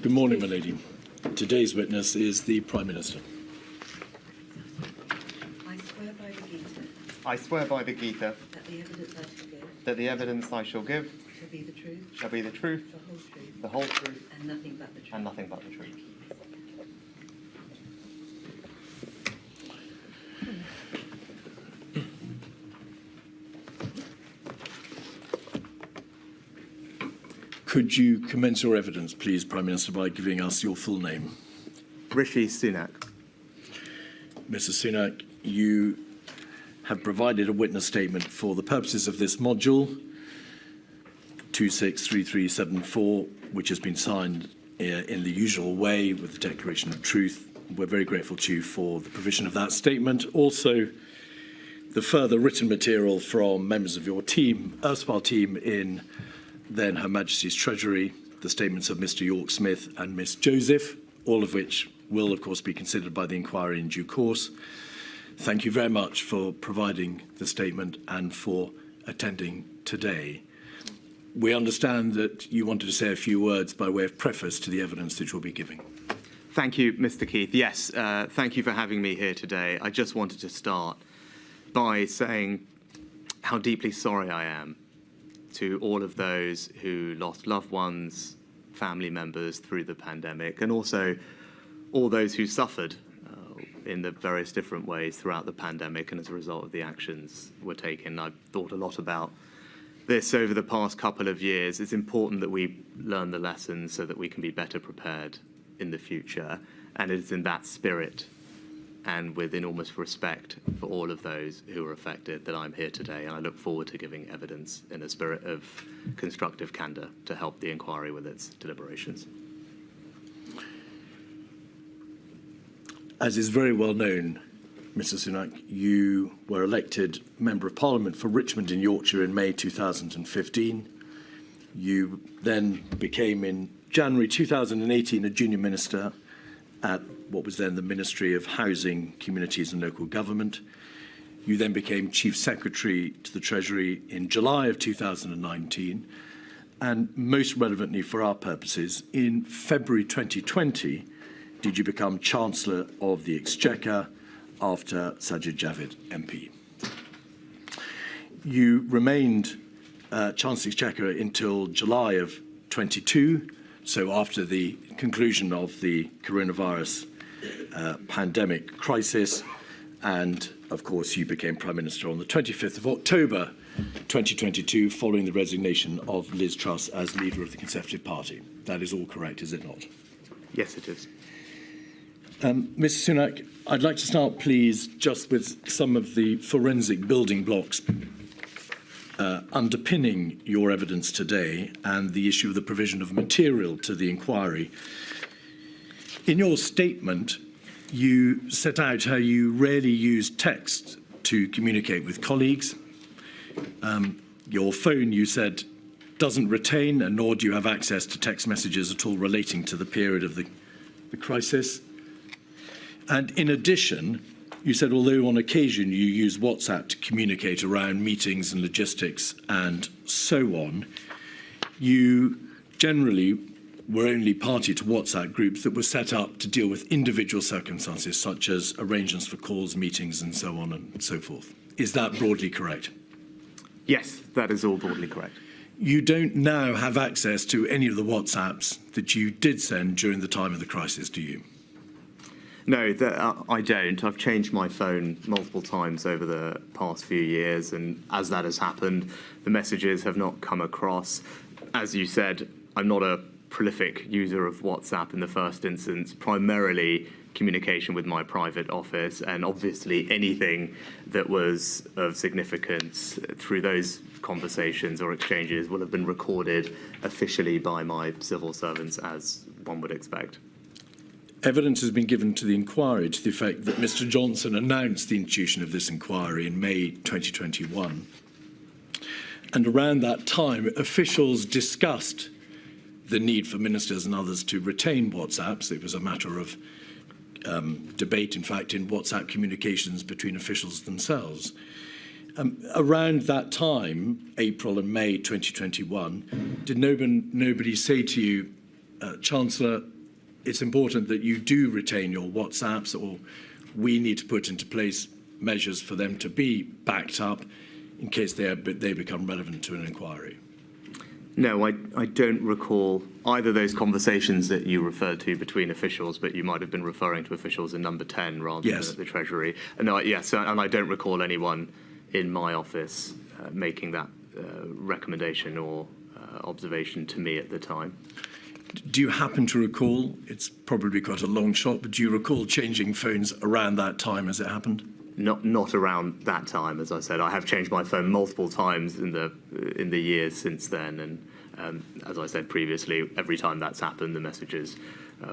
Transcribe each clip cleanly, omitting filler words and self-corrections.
Good morning, my lady. Today's witness is the Prime Minister. I swear by the Gita I swear by the Gita that the evidence I shall give shall be the truth, shall be the truth, the whole truth, and nothing but the truth. and nothing but the truth. Could you commence your evidence, please, Prime Minister, by giving us your full name? Rishi Sunak. Mr. Sunak, you have provided a witness statement for the purposes of this module 263374, which has been signed in the usual way with the Declaration of Truth. We're very grateful to you for the provision of that statement. Also, the further written material from members of your team, erstwhile team in then Her Majesty's Treasury, the statements of Mr. York Smith and Miss Joseph, all of which will, of course, be considered by the inquiry in due course. Thank you very much for providing the statement and for attending today. We understand that you wanted to say a few words by way of preface to the evidence that you'll be giving. Thank you, Mr. Keith. Yes, thank you for having me here today. I just wanted to start by saying how deeply sorry I am to all of those who lost loved ones, family members through the pandemic, and also all those who suffered in the various different ways throughout the pandemic and as a result of the actions were taken. I've thought a lot about this over the past couple of years. It's important that we learn the lessons so that we can be better prepared in the future, and it is in that spirit and with enormous respect for all of those who were affected that I'm here today, and I look forward to giving evidence in a spirit of constructive candour to help the inquiry with its deliberations. As is very well known, Mr. Sunak, you were elected Member of Parliament for Richmond in Yorkshire in May 2015. You then became, in January 2018, a junior minister at what was then the Ministry of Housing, Communities and Local Government. You then became Chief Secretary to the Treasury in July of 2019. And most relevantly for our purposes, in February 2020, did you become Chancellor of the Exchequer after Sajid Javid MP. You remained Chancellor of the Exchequer until July of 22, so after the conclusion of the coronavirus pandemic crisis, and of course you became Prime Minister on the 25th of October 2022 following the resignation of Liz Truss as leader of the Conservative Party. That is all correct, is it not? Yes, it is. Mr. Sunak, I'd like to start, please, just with some of the forensic building blocks underpinning your evidence today and the issue of the provision of material to the inquiry. In your statement, you set out how you rarely use text to communicate with colleagues. Your phone, you said, doesn't retain, and nor do you have access to text messages at all relating to the period of the crisis. And in addition, you said, although on occasion you use WhatsApp to communicate around meetings and logistics and so on, you generally were only party to WhatsApp groups that were set up to deal with individual circumstances, such as arrangements for calls, meetings, and so on and so forth. Is that broadly correct? Yes, that is all broadly correct. You don't now have access to any of the WhatsApps that you did send during the time of the crisis, do you? No, I don't. I've changed my phone multiple times over the past few years, and as that has happened, the messages have not come across. As you said, I'm not a prolific user of WhatsApp in the first instance, primarily communication with my private office, and obviously anything that was of significance through those conversations or exchanges will have been recorded officially by my civil servants, as one would expect. Evidence has been given to the inquiry to the effect that Mr. Johnson announced the institution of this inquiry in May 2021. And around that time, officials discussed the need for ministers and others to retain WhatsApps. It was a matter of debate, in fact, in WhatsApp communications between officials themselves. Around that time, April and May 2021, did nobody say to you, Chancellor, it's important that you do retain your WhatsApps, or we need to put into place measures for them to be backed up in case they become relevant to an inquiry. No, I don't recall either of those conversations that you referred to between officials, but you might have been referring to officials in number 10 rather than at the Treasury. No, yes, and I don't recall anyone in my office making that recommendation or observation to me at the time. Do you happen to recall, it's probably quite a long shot, but do you recall changing phones around that time as it happened? Not around that time, as I said. I have changed my phone multiple times in the years since then, and as I said previously, every time that's happened, the messages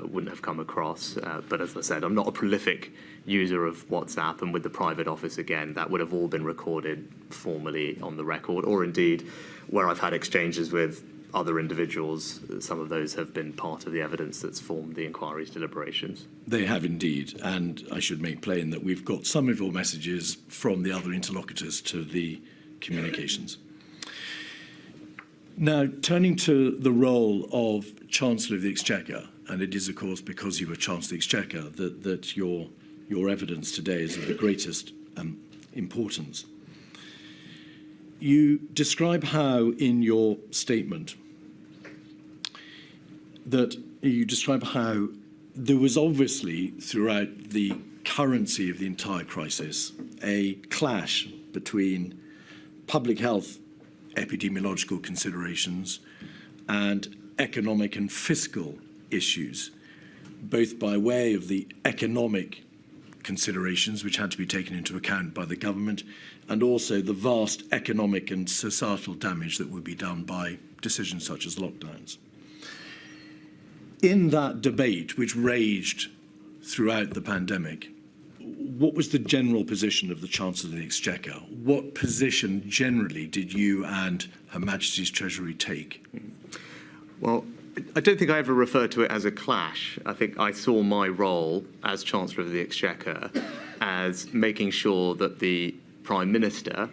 wouldn't have come across. But as I said, I'm not a prolific user of WhatsApp, and with the private office again, that would have all been recorded formally on the record, or indeed where I've had exchanges with other individuals, some of those have been part of the evidence that's formed the inquiry's deliberations. They have indeed, and I should make plain that we've got some of your messages from the other interlocutors to the communications. Now, turning to the role of Chancellor of the Exchequer, and it is, of course, because you were Chancellor of the Exchequer that your evidence today is of the greatest importance. You describe how, in your statement, how there was obviously, throughout the currency of the entire crisis, a clash between public health epidemiological considerations and economic and fiscal issues, both by way of the economic considerations which had to be taken into account by the government, and also the vast economic and societal damage that would be done by decisions such as lockdowns. In that debate, which raged throughout the pandemic, what was the general position of the Chancellor of the Exchequer? What position generally did you and Her Majesty's Treasury take? Well, I don't think I ever referred to it as a clash. I think I saw my role as Chancellor of the Exchequer as making sure that the Prime Minister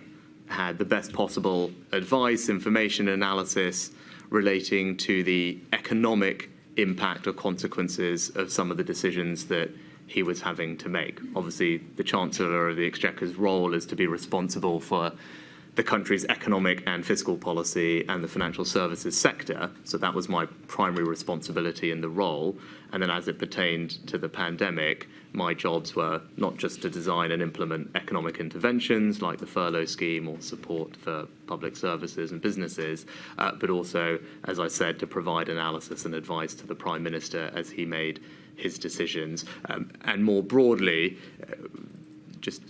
had the best possible advice, information, analysis relating to the economic impact or consequences of some of the decisions that he was having to make. Obviously, the Chancellor of the Exchequer's role is to be responsible for the country's economic and fiscal policy and the financial services sector. So that was my primary responsibility in the role. And then as it pertained to the pandemic, my jobs were not just to design and implement economic interventions like the furlough scheme or support for public services and businesses, but also, as I said, to provide analysis and advice to the Prime Minister as he made his decisions. And more broadly, just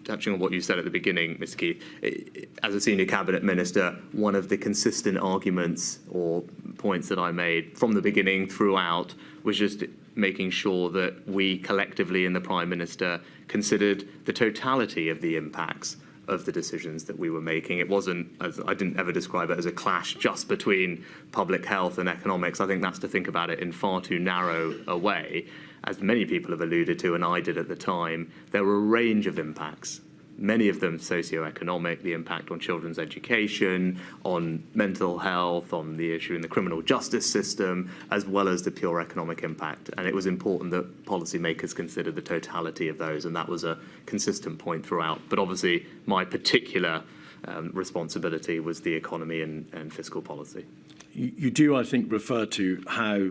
touching on what you said at the beginning, Mr. Keith, as a senior cabinet minister, one of the consistent arguments or points that I made from the beginning throughout was just making sure that we collectively in the Prime Minister considered the totality of the impacts of the decisions that we were making. It wasn't, I didn't ever describe it as a clash just between public health and economics. I think that's to think about it in far too narrow a way. As many people have alluded to, and I did at the time, there were a range of impacts, many of them socioeconomic, the impact on children's education, on mental health, on the issue in the criminal justice system, as well as the pure economic impact. And it was important that policymakers consider the totality of those, and that was a consistent point throughout. But obviously, my particular responsibility was the economy and fiscal policy. You do, I think, refer to how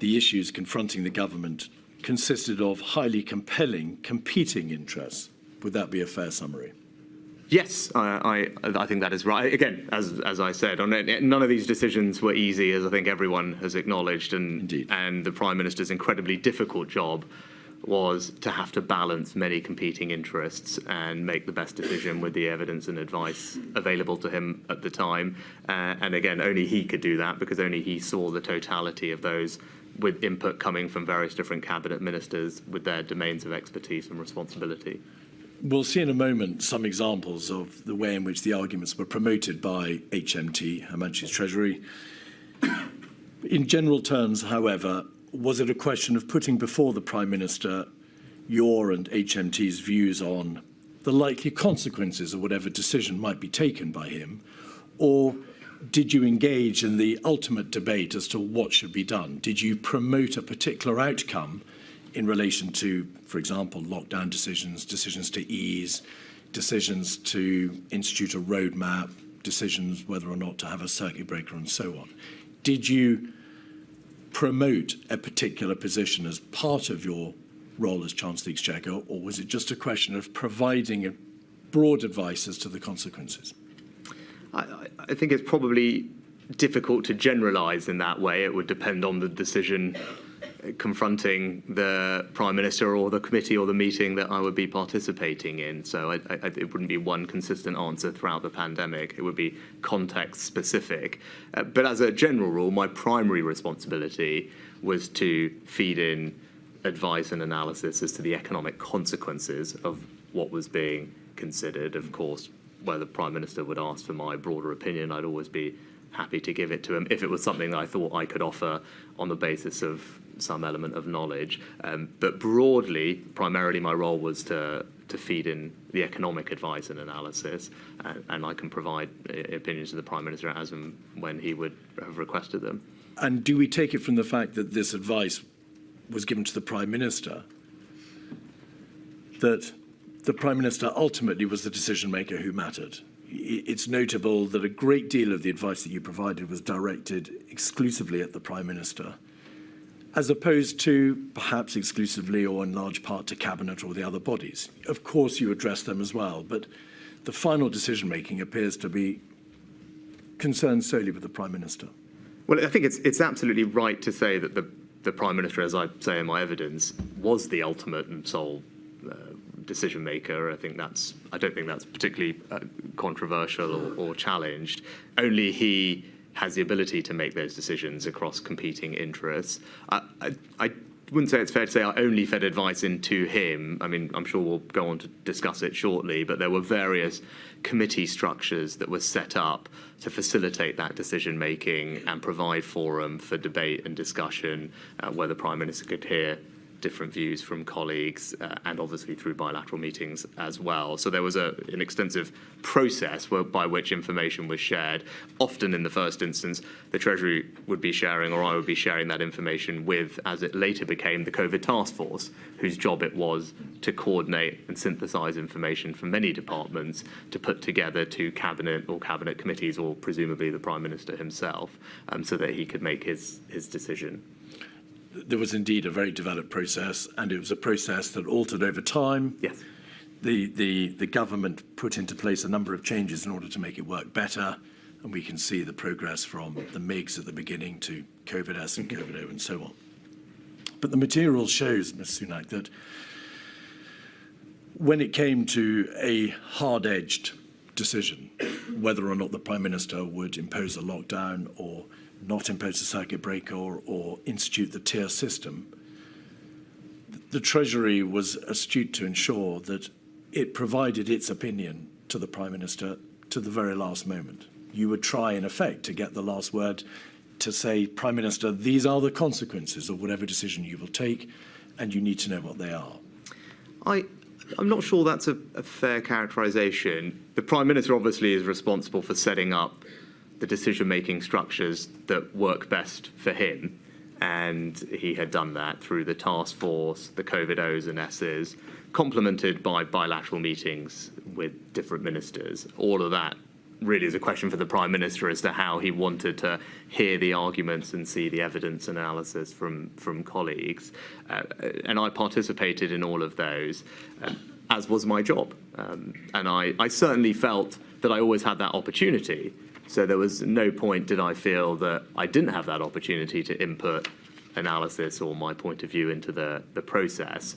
the issues confronting the government consisted of highly compelling competing interests. Would that be a fair summary? Yes, I think that is right. Again, as I said, none of these decisions were easy, as I think everyone has acknowledged. Indeed. And the Prime Minister's incredibly difficult job was to have to balance many competing interests and make the best decision with the evidence and advice available to him at the time. And again, only he could do that because only he saw the totality of those, with input coming from various different cabinet ministers with their domains of expertise and responsibility. We'll see in a moment some examples of the way in which the arguments were promoted by HMT, Her Majesty's Treasury. In general terms, however, was it a question of putting before the Prime Minister your and HMT's views on the likely consequences of whatever decision might be taken by him, or did you engage in the ultimate debate as to what should be done? Did you promote a particular outcome in relation to, for example, lockdown decisions, decisions to ease, decisions to institute a roadmap, decisions whether or not to have a circuit breaker and so on? Did you promote a particular position as part of your role as Chancellor of the Exchequer, or was it just a question of providing a broad advice as to the consequences? I think it's probably difficult to generalise in that way. It would depend on the decision confronting the Prime Minister or the committee or the meeting that I would be participating in. So it wouldn't be one consistent answer throughout the pandemic. It would be context specific. But as a general rule, my primary responsibility was to feed in advice and analysis as to the economic consequences of what was being considered. Of course, where the Prime Minister would ask for my broader opinion, I'd always be happy to give it to him if it was something that I thought I could offer on the basis of some element of knowledge. But broadly, primarily my role was to feed in the economic advice and analysis, and I can provide opinions to the Prime Minister as and when he would have requested them. And do we take it from the fact that this advice was given to the Prime Minister that the Prime Minister ultimately was the decision maker who mattered? It's notable that a great deal of the advice that you provided was directed exclusively at the Prime Minister, as opposed to perhaps exclusively or in large part to Cabinet or the other bodies. Of course, you address them as well, but the final decision-making appears to be concerned solely with the Prime Minister. Well, I think it's absolutely right to say that the Prime Minister, as I say in my evidence, was the ultimate and sole decision maker. I don't think that's particularly controversial or challenged. Only he has the ability to make those decisions across competing interests. I wouldn't say it's fair to say I only fed advice into him. I mean, I'm sure we'll go on to discuss it shortly, but there were various committee structures that were set up to facilitate that decision making and provide forum for debate and discussion where the Prime Minister could hear different views from colleagues and obviously through bilateral meetings as well. So there was an extensive process by which information was shared. Often in the first instance, the Treasury would be sharing or I would be sharing that information with, as it later became, the COVID task force, whose job it was to coordinate and synthesise information from many departments to put together to Cabinet or Cabinet committees or presumably the Prime Minister himself so that he could make his decision. There was indeed a very developed process, and it was a process that altered over time. Yes. The government put into place a number of changes in order to make it work better, and we can see the progress from the MIGs at the beginning to COVID-S and COVID-O and so on. But the material shows, Ms. Sunak, that when it came to a hard-edged decision, whether or not the Prime Minister would impose a lockdown or not impose a circuit breaker or institute the tier system, the Treasury was astute to ensure that it provided its opinion to the Prime Minister to the very last moment. You would try, in effect, to get the last word to say, Prime Minister, these are the consequences of whatever decision you will take, and you need to know what they are. I'm not sure that's a fair characterisation. The Prime Minister obviously is responsible for setting up the decision-making structures that work best for him. And he had done that through the task force, the COVID-Os and S's, complemented by bilateral meetings with different ministers. All of that really is a question for the Prime Minister as to how he wanted to hear the arguments and see the evidence analysis from colleagues. And I participated in all of those, as was my job. And I certainly felt that I always had that opportunity. So there was no point did I feel that I didn't have that opportunity to input analysis or my point of view into the process.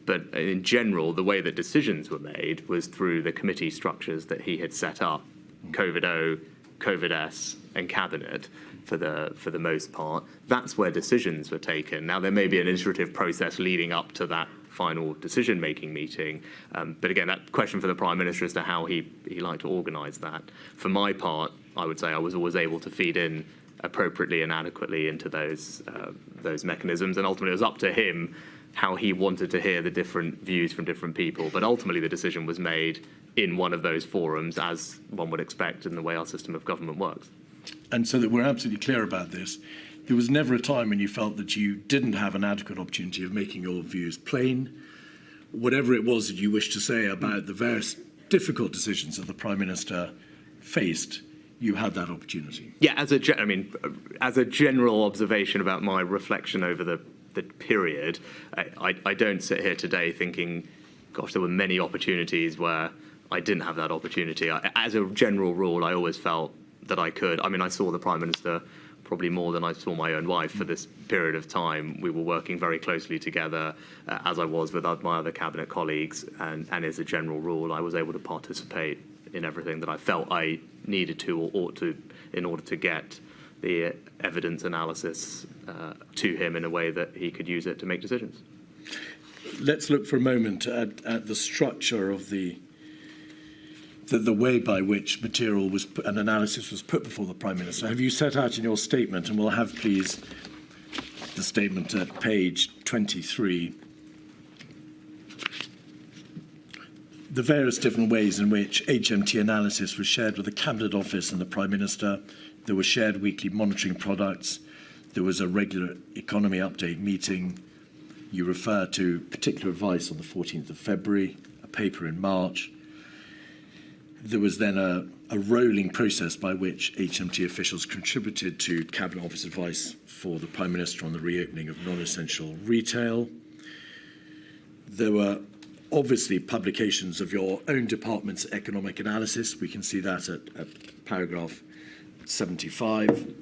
But in general, the way that decisions were made was through the committee structures that he had set up, COVID-O, COVID-S and Cabinet for the most part. That's where decisions were taken. Now, there may be an iterative process leading up to that final decision-making meeting. But again, that question for the Prime Minister as to how he liked to organise that. For my part, I would say I was always able to feed in appropriately and adequately into those mechanisms, and ultimately it was up to him how he wanted to hear the different views from different people. But ultimately the decision was made in one of those forums, as one would expect in the way our system of government works. And so that we're absolutely clear about this, there was never a time when you felt that you didn't have an adequate opportunity of making your views plain. Whatever it was that you wished to say about the various difficult decisions that the Prime Minister faced, you had that opportunity. Yeah, as a general observation about my reflection over the period, I don't sit here today thinking, gosh, there were many opportunities where I didn't have that opportunity. As a general rule, I always felt that I could. I mean, I saw the Prime Minister probably more than I saw my own wife for this period of time. We were working very closely together, as I was with my other cabinet colleagues, and as a general rule, I was able to participate in everything that I felt I needed to or ought to in order to get the evidence analysis to him in a way that he could use it to make decisions. Let's look for a moment at the structure of the way by which material was an analysis was put before the Prime Minister. Have you set out in your statement, and we'll have, please, the statement at page 23, the various different ways in which HMT analysis was shared with the Cabinet Office and the Prime Minister. There were shared weekly monitoring products. There was a regular economy update meeting. You refer to particular advice on the 14th of February, a paper in March. There was then a rolling process by which HMT officials contributed to Cabinet Office advice for the Prime Minister on the reopening of non-essential retail. There were obviously publications of your own department's economic analysis. We can see that at paragraph 75.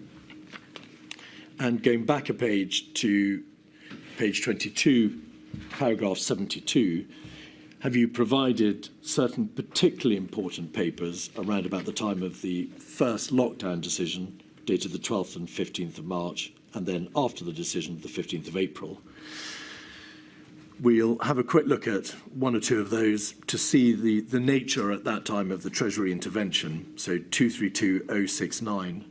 And going back a page to page 22, paragraph 72, have you provided certain particularly important papers around about the time of the first lockdown decision, dated the 12th and 15th of March, and then after the decision, the 15th of April? We'll have a quick look at one or two of those to see the nature at that time of the Treasury intervention. So 232069,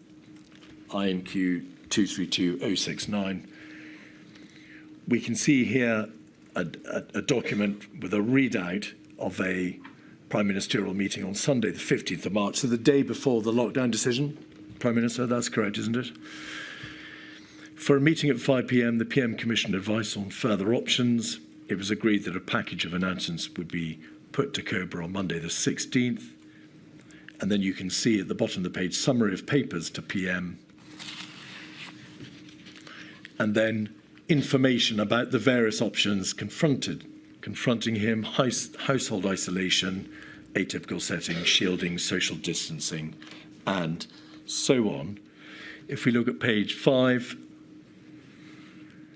INQ 232069. We can see here a document with a readout of a Prime Ministerial meeting on Sunday, the 15th of March, so the day before the lockdown decision. Prime Minister, that's correct, isn't it? For a meeting at 5 p.m, the PM commissioned advice on further options. It was agreed that a package of announcements would be put to COBRA on Monday the 16th. And then you can see at the bottom of the page, summary of papers to PM. And then information about the various options confronting him: household isolation, atypical settings, shielding, social distancing, and so on. If we look at page 5,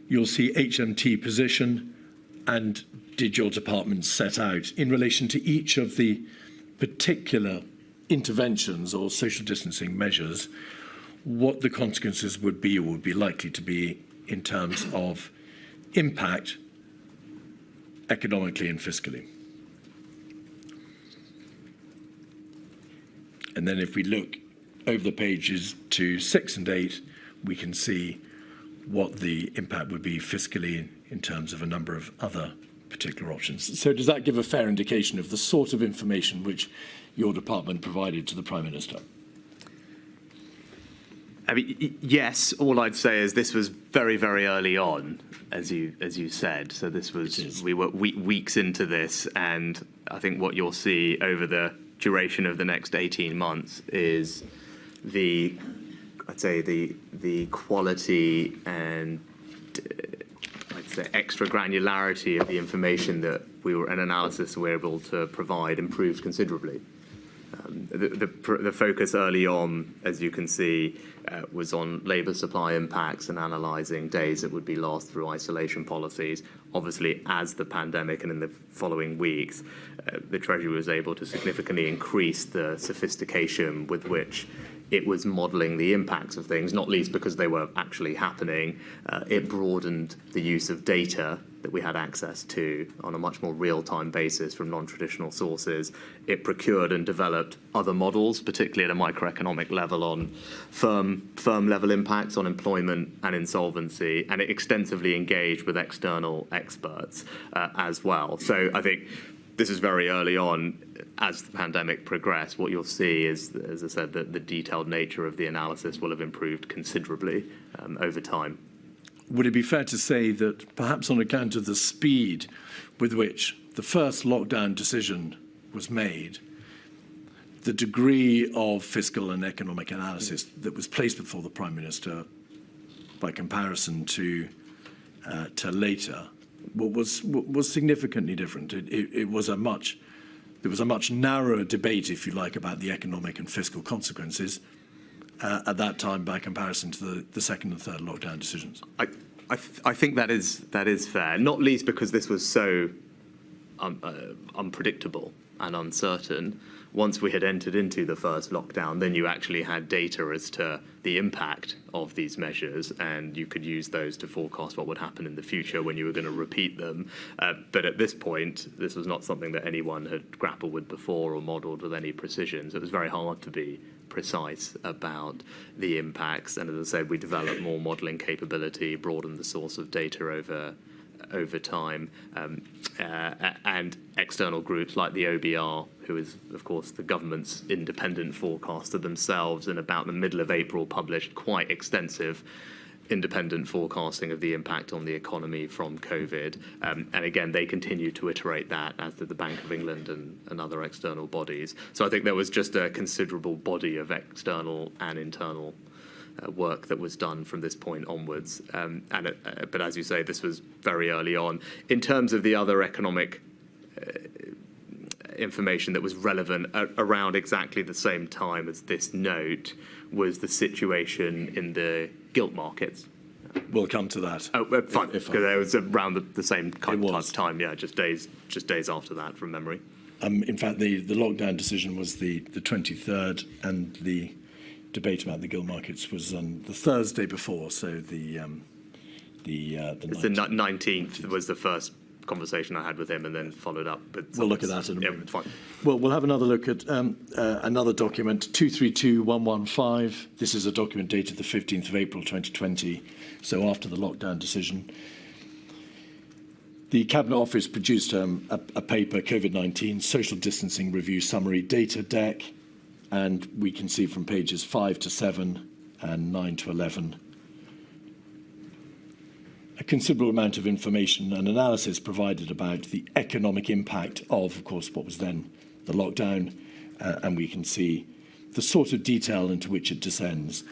you'll see HMT position, and did your department set out in relation to each of the particular interventions or social distancing measures what the consequences would be or would be likely to be in terms of impact economically and fiscally. And then if we look over the pages to 6 and 8, we can see what the impact would be fiscally in terms of a number of other particular options. So does that give a fair indication of the sort of information which your department provided to the Prime Minister? I mean, yes. All I'd say is this was very, very early on, as you said. So this was we were weeks into this, and I think what you'll see over the duration of the next 18 months is the quality and I'd say extra granularity of the information that an analysis we were able to provide improved considerably. The focus early on, as you can see, was on labour supply impacts and analysing days that would be lost through isolation policies. Obviously, as the pandemic and in the following weeks, the Treasury was able to significantly increase the sophistication with which it was modelling the impacts of things, not least because they were actually happening. It broadened the use of data that we had access to on a much more real-time basis from non-traditional sources. It procured and developed other models, particularly at a microeconomic level, on firm-level impacts on employment and insolvency, and it extensively engaged with external experts as well. So I think this is very early on. As the pandemic progressed, what you'll see is, as I said, that the detailed nature of the analysis will have improved considerably over time. Would it be fair to say that perhaps on account of the speed with which the first lockdown decision was made, the degree of fiscal and economic analysis that was placed before the Prime Minister by comparison to later was significantly different? There was a much narrower debate, if you like, about the economic and fiscal consequences at that time by comparison to the second and third lockdown decisions. I think that is fair, not least because this was so unpredictable and uncertain. Once we had entered into the first lockdown, then you actually had data as to the impact of these measures, and you could use those to forecast what would happen in the future when you were going to repeat them. But at this point, this was not something that anyone had grappled with before or modelled with any precision. So it was very hard to be precise about the impacts. And as I said, we developed more modelling capability, broadened the source of data over time, and external groups like the OBR, who is, of course, the government's independent forecaster themselves, and about the middle of April published quite extensive independent forecasting of the impact on the economy from COVID. And again, they continue to iterate that, as did the Bank of England and other external bodies. So I think there was just a considerable body of external and internal work that was done from this point onwards. But as you say, this was very early on. In terms of the other economic information that was relevant around exactly the same time as this note was the situation in the gilt markets. We'll come to that. Oh, fine, because it was around the same kind of time, yeah, just days after that, from memory. In fact, the lockdown decision was the 23rd, and the debate about the gilt markets was on the Thursday before, so the 19th was the first conversation I had with him, and then followed up. But we'll look at that in a moment. Fine. Well, we'll have another look at another document, 232115. This is a document dated the 15th of April 2020, so after the lockdown decision. The Cabinet Office produced a paper, COVID-19 Social Distancing Review Summary Data Deck, and we can see from pages 5 to 7 and 9 to 11 a considerable amount of information and analysis provided about the economic impact of course, what was then the lockdown, and we can see the sort of detail into which it descends.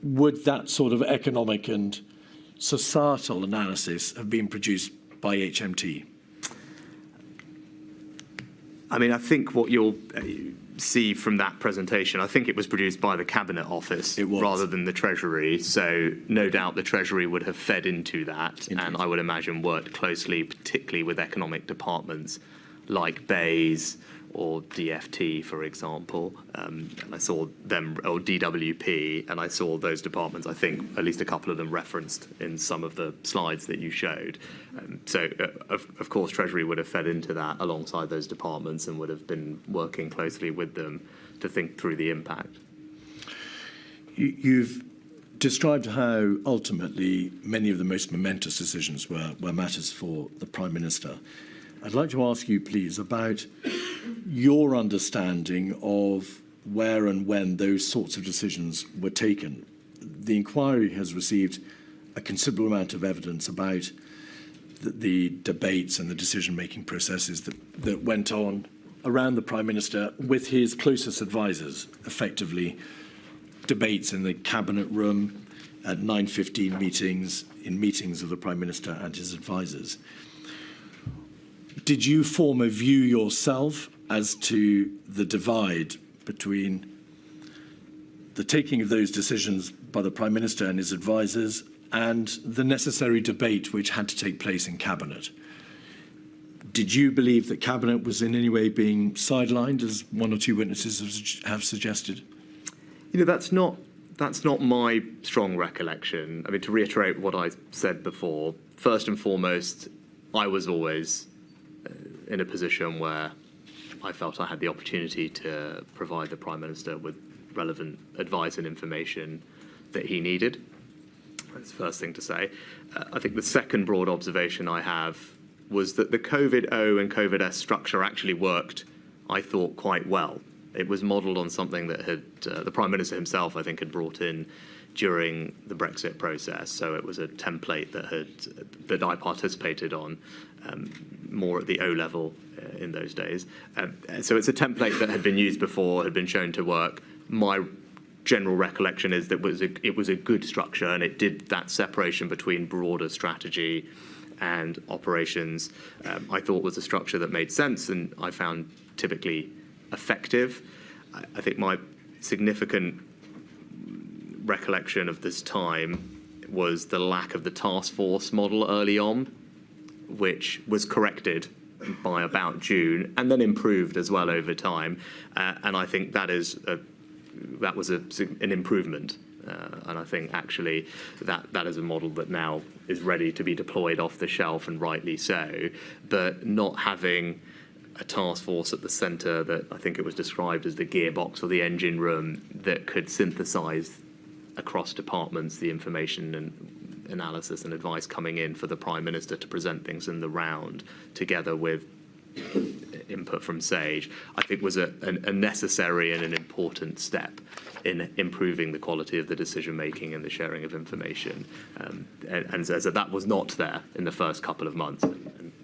Would that sort of economic and societal analysis have been produced by HMT? I mean, I think what you'll see from that presentation, I think it was produced by the Cabinet Office rather than the Treasury. So no doubt the Treasury would have fed into that. Indeed. And I would imagine worked closely, particularly with economic departments like BEIS or DFT, for example. And I saw them, or DWP, and I saw those departments, I think at least a couple of them referenced in some of the slides that you showed. So, of course, Treasury would have fed into that alongside those departments and would have been working closely with them to think through the impact. You've described how ultimately many of the most momentous decisions were matters for the Prime Minister. I'd like to ask you, please, about your understanding of where and when those sorts of decisions were taken. The inquiry has received a considerable amount of evidence about the debates and the decision-making processes that went on around the Prime Minister with his closest advisers, effectively debates in the Cabinet room, at 9:15 meetings, in meetings of the Prime Minister and his advisers. Did you form a view yourself as to the divide between the taking of those decisions by the Prime Minister and his advisers and the necessary debate which had to take place in Cabinet? Did you believe that Cabinet was in any way being sidelined, as one or two witnesses have suggested? You know, that's not my strong recollection. I mean, to reiterate what I said before, first and foremost, I was always in a position where I felt I had the opportunity to provide the Prime Minister with relevant advice and information that he needed. That's the first thing to say. I think the second broad observation I have was that the COVID-O and COVID-S structure actually worked, I thought, quite well. It was modelled on something that had the Prime Minister himself, I think, had brought in during the Brexit process. So it was a template that I participated on more at the O level in those days. So it's a template that had been used before, had been shown to work. My general recollection is that it was a good structure, and it did that separation between broader strategy and operations. I thought was a structure that made sense, and I found typically effective. I think my significant recollection of this time was the lack of the task force model early on, which was corrected by about June and then improved as well over time. And I think that was an improvement. And I think actually that is a model that now is ready to be deployed off the shelf, and rightly so. But not having a task force at the centre that I think it was described as the gearbox or the engine room that could synthesise across departments the information and analysis and advice coming in for the Prime Minister to present things in the round, together with input from SAGE, I think was a necessary and an important step in improving the quality of the decision making and the sharing of information. And so that was not there in the first couple of months.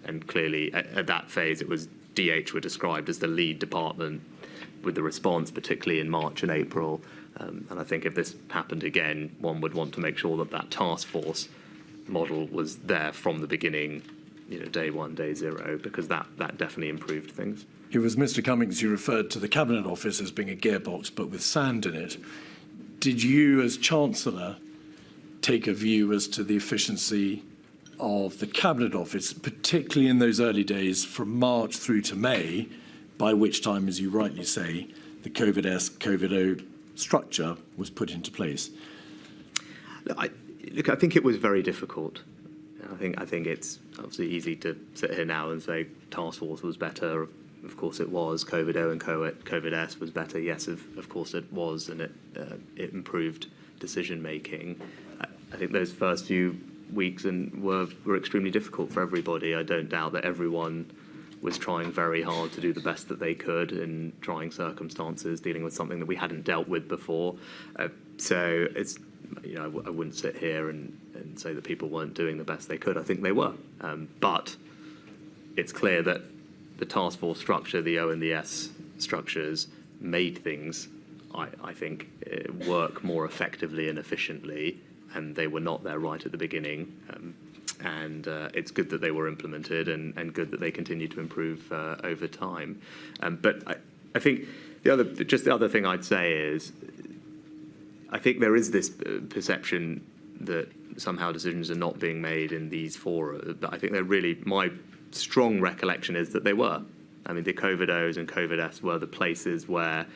And clearly at that phase, it was DH were described as the lead department with the response, particularly in March and April. And I think if this happened again, one would want to make sure that that task force model was there from the beginning, day one, day zero, because that definitely improved things. It was Mr. Cummings who referred to the Cabinet Office as being a gearbox, but with sand in it. Did you, as Chancellor, take a view as to the efficiency of the Cabinet Office, particularly in those early days from March through to May, by which time, as you rightly say, the COVID-S, COVID-O structure was put into place? I think it was very difficult. I think it's obviously easy to sit here now and say task force was better. Of course it was. COVID-O and COVID-S was better. Yes, of course it was, and it improved decision making. I think those first few weeks were extremely difficult for everybody. I don't doubt that everyone was trying very hard to do the best that they could in trying circumstances, dealing with something that we hadn't dealt with before. So it's, I wouldn't sit here and say that people weren't doing the best they could. I think they were. But it's clear that the task force structure, the O and the S structures, made things, I think, work more effectively and efficiently, and they were not there right at the beginning. And it's good that they were implemented, and good that they continue to improve over time. But I think the other thing I'd say is, I think there is this perception that somehow decisions are not being made in these fora. But I think they're really, my strong recollection is that they were. I mean, the COVID-Os and COVID-S were the places where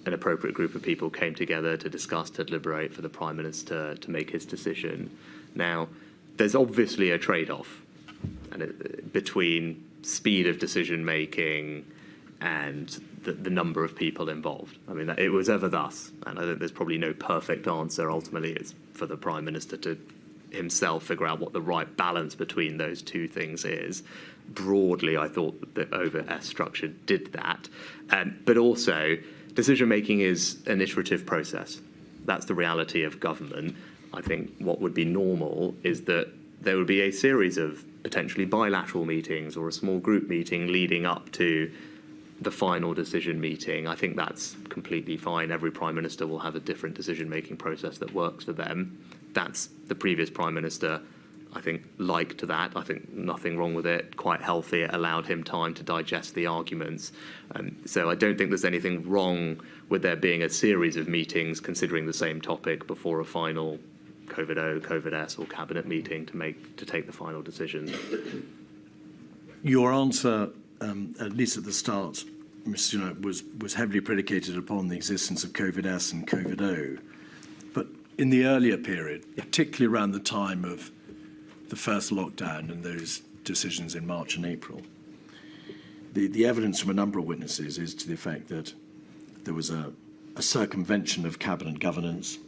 an appropriate group of people came together to discuss, to deliberate, for the Prime Minister to make his decision. Now, there's obviously a trade-off between speed of decision-making and the number of people involved. I mean, it was ever thus, and I think there's probably no perfect answer. Ultimately, it's for the Prime Minister to himself figure out what the right balance between those two things is. Broadly, I thought the O-S structure did that. But also, decision-making is an iterative process. That's the reality of government. I think what would be normal is that there would be a series of potentially bilateral meetings or a small group meeting leading up to the final decision meeting. I think that's completely fine. Every Prime Minister will have a different decision-making process that works for them. That's the previous Prime Minister, I think, liked that. I think nothing wrong with it, quite healthy. It allowed him time to digest the arguments. So I don't think there's anything wrong with there being a series of meetings considering the same topic before a final COVID-O, COVID-S or cabinet meeting to take the final decision. Your answer, at least at the start, Mr. Sunak, was heavily predicated upon the existence of COVID-S and COVID-O. But in the earlier period, particularly around the time of the first lockdown and those decisions in March and April, the evidence from a number of witnesses is to the effect that there was a circumvention of cabinet governance,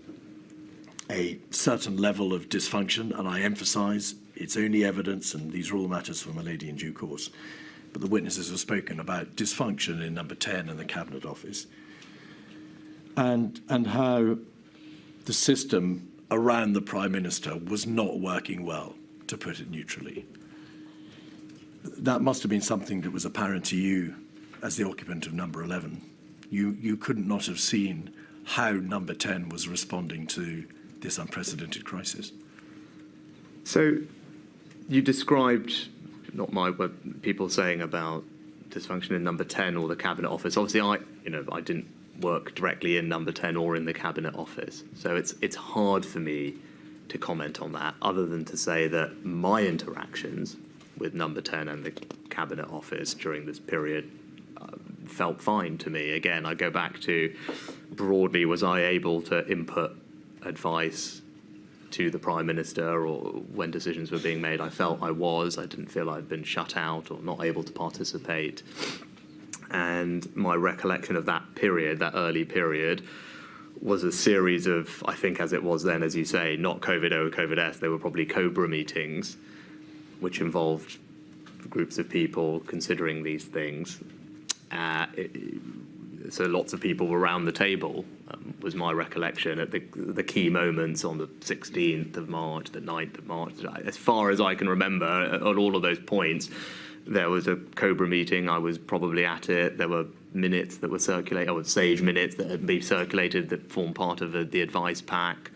a certain level of dysfunction, and I emphasise it's only evidence and these are all matters for my lady in due course. But the witnesses have spoken about dysfunction in number 10 in the Cabinet Office and how the system around the Prime Minister was not working well, to put it neutrally. That must have been something that was apparent to you as the occupant of number 11. You couldn't not have seen how number 10 was responding to this unprecedented crisis. So you described, not what people saying about dysfunction in number 10 or the Cabinet Office. Obviously, I didn't work directly in number 10 or in the Cabinet Office. So it's hard for me to comment on that, other than to say that my interactions with number 10 and the Cabinet Office during this period felt fine to me. Again, I go back to, broadly, was I able to input advice to the Prime Minister or when decisions were being made? I felt I was. I didn't feel I'd been shut out or not able to participate. And my recollection of that period, that early period, was a series of, I think as it was then, as you say, not COVID-O, COVID-S, they were probably COBRA meetings, which involved groups of people considering these things. So lots of people were around the table, was my recollection, at the key moments on the 16th of March, the 9th of March. As far as I can remember, at all of those points, there was a COBRA meeting. I was probably at it. There were minutes that were circulated, or SAGE minutes that had been circulated that formed part of the advice pack.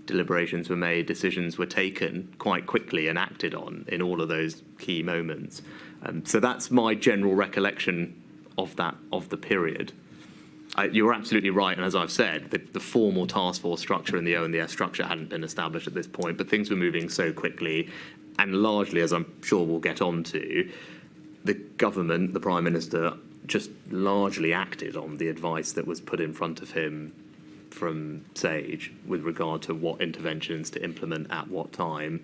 Deliberations were made, decisions were taken quite quickly and acted on in all of those key moments. So that's my general recollection of the period. You're absolutely right, and as I've said, the formal task force structure and the O and the S structure hadn't been established at this point, but things were moving so quickly, and largely, as I'm sure we'll get on to, the government, the Prime Minister, just largely acted on the advice that was put in front of him from SAGE with regard to what interventions to implement at what time.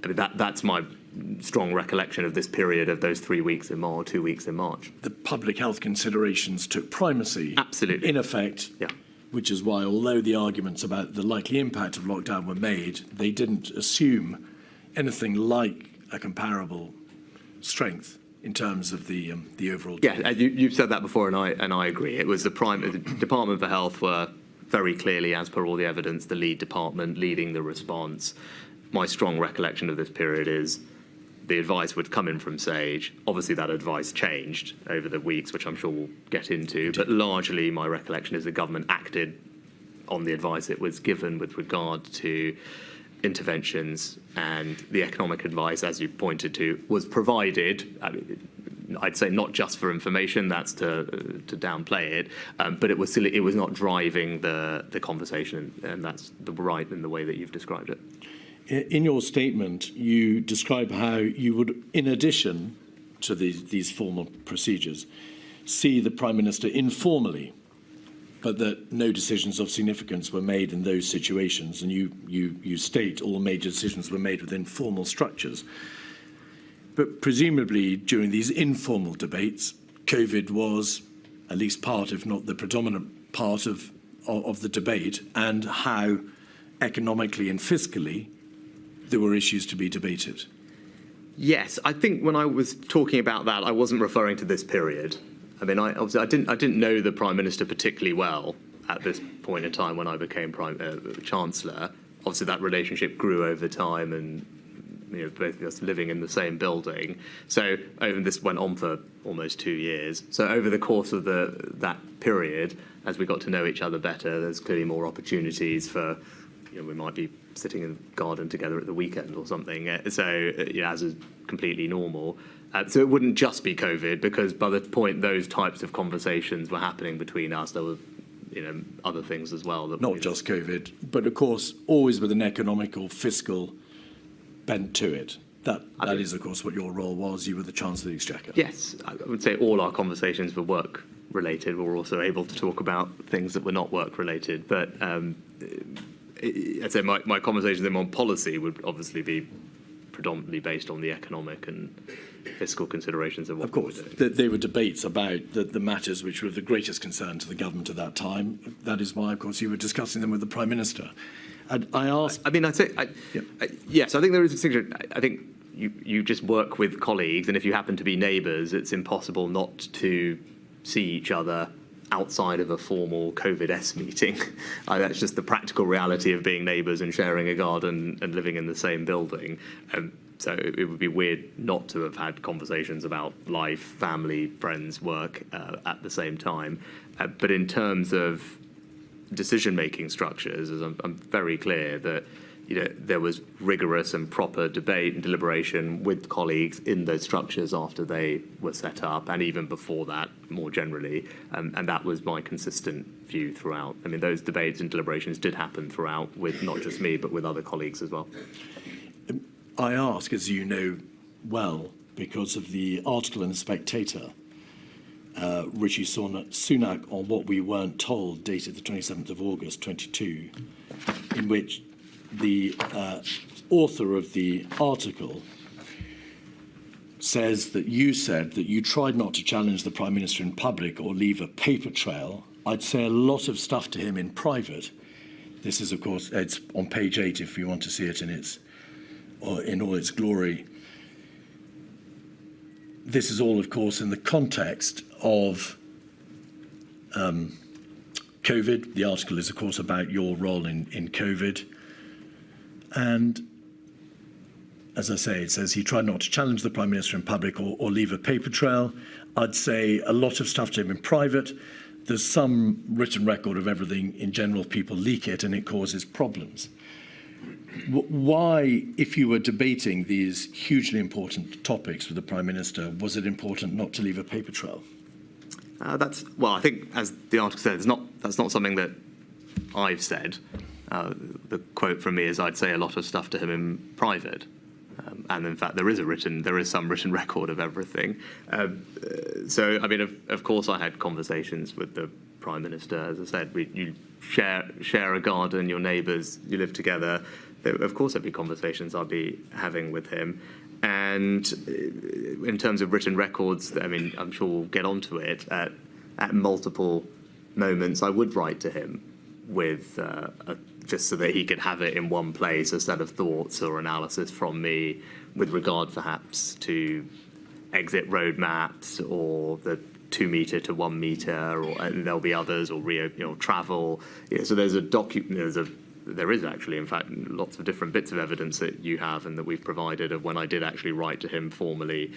I mean, that's my strong recollection of this period of those 3 weeks in March, 2 weeks in March. The public health considerations took primacy. Absolutely. In effect, yeah. Which is why, although the arguments about the likely impact of lockdown were made, they didn't assume anything like a comparable strength in terms of the overall. Yeah, you've said that before, and I agree. It was the Department for Health were very clearly, as per all the evidence, the lead department leading the response. My strong recollection of this period is the advice would come in from SAGE. Obviously, that advice changed over the weeks, which I'm sure we'll get into. But largely, my recollection is the government acted on the advice it was given with regard to interventions, and the economic advice, as you pointed to, was provided. I'd say not just for information, that's to downplay it, but it was not driving the conversation, and that's right in the way that you've described it. In your statement, you describe how you would, in addition to these formal procedures, see the Prime Minister informally, but that no decisions of significance were made in those situations. And you state all major decisions were made within formal structures. But presumably during these informal debates, COVID was at least part, if not the predominant part of the debate, and how economically and fiscally there were issues to be debated. Yes, I think when I was talking about that, I wasn't referring to this period. I mean, obviously, I didn't know the Prime Minister particularly well at this point in time when I became Chancellor. Obviously, that relationship grew over time, and both of us living in the same building. So this went on for almost 2 years. So over the course of that period, as we got to know each other better, there's clearly more opportunities for, we might be sitting in the garden together at the weekend or something. So as is completely normal. So it wouldn't just be COVID, because by the point those types of conversations were happening between us, there were other things as well. Not just COVID, but of course always with an economic or fiscal bent to it. That is, of course, what your role was. You were the Chancellor of the Exchequer. Yes, I would say all our conversations were work-related. We were also able to talk about things that were not work-related. But I'd say my conversations with them on policy would obviously be predominantly based on the economic and fiscal considerations of what. Of course, there were debates about the matters which were of the greatest concern to the government at that time. That is why, of course, you were discussing them with the Prime Minister. And I asked. I mean, I'd say, Yeah. yes, I think there is a distinction. I think you just work with colleagues, and if you happen to be neighbours, it's impossible not to see each other outside of a formal COVID-S meeting. That's just the practical reality of being neighbours and sharing a garden and living in the same building. So it would be weird not to have had conversations about life, family, friends, work at the same time. But in terms of decision-making structures, as I'm very clear that there was rigorous and proper debate and deliberation with colleagues in those structures after they were set up, and even before that, more generally. And that was my consistent view throughout. I mean, those debates and deliberations did happen throughout with not just me, but with other colleagues as well. I ask, as you know well, because of the article in The Spectator, Rishi Sunak on What We Weren't Told, dated the 27th of August 22, in which the author of the article says that you said that you tried not to challenge the Prime Minister in public or leave a paper trail. I'd say a lot of stuff to him in private. This is, of course, it's on page 8 if you want to see it in all its glory. This is all, of course, in the context of COVID. The article is, of course, about your role in COVID. And as I say, it says he tried not to challenge the Prime Minister in public or leave a paper trail. I'd say a lot of stuff to him in private. There's some written record of everything. In general, people leak it and it causes problems. Why, if you were debating these hugely important topics with the Prime Minister, was it important not to leave a paper trail? Well, I think, as the article said, that's not something that I've said. The quote from me is, I'd say a lot of stuff to him in private. And in fact, there is some written record of everything. So, I mean, of course, I had conversations with the Prime Minister. As I said, you share a garden, your neighbours, you live together. Of course, there'd be conversations I'd be having with him. And in terms of written records, I mean, I'm sure we'll get onto it. At multiple moments, I would write to him with just so that he could have it in one place, a set of thoughts or analysis from me with regard perhaps to exit roadmaps or the 2 metre to 1 metre, and there'll be others, or travel. So there's there is actually, in fact, lots of different bits of evidence that you have and that we've provided of when I did actually write to him formally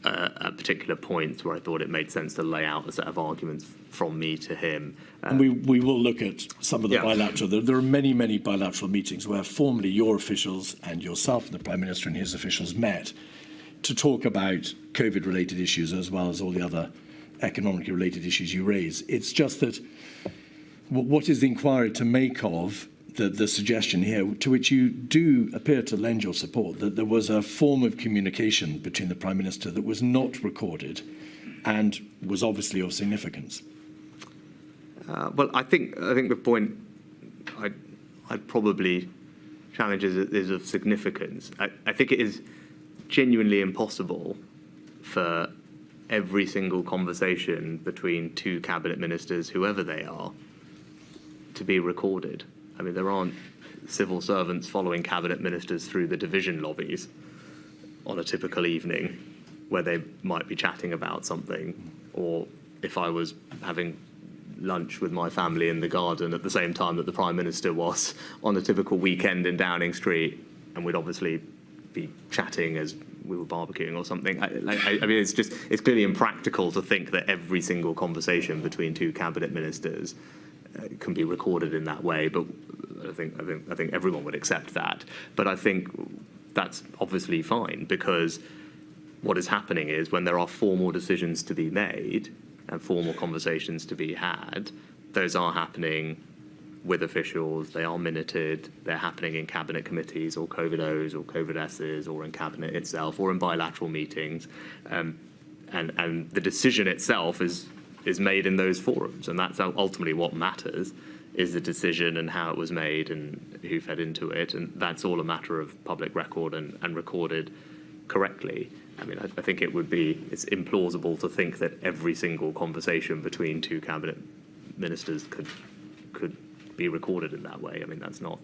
at particular points where I thought it made sense to lay out a set of arguments from me to him. And we will look at some of the bilateral. There are many, many bilateral meetings where formally your officials and yourself and the Prime Minister and his officials met to talk about COVID-related issues as well as all the other economically related issues you raise. It's just that what is the inquiry to make of the suggestion here, to which you do appear to lend your support, that there was a form of communication between the Prime Minister that was not recorded and was obviously of significance? Well, I think the point I'd probably challenge is of significance. I think it is genuinely impossible for every single conversation between two cabinet ministers, whoever they are, to be recorded. I mean, there aren't civil servants following cabinet ministers through the division lobbies on a typical evening where they might be chatting about something, or if I was having lunch with my family in the garden at the same time that the Prime Minister was on a typical weekend in Downing Street, and we'd obviously be chatting as we were barbecuing or something. I mean, it's clearly impractical to think that every single conversation between two cabinet ministers can be recorded in that way, but I think everyone would accept that. But I think that's obviously fine, because what is happening is when there are formal decisions to be made and formal conversations to be had, those are happening with officials, they are minuted, they're happening in cabinet committees or COVID-Os or COVID-Ss or in cabinet itself or in bilateral meetings, and the decision itself is made in those forums, and that's ultimately what matters, is the decision and how it was made and who fed into it, and that's all a matter of public record and recorded correctly. I mean, I think it's implausible to think that every single conversation between two cabinet ministers could be recorded in that way. I mean, that's not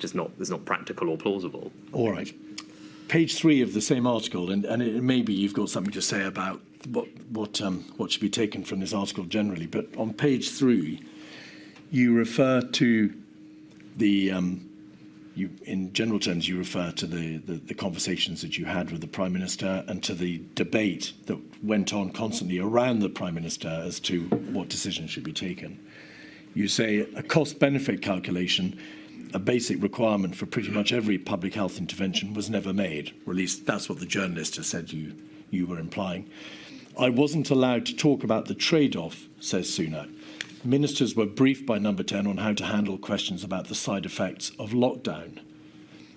just not, it's not practical or plausible. All right. Page 3 of the same article, and maybe you've got something to say about what should be taken from this article generally, but on page 3, you refer to in general terms, you refer to the conversations that you had with the Prime Minister and to the debate that went on constantly around the Prime Minister as to what decisions should be taken. You say a cost-benefit calculation, a basic requirement for pretty much every public health intervention, was never made, or at least that's what the journalist has said you were implying. I wasn't allowed to talk about the trade-off, says Sunak. Ministers were briefed by Number 10 on how to handle questions about the side effects of lockdown.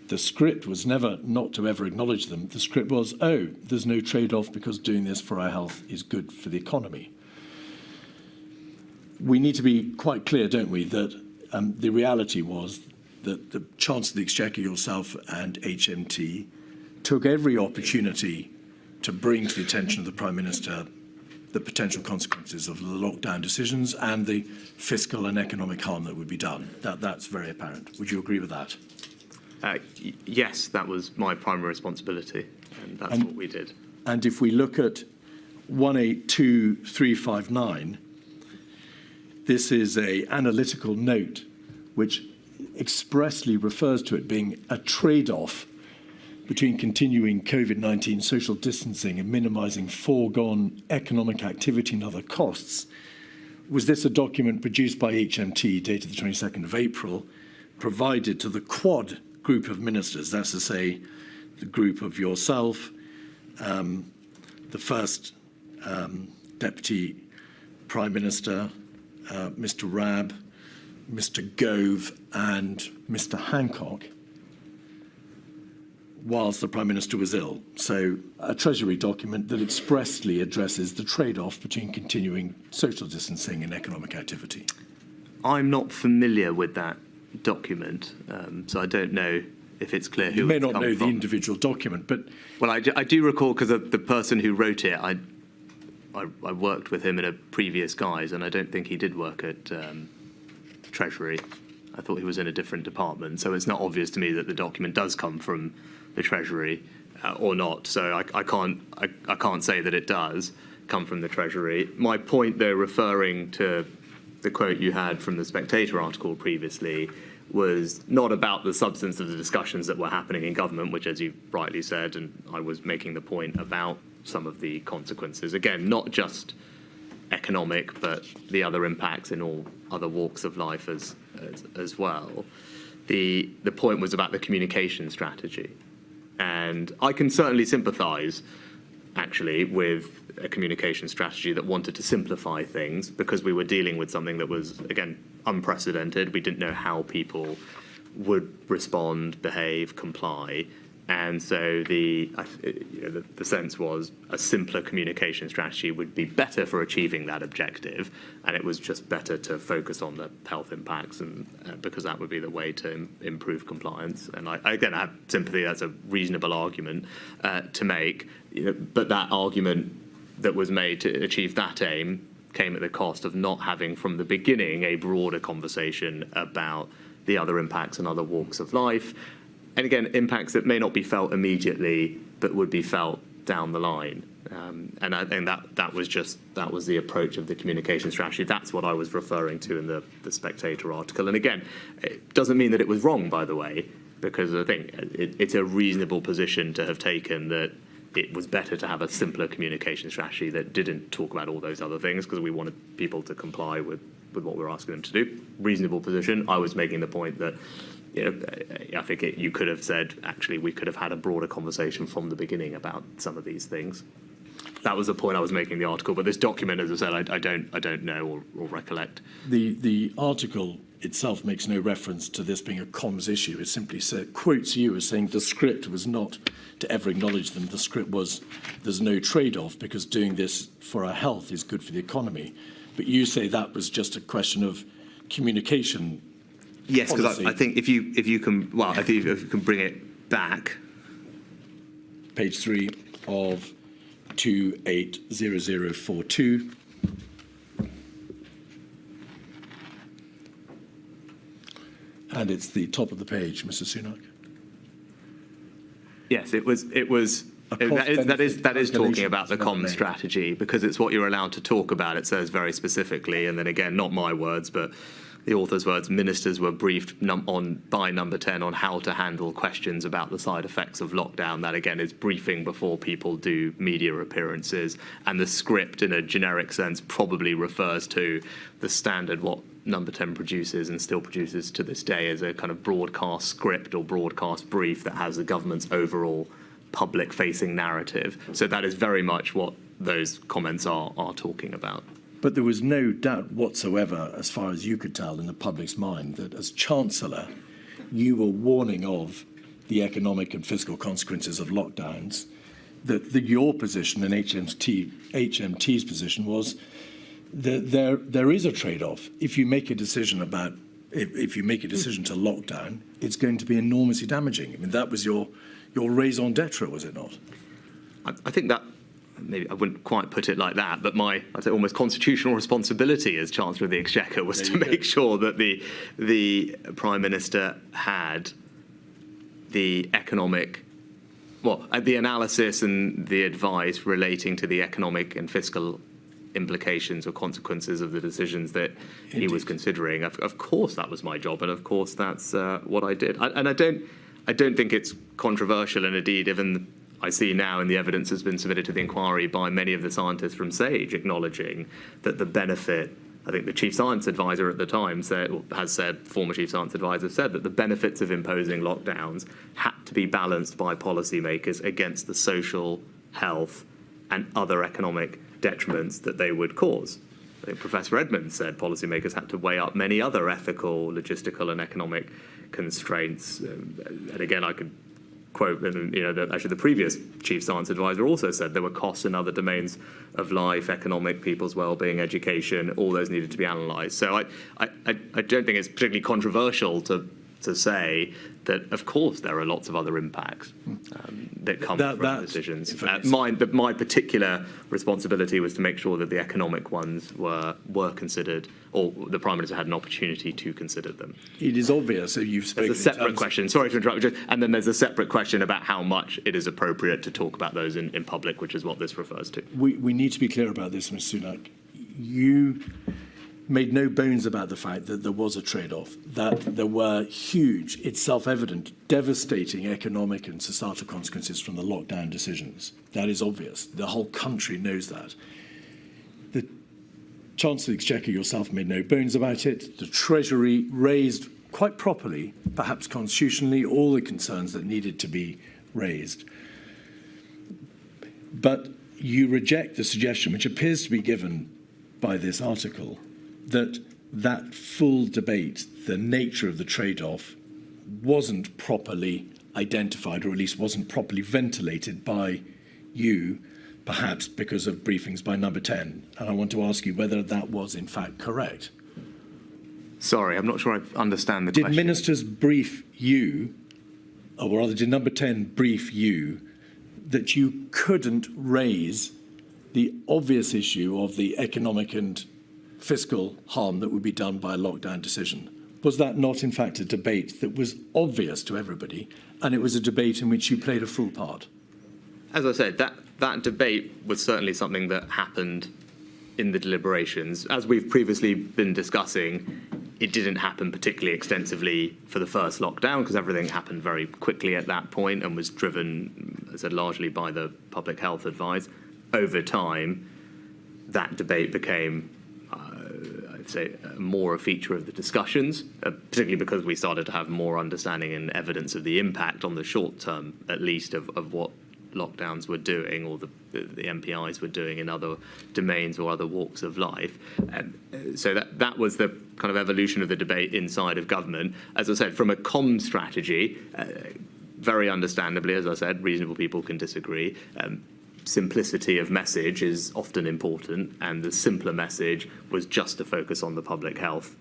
The script was never not to ever acknowledge them. The script was, oh, there's no trade-off because doing this for our health is good for the economy. We need to be quite clear, don't we, that the reality was that the Chancellor of the Exchequer, yourself and HMT, took every opportunity to bring to the attention of the Prime Minister the potential consequences of the lockdown decisions and the fiscal and economic harm that would be done. That's very apparent. Would you agree with that? Yes, that was my primary responsibility, and that's what we did. And if we look at 182359, this is an analytical note which expressly refers to it being a trade-off between continuing COVID-19 social distancing and minimising foregone economic activity and other costs. Was this a document produced by HMT dated the 22nd of April, provided to the Quad group of ministers, that's to say the group of yourself, the first Deputy Prime Minister, Mr. Rabb, Mr. Gove and Mr. Hancock, whilst the Prime Minister was ill? So a Treasury document that expressly addresses the trade-off between continuing social distancing and economic activity. I'm not familiar with that document, so I don't know if it's clear who you may it's not come know from. the individual document, but well, I do recall, because the person who wrote it, I worked with him in a previous guise, and I don't think he did work at Treasury. I thought he was in a different department, so it's not obvious to me that the document does come from the Treasury or not. So I can't say that it does come from the Treasury. My point, though, referring to the quote you had from the Spectator article previously, was not about the substance of the discussions that were happening in government, which, as you rightly said, and I was making the point about some of the consequences. Again, not just economic, but the other impacts in all other walks of life as well. The point was about the communication strategy. And I can certainly sympathise, actually, with a communication strategy that wanted to simplify things, because we were dealing with something that was, again, unprecedented. We didn't know how people would respond, behave, comply. And so the sense was a simpler communication strategy would be better for achieving that objective, and it was just better to focus on the health impacts, and because that would be the way to improve compliance. And I have sympathy. That's a reasonable argument to make, but that argument that was made to achieve that aim came at the cost of not having from the beginning a broader conversation about the other impacts and other walks of life. And again, impacts that may not be felt immediately, but would be felt down the line. And I think that was the approach of the communication strategy. That's what I was referring to in the Spectator article. And again, it doesn't mean that it was wrong, by the way, because I think it's a reasonable position to have taken that it was better to have a simpler communication strategy that didn't talk about all those other things, because we wanted people to comply with what we were asking them to do. Reasonable position. I was making the point that, I think you could have said, actually, we could have had a broader conversation from the beginning about some of these things. That was the point I was making in the article. But this document, as I said, I don't know or recollect. The article itself makes no reference to this being a comms issue. It simply quotes you as saying the script was not to ever acknowledge them. The script was there's no trade-off because doing this for our health is good for the economy. But you say that was just a question of communication. Yes, because I think if you can bring it back. Page 3 of 280042. and it's the top of the page, Mr. Sunak. Yes, it was. That is talking about the common strategy, because it's what you're allowed to talk about. It says very specifically, and then again, not my words, but the author's words, ministers were briefed by number 10 on how to handle questions about the side effects of lockdown. That again is briefing before people do media appearances, and the script in a generic sense probably refers to the standard what number 10 produces and still produces to this day as a kind of broadcast script or broadcast brief that has the government's overall public-facing narrative. So that is very much what those comments are talking about. But there was no doubt whatsoever, as far as you could tell, in the public's mind, that as Chancellor, you were warning of the economic and fiscal consequences of lockdowns, that your position and HMT's position was that there is a trade-off. If you make a decision about, if you make a decision to lockdown, it's going to be enormously damaging. I mean, that was your raison d'etre, was it not? I think that, maybe I wouldn't quite put it like that, but my, I'd say almost constitutional responsibility as Chancellor of the Exchequer was to make sure that the Prime Minister had the economic, the analysis and the advice relating to the economic and fiscal implications or consequences of the decisions that he was considering. Of course, that was my job, and of course, that's what I did. And I don't think it's controversial, and indeed, even I see now in the evidence has been submitted to the inquiry by many of the scientists from SAGE acknowledging that the benefit, I think the chief science advisor at the time former chief science advisor said that the benefits of imposing lockdowns had to be balanced by policymakers against the social, health and other economic detriments that they would cause. I think Professor Edmonds said policymakers had to weigh up many other ethical, logistical and economic constraints. And again, I could quote, and actually the previous chief science advisor also said there were costs in other domains of life, economic, people's well-being, education, all those needed to be analysed. So I don't think it's particularly controversial to say that, of course, there are lots of other impacts that come from decisions. My particular responsibility was to make sure that the economic ones were considered, or the Prime Minister had an opportunity to consider them. It is obvious that you've spoken. There's a separate question. Sorry to interrupt, and then there's a separate question about how much it is appropriate to talk about those in public, which is what this refers to. We need to be clear about this, Mr. Sunak. You made no bones about the fact that there was a trade-off, that there were huge, it's self-evident, devastating economic and societal consequences from the lockdown decisions. That is obvious. The whole country knows that. The Chancellor of the Exchequer yourself made no bones about it. The Treasury raised quite properly, perhaps constitutionally, all the concerns that needed to be raised. But you reject the suggestion, which appears to be given by this article, that full debate, the nature of the trade-off, wasn't properly identified, or at least wasn't properly ventilated by you, perhaps because of briefings by number 10. And I want to ask you whether that was in fact correct. Sorry, I'm not sure I understand the question. Did ministers brief you, or rather did number 10 brief you, that you couldn't raise the obvious issue of the economic and fiscal harm that would be done by a lockdown decision? Was that not, in fact, a debate that was obvious to everybody, and it was a debate in which you played a full part? As I said, that debate was certainly something that happened in the deliberations. As we've previously been discussing, it didn't happen particularly extensively for the first lockdown because everything happened very quickly at that point and was driven, as I said, largely by the public health advice. Over time, that debate became I'd say more a feature of the discussions, particularly because we started to have more understanding and evidence of the impact on the short term, at least, of what lockdowns were doing, or the MPIs were doing in other domains or other walks of life. So that was the kind of evolution of the debate inside of government. As I said, from a comm strategy, very understandably, as I said, reasonable people can disagree. Simplicity of message is often important, and the simpler message was just to focus on the public health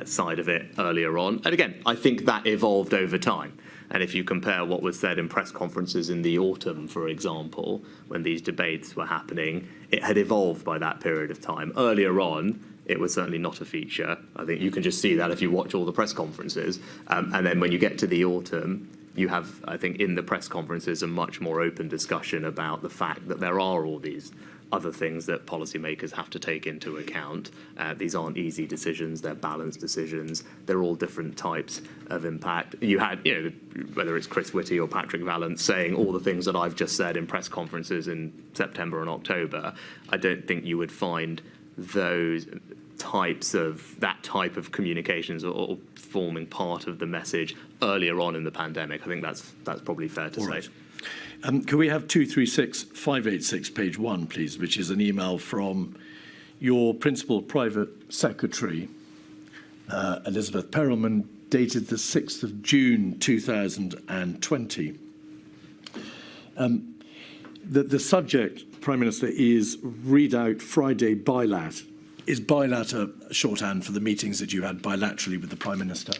side of it earlier on. And again, I think that evolved over time. And if you compare what was said in press conferences in the autumn, for example, when these debates were happening, it had evolved by that period of time. Earlier on, it was certainly not a feature. I think you can just see that if you watch all the press conferences. And then when you get to the autumn, you have, I think, in the press conferences, a much more open discussion about the fact that there are all these other things that policymakers have to take into account. These aren't easy decisions, they're balanced decisions. They're all different types of impact. You had, whether it's Chris Whitty or Patrick Vallance saying all the things that I've just said in press conferences in September and October. I don't think you would find that type of communications or forming part of the message earlier on in the pandemic. I think that's probably fair to say. Right. Can we have 236586, page 1, please, which is an email from your principal private secretary, Elizabeth Perelman, dated the 6th of June 2020. The subject, Prime Minister, is read out Friday bilat. Is bilat a shorthand for the meetings that you had bilaterally with the Prime Minister?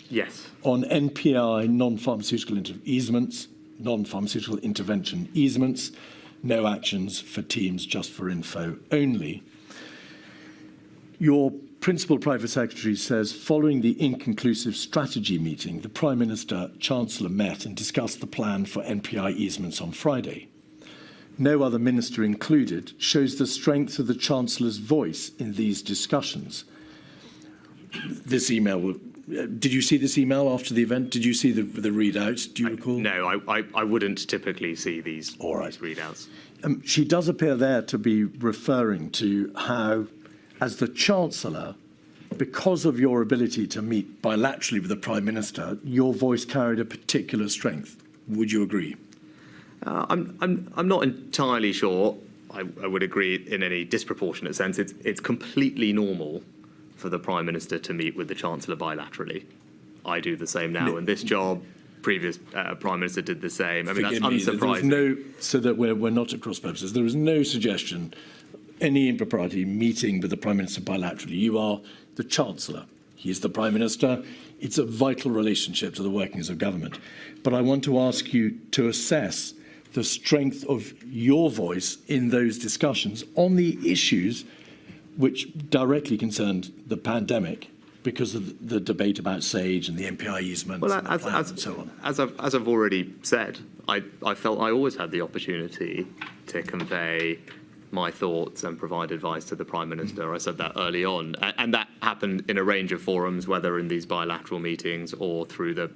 Yes. On NPI, non-pharmaceutical easements, non-pharmaceutical intervention easements, no actions for teams, just for info only. Your principal private secretary says, following the inconclusive strategy meeting, the Prime Minister, Chancellor met and discussed the plan for NPI easements on Friday. No other minister included, shows the strength of the Chancellor's voice in these discussions. This email, did you see this email after the event? Did you see the readout? Do you recall? No, I wouldn't typically see these readouts. She does appear there to be referring to how, as the Chancellor, because of your ability to meet bilaterally with the Prime Minister, your voice carried a particular strength. Would you agree? I'm not entirely sure. I would agree in any disproportionate sense. It's completely normal for the Prime Minister to meet with the Chancellor bilaterally. I do the same now in this job. Previous Prime Minister did the same. I mean, that's unsurprising. So that we're not at cross purposes. There is no suggestion, any impropriety, meeting with the Prime Minister bilaterally. You are the Chancellor. He is the Prime Minister. It's a vital relationship to the workings of government. But I want to ask you to assess the strength of your voice in those discussions on the issues which directly concerned the pandemic because of the debate about SAGE and the NPI easements and so on. As I've already said, I felt I always had the opportunity to convey my thoughts and provide advice to the Prime Minister. I said that early on. And that happened in a range of forums, whether in these bilateral meetings or through the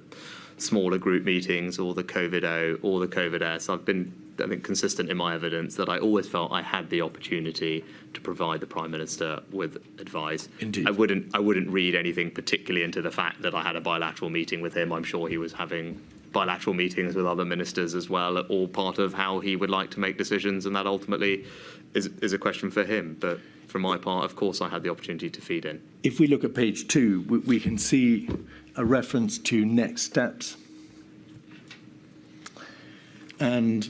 smaller group meetings or the COVID-O or the COVID-S. I've been, I think, consistent in my evidence that I always felt I had the opportunity to provide the Prime Minister with advice. Indeed. I wouldn't read anything particularly into the fact that I had a bilateral meeting with him. I'm sure he was having bilateral meetings with other ministers as well, all part of how he would like to make decisions, and that ultimately is a question for him. But for my part, of course, I had the opportunity to feed in. If we look at page 2, we can see a reference to next steps. And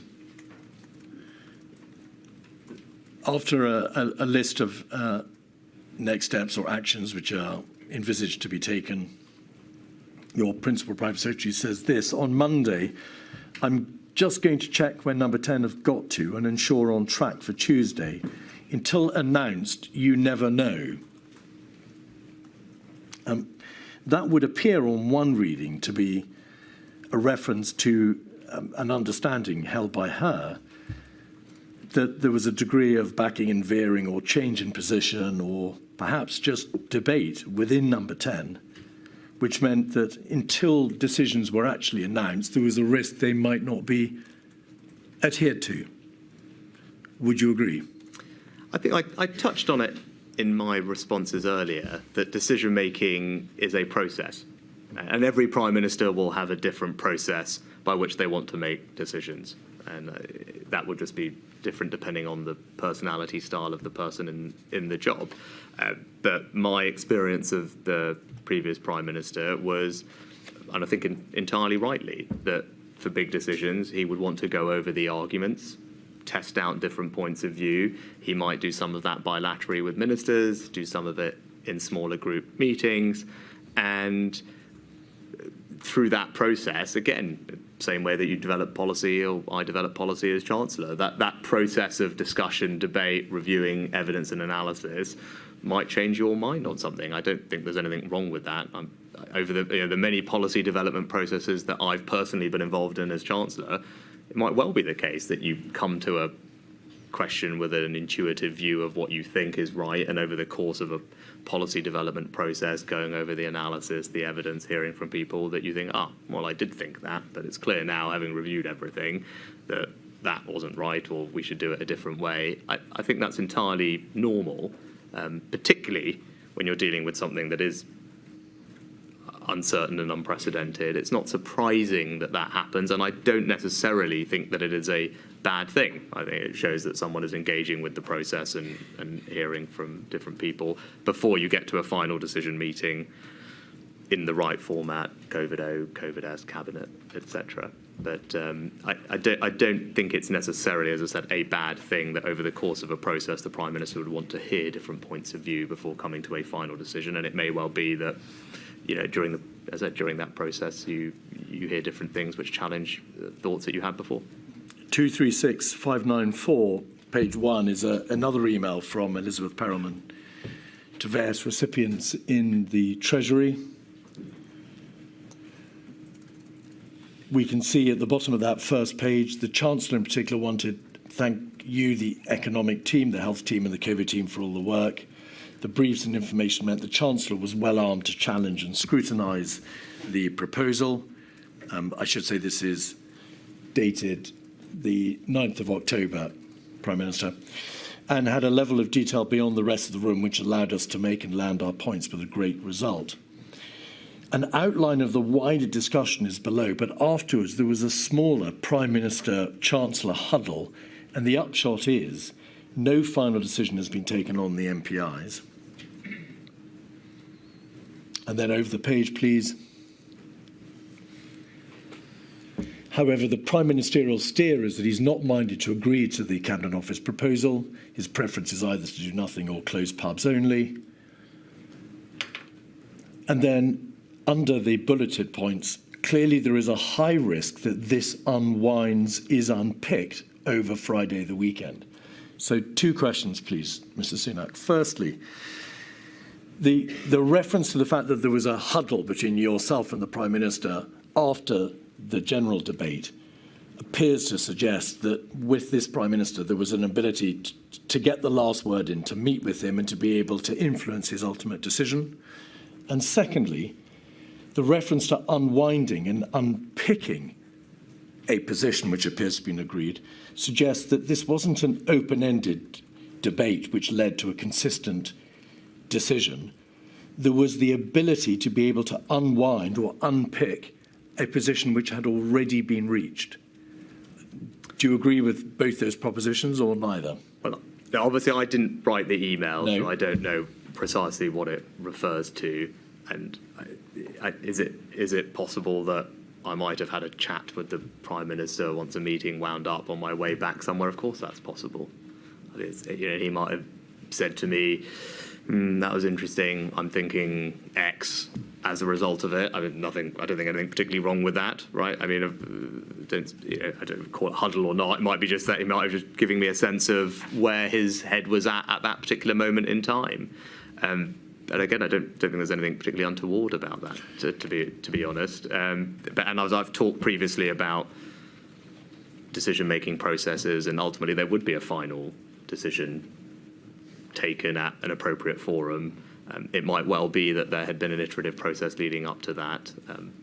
after a list of next steps or actions which are envisaged to be taken, your principal private secretary says this: on Monday, I'm just going to check where number 10 have got to and ensure on track for Tuesday. Until announced, you never know. That would appear on one reading to be a reference to an understanding held by her that there was a degree of backing and veering or change in position or perhaps just debate within number 10, which meant that until decisions were actually announced, there was a risk they might not be adhered to. Would you agree? I think I touched on it in my responses earlier, that decision-making is a process. And every Prime Minister will have a different process by which they want to make decisions. And that would just be different depending on the personality style of the person in the job. But my experience of the previous Prime Minister was, and I think entirely rightly, that for big decisions, he would want to go over the arguments, test out different points of view. He might do some of that bilaterally with ministers, do some of it in smaller group meetings, and through that process, again, same way that you develop policy or I develop policy as Chancellor, that process of discussion, debate, reviewing evidence and analysis might change your mind on something. I don't think there's anything wrong with that. Over the many policy development processes that I've personally been involved in as Chancellor, it might well be the case that you come to a question with an intuitive view of what you think is right, and over the course of a policy development process, going over the analysis, the evidence, hearing from people, that you think, well, I did think that, but it's clear now, having reviewed everything, that that wasn't right, or we should do it a different way. I think that's entirely normal, particularly when you're dealing with something that is uncertain and unprecedented. It's not surprising that that happens, and I don't necessarily think that it is a bad thing. I think it shows that someone is engaging with the process and hearing from different people before you get to a final decision meeting in the right format, COVID-O, COVID-S, cabinet, etc. But I don't think it's necessarily, as I said, a bad thing that over the course of a process the Prime Minister would want to hear different points of view before coming to a final decision. And it may well be that, during that process you hear different things which challenge thoughts that you had before. 236594, page 1, is another email from Elizabeth Perelman to various recipients in the Treasury. We can see at the bottom of that first page, the Chancellor in particular wanted to thank you, the economic team, the health team and the COVID team for all the work. The briefs and information meant the Chancellor was well armed to challenge and scrutinise the proposal. I should say this is dated the 9th of October, Prime Minister, and had a level of detail beyond the rest of the room which allowed us to make and land our points with a great result. An outline of the wider discussion is below, but afterwards there was a smaller Prime Minister-Chancellor huddle, and the upshot is no final decision has been taken on the MPIs. And then over the page, please. However, the Prime Ministerial steer is that he's not minded to agree to the Cabinet Office proposal. His preference is either to do nothing or close pubs only. And then, under the bulleted points, clearly there is a high risk that this is unpicked over Friday the weekend. So 2 questions, please, Mr. Sunak. Firstly, the reference to the fact that there was a huddle between yourself and the Prime Minister after the general debate appears to suggest that with this Prime Minister there was an ability to get the last word in, to meet with him and to be able to influence his ultimate decision. And secondly, the reference to unwinding and unpicking a position which appears to have been agreed suggests that this wasn't an open-ended debate which led to a consistent decision. There was the ability to be able to unwind or unpick a position which had already been reached. Do you agree with both those propositions or neither? Well, obviously I didn't write the email, No. so I don't know precisely what it refers to. And is it possible that I might have had a chat with the Prime Minister once a meeting wound up on my way back somewhere? Of course that's possible. He might have said to me, that was interesting, I'm thinking X as a result of it. I don't think anything particularly wrong with that, right? I mean, I don't call it huddle or not. It might be just that he might have just giving me a sense of where his head was at that particular moment in time. But again, I don't think there's anything particularly untoward about that, to be honest. And as I've talked previously about decision-making processes, and ultimately there would be a final decision taken at an appropriate forum. It might well be that there had been an iterative process leading up to that.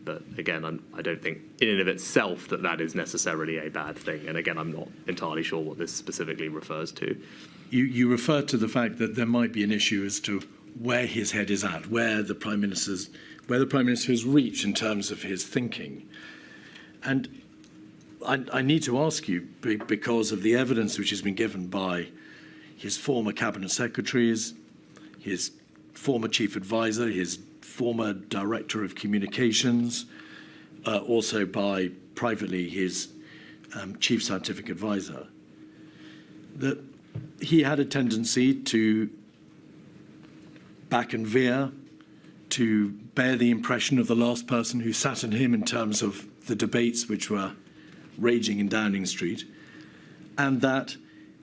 But again, I don't think in and of itself that is necessarily a bad thing. And again, I'm not entirely sure what this specifically refers to. You refer to the fact that there might be an issue as to where his head is at, where the Prime Minister has reached in terms of his thinking. And I need to ask you, because of the evidence which has been given by his former cabinet secretaries, his former chief advisor, his former director of communications, also by privately his chief scientific advisor, that he had a tendency to back and veer, to bear the impression of the last person who sat in him in terms of the debates which were raging in Downing Street, and that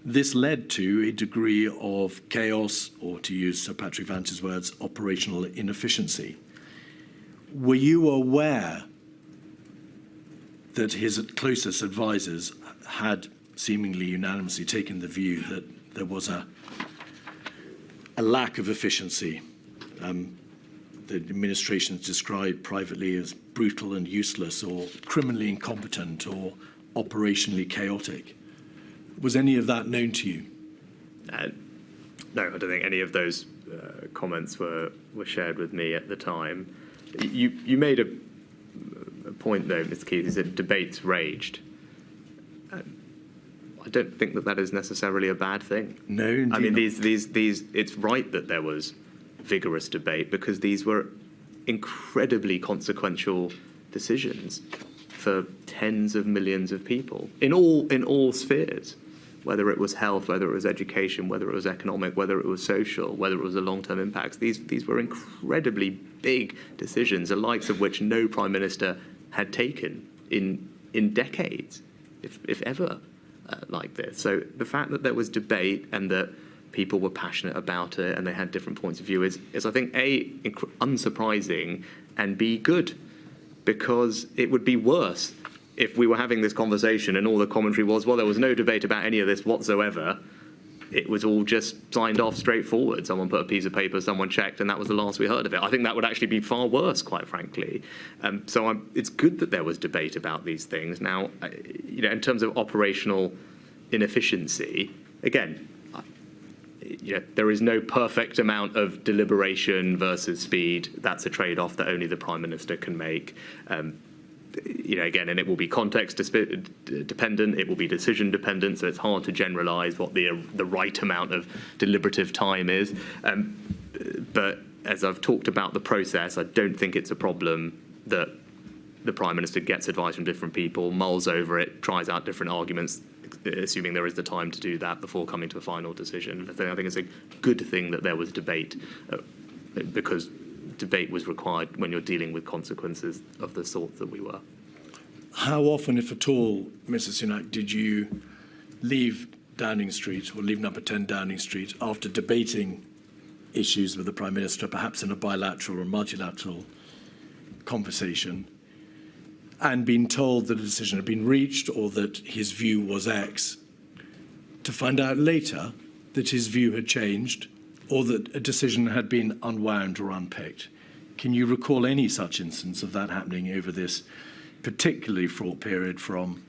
this led to a degree of chaos, or to use Sir Patrick Vance's words, operational inefficiency. Were you aware that his closest advisors had seemingly unanimously taken the view that there was a lack of efficiency? The administration is described privately as brutal and useless, or criminally incompetent, or operationally chaotic. Was any of that known to you? No, I don't think any of those comments were shared with me at the time. You made a point, though, Mr. Keith, is that debates raged. I don't think that is necessarily a bad thing. No, indeed. I mean, these. It's right that there was vigorous debate, because these were incredibly consequential decisions for tens of millions of people in all spheres, whether it was health, whether it was education, whether it was economic, whether it was social, whether it was the long-term impacts. These were incredibly big decisions, the likes of which no prime minister had taken in decades, if ever, like this. So the fact that there was debate and that people were passionate about it and they had different points of view is I think, A, unsurprising, and B, good, because it would be worse if we were having this conversation and all the commentary was, well, there was no debate about any of this whatsoever. It was all just signed off straightforward. Someone put a piece of paper, someone checked, and that was the last we heard of it. I think that would actually be far worse, quite frankly. It's good that there was debate about these things. Now, in terms of operational inefficiency, again, there is no perfect amount of deliberation versus speed. That's a trade-off that only the Prime Minister can make. Again, and it will be context dependent, it will be decision dependent, so it's hard to generalise what the right amount of deliberative time is. But as I've talked about the process, I don't think it's a problem that the Prime Minister gets advice from different people, mulls over it, tries out different arguments, assuming there is the time to do that before coming to a final decision. I think it's a good thing that there was debate, because debate was required when you're dealing with consequences of the sort that we were. How often, if at all, Mr. Sunak, did you leave Downing Street or leave number 10 Downing Street after debating issues with the Prime Minister, perhaps in a bilateral or multilateral conversation, and been told that a decision had been reached or that his view was X, to find out later that his view had changed or that a decision had been unwound or unpicked? Can you recall any such instance of that happening over this particularly fraught period from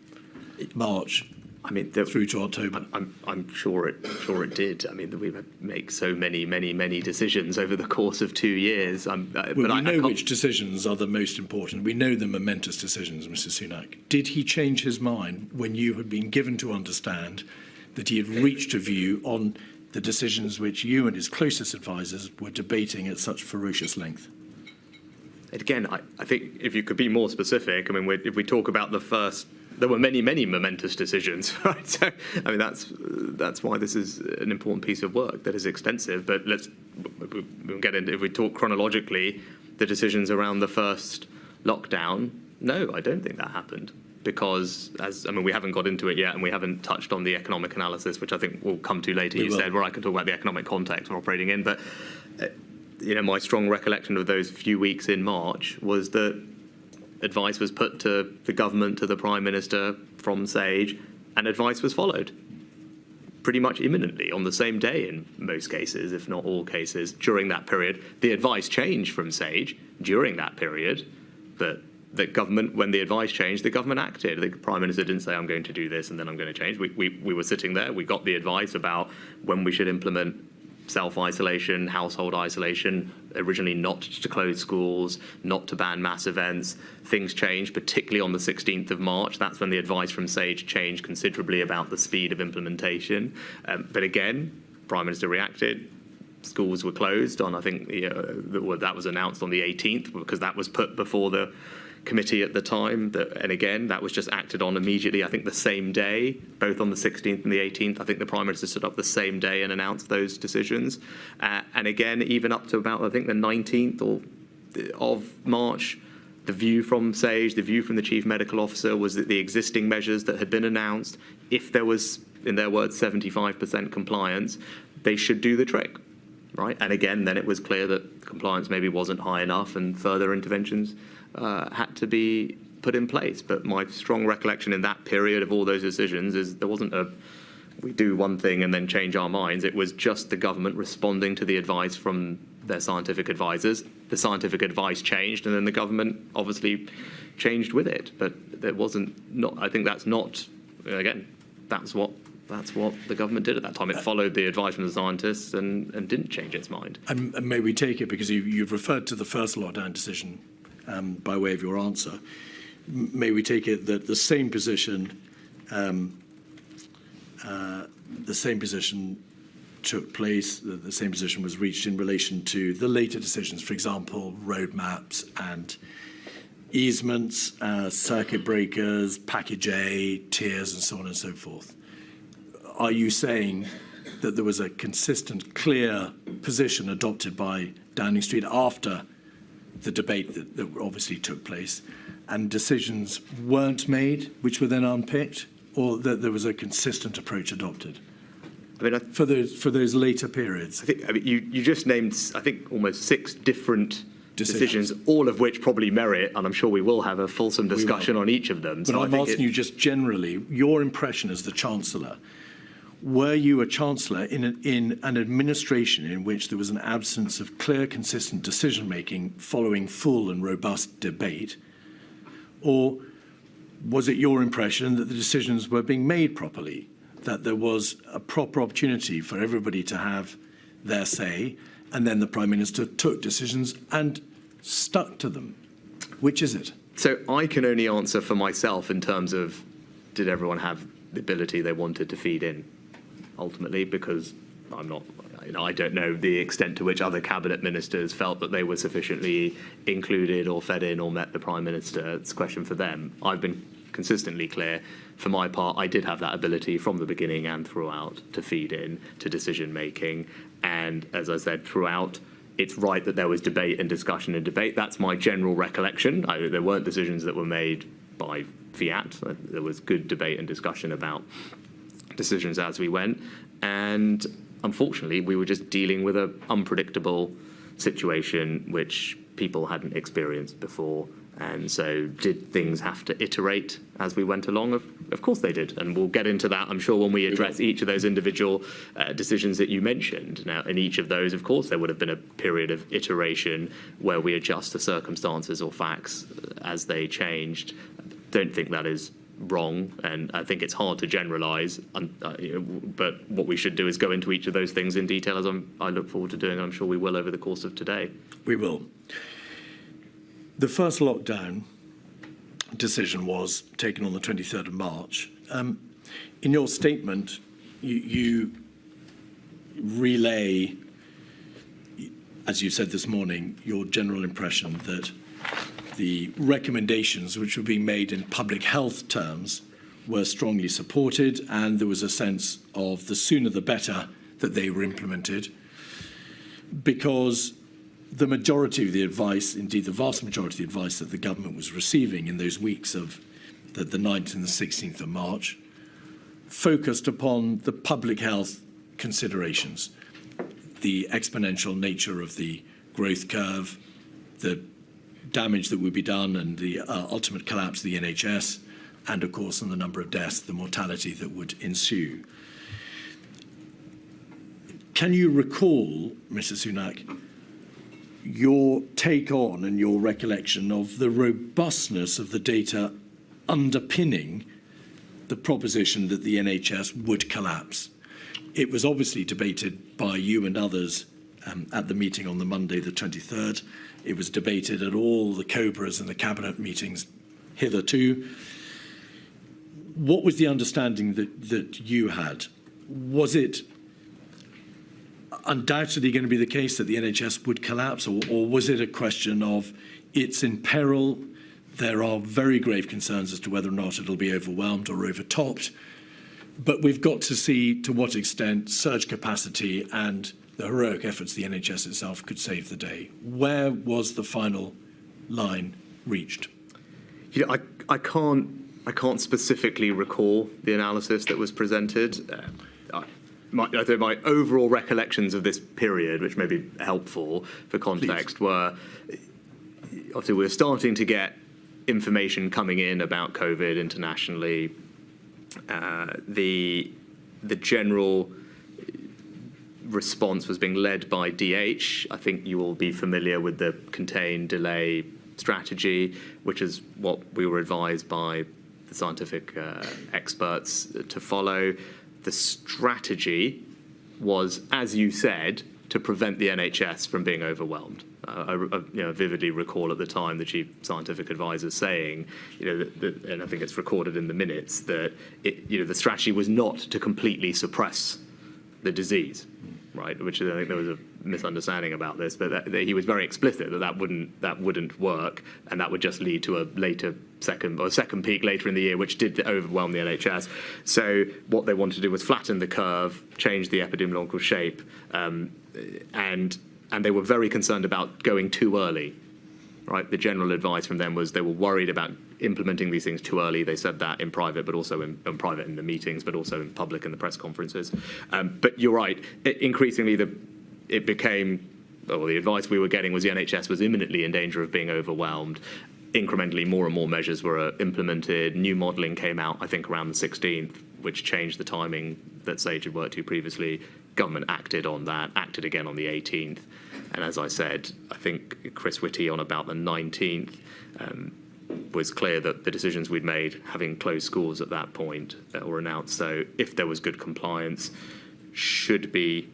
March through to October? I'm sure it did. I mean, we make so many decisions over the course of 2 years. We know which decisions are the most important. We know the momentous decisions, Mr. Sunak. Did he change his mind when you had been given to understand that he had reached a view on the decisions which you and his closest advisors were debating at such ferocious length? Again, I think if you could be more specific, I mean, if we talk about the first, there were many momentous decisions, right? So, I mean, that's why this is an important piece of work that is extensive. But we'll get into, if we talk chronologically, the decisions around the first lockdown. No, I don't think that happened, because we haven't got into it yet, and we haven't touched on the economic analysis, which I think we'll come to later. You said, where I can talk about the economic context we're operating in, but. My strong recollection of those few weeks in March was that advice was put to the government, to the Prime Minister from Sage, and advice was followed pretty much imminently on the same day in most cases, if not all cases, during that period. The advice changed from Sage during that period, but the government, when the advice changed, the government acted. The Prime Minister didn't say, I'm going to do this and then I'm going to change. We were sitting there, we got the advice about when we should implement self-isolation, household isolation, originally not to close schools, not to ban mass events. Things changed, particularly on the 16th of March. That's when the advice from Sage changed considerably about the speed of implementation. But again, Prime Minister reacted. Schools were closed on, I think, that was announced on the 18th, because that was put before the committee at the time, and again, that was just acted on immediately, I think the same day, both on the 16th and the 18th. I think the Prime Minister stood up the same day and announced those decisions. And again, even up to about, I think, the 19th or of March, the view from SAGE, the view from the Chief Medical Officer was that the existing measures that had been announced, if there was, in their words, 75% compliance, they should do the trick, right? And again, then it was clear that compliance maybe wasn't high enough and further interventions had to be put in place. But my strong recollection in that period of all those decisions is there wasn't a, we do one thing and then change our minds. It was just the government responding to the advice from their scientific advisors. The scientific advice changed, and then the government obviously changed with it. But there wasn't, not, I think that's not, again, that's what the government did at that time. It followed the advice from the scientists and didn't change its mind. And may we take it, because you've referred to the first lockdown decision by way of your answer, may we take it that the same position took place, the same position was reached in relation to the later decisions, for example, roadmaps and easements, circuit breakers, package A, tiers, and so on and so forth. Are you saying that there was a consistent, clear position adopted by Downing Street after the debate that obviously took place, and decisions weren't made, which were then unpicked, or that there was a consistent approach adopted? I mean, for those later periods? I mean, you just named, I think, almost 6 different decisions, all of which probably merit, and I'm sure we will have a fulsome discussion on each of them. But I'm asking you just generally, your impression as the Chancellor. Were you a Chancellor in an administration in which there was an absence of clear, consistent decision-making following full and robust debate? Or was it your impression that the decisions were being made properly, that there was a proper opportunity for everybody to have their say, and then the Prime Minister took decisions and stuck to them? Which is it? So I can only answer for myself in terms of, did everyone have the ability they wanted to feed in? Ultimately, because I'm not, I don't know the extent to which other cabinet ministers felt that they were sufficiently included or fed in or met the Prime Minister. It's a question for them. I've been consistently clear. For my part, I did have that ability from the beginning and throughout to feed in to decision making. And as I said, throughout, it's right that there was debate and discussion and debate. That's my general recollection. There weren't decisions that were made by fiat. There was good debate and discussion about decisions as we went. And unfortunately, we were just dealing with an unpredictable situation which people hadn't experienced before. And so did things have to iterate as we went along? Of course they did. And we'll get into that, I'm sure, when we address each of those individual decisions that you mentioned. Now, in each of those, of course, there would have been a period of iteration where we adjust the circumstances or facts as they changed. Don't think that is wrong, and I think it's hard to generalise, but what we should do is go into each of those things in detail, as I look forward to doing, and I'm sure we will over the course of today. We will. The first lockdown decision was taken on the 23rd of March. In your statement, you relay, as you said this morning, your general impression that the recommendations which were being made in public health terms were strongly supported, and there was a sense of the sooner the better that they were implemented, because the majority of the advice, indeed the vast majority of the advice that the government was receiving in those weeks of the 9th and the 16th of March, focused upon the public health considerations, the exponential nature of the growth curve, the damage that would be done, and the ultimate collapse of the NHS, and of course on the number of deaths, the mortality that would ensue. Can you recall, Mr. Sunak, your take on and your recollection of the robustness of the data underpinning the proposition that the NHS would collapse? It was obviously debated by you and others at the meeting on the Monday, the 23rd. It was debated at all the COBRAs and the cabinet meetings hitherto. What was the understanding that you had? Was it undoubtedly going to be the case that the NHS would collapse, or was it a question of it's in peril, there are very grave concerns as to whether or not it'll be overwhelmed or overtopped, but we've got to see to what extent surge capacity and the heroic efforts of the NHS itself could save the day. Where was the final line reached? You know, I can't specifically recall the analysis that was presented. My overall recollections of this period, which may be helpful for context, were obviously we're starting to get information coming in about COVID internationally. The general response was being led by DH. I think you will be familiar with the contain, delay strategy, which is what we were advised by the scientific experts to follow. The strategy was, as you said, to prevent the NHS from being overwhelmed. I vividly recall at the time the chief scientific advisor saying, and I think it's recorded in the minutes, that the strategy was not to completely suppress the disease, right? Which I think there was a misunderstanding about this, but that he was very explicit that wouldn't work, and that would just lead to a later second peak later in the year, which did overwhelm the NHS. So what they wanted to do was flatten the curve, change the epidemiological shape, and they were very concerned about going too early. Right, the general advice from them was they were worried about implementing these things too early. They said that in private, but also in private in the meetings, but also in public in the press conferences. But you're right. Increasingly, it became, well, the advice we were getting was the NHS was imminently in danger of being overwhelmed. Incrementally, more and more measures were implemented. New modelling came out, I think, around the 16th, which changed the timing that Sage had worked to previously. Government acted on that, acted again on the 18th. And as I said, I think Chris Whitty on about the 19th was clear that the decisions we'd made, having closed schools at that point, were announced. So if there was good compliance, should be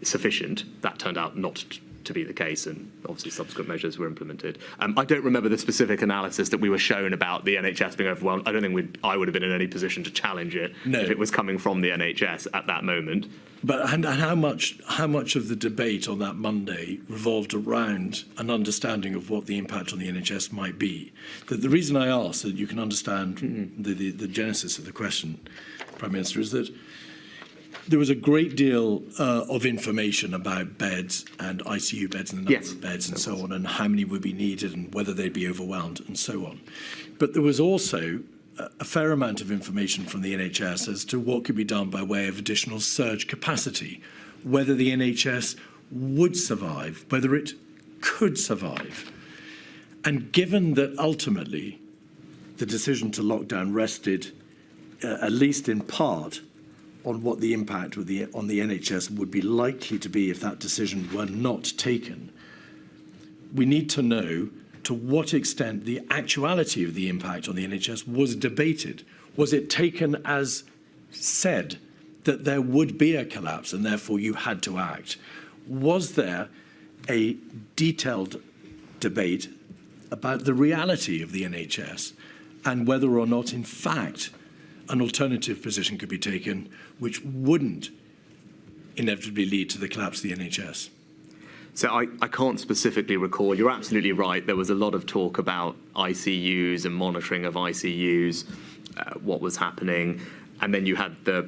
sufficient. That turned out not to be the case, and obviously subsequent measures were implemented. I don't remember the specific analysis that we were shown about the NHS being overwhelmed. I don't think I would have been in any position to challenge it if it was coming from the NHS at that moment. But and how much of the debate on that Monday revolved around an understanding of what the impact on the NHS might be? The reason I ask, so that you can understand the genesis of the question, Prime Minister, is that there was a great deal of information about beds and ICU beds and the number of beds and so on, and how many would be needed and whether they'd be overwhelmed and so on. But there was also a fair amount of information from the NHS as to what could be done by way of additional surge capacity, whether the NHS would survive, whether it could survive. And given that ultimately the decision to lock down rested, at least in part, on what the impact on the NHS would be likely to be if that decision were not taken, we need to know to what extent the actuality of the impact on the NHS was debated. Was it taken as said that there would be a collapse and therefore you had to act? Was there a detailed debate about the reality of the NHS and whether or not, in fact, an alternative position could be taken which wouldn't inevitably lead to the collapse of the NHS? So I can't specifically recall. You're absolutely right. There was a lot of talk about ICUs and monitoring of ICUs, what was happening. And then you had the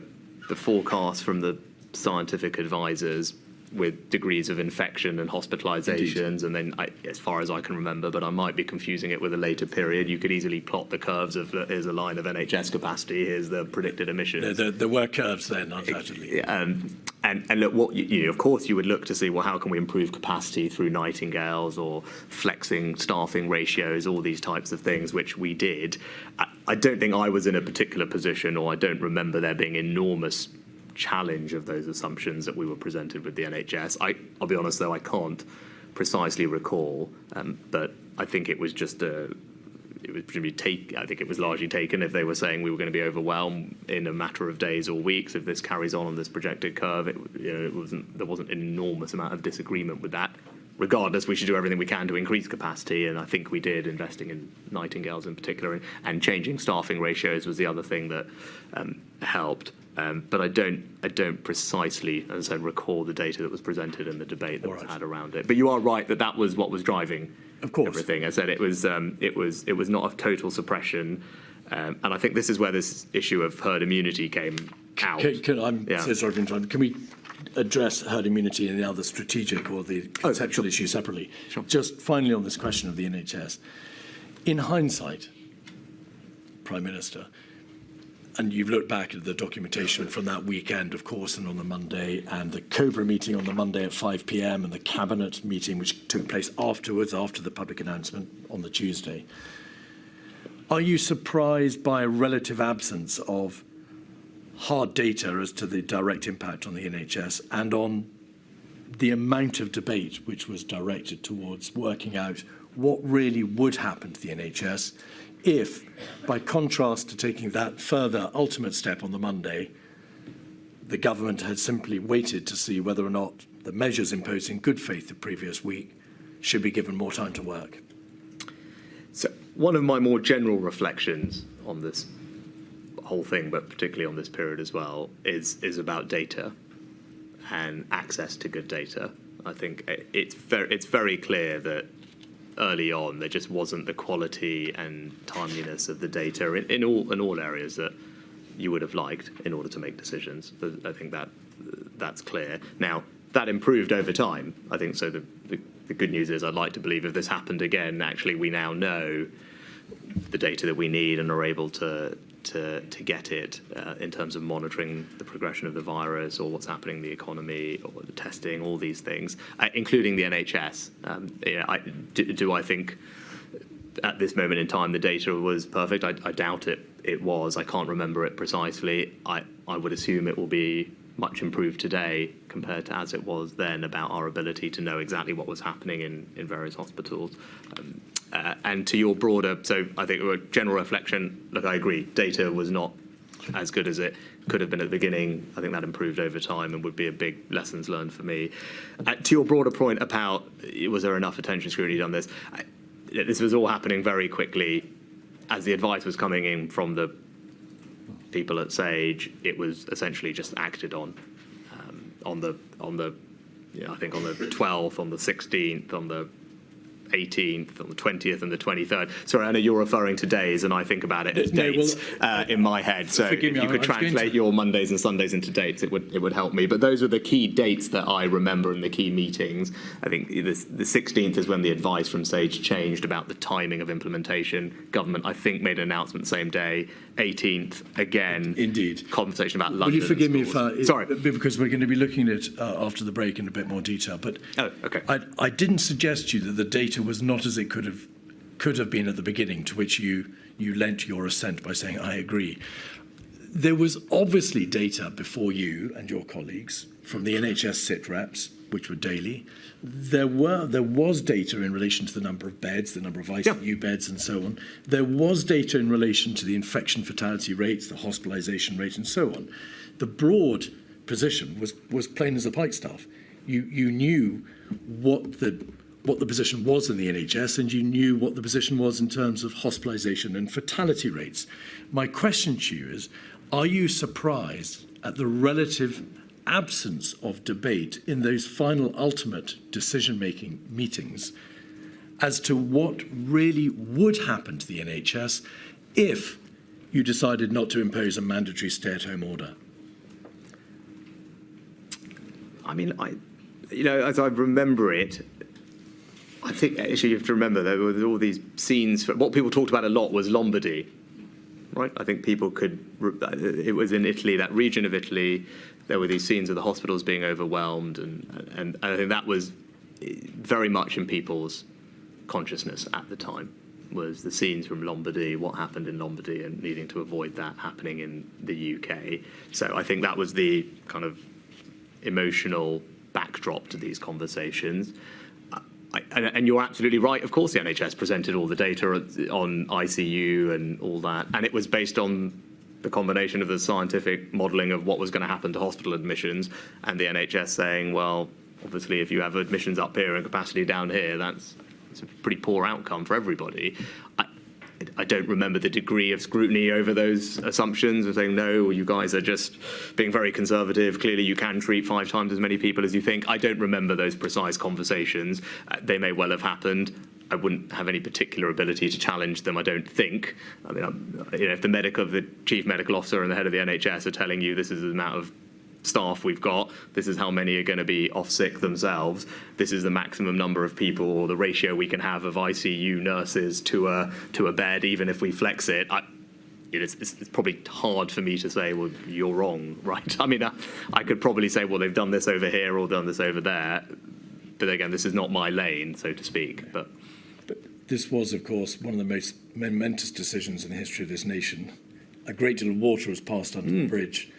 forecast from the scientific advisors with degrees of infection and hospitalizations. Indeed. And then, as far as I can remember, but I might be confusing it with a later period, you could easily plot the curves of here's a line of NHS capacity, here's the predicted emissions. There were curves then, undoubtedly. And look, of course, you would look to see, well, how can we improve capacity through Nightingales or flexing staffing ratios, all these types of things, which we did. I don't think I was in a particular position, or I don't remember there being enormous challenge of those assumptions that we were presented with the NHS. I'll be honest, though, I can't precisely recall, but I think it was just I think it was largely taken if they were saying we were going to be overwhelmed in a matter of days or weeks if this carries on this projected curve. There wasn't an enormous amount of disagreement with that. Regardless, we should do everything we can to increase capacity, and I think we did, investing in Nightingales in particular, and changing staffing ratios was the other thing that helped. But I don't precisely, as I said, recall the data that was presented and the debate that was had around it. But you are right that was what was driving everything. I said it was not a total suppression, and I think this is where this issue of herd immunity came out. I'm so sorry for interrupting. Can we address herd immunity and the other strategic or the conceptual issue separately. Sure. Just finally on this question of the NHS. In hindsight, Prime Minister, and you've looked back at the documentation from that weekend, of course, and on the Monday, and the COBRA meeting on the Monday at 5 p.m, and the Cabinet meeting, which took place afterwards, after the public announcement on the Tuesday. Are you surprised by a relative absence of hard data as to the direct impact on the NHS and on the amount of debate which was directed towards working out what really would happen to the NHS if, by contrast to taking that further ultimate step on the Monday, the government had simply waited to see whether or not the measures imposed in good faith the previous week should be given more time to work? So one of my more general reflections on this whole thing, but particularly on this period as well, is about data and access to good data. I think it's very clear that early on there just wasn't the quality and timeliness of the data in all areas that you would have liked in order to make decisions. I think that's clear. Now, that improved over time, I think. So the good news is, I'd like to believe if this happened again, actually we now know the data that we need and are able to get it in terms of monitoring the progression of the virus or what's happening in the economy or the testing, all these things, including the NHS. Do I think at this moment in time the data was perfect? I doubt it was. I can't remember it precisely. I would assume it will be much improved today compared to as it was then about our ability to know exactly what was happening in various hospitals. And to your broader, so I think a general reflection, look, I agree, data was not as good as it could have been at the beginning. I think that improved over time and would be a big lessons learned for me. To your broader point about was there enough attention scrutiny on this, this was all happening very quickly. As the advice was coming in from the people at Sage, it was essentially just acted on the I think on the 12th, on the 16th, on the 18th, on the 20th and the 23rd. Sorry, I know you're referring to days, and I think about it as dates in my head. So if you could translate your Mondays and Sundays into dates, it would help me. But those are the key dates that I remember in the key meetings. I think the 16th is when the advice from Sage changed about the timing of implementation. Government, I think, made an announcement same day. 18th, again. Indeed. Conversation about London. Will you forgive me if sorry, because we're going to be looking at after the break in a bit more detail. But okay. I didn't suggest to you that the data was not as it could have been at the beginning, to which you lent your assent by saying I agree. There was obviously data before you and your colleagues from the NHS sit reps, which were daily. There was data in relation to the number of beds, the number of ICU beds, and so on. There was data in relation to the infection fatality rates, the hospitalisation rate, and so on. The broad position was plain as a pikestaff. You knew what the position was in the NHS, and you knew what the position was in terms of hospitalisation and fatality rates. My question to you is, are you surprised at the relative absence of debate in those final ultimate decision-making meetings as to what really would happen to the NHS if you decided not to impose a mandatory stay-at-home order? I mean, as I remember it, I think actually you have to remember there were all these scenes. What people talked about a lot was Lombardy, right? I think people could. It was in Italy, that region of Italy. There were these scenes of the hospitals being overwhelmed, and I think that was very much in people's consciousness at the time. Was the scenes from Lombardy, what happened in Lombardy, and needing to avoid that happening in the UK. So I think that was the kind of emotional backdrop to these conversations. And you're absolutely right. Of course, the NHS presented all the data on ICU and all that, and it was based on the combination of the scientific modelling of what was going to happen to hospital admissions and the NHS saying, well, obviously, if you have admissions up here and capacity down here, that's a pretty poor outcome for everybody. I don't remember the degree of scrutiny over those assumptions of saying, no, you guys are just being very conservative. Clearly, you can treat 5 times as many people as you think. I don't remember those precise conversations. They may well have happened. I wouldn't have any particular ability to challenge them, I don't think. I mean, if the chief medical officer and the head of the NHS are telling you this is the amount of staff we've got, this is how many are going to be off sick themselves, this is the maximum number of people or the ratio we can have of ICU nurses to a bed, even if we flex it. It's probably hard for me to say, well, you're wrong, right? I mean, I could probably say, well, they've done this over here or done this over there. But again, this is not my lane, so to speak. But this was, of course, one of the most momentous decisions in the history of this nation. A great deal of water was passed under the bridge.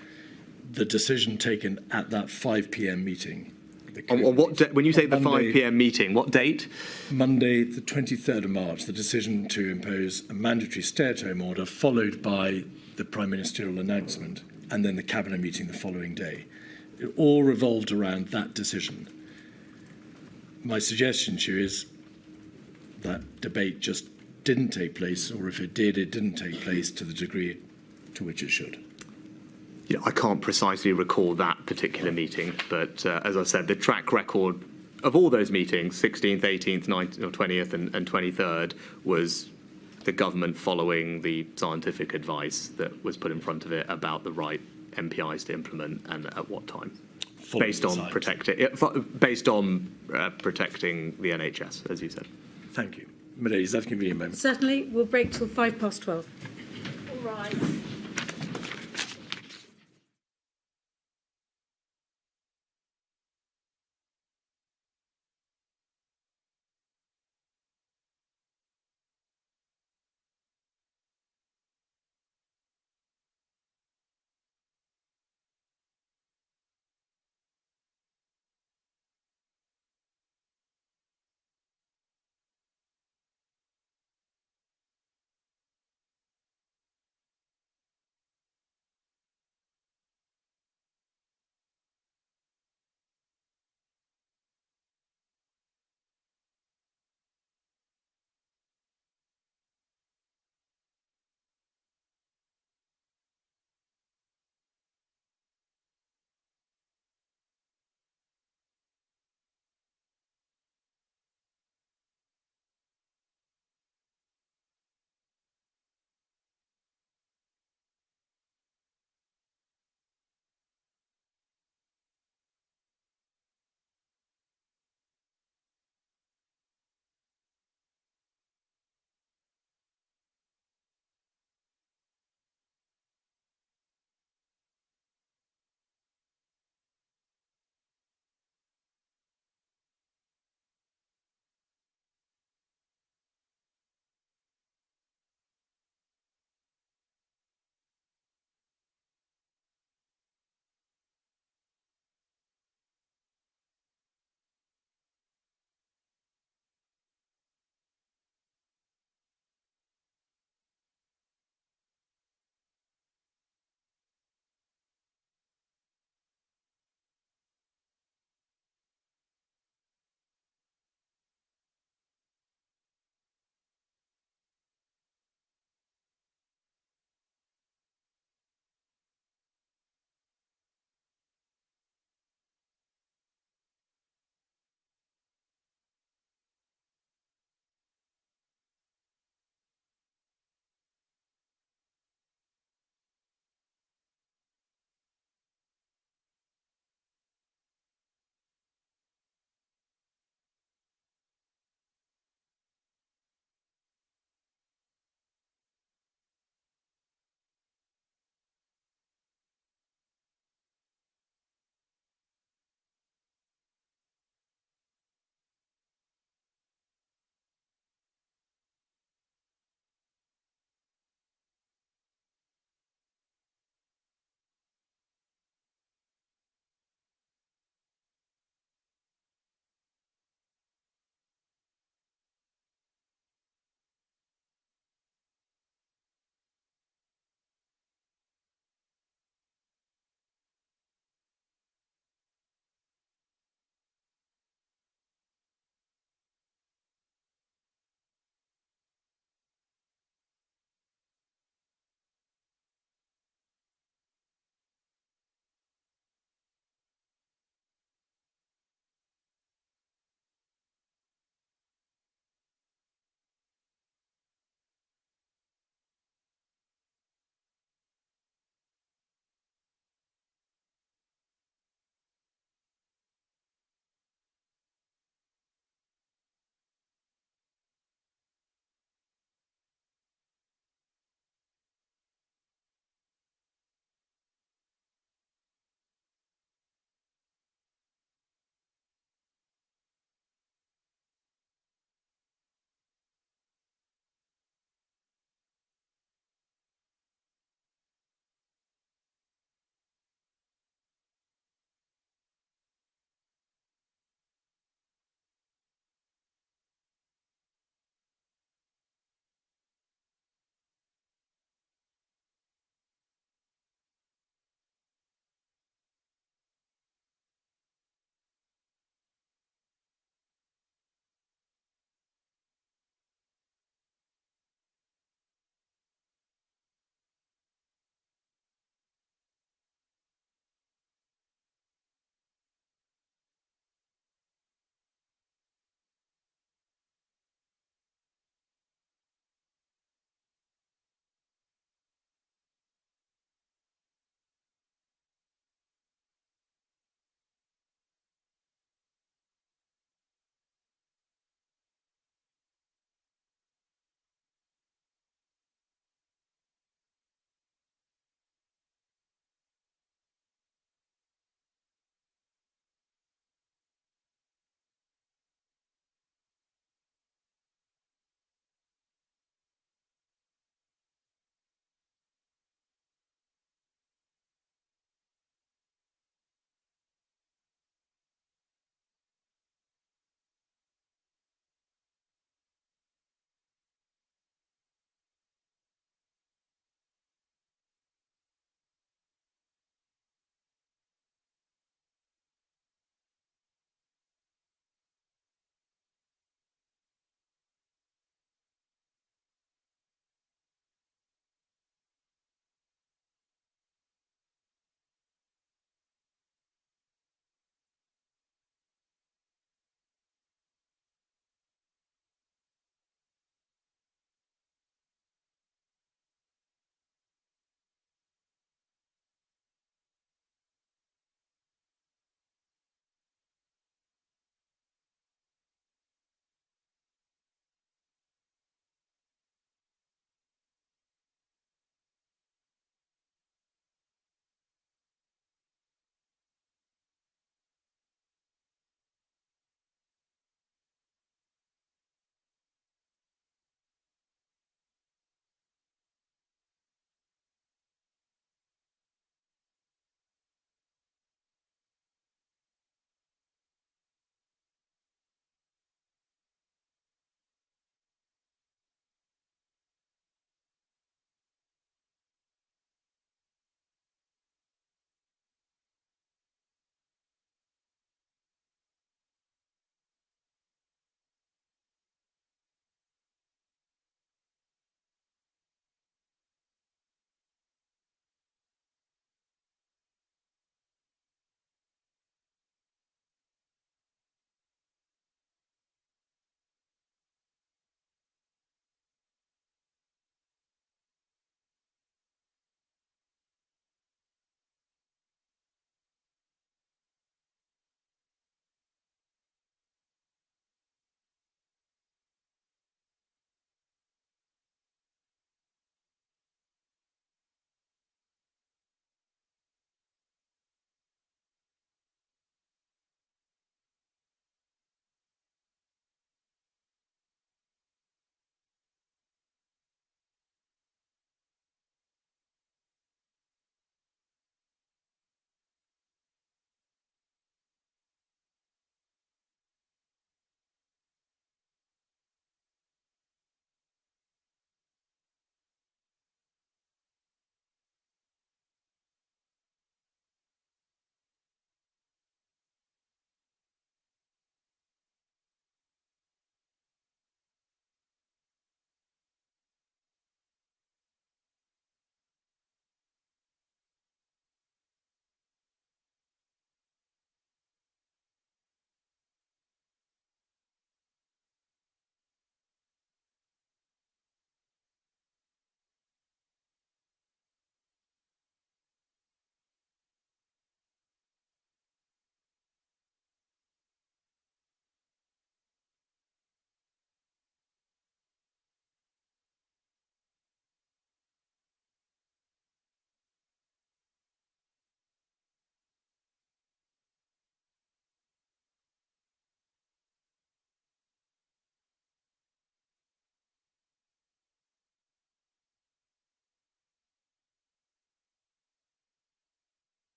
The decision taken at that 5 p.m. meeting. On what when you say the Monday, 5 p.m. meeting, what date? Monday, the 23rd of March, the decision to impose a mandatory stay-at-home order, followed by the Prime Ministerial announcement, and then the Cabinet meeting the following day. It all revolved around that decision. My suggestion to you is that debate just didn't take place, or if it did, it didn't take place to the degree to which it should. Yeah, I can't precisely recall that particular meeting, but as I said, the track record of all those meetings, 16th, 18th, 19th, or 20th and 23rd, was the government following the scientific advice that was put in front of it about the right MPIs to implement and at what time. Based on protecting the NHS, as you said. Thank you. Madaid, does that give you a moment? Certainly. We'll break till 12:05. All right.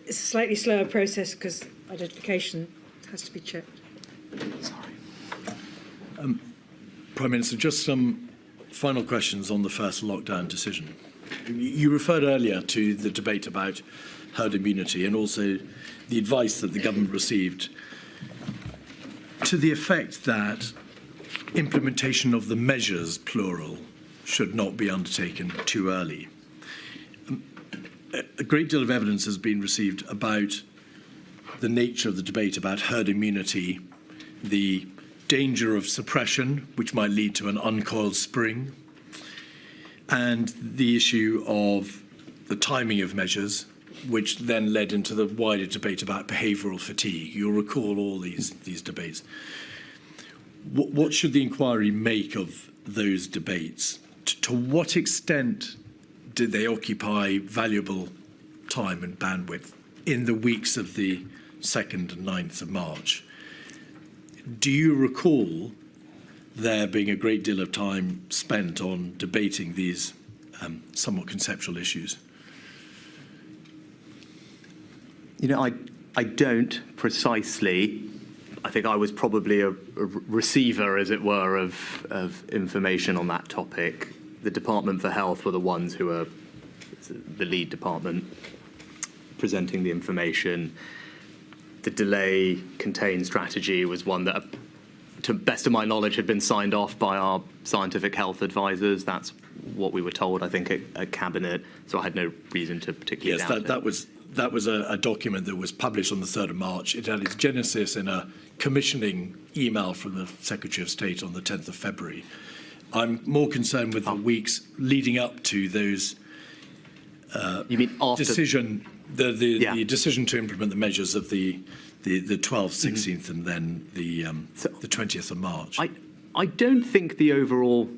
it's a slightly slower process because identification has to be checked. Prime Minister, just some final questions on the first lockdown decision. You referred earlier to the debate about herd immunity and also the advice that the government received to the effect that implementation of the measures, plural, should not be undertaken too early. A great deal of evidence has been received about the nature of the debate about herd immunity, the danger of suppression, which might lead to an uncoiled spring, and the issue of the timing of measures, which then led into the wider debate about behavioural fatigue. You'll recall all these debates. What should the inquiry make of those debates? To what extent did they occupy valuable time and bandwidth in the weeks of the 2nd and 9th of March? Do you recall there being a great deal of time spent on debating these somewhat conceptual issues? You know, I don't precisely. I think I was probably a receiver, as it were, of information on that topic. The Department for Health were the ones who were the lead department presenting the information. The delay contain strategy was one that, to best of my knowledge, had been signed off by our scientific health advisors. That's what we were told, I think, at Cabinet. So I had no reason to particularly doubt it. That was a document that was published on the 3rd of March. It had its genesis in a commissioning email from the Secretary of State on the 10th of February. I'm more concerned with the weeks leading up to those you mean after the decision to implement the measures of the 12th, 16th, and then the 20th of March. I don't think the overall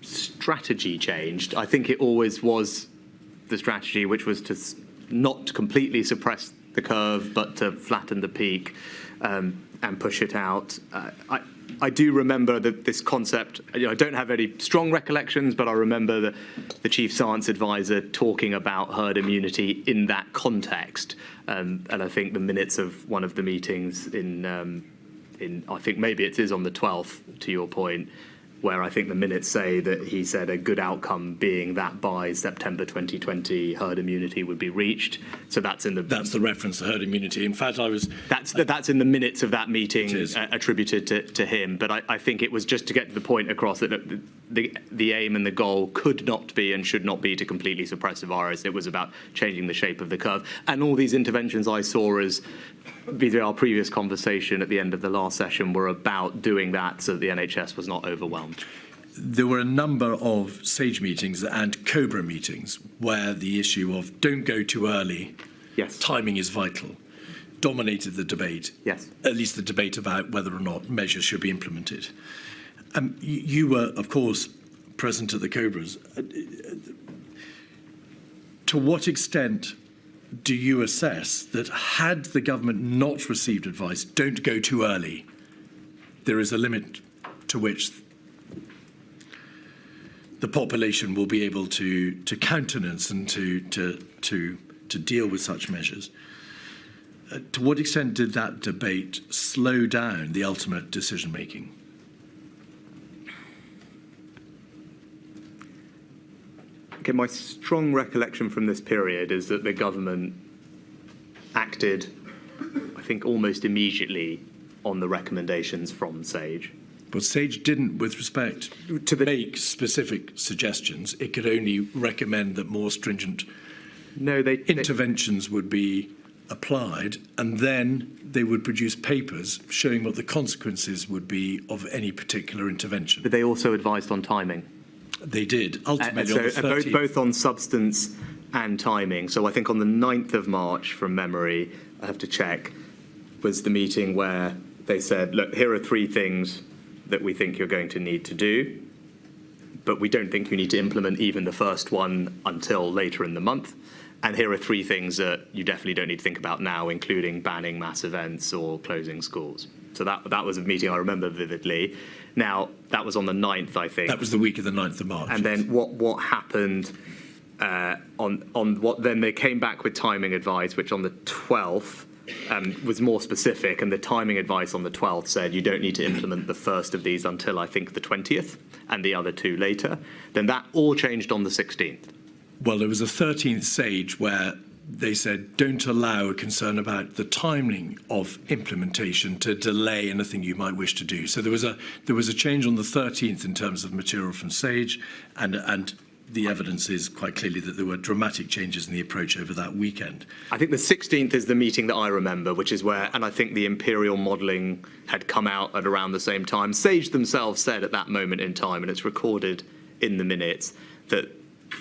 strategy changed. I think it always was the strategy, which was to not completely suppress the curve, but to flatten the peak and push it out. I do remember that this concept, I don't have any strong recollections, but I remember the chief science advisor talking about herd immunity in that context. And I think the minutes of one of the meetings in I think maybe it is on the 12th, to your point, where I think the minutes say that he said a good outcome being that by September 2020 herd immunity would be reached. So that's in the reference to herd immunity. In fact, that's in the minutes of that meeting attributed to him. But I think it was just to get to the point across that the aim and the goal could not be and should not be to completely suppress the virus. It was about changing the shape of the curve. And all these interventions I saw as via our previous conversation at the end of the last session were about doing that so that the NHS was not overwhelmed. There were a number of SAGE meetings and COBRA meetings where the issue of don't go too early, timing is vital, dominated the debate, at least the debate about whether or not measures should be implemented. You were, of course, present at the COBRAs. To what extent do you assess that had the government not received advice, don't go too early, there is a limit to which the population will be able to countenance and to deal with such measures? To what extent did that debate slow down the ultimate decision-making? Okay, my strong recollection from this period is that the government acted, I think, almost immediately on the recommendations from SAGE. But SAGE didn't, with respect to make specific suggestions. It could only recommend that more stringent interventions would be applied, and then they would produce papers showing what the consequences would be of any particular intervention. But they also advised on timing. They did, ultimately on the 30th. Both on substance and timing. So I think on the 9th of March, from memory, I have to check, was the meeting where they said, look, here are 3 things that we think you're going to need to do, but we don't think you need to implement even the first one until later in the month. And here are 3 things that you definitely don't need to think about now, including banning mass events or closing schools. So that was a meeting I remember vividly. Now, that was on the 9th, I think. That was the week of the 9th of March. And then what happened on what then they came back with timing advice, which on the 12th was more specific, and the timing advice on the 12th said you don't need to implement the first of these until I think the 20th, and the other two later. Then that all changed on the 16th. Well, there was a 13th stage where they said don't allow a concern about the timing of implementation to delay anything you might wish to do. So there was a change on the 13th in terms of material from Sage, and the evidence is quite clearly that there were dramatic changes in the approach over that weekend. I think the 16th is the meeting that I remember, which is where, and I think the imperial modelling had come out at around the same time. Sage themselves said at that moment in time, and it's recorded in the minutes, that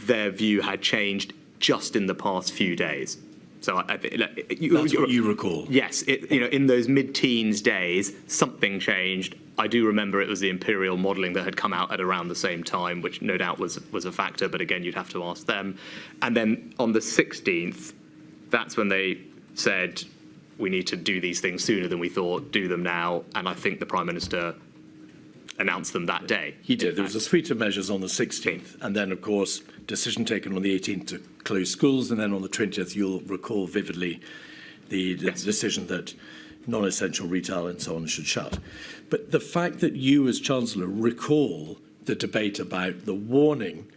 their view had changed just in the past few days. So That's what you recall. Yes, in those mid-teens days, something changed. I do remember it was the imperial modelling that had come out at around the same time, which no doubt was a factor, but again, you'd have to ask them. And then on the 16th, that's when they said, we need to do these things sooner than we thought, do them now. And I think the Prime Minister announced them that day. He did. There was a suite of measures on the 16th, and then, of course, decision taken on the 18th to close schools, and then on the 20th, you'll recall vividly the decision that non-essential retail and so on should shut. But the fact that you, as Chancellor, recall the debate about the warning,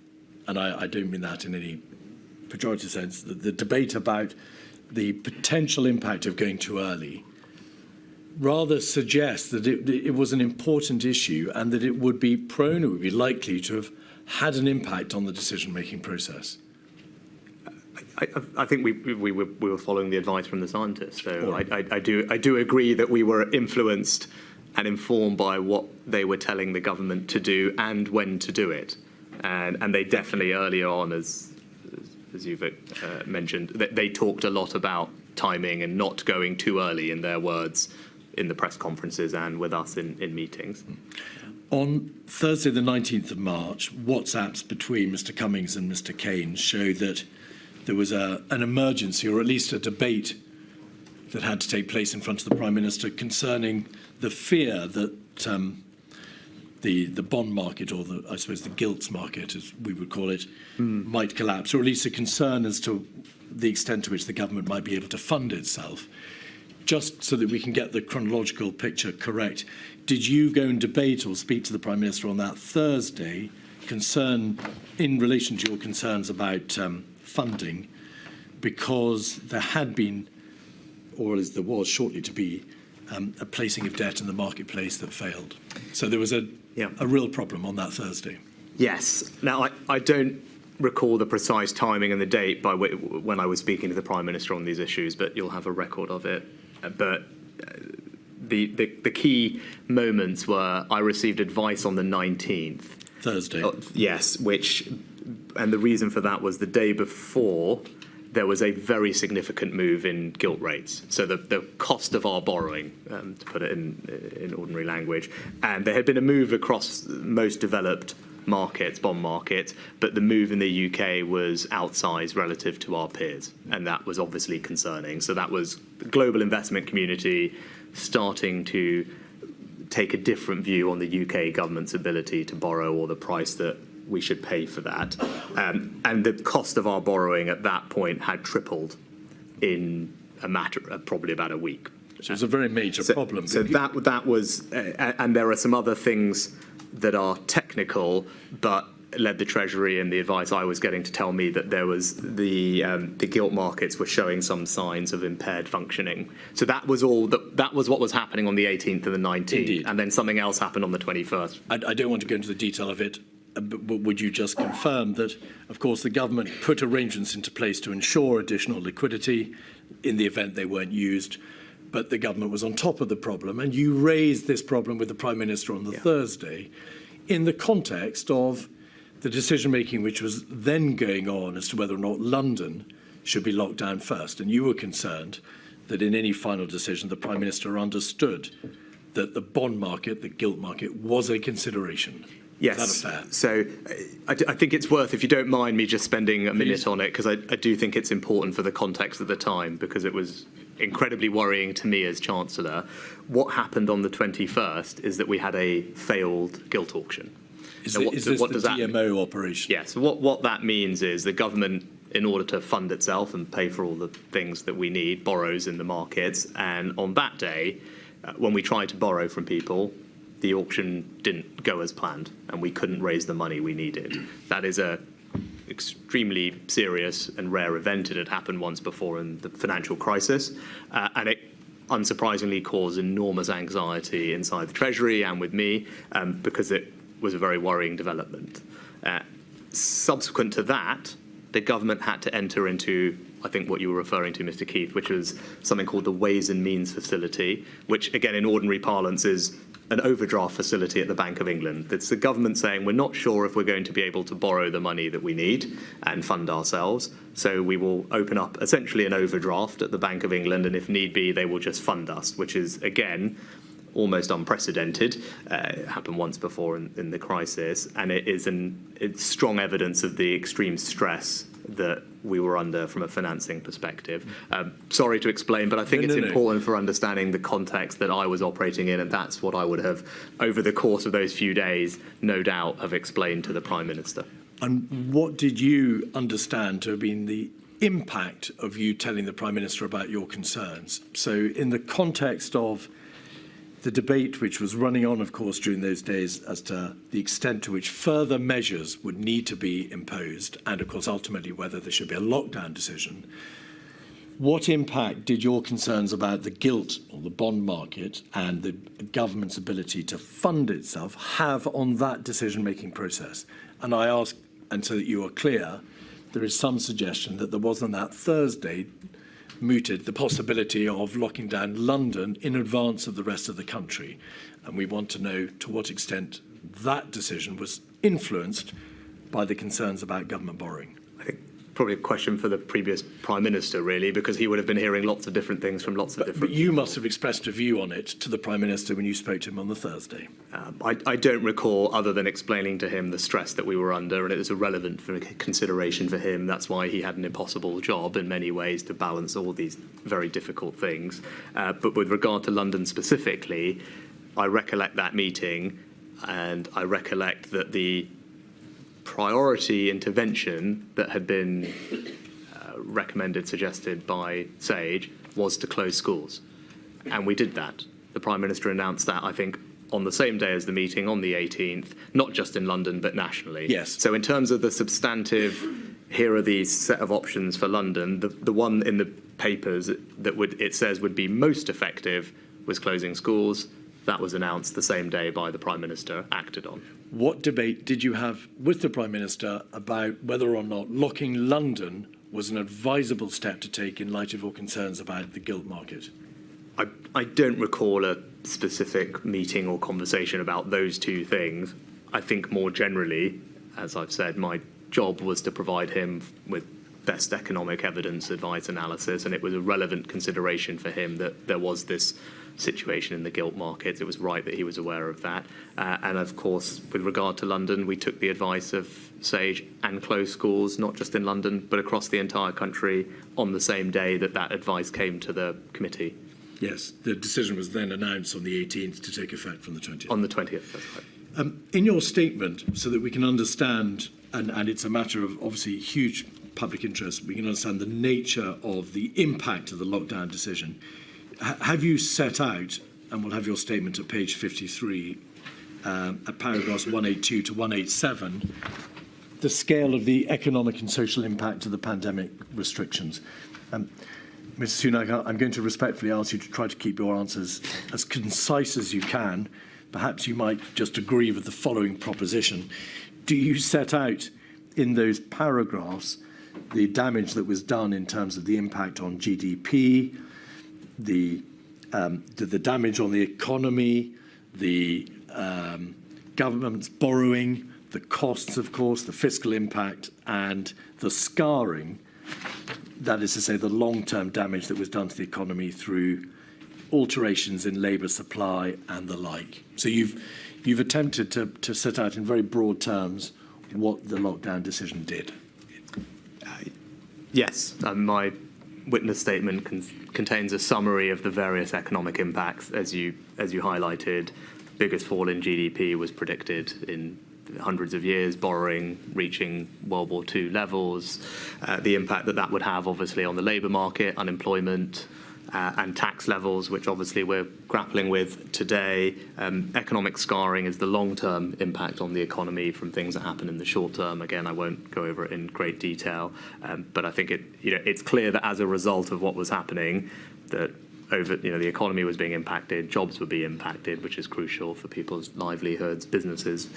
and I don't mean that in any pejorative sense, the debate about the potential impact of going too early, rather suggests that it was an important issue and that it would be prone, it would be likely to have had an impact on the decision-making process. I think we were following the advice from the scientists. So I do agree that we were influenced and informed by what they were telling the government to do and when to do it. And they definitely earlier on, as you've mentioned, they talked a lot about timing and not going too early, in their words, in the press conferences and with us in meetings. On Thursday, the 19th of March, WhatsApps between Mr. Cummings and Mr. Keynes show that there was an emergency, or at least a debate, that had to take place in front of the Prime Minister concerning the fear that the bond market, or I suppose the gilts market, as we would call it, might collapse, or at least a concern as to the extent to which the government might be able to fund itself. Just so that we can get the chronological picture correct, did you go and debate or speak to the Prime Minister on that Thursday in relation to your concerns about funding, because there had been, or as there was shortly to be, a placing of debt in the marketplace that failed? So there was a real problem on that Thursday. Yes. Now, I don't recall the precise timing and the date by when I was speaking to the Prime Minister on these issues, but you'll have a record of it. But the key moments were I received advice on the 19th. Thursday. Yes, and the reason for that was the day before there was a very significant move in gilt rates. So the cost of our borrowing, to put it in ordinary language, and there had been a move across most developed markets, bond markets, but the move in the UK was outsized relative to our peers, and that was obviously concerning. So that was the global investment community starting to take a different view on the UK government's ability to borrow, or the price that we should pay for that. And the cost of our borrowing at that point had tripled in a matter of probably about a week. So it was a very major problem. So that was, and there are some other things that are technical, but led the Treasury and the advice I was getting to tell me that there was the gilt markets were showing some signs of impaired functioning. So that was that was what was happening on the 18th and the 19th. Indeed. And then something else happened on the 21st. I don't want to go into the detail of it, but would you just confirm that, of course, the government put arrangements into place to ensure additional liquidity in the event they weren't used, but the government was on top of the problem, and you raised this problem with the Prime Minister on the Thursday in the context of the decision-making which was then going on as to whether or not London should be locked down first. And you were concerned that in any final decision, the Prime Minister understood that the bond market, the gilt market, was a consideration. Yes. Is that a fair? So I think it's worth, if you don't mind me just spending a minute on it, because I do think it's important for the context of the time, because it was incredibly worrying to me as Chancellor. What happened on the 21st is that we had a failed gilt auction. Is, Now, is this what the does that mean? DMO operation? Yes. What that means is the government, in order to fund itself and pay for all the things that we need, borrows in the markets. And on that day, when we tried to borrow from people, the auction didn't go as planned, and we couldn't raise the money we needed. That is a extremely serious and rare event. It had happened once before in the financial crisis, and it unsurprisingly caused enormous anxiety inside the Treasury and with me, because it was a very worrying development. Subsequent to that, the government had to enter into, I think, what you were referring to, Mr. Keith, which was something called the Ways and Means Facility, which, again, in ordinary parlance is an overdraft facility at the Bank of England. It's the government saying we're not sure if we're going to be able to borrow the money that we need and fund ourselves, so we will open up essentially an overdraft at the Bank of England, and if need be, they will just fund us, which is, again, almost unprecedented. It happened once before in the crisis, and it's strong evidence of the extreme stress that we were under from a financing perspective. Sorry to explain, but I think it's important for understanding the context that I was operating in, and that's what I would have, over the course of those few days, no doubt have explained to the Prime Minister. And what did you understand to have been the impact of you telling the Prime Minister about your concerns? So in the context of the debate which was running on, of course, during those days as to the extent to which further measures would need to be imposed, and, of course, ultimately whether there should be a lockdown decision, what impact did your concerns about the gilt or the bond market and the government's ability to fund itself have on that decision-making process? And I ask, and so that you are clear, there is some suggestion that there was on that Thursday mooted the possibility of locking down London in advance of the rest of the country. And we want to know to what extent that decision was influenced by the concerns about government borrowing. I think probably a question for the previous Prime Minister, really, because he would have been hearing lots of different things from lots of different... But you must have expressed a view on it to the Prime Minister when you spoke to him on the Thursday. I don't recall, other than explaining to him the stress that we were under, and it was a relevant consideration for him. That's why he had an impossible job in many ways to balance all these very difficult things. But with regard to London specifically, I recollect that meeting, and I recollect that the priority intervention that had been recommended, suggested by SAGE, was to close schools. And we did that. The Prime Minister announced that, I think, on the same day as the meeting, on the 18th, not just in London, but nationally. Yes. So in terms of the substantive, here are these set of options for London, the one in the papers that it says would be most effective was closing schools. That was announced the same day by the Prime Minister, acted on. What debate did you have with the Prime Minister about whether or not locking London was an advisable step to take in light of your concerns about the gilt market? I don't recall a specific meeting or conversation about those two things. I think more generally, as I've said, my job was to provide him with best economic evidence, advice, analysis, and it was a relevant consideration for him that there was this situation in the gilt markets. It was right that he was aware of that. And of course, with regard to London, we took the advice of SAGE and closed schools, not just in London, but across the entire country on the same day that that advice came to the committee. Yes, the decision was then announced on the 18th to take effect from the 20th. On the 20th, that's right. In your statement, so that we can understand, and it's a matter of obviously huge public interest, we can understand the nature of the impact of the lockdown decision. Have you set out, and we'll have your statement at page 53, at paragraphs 182 to 187, the scale of the economic and social impact of the pandemic restrictions? Mr. Sunak, I'm going to respectfully ask you to try to keep your answers as concise as you can. Perhaps you might just agree with the following proposition. Do you set out in those paragraphs the damage that was done in terms of the impact on GDP, the damage on the economy, the government's borrowing, the costs, of course, the fiscal impact, and the scarring, that is to say, the long-term damage that was done to the economy through alterations in labour supply and the like? So you've attempted to set out in very broad terms what the lockdown decision did. Yes, my witness statement contains a summary of the various economic impacts. As you highlighted, biggest fall in GDP was predicted in hundreds of years, borrowing reaching World War II levels, the impact that would have obviously on the labour market, unemployment, and tax levels, which obviously we're grappling with today. Economic scarring is the long-term impact on the economy from things that happen in the short term. Again, I won't go over it in great detail, but I think it's clear that as a result of what was happening, that the economy was being impacted, jobs would be impacted, which is crucial for people's livelihoods, businesses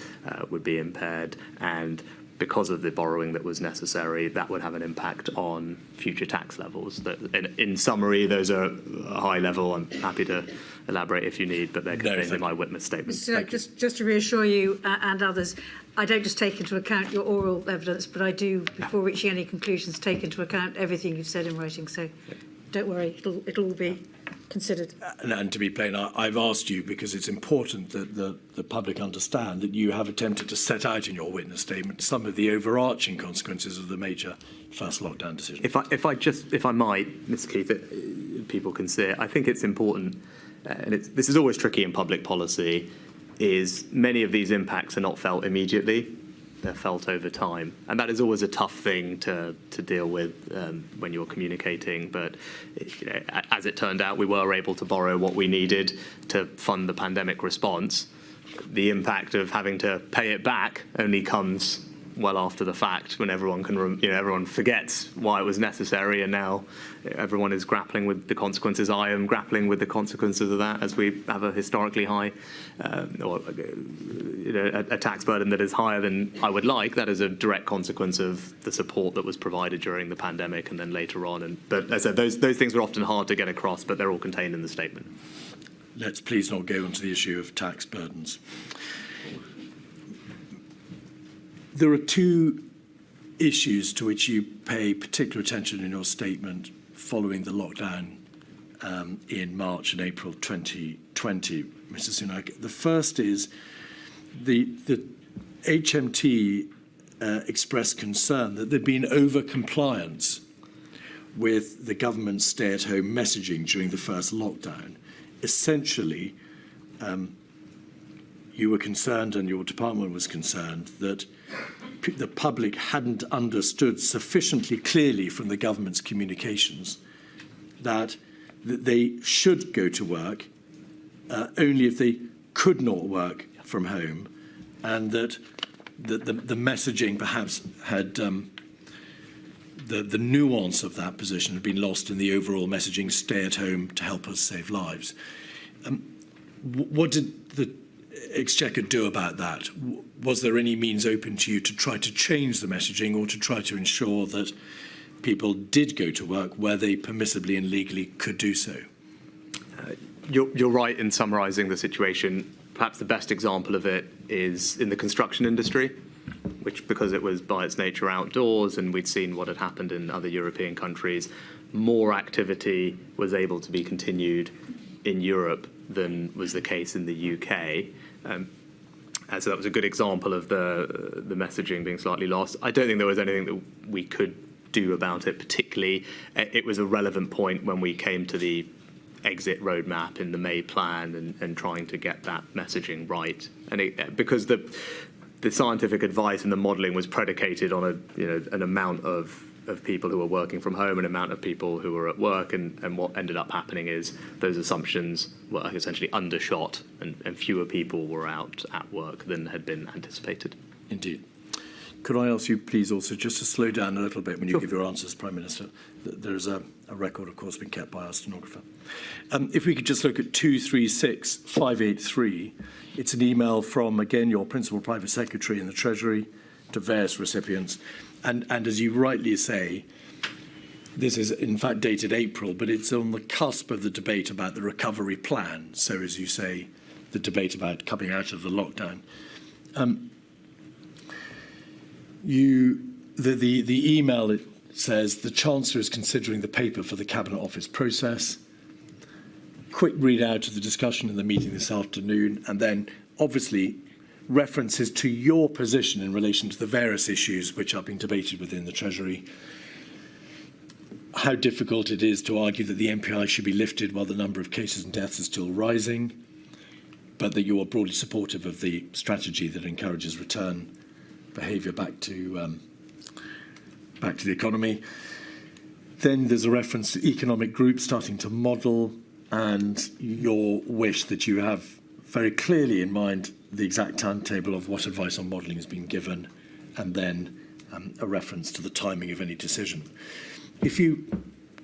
would be impaired, and because of the borrowing that was necessary, that would have an impact on future tax levels. In summary, those are high level. I'm happy to elaborate if you need, but they're contained in my witness statement. So just to reassure you and others, I don't just take into account your oral evidence, but I do, before reaching any conclusions, take into account everything you've said in writing. So don't worry, it'll all be considered. And to be plain, I've asked you because it's important that the public understand that you have attempted to set out in your witness statement some of the overarching consequences of the major first lockdown decision. If I might, Mr. Keith, people can see it. I think it's important, and this is always tricky in public policy, is many of these impacts are not felt immediately. They're felt over time. And that is always a tough thing to deal with when you're communicating. But as it turned out, we were able to borrow what we needed to fund the pandemic response. The impact of having to pay it back only comes well after the fact, when everyone everyone forgets why it was necessary, and now everyone is grappling with the consequences. I am grappling with the consequences of that as we have a historically high, a tax burden that is higher than I would like. That is a direct consequence of the support that was provided during the pandemic and then later on. But as I said, those things were often hard to get across, but they're all contained in the statement. Let's please not go into the issue of tax burdens. There are two issues to which you pay particular attention in your statement following the lockdown in March and April 2020, Mr. Sunak. The first is the HMT expressed concern that there'd been over-compliance with the government's stay-at-home messaging during the first lockdown. Essentially, you were concerned, and your department was concerned, that the public hadn't understood sufficiently clearly from the government's communications that they should go to work only if they could not work from home, and that the messaging perhaps had the nuance of that position had been lost in the overall messaging, stay at home to help us save lives. What did the Exchequer do about that? Was there any means open to you to try to change the messaging or to try to ensure that people did go to work where they permissibly and legally could do so? You're right in summarising the situation. Perhaps the best example of it is in the construction industry, which, because it was by its nature outdoors and we'd seen what had happened in other European countries, more activity was able to be continued in Europe than was the case in the UK. So that was a good example of the messaging being slightly lost. I don't think there was anything that we could do about it particularly. It was a relevant point when we came to the exit roadmap in the May plan and trying to get that messaging right. And because the scientific advice and the modelling was predicated on an amount of people who were working from home, an amount of people who were at work, and what ended up happening is those assumptions were essentially undershot and fewer people were out at work than had been anticipated. Indeed. Could I ask you, please, also just to slow down a little bit when you give your answers, Prime Minister? There's a record, of course, being kept by our stenographer. If we could just look at 236583, it's an email from, again, your Principal Private Secretary in the Treasury to various recipients. And as you rightly say, this is in fact dated April, but it's on the cusp of the debate about the recovery plan. So, as you say, the debate about coming out of the lockdown. The email, it says, the Chancellor is considering the paper for the Cabinet Office process. Quick readout of the discussion in the meeting this afternoon, and then obviously references to your position in relation to the various issues which are being debated within the Treasury. How difficult it is to argue that the MPI should be lifted while the number of cases and deaths is still rising. but that you are broadly supportive of the strategy that encourages return behaviour back to the economy. Then there's a reference to economic groups starting to model, and your wish that you have very clearly in mind the exact timetable of what advice on modelling has been given, and then a reference to the timing of any decision. If you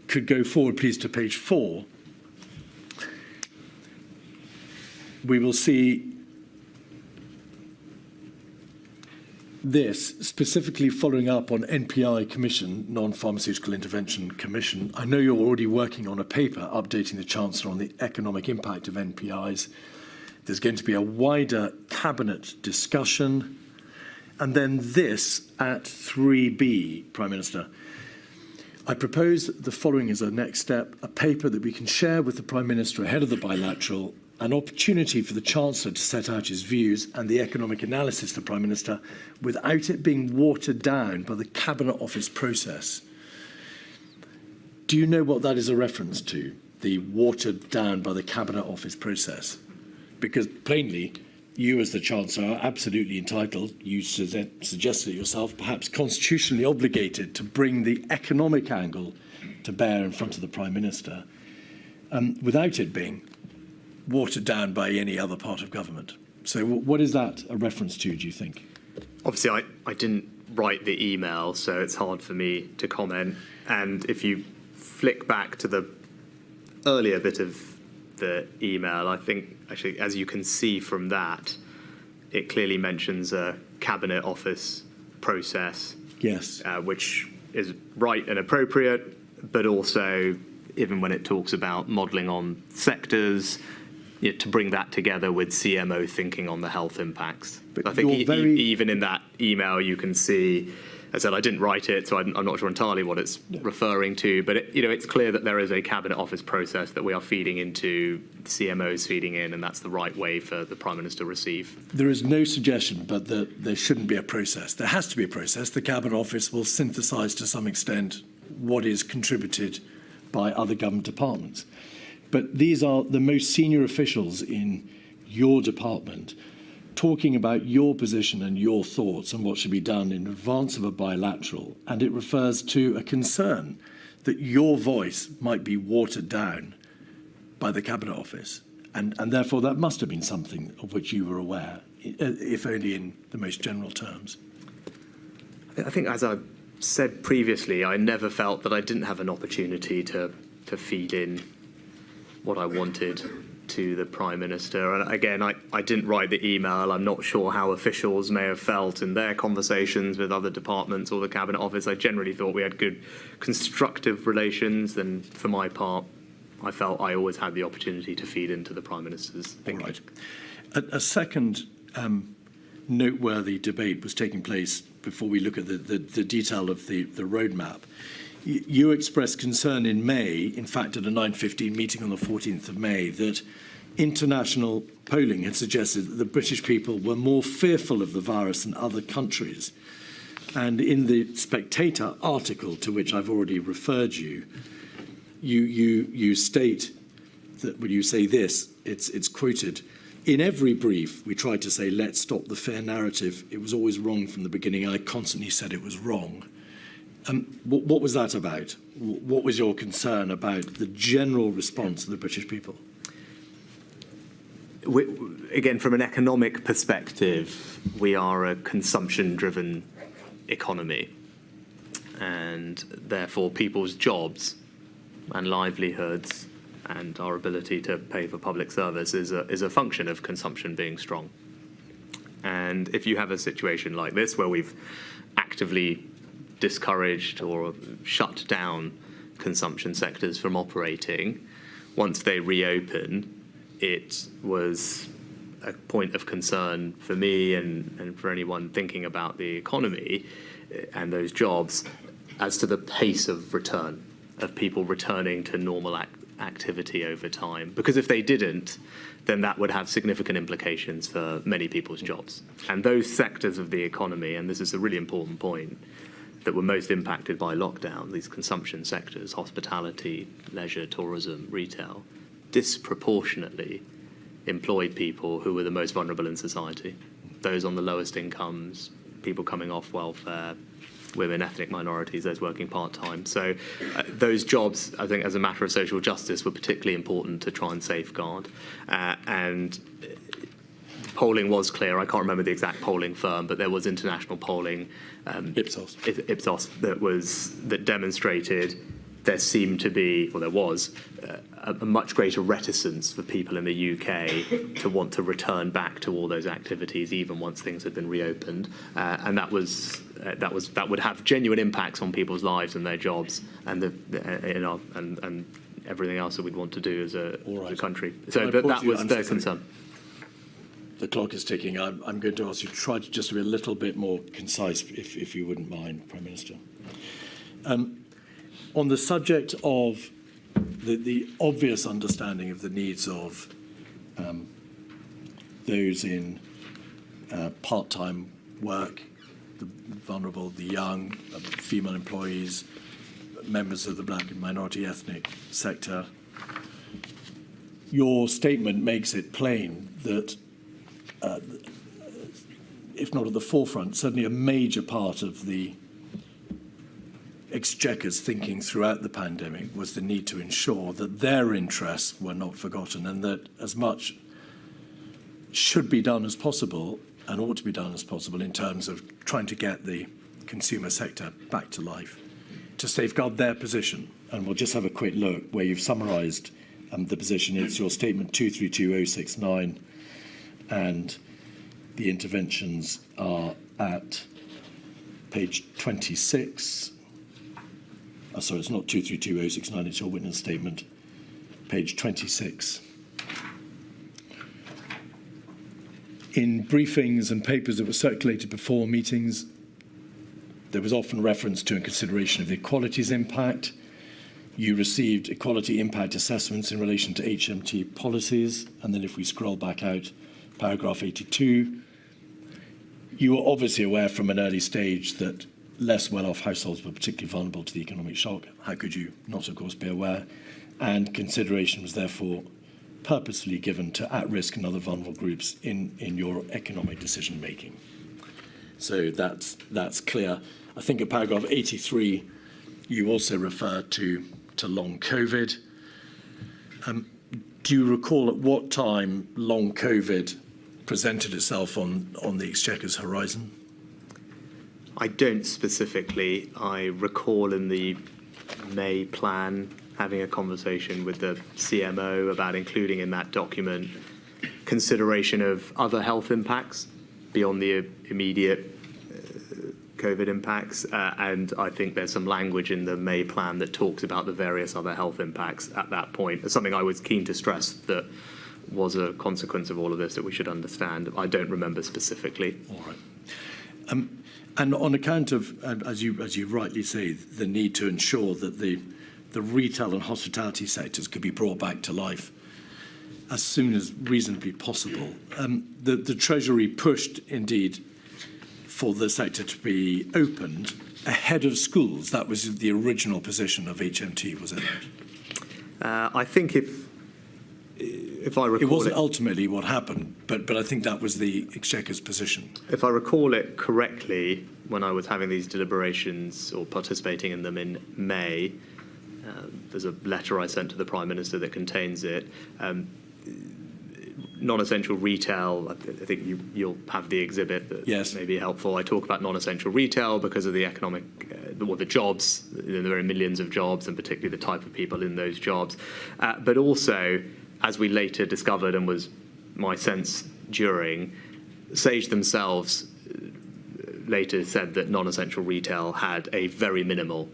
could go forward, please, to page 4, we will see this specifically following up on NPI Commission, Non-Pharmaceutical Intervention Commission. I know you're already working on a paper updating the Chancellor on the economic impact of NPIs. There's going to be a wider cabinet discussion. And then this at 3B, Prime Minister. I propose the following as a next step: a paper that we can share with the Prime Minister ahead of the bilateral, an opportunity for the Chancellor to set out his views and the economic analysis of the Prime Minister without it being watered down by the Cabinet Office process. Do you know what that is a reference to, the watered down by the Cabinet Office process? Because plainly, you as the Chancellor are absolutely entitled, you suggested it yourself, perhaps constitutionally obligated to bring the economic angle to bear in front of the Prime Minister without it being watered down by any other part of government. So what is that a reference to, do you think? Obviously, I didn't write the email, so it's hard for me to comment. And if you flick back to the earlier bit of the email, I think, actually, as you can see from that, it clearly mentions a Cabinet Office process. Yes. Which is right and appropriate, but also, even when it talks about modelling on sectors, to bring that together with CMO thinking on the health impacts. But I think very... even in that email you can see, as I said, I didn't write it, so I'm not sure entirely what it's referring to, but it's clear that there is a Cabinet Office process that we are feeding into, CMOs feeding in, and that's the right way for the Prime Minister to receive. There is no suggestion but that there shouldn't be a process. There has to be a process. The Cabinet Office will synthesise to some extent what is contributed by other government departments. But these are the most senior officials in your department talking about your position and your thoughts and what should be done in advance of a bilateral. And it refers to a concern that your voice might be watered down by the Cabinet Office. And therefore, that must have been something of which you were aware, if only in the most general terms. I think, as I said previously, I never felt that I didn't have an opportunity to feed in what I wanted to the Prime Minister. And again, I didn't write the email. I'm not sure how officials may have felt in their conversations with other departments or the Cabinet Office. I generally thought we had good, constructive relations. And for my part, I felt I always had the opportunity to feed into the Prime Minister's thinking. All right. A second noteworthy debate was taking place before we look at the detail of the roadmap. You expressed concern in May, in fact at a 9:15 meeting on the 14th of May, that international polling had suggested that the British people were more fearful of the virus than other countries. And in the Spectator article, to which I've already referred you, you state that when you say this, it's quoted, "In every brief, we tried to say, let's stop the fear narrative. It was always wrong from the beginning. I constantly said it was wrong." What was that about? What was your concern about the general response of the British people? Again, from an economic perspective, we are a consumption-driven economy, and therefore people's jobs and livelihoods and our ability to pay for public service is a function of consumption being strong. And if you have a situation like this where we've actively discouraged or shut down consumption sectors from operating, once they reopen, it was a point of concern for me and for anyone thinking about the economy and those jobs as to the pace of return, of people returning to normal activity over time. Because if they didn't, then that would have significant implications for many people's jobs. And those sectors of the economy, and this is a really important point, that were most impacted by lockdown, these consumption sectors, hospitality, leisure, tourism, retail, disproportionately employed people who were the most vulnerable in society. Those on the lowest incomes, people coming off welfare, women, ethnic minorities, those working part-time. So those jobs, I think, as a matter of social justice, were particularly important to try and safeguard. And polling was clear. I can't remember the exact polling firm, but there was international polling, Ipsos. Ipsos, that demonstrated there seemed to be, or there was, a much greater reticence for people in the UK to want to return back to all those activities, even once things had been reopened, and that would have genuine impacts on people's lives and their jobs, and and everything else that we'd want to do as a country. So that was their concern. The clock is ticking. I'm going to ask you to try to just be a little bit more concise, if you wouldn't mind, Prime Minister. On the subject of the obvious understanding of the needs of those in part-time work, the vulnerable, the young, female employees, members of the black and minority ethnic sector, your statement makes it plain that, if not at the forefront, certainly a major part of the Exchequer's thinking throughout the pandemic was the need to ensure that their interests were not forgotten, and that as much should be done as possible and ought to be done as possible in terms of trying to get the consumer sector back to life, to safeguard their position. And we'll just have a quick look where you've summarised the position. It's your statement 232069, and the interventions are at page 26. Sorry, it's not 232069, it's your witness statement, page 26. In briefings and papers that were circulated before meetings, there was often reference to and consideration of the equalities impact. You received equality impact assessments in relation to HMT policies. And then if we scroll back out, paragraph 82, you were obviously aware from an early stage that less well-off households were particularly vulnerable to the economic shock. How could you not, of course, be aware? And consideration was therefore purposefully given to at-risk and other vulnerable groups in your economic decision-making. So that's clear. I think in paragraph 83, you also refer to long COVID. Do you recall at what time long COVID presented itself on the Exchequer's horizon? I don't specifically. I recall in the May plan having a conversation with the CMO about including in that document consideration of other health impacts beyond the immediate COVID impacts. And I think there's some language in the May plan that talks about the various other health impacts at that point. It's something I was keen to stress that was a consequence of all of this that we should understand. I don't remember specifically. All right. And on account of, as you rightly say, the need to ensure that the retail and hospitality sectors could be brought back to life as soon as reasonably possible, the Treasury pushed, indeed, for the sector to be opened ahead of schools. That was the original position of HMT, was it not? I think if I recall, it wasn't ultimately what happened, but I think that was the Exchequer's position. If I recall it correctly, when I was having these deliberations or participating in them in May, there's a letter I sent to the Prime Minister that contains it. Non-essential retail, I think you'll have the exhibit that may be helpful. I talk about non-essential retail because of the economic, the jobs, there are millions of jobs, and particularly the type of people in those jobs. But also, as we later discovered, and was my sense during, Sage themselves later said that non-essential retail had a very minimal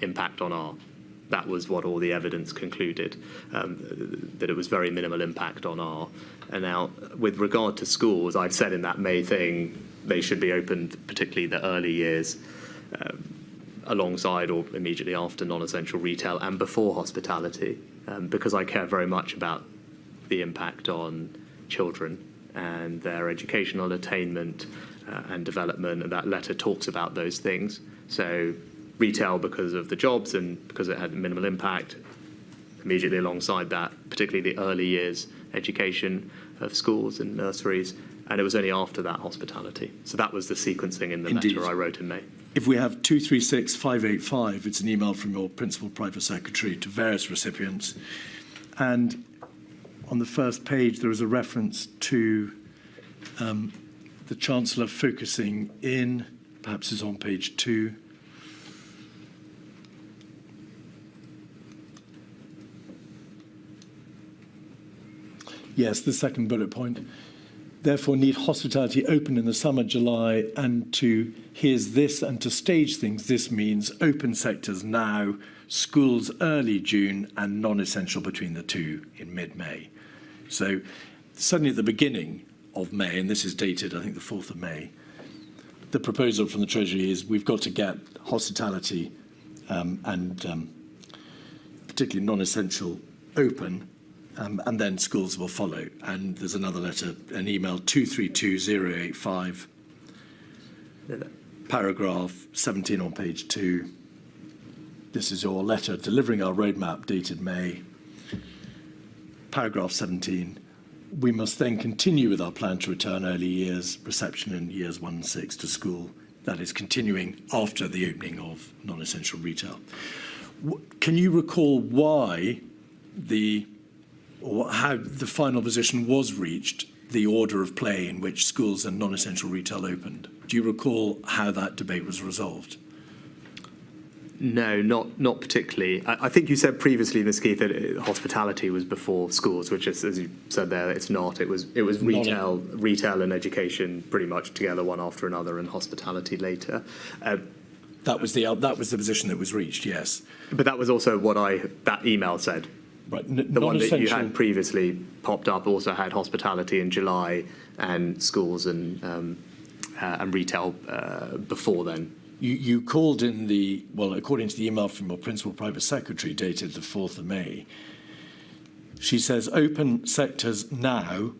impact on R. That was what all the evidence concluded, that it was very minimal impact on R. And now, with regard to schools, I've said in that May thing, they should be opened, particularly the early years, alongside or immediately after non-essential retail and before hospitality, because I care very much about the impact on children and their educational attainment and development, and that letter talks about those things. So retail because of the jobs and because it had minimal impact, immediately alongside that, particularly the early years education of schools and nurseries, and it was only after that hospitality. So that was the sequencing in the Indeed. letter I wrote in May. If we have 236585, it's an email from your principal private secretary to various recipients. And on the first page, there is a reference to the Chancellor focusing in, perhaps is on page 2. Yes, the second bullet point. Therefore, need hospitality open in the summer, July, and to, here's this, and to stage things, this means open sectors now, schools early June, and non-essential between the two in mid-May. So suddenly at the beginning of May, and this is dated, I think, the 4th of May, the proposal from the Treasury is we've got to get hospitality and particularly non-essential open, and then schools will follow. And there's another letter, an email, 232085, paragraph 17 on page 2. This is your letter delivering our roadmap dated May. Paragraph 17. We must then continue with our plan to return early years reception in years 1 and 6 to school. That is continuing after the opening of non-essential retail. Can you recall why how the final position was reached, the order of play in which schools and non-essential retail opened? Do you recall how that debate was resolved? No, not particularly. I think you said previously, Ms. Keith, that hospitality was before schools, which is, as you said there, it's not. It was retail and education pretty much together, one after another, and hospitality later. That was the position that was reached, yes. But that was also what that email said. Right. The one that you had previously popped up also had hospitality in July and schools and retail before then. You called in according to the email from your principal private secretary dated the 4th of May, she says open sectors now,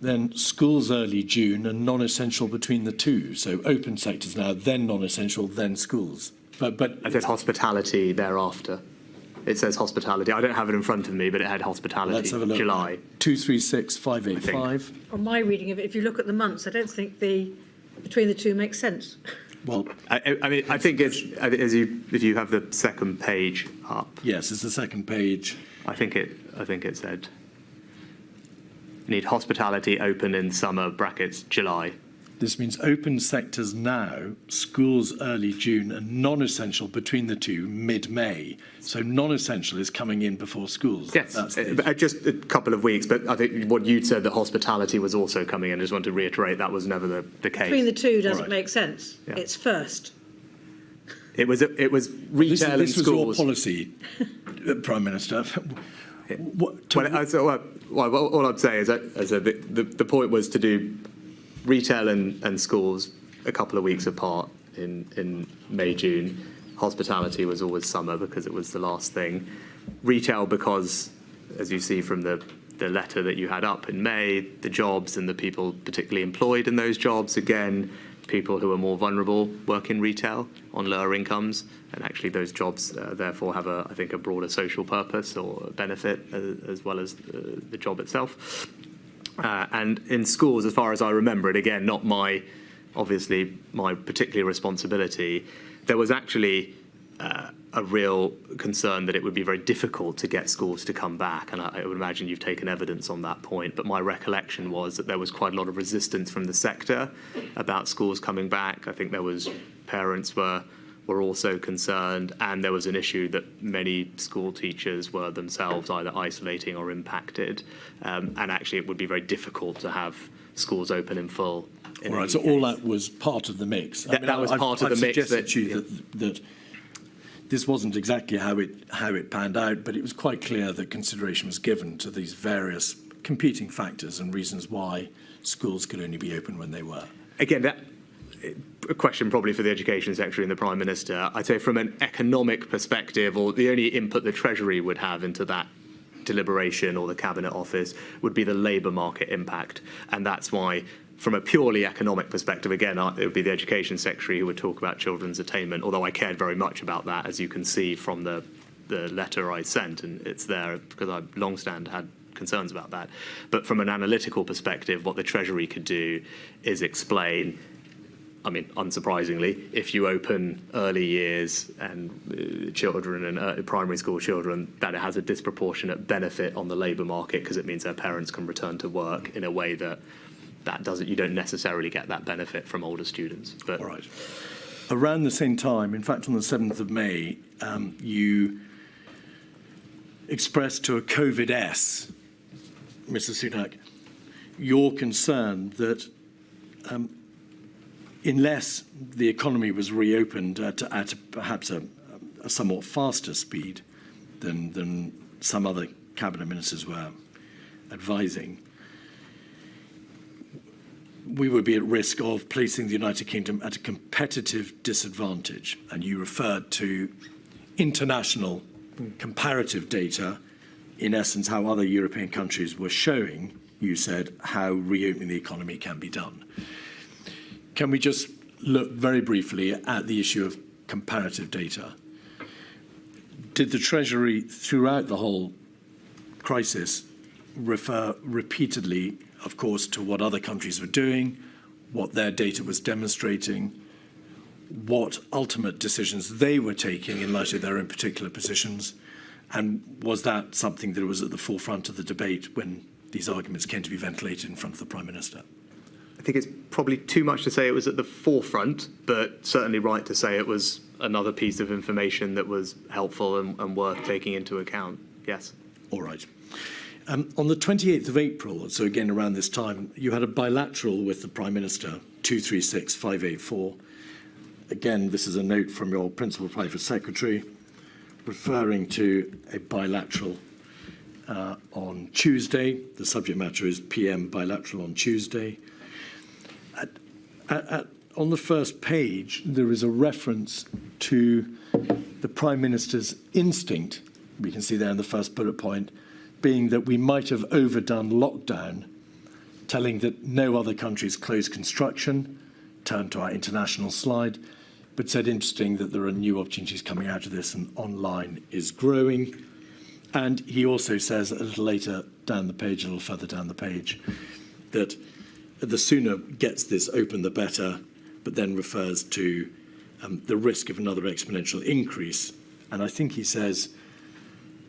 then schools early June and non-essential between the two. So open sectors now, then non-essential, then schools. But I said hospitality thereafter. It says hospitality. I don't have it in front of me, but it had hospitality. Let's have a look. July. 236585. On my reading of it, if you look at the months, I don't think between the two makes sense. Well, I mean, I think it's if you have the second page up. Yes, it's the second page. I think it said need hospitality open in summer brackets July. This means open sectors now, schools early June, and non-essential between the two mid-May. So non-essential is coming in before schools. Yes, just a couple of weeks. But I think what you'd said that hospitality was also coming in. I just want to reiterate that was never the case. Between the two doesn't make sense. Yeah. It's first. It was retail and this was schools. your policy, Prime Minister. All I'd say is that the point was to do retail and schools a couple of weeks apart in May, June. Hospitality was always summer because it was the last thing. Retail because, as you see from the letter that you had up in May, the jobs and the people particularly employed in those jobs, again, people who are more vulnerable work in retail on lower incomes, and actually those jobs therefore have I think a broader social purpose or benefit as well as the job itself. And in schools, as far as I remember it, again, not obviously my particular responsibility, there was actually a real concern that it would be very difficult to get schools to come back. And I would imagine you've taken evidence on that point. But my recollection was that there was quite a lot of resistance from the sector about schools coming back. I think parents were also concerned, and there was an issue that many school teachers were themselves either isolating or impacted, and actually it would be very difficult to have schools open in full. All right, so all that was part of the mix. That was part of the mix. I've suggested to you that this wasn't exactly how it panned out, but it was quite clear that consideration was given to these various competing factors and reasons why schools could only be open when they were. Again, a question probably for the Education Secretary and the Prime Minister. I'd say from an economic perspective, or the only input the Treasury would have into that deliberation or the Cabinet Office would be the labour market impact. And that's why, from a purely economic perspective, again, it would be the Education Secretary who would talk about children's attainment, although I cared very much about that, as you can see from the the letter I sent, and it's there because I long stand had concerns about that. But from an analytical perspective, what the Treasury could do is explain, I mean, unsurprisingly, if you open early years and children and primary school children, that it has a disproportionate benefit on the labour market because it means their parents can return to work in a way that doesn't. You don't necessarily get that benefit from older students. But all right. Around the same time, in fact, on the 7th of May, you expressed to a COVID-S, Mr. Sunak, your concern that unless the economy was reopened at perhaps a somewhat faster speed than some other cabinet ministers were advising, we would be at risk of placing the United Kingdom at a competitive disadvantage. And you referred to international comparative data, in essence, how other European countries were showing, you said, how reopening the economy can be done. Can we just look very briefly at the issue of comparative data? Did the Treasury, throughout the whole crisis, refer repeatedly, of course, to what other countries were doing, what their data was demonstrating, what ultimate decisions they were taking in light of their own particular positions? And was that something that was at the forefront of the debate when these arguments came to be ventilated in front of the Prime Minister? I think it's probably too much to say it was at the forefront, but certainly right to say it was another piece of information that was helpful and worth taking into account. Yes. All right. On the 28th of April, so again around this time, you had a bilateral with the Prime Minister, 236584. Again, this is a note from your Principal Private Secretary referring to a bilateral on Tuesday. The subject matter is PM bilateral on Tuesday. On the first page, there is a reference to the Prime Minister's instinct, we can see there in the first bullet point, being that we might have overdone lockdown, telling that no other countries closed construction, turned to our international slide, but said interesting that there are new opportunities coming out of this and online is growing. And he also says a little later down the page, a little further down the page, that the sooner gets this open, the better, but then refers to the risk of another exponential increase. And I think he says,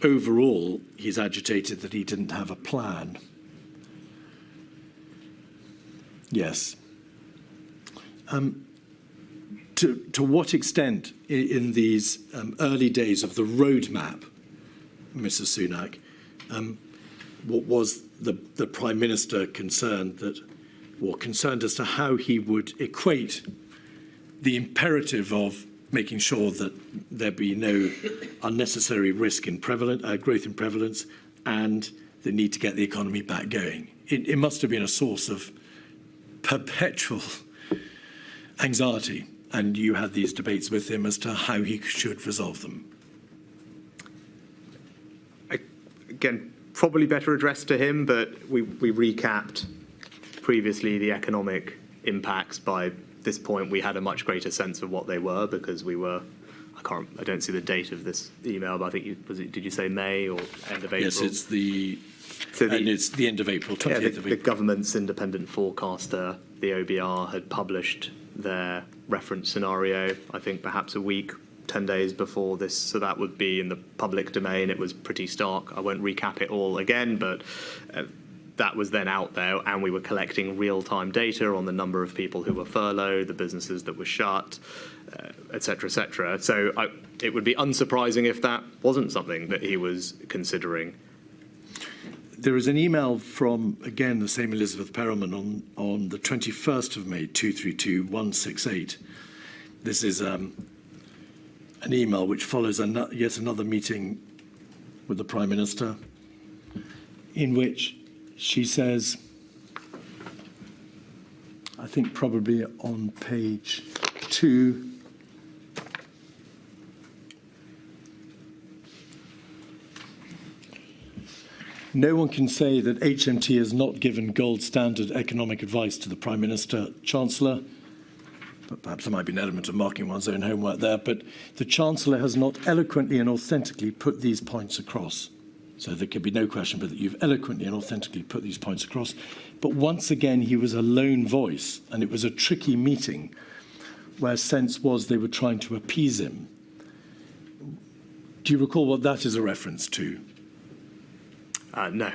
overall, he's agitated that he didn't have a plan. Yes. To what extent in these early days of the roadmap, Mr. Sunak, what was the Prime Minister concerned as to how he would equate the imperative of making sure that there be no unnecessary risk in growth in prevalence and the need to get the economy back going? It must have been a source of perpetual anxiety, and you had these debates with him as to how he should resolve them. Again, probably better addressed to him, but we recapped previously the economic impacts. By this point, we had a much greater sense of what they were because we were, I don't see the date of this email, but I think did you say May or end of April? Yes, it's the end of April, 28th of April. The government's independent forecaster, the OBR, had published their reference scenario, I think perhaps a week, 10 days before this, so that would be in the public domain. It was pretty stark. I won't recap it all again, but that was then out there, and we were collecting real-time data on the number of people who were furloughed, the businesses that were shut, et cetera, et cetera. So it would be unsurprising if that wasn't something that he was considering. There is an email from, again, the same Elizabeth Perelman on the 21st of May, 232168. This is an email which follows yet another meeting with the Prime Minister, in which she says, I think probably on page 2, no one can say that HMT has not given gold standard economic advice to the Prime Minister, Chancellor. but perhaps there might be an element of marking one's own homework there, but the Chancellor has not eloquently and authentically put these points across. So there could be no question but that you've eloquently and authentically put these points across. But once again, he was a lone voice, and it was a tricky meeting where sense was they were trying to appease him. Do you recall what that is a reference to? No.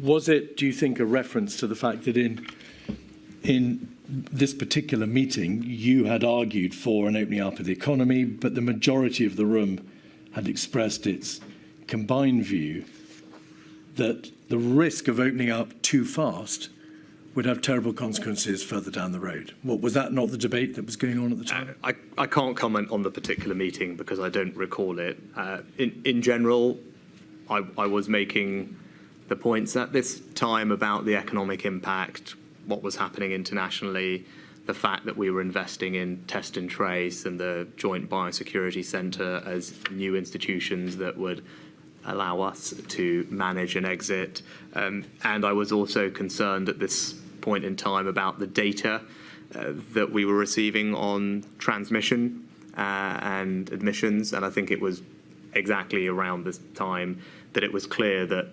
Was it, do you think, a reference to the fact that in this particular meeting, you had argued for an opening up of the economy, but the majority of the room had expressed its combined view that the risk of opening up too fast would have terrible consequences further down the road? What, was that not the debate that was going on at the time? I can't comment on the particular meeting because I don't recall it. In general, I was making the points at this time about the economic impact, what was happening internationally, the fact that we were investing in test and trace and the Joint Biosecurity Centre as new institutions that would allow us to manage an exit. And I was also concerned at this point in time about the data that we were receiving on transmission and admissions. And I think it was exactly around this time that it was clear that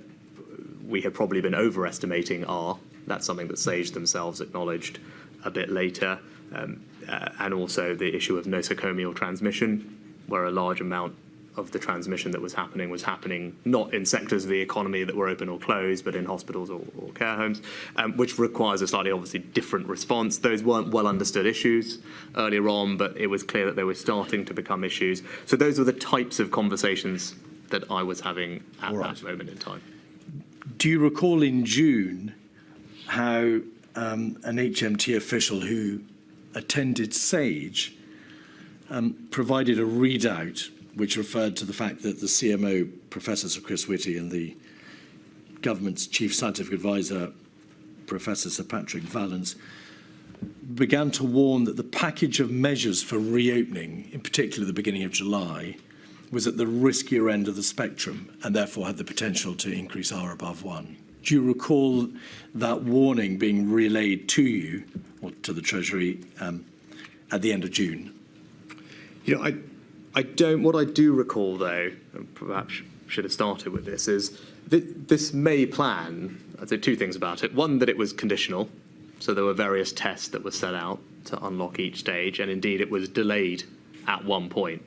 we had probably been overestimating R. That's something that SAGE themselves acknowledged a bit later. And also the issue of nosocomial transmission, where a large amount of the transmission that was happening not in sectors of the economy that were open or closed, but in hospitals or care homes, which requires a slightly obviously different response. Those weren't well understood issues earlier on, but it was clear that they were starting to become issues. So those were the types of conversations that I was having at that moment in time. Do you recall in June how an HMT official who attended SAGE provided a readout which referred to the fact that the CMO, Professor Sir Chris Whitty, and the government's chief scientific advisor, Professor Sir Patrick Vallance, began to warn that the package of measures for reopening, in particular the beginning of July, was at the riskier end of the spectrum and therefore had the potential to increase R above 1. Do you recall that warning being relayed to you or to the Treasury at the end of June? You know, I don't. What I do recall, though, and perhaps should have started with this, is this May plan. I'd say two things about it. One, that it was conditional, so there were various tests that were set out to unlock each stage, and indeed it was delayed at one point,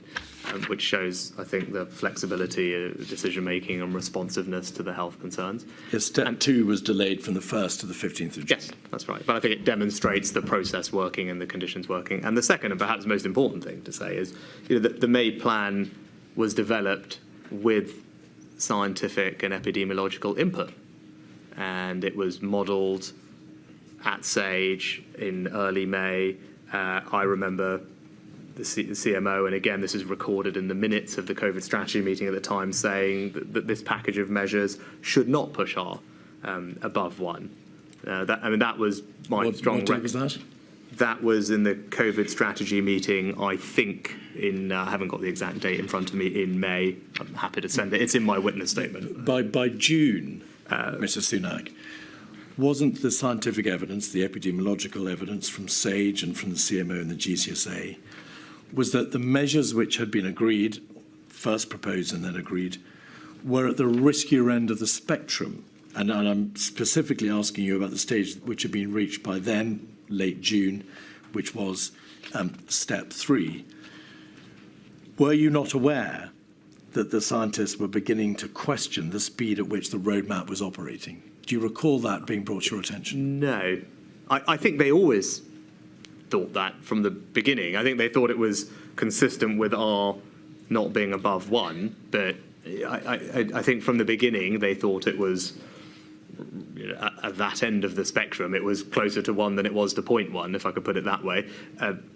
which shows, I think, the flexibility, decision-making and responsiveness to the health concerns. Yes, step 2 was delayed from the 1st to the 15th of June. Yes, that's right. But I think it demonstrates the process working and the conditions working. And the second, and perhaps most important thing to say is, you know, the May plan was developed with scientific and epidemiological input. And it was modelled at SAGE in early May. I remember the CMO, and again, this is recorded in the minutes of the COVID strategy meeting at the time, saying that this package of measures should not push R above 1. That was my strong. What date was that? That was in the COVID strategy meeting, I think, I haven't got the exact date in front of me, in May. I'm happy to send it. It's in my witness statement. By June, Mr. Sunak, wasn't the scientific evidence, the epidemiological evidence from SAGE and from the CMO and the GCSA, was that the measures which had been agreed, first proposed and then agreed, were at the riskier end of the spectrum? And I'm specifically asking you about the stage which had been reached by then, late June, which was step 3. Were you not aware that the scientists were beginning to question the speed at which the roadmap was operating? Do you recall that being brought to your attention? No. I think they always thought that from the beginning. I think they thought it was consistent with R not being above 1, but I think from the beginning they thought it was, you know, at that end of the spectrum. It was closer to 1 than it was to 0.1, if I could put it that way.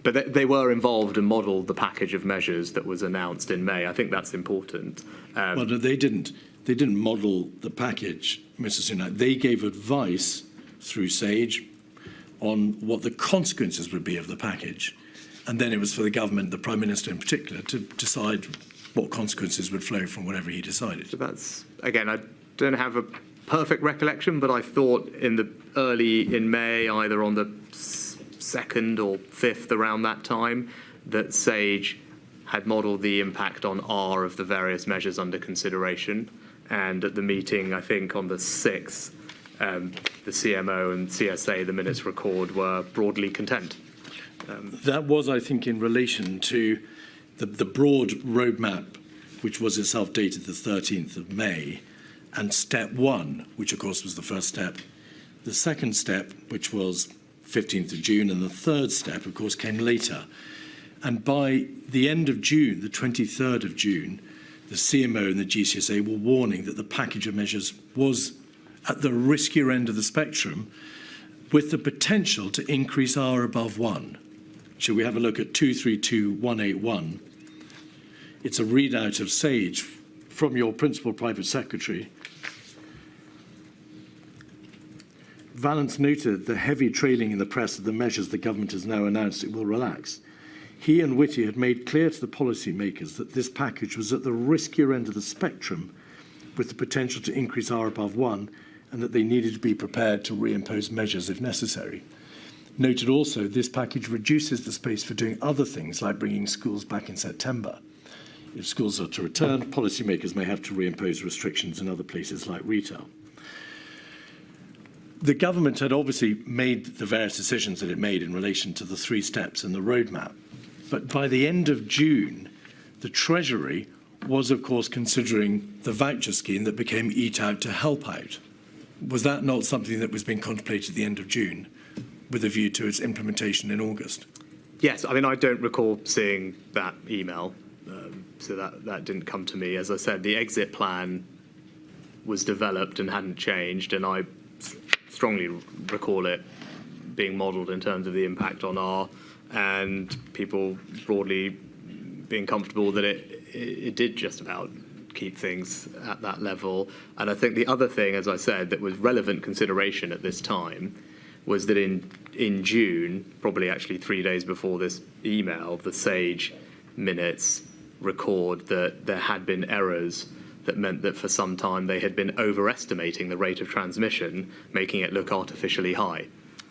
But they were involved and modelled the package of measures that was announced in May. I think that's important. Well, no, they didn't. They didn't model the package, Mr. Sunak. They gave advice through SAGE on what the consequences would be of the package. And then it was for the government, the Prime Minister in particular, to decide what consequences would flow from whatever he decided. So that's, again, I don't have a perfect recollection, but I thought in May, either on the 2nd or 5th, around that time, that SAGE had modelled the impact on R of the various measures under consideration. And at the meeting, I think on the 6th, the CMO and CSA, the minutes record, were broadly content. That was, I think, in relation to the broad roadmap, which was itself dated the 13th of May, and step 1, which of course was the first step. The second step, which was 15th of June, and the third step, of course, came later. And by the end of June, the 23rd of June, the CMO and the GCSA were warning that the package of measures was at the riskier end of the spectrum, with the potential to increase R above 1. Shall we have a look at 232181? It's a readout of SAGE from your principal private secretary. Vallance noted the heavy trailing in the press of the measures the government has now announced it will relax. He and Whitty had made clear to the policymakers that this package was at the riskier end of the spectrum, with the potential to increase R above 1, and that they needed to be prepared to reimpose measures if necessary. Noted also this package reduces the space for doing other things like bringing schools back in September. If schools are to return, policymakers may have to reimpose restrictions in other places like retail. The government had obviously made the various decisions that it made in relation to the 3 steps in the roadmap. But by the end of June, the Treasury was, of course, considering the voucher scheme that became Eat Out to Help Out. Was that not something that was being contemplated at the end of June, with a view to its implementation in August? Yes, I mean, I don't recall seeing that email, so that didn't come to me. As I said, the exit plan was developed and hadn't changed, and I strongly recall it being modelled in terms of the impact on R, and people broadly being comfortable that it did just about keep things at that level. And I think the other thing, as I said, that was relevant consideration at this time was that in June, probably actually 3 days before this email, the SAGE minutes record that there had been errors that meant that for some time they had been overestimating the rate of transmission, making it look artificially high.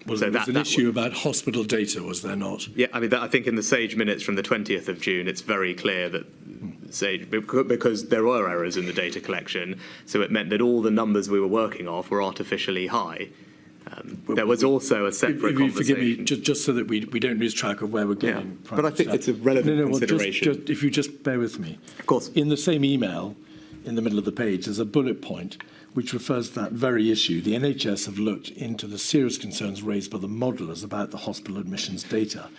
Well, so there was an issue about hospital data, was there not? Yeah, I mean, I think in the SAGE minutes from the 20th of June, it's very clear that SAGE, because there were errors in the data collection, so it meant that all the numbers we were working off were artificially high. There was also a separate conversation. Forgive me, just so that we don't lose track of where we're going. Yeah, but I think it's a relevant consideration. If you just bear with me. Of course. In the same email, in the middle of the page, there's a bullet point which refers to that very issue. The NHS have looked into the serious concerns raised by the modellers about the hospital admissions data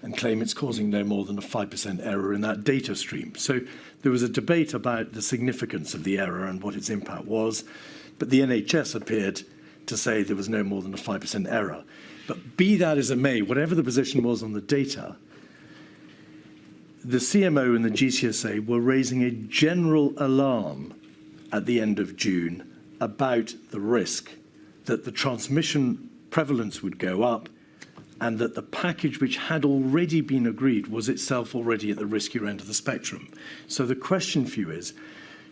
and claim it's causing no more than a 5% error in that data stream. So there was a debate about the significance of the error and what its impact was, but the NHS appeared to say there was no more than a 5% error. But be that as it may, whatever the position was on the data, the CMO and the GCSA were raising a general alarm at the end of June about the risk that the transmission prevalence would go up and that the package which had already been agreed was itself already at the riskier end of the spectrum. So the question for you is,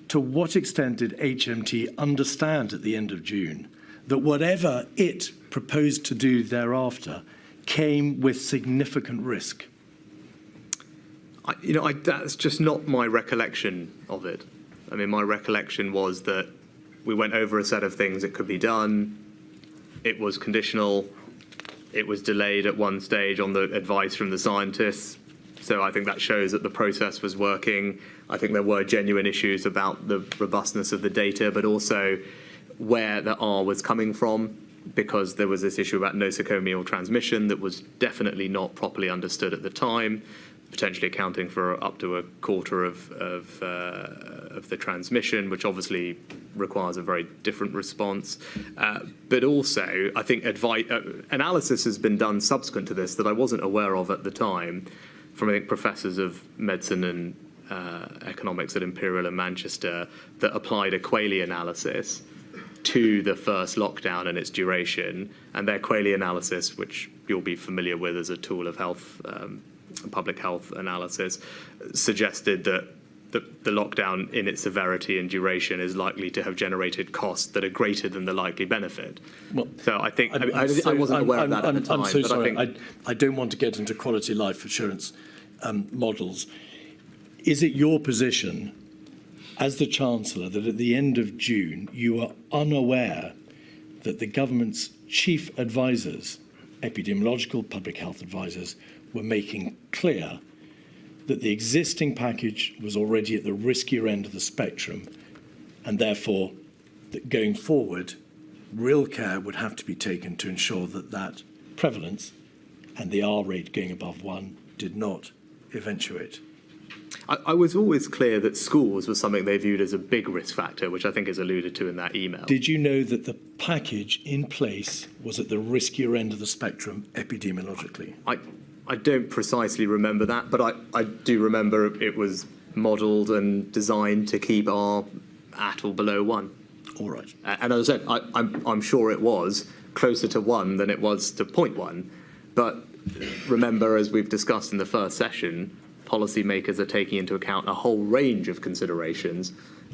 to what extent did HMT understand at the end of June that whatever it proposed to do thereafter came with significant risk? That's just not my recollection of it. I mean, my recollection was that we went over a set of things that could be done. It was conditional. It was delayed at one stage on the advice from the scientists. So I think that shows that the process was working. I think there were genuine issues about the robustness of the data, but also where the R was coming from, because there was this issue about nosocomial transmission that was definitely not properly understood at the time, potentially accounting for up to a quarter of the transmission, which obviously requires a very different response. But also, I think analysis has been done subsequent to this that I wasn't aware of at the time, from I think professors of medicine and economics at Imperial and Manchester, that applied a Quayle analysis to the first lockdown and its duration, and their Quayle analysis, which you'll be familiar with as a tool of health, public health analysis, suggested that the lockdown in its severity and duration is likely to have generated costs that are greater than the likely benefit. Well, So I think I wasn't aware of that at the time. I'm so but sorry. I think I don't want to get into quality life assurance models. Is it your position as the Chancellor that at the end of June you were unaware that the government's chief advisors, epidemiological public health advisors, were making clear that the existing package was already at the riskier end of the spectrum, and therefore that going forward, real care would have to be taken to ensure that that prevalence and the R rate going above 1 did not eventuate? I was always clear that schools was something they viewed as a big risk factor, which I think is alluded to in that email. Did you know that the package in place was at the riskier end of the spectrum epidemiologically? I don't precisely remember that, but I do remember it was modelled and designed to keep R at or below 1. All right. And as I said, I'm sure it was closer to 1 than it was to 0.1. But remember, as we've discussed in the first session, policymakers are taking into account a whole range of considerations,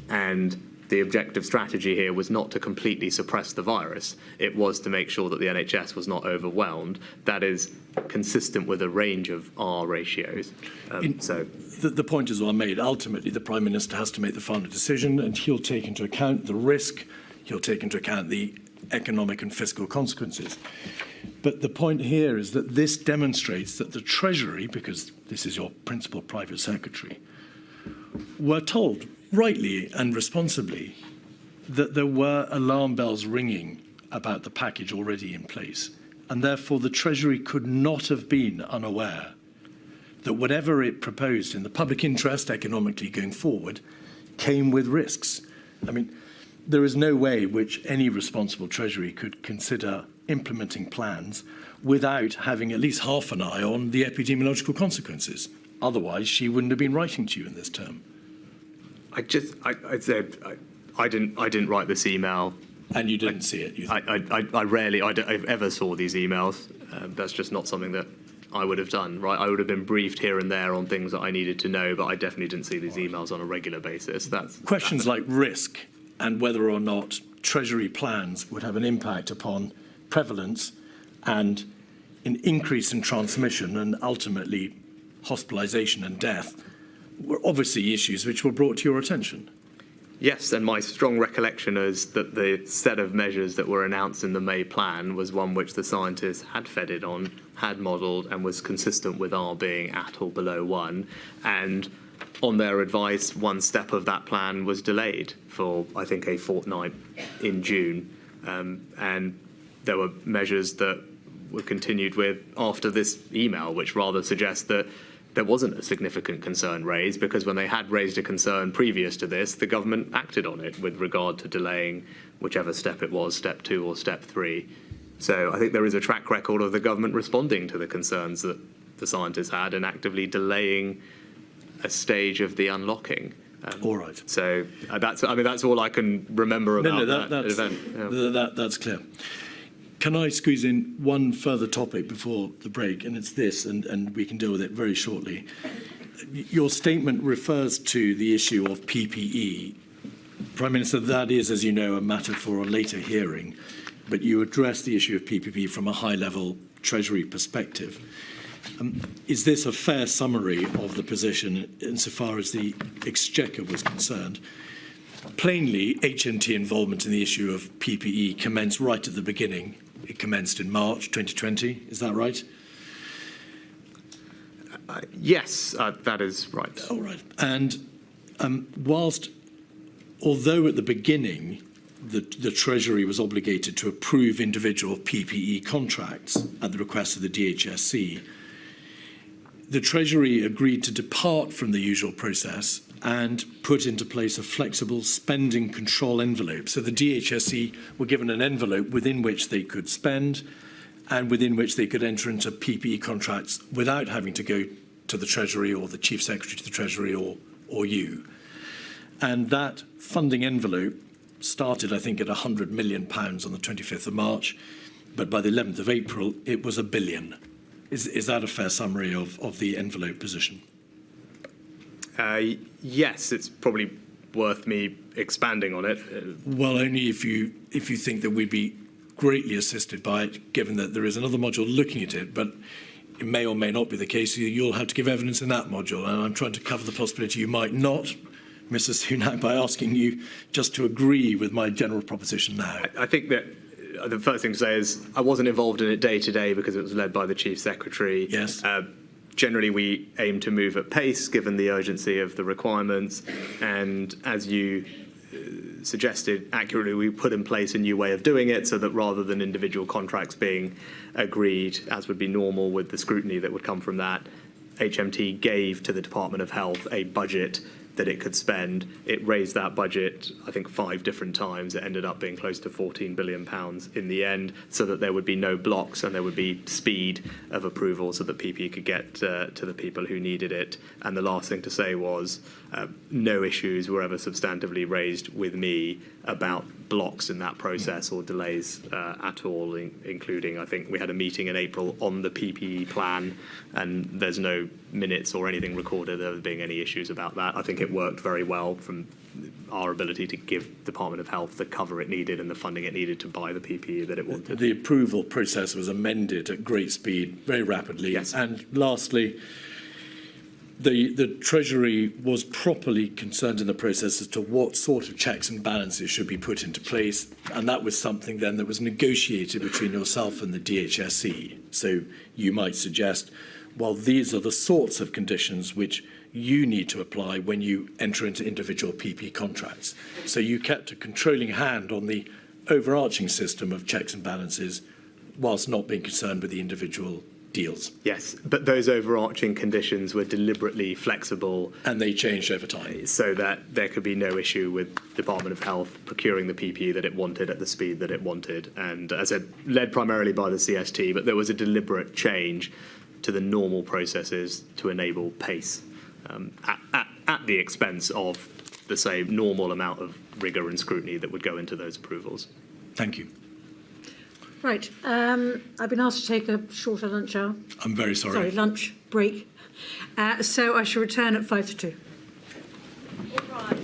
and the objective strategy here was not to completely suppress the virus. It was to make sure that the NHS was not overwhelmed. That is consistent with a range of R ratios. The point is well made. Ultimately, the Prime Minister has to make the final decision, and he'll take into account the risk, he'll take into account the economic and fiscal consequences. But the point here is that this demonstrates that the Treasury, because this is your principal private secretary, were told, rightly and responsibly, that there were alarm bells ringing about the package already in place, and therefore the Treasury could not have been unaware that whatever it proposed in the public interest economically going forward came with risks. I mean, there is no way which any responsible Treasury could consider implementing plans without having at least half an eye on the epidemiological consequences. Otherwise, she wouldn't have been writing to you in this term. I said I didn't write this email. And you didn't see it, you think? I ever saw these emails. That's just not something that I would have done, right? I would have been briefed here and there on things that I needed to know, but I definitely didn't see these emails on a regular basis. Questions like risk and whether or not Treasury plans would have an impact upon prevalence and an increase in transmission and ultimately hospitalisation and death were obviously issues which were brought to your attention. Yes, and my strong recollection is that the set of measures that were announced in the May plan was one which the scientists had fedded on, had modelled, and was consistent with R being at or below 1. And on their advice, one step of that plan was delayed for, I think, a fortnight in June. And there were measures that were continued with after this email, which rather suggests that there wasn't a significant concern raised, because when they had raised a concern previous to this, the government acted on it with regard to delaying whichever step it was, step 2 or step 3. So I think there is a track record of the government responding to the concerns that the scientists had and actively delaying a stage of the unlocking. All right. So that's all I can remember about that event. Yeah. That's clear. Can I squeeze in one further topic before the break, and it's this, and we can deal with it very shortly. Your statement refers to the issue of PPE. Prime Minister, that is, as you know, a matter for a later hearing, but you address the issue of PPE from a high-level Treasury perspective. Is this a fair summary of the position insofar as the Exchequer was concerned? Plainly, HMT involvement in the issue of PPE commenced right at the beginning. It commenced in March 2020. Is that right? Yes, that is right. All right. And although at the beginning the Treasury was obligated to approve individual PPE contracts at the request of the DHSC, the Treasury agreed to depart from the usual process and put into place a flexible spending control envelope. So the DHSC were given an envelope within which they could spend and within which they could enter into PPE contracts without having to go to the Treasury or the Chief Secretary to the Treasury or you. And that funding envelope started, I think, at £100 million on the 25th of March, but by the 11th of April, it was £1 billion. Is that a fair summary of the envelope position? Yes, it's probably worth me expanding on it. Well, only if you think that we'd be greatly assisted by it, given that there is another module looking at it, but it may or may not be the case. You'll have to give evidence in that module, and I'm trying to cover the possibility you might not, Mrs. Sunak, by asking you just to agree with my general proposition now. I think that the first thing to say is I wasn't involved in it day to day because it was led by the Chief Secretary. Yes. Generally, we aim to move at pace, given the urgency of the requirements. And as you suggested accurately, we put in place a new way of doing it so that rather than individual contracts being agreed, as would be normal with the scrutiny that would come from that, HMT gave to the Department of Health a budget that it could spend. It raised that budget, I think, 5 different times. It ended up being close to £14 billion in the end, so that there would be no blocks and there would be speed of approval so that PPE could get to the people who needed it. And the last thing to say was no issues were ever substantively raised with me about blocks in that process or delays at all, including, I think we had a meeting in April on the PPE plan, and there's no minutes or anything recorded there being any issues about that. I think it worked very well from our ability to give Department of Health the cover it needed and the funding it needed to buy the PPE that it wanted. The approval process was amended at great speed, very rapidly. Yes. And lastly, the Treasury was properly concerned in the process as to what sort of checks and balances should be put into place, and that was something then that was negotiated between yourself and the DHSE. So you might suggest, well, these are the sorts of conditions which you need to apply when you enter into individual PP contracts. So you kept a controlling hand on the overarching system of checks and balances whilst not being concerned with the individual deals. Yes, but those overarching conditions were deliberately flexible. And they changed over time. So that there could be no issue with Department of Health procuring the PPE that it wanted at the speed that it wanted. And as I said, led primarily by the CST, but there was a deliberate change to the normal processes to enable pace at the expense of the same normal amount of rigour and scrutiny that would go into those approvals. Thank you. Right. I've been asked to take a shorter lunch hour. I'm very sorry. Sorry, lunch break. So I shall return at 5 to 2. All right.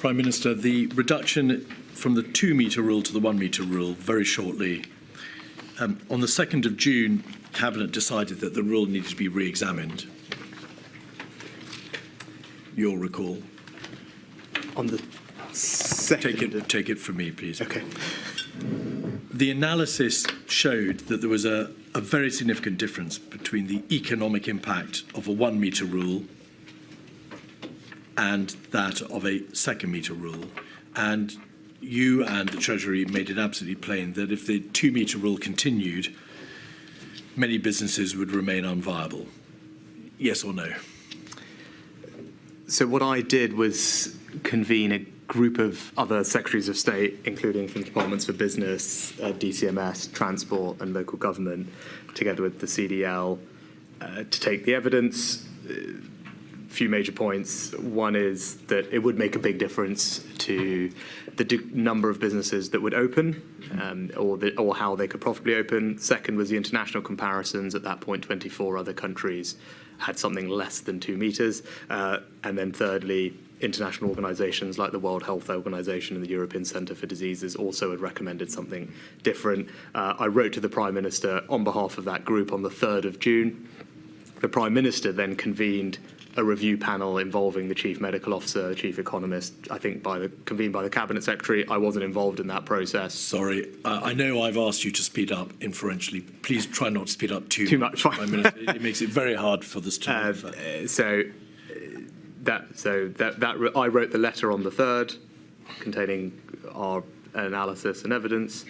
Prime Minister, the reduction from the 2 metre rule to the 1 metre rule, very shortly. On the 2nd of June, Cabinet decided that the rule needed to be re-examined. You'll recall. On the second... Take it from me, please. Okay. The analysis showed that there was a very significant difference between the economic impact of a 1 metre rule and that of a 2 metre rule. And you and the Treasury made it absolutely plain that if the 2 metre rule continued, many businesses would remain unviable. Yes or no? So what I did was convene a group of other Secretaries of State, including from Departments for Business, DCMS, Transport and Local Government, together with the CDL, to take the evidence. Few major points. One is that it would make a big difference to the number of businesses that would open, or how they could profitably open. Second was the international comparisons. At that point, 24 other countries had something less than 2 metres. And then thirdly, international organisations like the World Health Organization and the European Centre for Diseases also had recommended something different. I wrote to the Prime Minister on behalf of that group on the 3rd of June. The Prime Minister then convened a review panel involving the Chief Medical Officer, the Chief Economist, I think convened by the Cabinet Secretary. I wasn't involved in that process. Sorry, I know I've asked you to speed up inferentially. Please try not to speed up too much. Prime Minister. It makes it very hard for this to I wrote the letter on the 3rd, containing our analysis and evidence.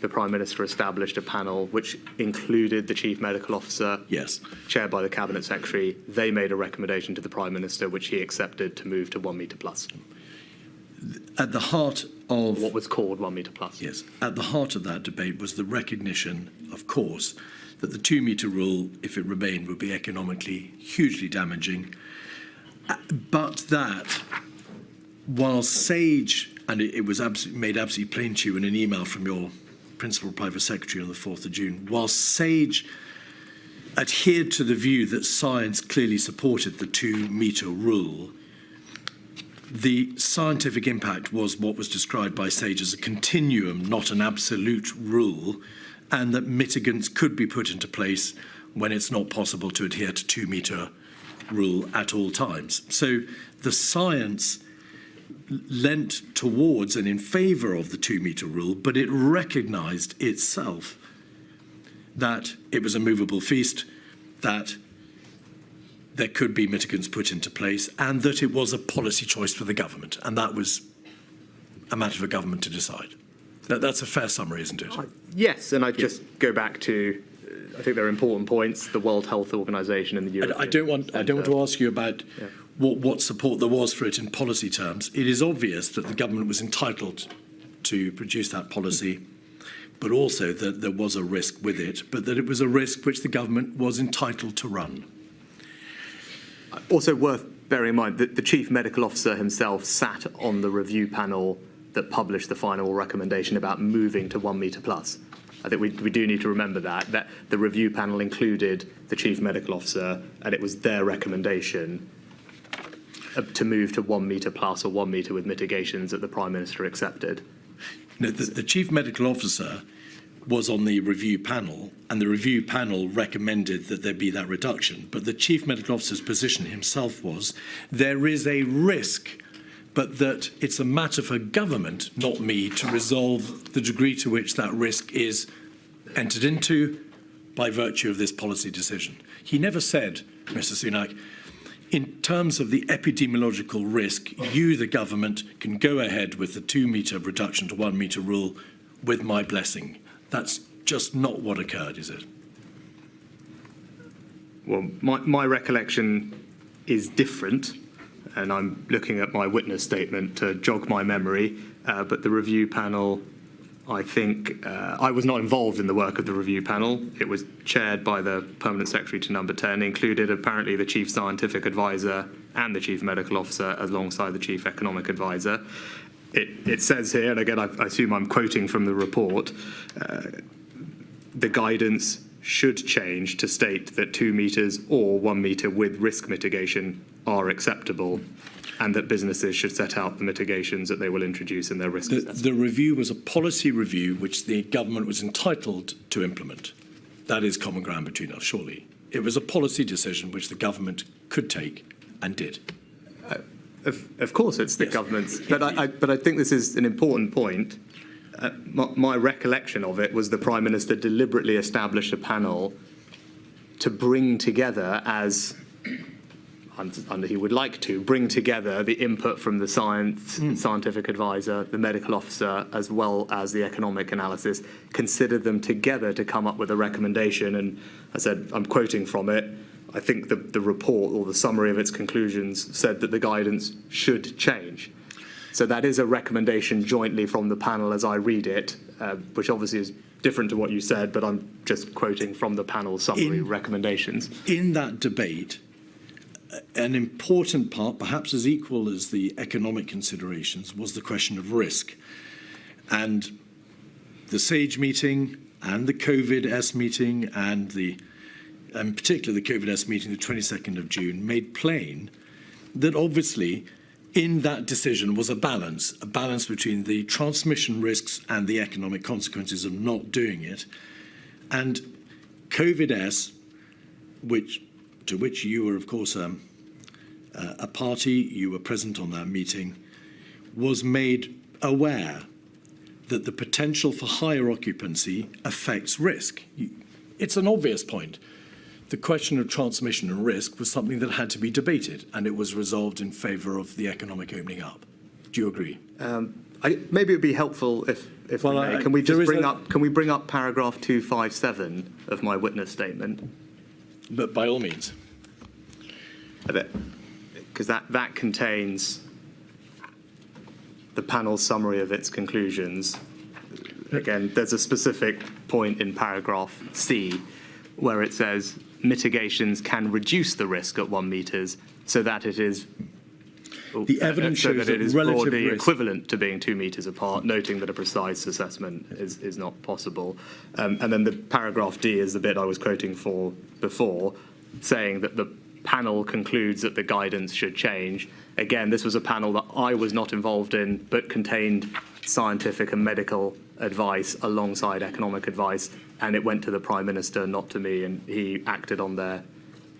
The Prime Minister established a panel which included the Chief Medical Officer, yes, chaired by the Cabinet Secretary. They made a recommendation to the Prime Minister, which he accepted, to move to 1 metre plus. At the heart of what was called 1 metre plus. Yes, at the heart of that debate was the recognition, of course, that the 2 metre rule, if it remained, would be economically hugely damaging, but that while Sage, and it was made absolutely plain to you in an email from your Principal Private Secretary on the 4th of June, while Sage adhered to the view that science clearly supported the 2 metre rule, the scientific impact was what was described by Sage as a continuum, not an absolute rule, and that mitigants could be put into place when it's not possible to adhere to 2 metre rule at all times. So the science lent towards and in favour of the 2 metre rule, but it recognised itself that it was a movable feast, that there could be mitigants put into place, and that it was a policy choice for the government, and that was a matter for government to decide. That's a fair summary, isn't it? Yes, and I'd just go back to, I think there are important points, the World Health Organization and the European I don't want to ask you about what support there was for it in policy terms. It is obvious that the government was entitled to produce that policy, but also that there was a risk with it, but that it was a risk which the government was entitled to run. Also worth bearing in mind that the Chief Medical Officer himself sat on the review panel that published the final recommendation about moving to 1 metre plus. I think we do need to remember that the review panel included the Chief Medical Officer, and it was their recommendation to move to 1 metre plus or 1 metre with mitigations that the Prime Minister accepted. No, the Chief Medical Officer was on the review panel, and the review panel recommended that there be that reduction. But the Chief Medical Officer's position himself was there is a risk, but that it's a matter for government, not me, to resolve the degree to which that risk is entered into by virtue of this policy decision. He never said, Mr. Sunak, in terms of the epidemiological risk, you, the government, can go ahead with the 2 metre reduction to 1 metre rule with my blessing. That's just not what occurred, is it? Well, my recollection is different, and I'm looking at my witness statement to jog my memory, but the review panel, I think, I was not involved in the work of the review panel. It was chaired by the Permanent Secretary to Number 10, included apparently the Chief Scientific Advisor and the Chief Medical Officer alongside the Chief Economic Advisor. It says here, and again, I assume I'm quoting from the report, the guidance should change to state that 2 metres or 1 metre with risk mitigation are acceptable, and that businesses should set out the mitigations that they will introduce in their risk assessment. The review was a policy review which the government was entitled to implement. That is common ground between us, surely. It was a policy decision which the government could take and did. Of course, it's the government's, but I think this is an important point. My recollection of it was the Prime Minister deliberately established a panel to bring together, as he would like to, bring together the input from the scientific advisor, the medical officer, as well as the economic analysis, consider them together to come up with a recommendation. And I said, I'm quoting from it, I think the report or the summary of its conclusions said that the guidance should change. So that is a recommendation jointly from the panel as I read it, which obviously is different to what you said, but I'm just quoting from the panel's summary recommendations. In that debate, an important part, perhaps as equal as the economic considerations, was the question of risk. And the SAGE meeting and the COVID-S meeting and in particular the COVID-S meeting, the 22nd of June, made plain that obviously in that decision was a balance between the transmission risks and the economic consequences of not doing it. And COVID-S, to which you were, of course, a party, you were present on that meeting, was made aware that the potential for higher occupancy affects risk. It's an obvious point. The question of transmission and risk was something that had to be debated, and it was resolved in favour of the economic opening up. Do you agree? Maybe it would be helpful if we may. Can we bring up paragraph 257 of my witness statement? But by all means. Because that contains the panel's summary of its conclusions. Again, there's a specific point in paragraph C where it says mitigations can reduce the risk at 1 metres so that it is the evidence shows that it is relative broadly risk equivalent to being 2 metres apart, noting that a precise assessment is not possible. And then the paragraph D is the bit I was quoting for before, saying that the panel concludes that the guidance should change. Again, this was a panel that I was not involved in, but contained scientific and medical advice alongside economic advice, and it went to the Prime Minister, not to me, and he acted on their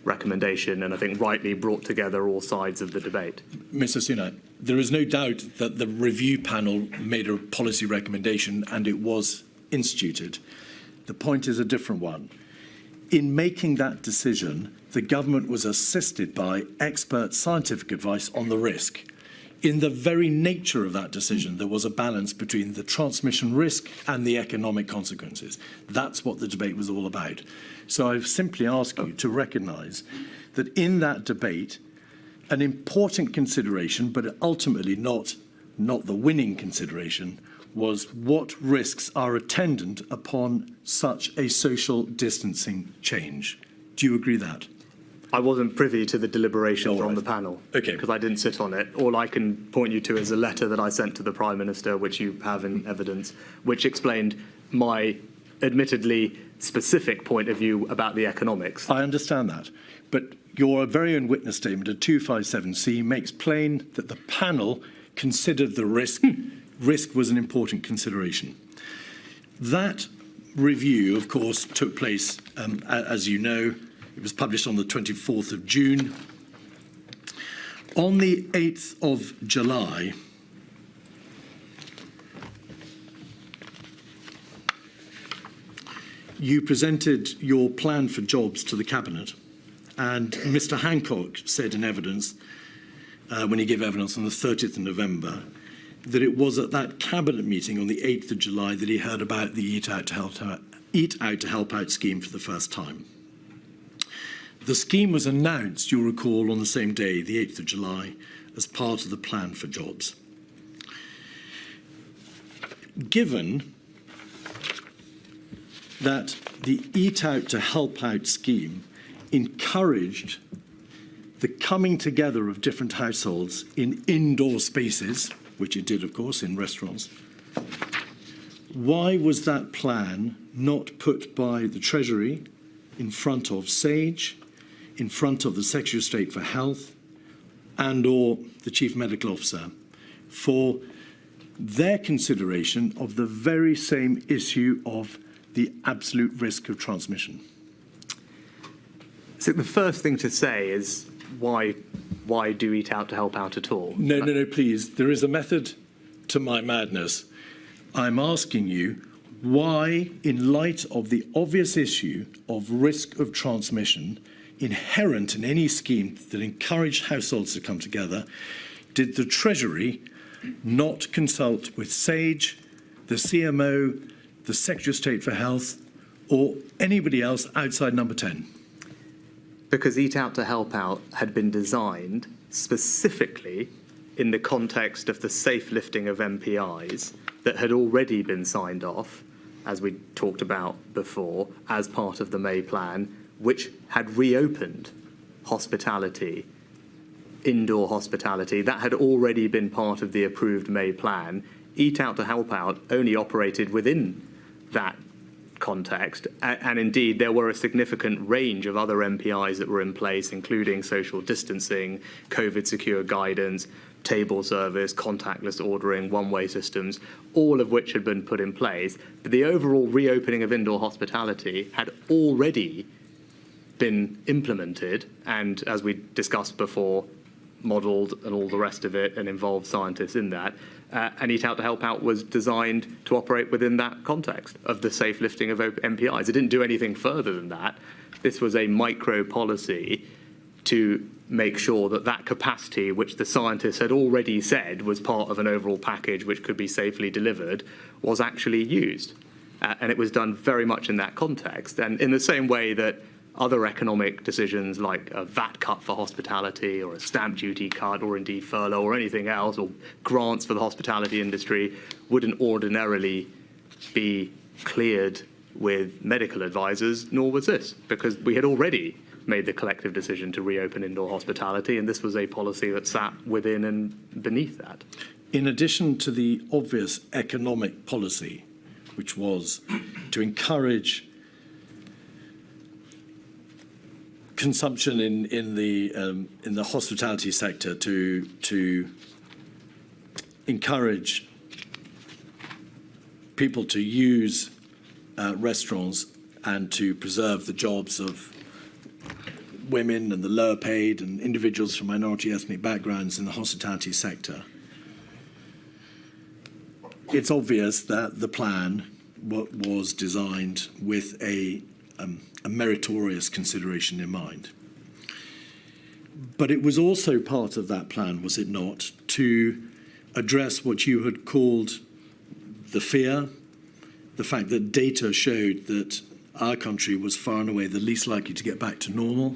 recommendation, and I think rightly brought together all sides of the debate. Mr. Sunak, there is no doubt that the review panel made a policy recommendation and it was instituted. The point is a different one. In making that decision, the government was assisted by expert scientific advice on the risk. In the very nature of that decision, there was a balance between the transmission risk and the economic consequences. That's what the debate was all about. So I simply ask you to recognise that in that debate, an important consideration, but ultimately not the winning consideration, was what risks are attendant upon such a social distancing change. Do you agree that? I wasn't privy to the deliberations on the panel, because I didn't sit on it. All I can point you to is a letter that I sent to the Prime Minister, which you have in evidence, which explained my admittedly specific point of view about the economics. I understand that, but your very own witness statement at 257C makes plain that the panel considered the risk. Risk was an important consideration. That review, of course, took place, as you know. It was published on the 24th of June. On the 8th of July, you presented your plan for jobs to the Cabinet, and Mr. Hancock said in evidence, when he gave evidence on the 30th of November, that it was at that Cabinet meeting on the 8th of July that he heard about the Eat Out to Help Out scheme for the first time. The scheme was announced, you'll recall, on the same day, the 8th of July, as part of the plan for jobs. Given that the Eat Out to Help Out scheme encouraged the coming together of different households in indoor spaces, which it did, of course, in restaurants, why was that plan not put by the Treasury in front of SAGE, in front of the Secretary of State for Health, and/or the Chief Medical Officer for their consideration of the very same issue of the absolute risk of transmission? So the first thing to say is why do Eat Out to help out at all? No, please. There is a method to my madness. I'm asking you why, in light of the obvious issue of risk of transmission inherent in any scheme that encouraged households to come together, did the Treasury not consult with SAGE, the CMO, the Secretary of State for Health, or anybody else outside number 10? Because Eat Out to Help Out had been designed specifically in the context of the safe lifting of MPIs that had already been signed off, as we talked about before, as part of the May Plan, which had reopened hospitality, indoor hospitality. That had already been part of the approved May Plan. Eat Out to Help Out only operated within that context, and indeed there were a significant range of other MPIs that were in place, including social distancing, COVID secure guidance, table service, contactless ordering, one-way systems, all of which had been put in place. But the overall reopening of indoor hospitality had already been implemented and, as we discussed before, modelled and all the rest of it, and involved scientists in that. And Eat Out to Help Out was designed to operate within that context of the safe lifting of MPIs. It didn't do anything further than that. This was a micro policy to make sure that that capacity, which the scientists had already said was part of an overall package which could be safely delivered, was actually used. And it was done very much in that context. And in the same way that other economic decisions like a VAT cut for hospitality or a stamp duty cut or indeed furlough or anything else or grants for the hospitality industry wouldn't ordinarily be cleared with medical advisors, nor was this, because we had already made the collective decision to reopen indoor hospitality, and this was a policy that sat within and beneath that. In addition to the obvious economic policy, which was to encourage consumption in the hospitality sector, to encourage people to use restaurants and to preserve the jobs of women and the lower paid and individuals from minority ethnic backgrounds in the hospitality sector. It's obvious that the plan was designed with a meritorious consideration in mind. But it was also part of that plan, was it not, to address what you had called the fear, the fact that data showed that our country was far and away the least likely to get back to normal,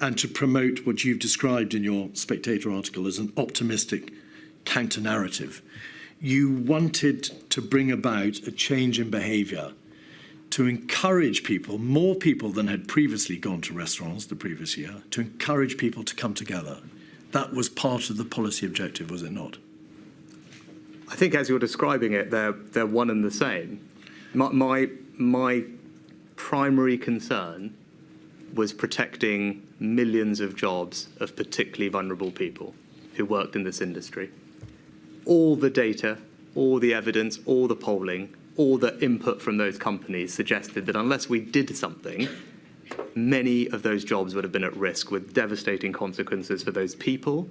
and to promote what you've described in your Spectator article as an optimistic counter-narrative. You wanted to bring about a change in behaviour, to encourage people, more people than had previously gone to restaurants the previous year, to encourage people to come together. That was part of the policy objective, was it not? I think as you're describing it, they're one and the same. My primary concern was protecting millions of jobs of particularly vulnerable people who worked in this industry. All the data, all the evidence, all the polling, all the input from those companies suggested that unless we did something, many of those jobs would have been at risk with devastating consequences for those people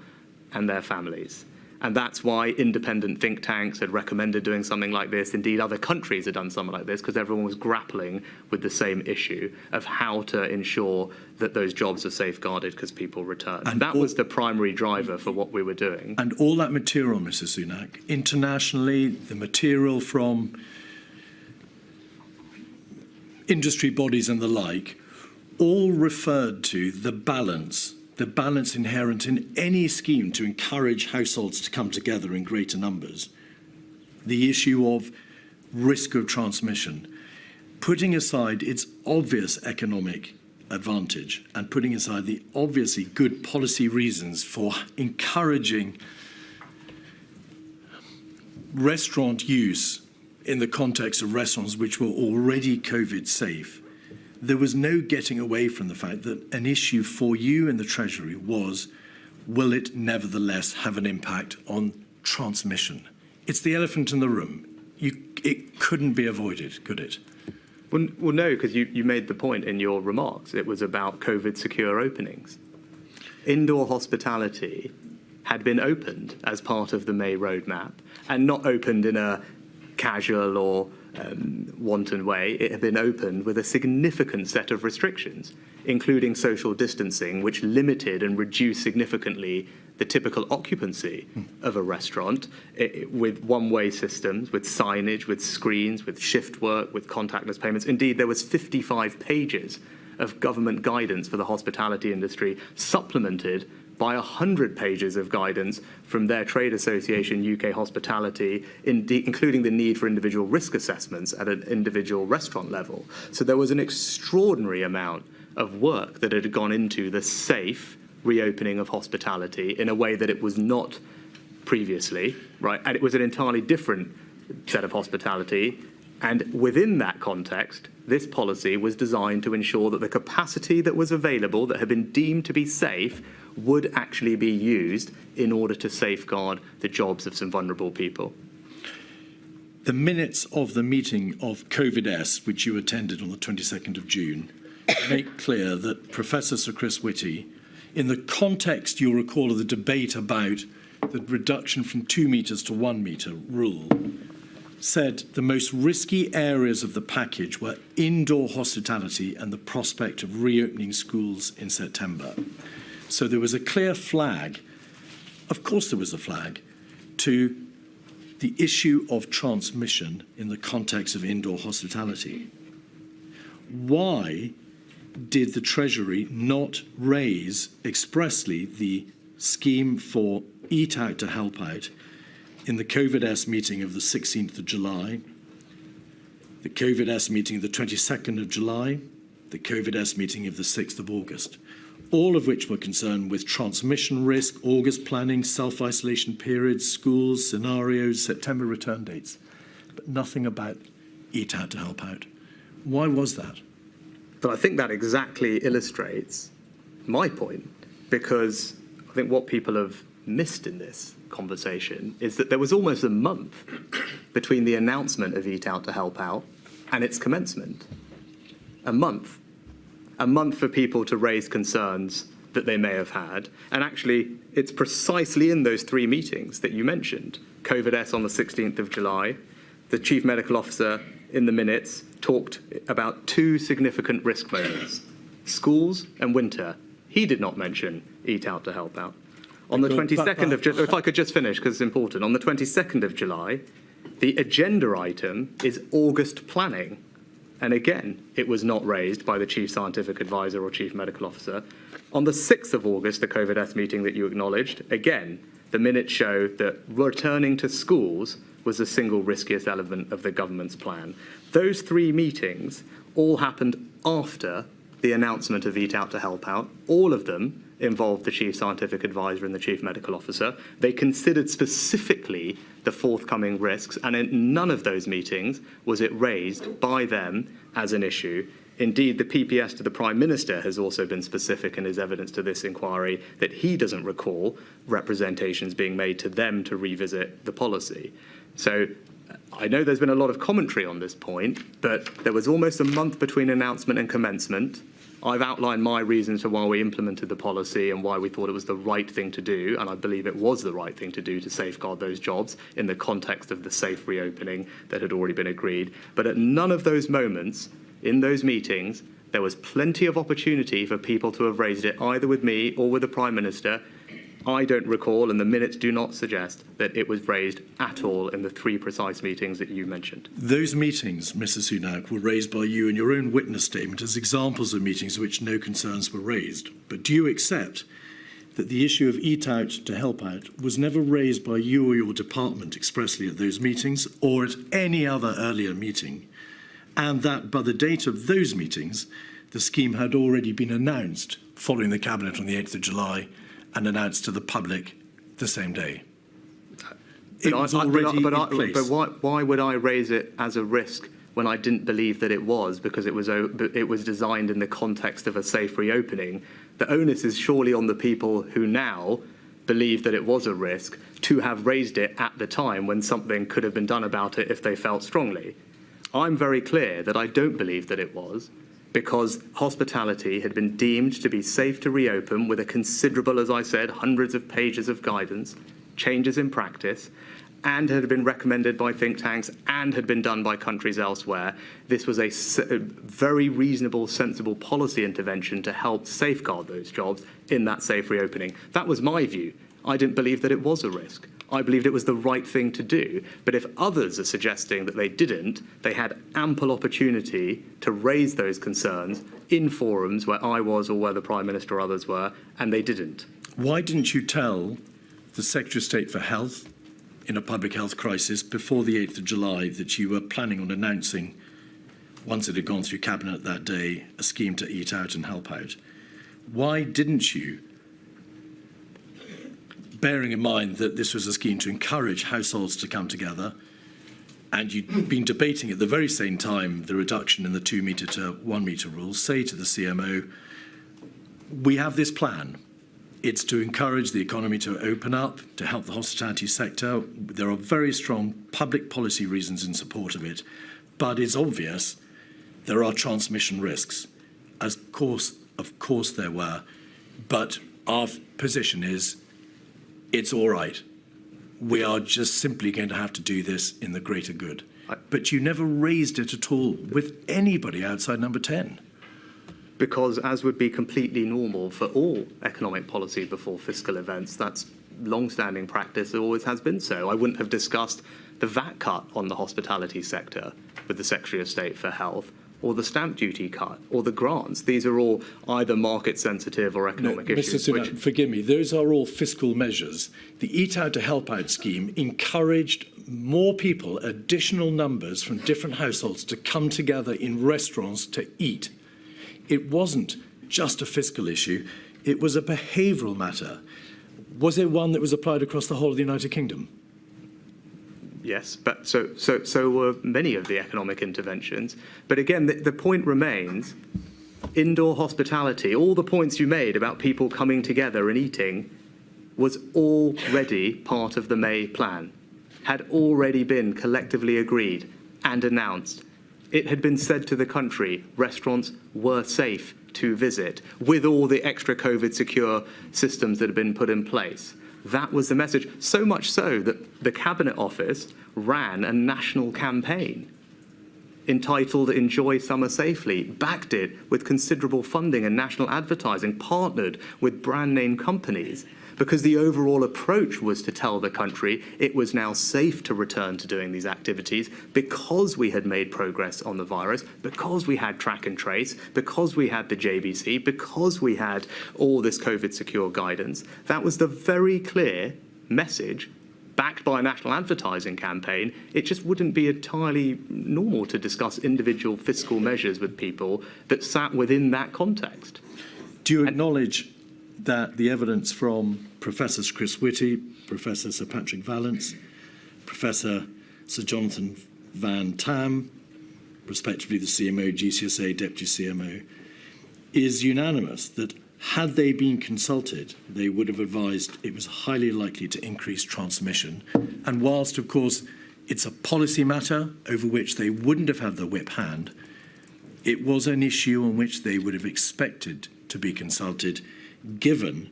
and their families. And that's why independent think tanks had recommended doing something like this. Indeed, other countries had done something like this because everyone was grappling with the same issue of how to ensure that those jobs are safeguarded because people return. And that was the primary driver for what we were doing. And all that material, Mr. Sunak, internationally, the material from industry bodies and the like, all referred to the balance inherent in any scheme to encourage households to come together in greater numbers. The issue of risk of transmission, putting aside its obvious economic advantage and putting aside the obviously good policy reasons for encouraging restaurant use in the context of restaurants which were already COVID safe. There was no getting away from the fact that an issue for you in the Treasury was will it nevertheless have an impact on transmission? It's the elephant in the room. It couldn't be avoided, could it? Well, no, because you made the point in your remarks. It was about COVID secure openings. Indoor hospitality had been opened as part of the May roadmap, and not opened in a casual or wanton way. It had been opened with a significant set of restrictions, including social distancing, which limited and reduced significantly the typical occupancy of a restaurant, with one-way systems, with signage, with screens, with shift work, with contactless payments. Indeed, there was 55 pages of government guidance for the hospitality industry, supplemented by 100 pages of guidance from their trade association, UK Hospitality, including the need for individual risk assessments at an individual restaurant level. So there was an extraordinary amount of work that had gone into the safe reopening of hospitality in a way that it was not previously, right? And it was an entirely different set of hospitality. And within that context, this policy was designed to ensure that the capacity that was available, that had been deemed to be safe, would actually be used in order to safeguard the jobs of some vulnerable people. The minutes of the meeting of COVID-S, which you attended on the 22nd of June, make clear that Professor Sir Chris Whitty, in the context, you'll recall, of the debate about the reduction from 2 metres to 1 metre rule, said the most risky areas of the package were indoor hospitality and the prospect of reopening schools in September. So there was a clear flag, of course there was a flag, to the issue of transmission in the context of indoor hospitality. Why did the Treasury not raise expressly the scheme for Eat Out to Help Out in the COVID-S meeting of the 16th of July, the COVID-S meeting of the 22nd of July, the COVID-S meeting of the 6th of August, all of which were concerned with transmission risk, August planning, self-isolation periods, schools, scenarios, September return dates, but nothing about Eat Out to Help Out. Why was that? But I think that exactly illustrates my point, because I think what people have missed in this conversation is that there was almost a month between the announcement of Eat Out to Help Out and its commencement. A month. A month for people to raise concerns that they may have had. And actually, it's precisely in those 3 meetings that you mentioned. COVID-S on the 16th of July, the Chief Medical Officer in the minutes talked about 2 significant risk moments, schools and winter. He did not mention Eat Out to Help Out. On the 22nd of July, if I could just finish because it's important, on the 22nd of July, the agenda item is August planning. And again, it was not raised by the Chief Scientific Advisor or Chief Medical Officer. On the 6th of August, the COVID-S meeting that you acknowledged, again, the minutes show that returning to schools was the single riskiest element of the government's plan. Those 3 meetings all happened after the announcement of Eat Out to Help Out. All of them involved the Chief Scientific Advisor and the Chief Medical Officer. They considered specifically the forthcoming risks, and in none of those meetings was it raised by them as an issue. Indeed, the PPS to the Prime Minister has also been specific in his evidence to this inquiry that he doesn't recall representations being made to them to revisit the policy. So I know there's been a lot of commentary on this point, but there was almost a month between announcement and commencement. I've outlined my reasons for why we implemented the policy and why we thought it was the right thing to do, and I believe it was the right thing to do to safeguard those jobs in the context of the safe reopening that had already been agreed. But at none of those moments, in those meetings, there was plenty of opportunity for people to have raised it either with me or with the Prime Minister. I don't recall, and the minutes do not suggest, that it was raised at all in the 3 precise meetings that you mentioned. Those meetings, Mr. Sunak, were raised by you in your own witness statement as examples of meetings in which no concerns were raised. But do you accept that the issue of Eat Out to Help Out was never raised by you or your department expressly at those meetings or at any other earlier meeting, and that by the date of those meetings, the scheme had already been announced following the Cabinet on the 8th of July and announced to the public the same day? It was already in place. But why would I raise it as a risk when I didn't believe that it was? Because it was designed in the context of a safe reopening. The onus is surely on the people who now believed that it was a risk to have raised it at the time when something could have been done about it if they felt strongly. I'm very clear that I don't believe that it was, because hospitality had been deemed to be safe to reopen with a considerable, as I said, hundreds of pages of guidance, changes in practice, and had been recommended by think tanks and had been done by countries elsewhere. This was a very reasonable, sensible policy intervention to help safeguard those jobs in that safe reopening. That was my view. I didn't believe that it was a risk. I believed it was the right thing to do. But if others are suggesting that they didn't, they had ample opportunity to raise those concerns in forums where I was or where the Prime Minister or others were, and they didn't. Why didn't you tell the Secretary of State for Health in a public health crisis before the 8th of July that you were planning on announcing, once it had gone through Cabinet that day, a scheme to eat out and help out? Why didn't you, bearing in mind that this was a scheme to encourage households to come together, and you'd been debating at the very same time the reduction in the 2 metre to 1 metre rule, say to the CMO, we have this plan. It's to encourage the economy to open up, to help the hospitality sector. There are very strong public policy reasons in support of it, but it's obvious there are transmission risks. Of course there were, but our position is it's all right. We are just simply going to have to do this in the greater good. But you never raised it at all with anybody outside Number 10. Because, as would be completely normal for all economic policy before fiscal events, that's long-standing practice. It always has been so. I wouldn't have discussed the VAT cut on the hospitality sector with the Secretary of State for Health, or the stamp duty cut, or the grants. These are all either market-sensitive or economic issues. Mr. Sunak, forgive me, those are all fiscal measures. The Eat Out to Help Out scheme encouraged more people, additional numbers from different households, to come together in restaurants to eat. It wasn't just a fiscal issue, it was a behavioural matter. Was it one that was applied across the whole of the United Kingdom? Yes, but so were many of the economic interventions. But again, the point remains, indoor hospitality, all the points you made about people coming together and eating was already part of the May plan, had already been collectively agreed and announced. It had been said to the country, restaurants were safe to visit with all the extra COVID secure systems that had been put in place. That was the message, so much so that the Cabinet Office ran a national campaign entitled Enjoy Summer Safely, backed it with considerable funding and national advertising, partnered with brand name companies, because the overall approach was to tell the country it was now safe to return to doing these activities because we had made progress on the virus, because we had track and trace, because we had the JBC, because we had all this COVID secure guidance. That was the very clear message backed by a national advertising campaign. It just wouldn't be entirely normal to discuss individual fiscal measures with people that sat within that context. Do you acknowledge that the evidence from Professor Chris Whitty, Professor Sir Patrick Vallance, Professor Sir Jonathan Van Tam, respectively the CMO, GCSA, Deputy CMO, is unanimous that had they been consulted, they would have advised it was highly likely to increase transmission. And whilst, of course, it's a policy matter over which they wouldn't have had the whip hand, it was an issue on which they would have expected to be consulted, given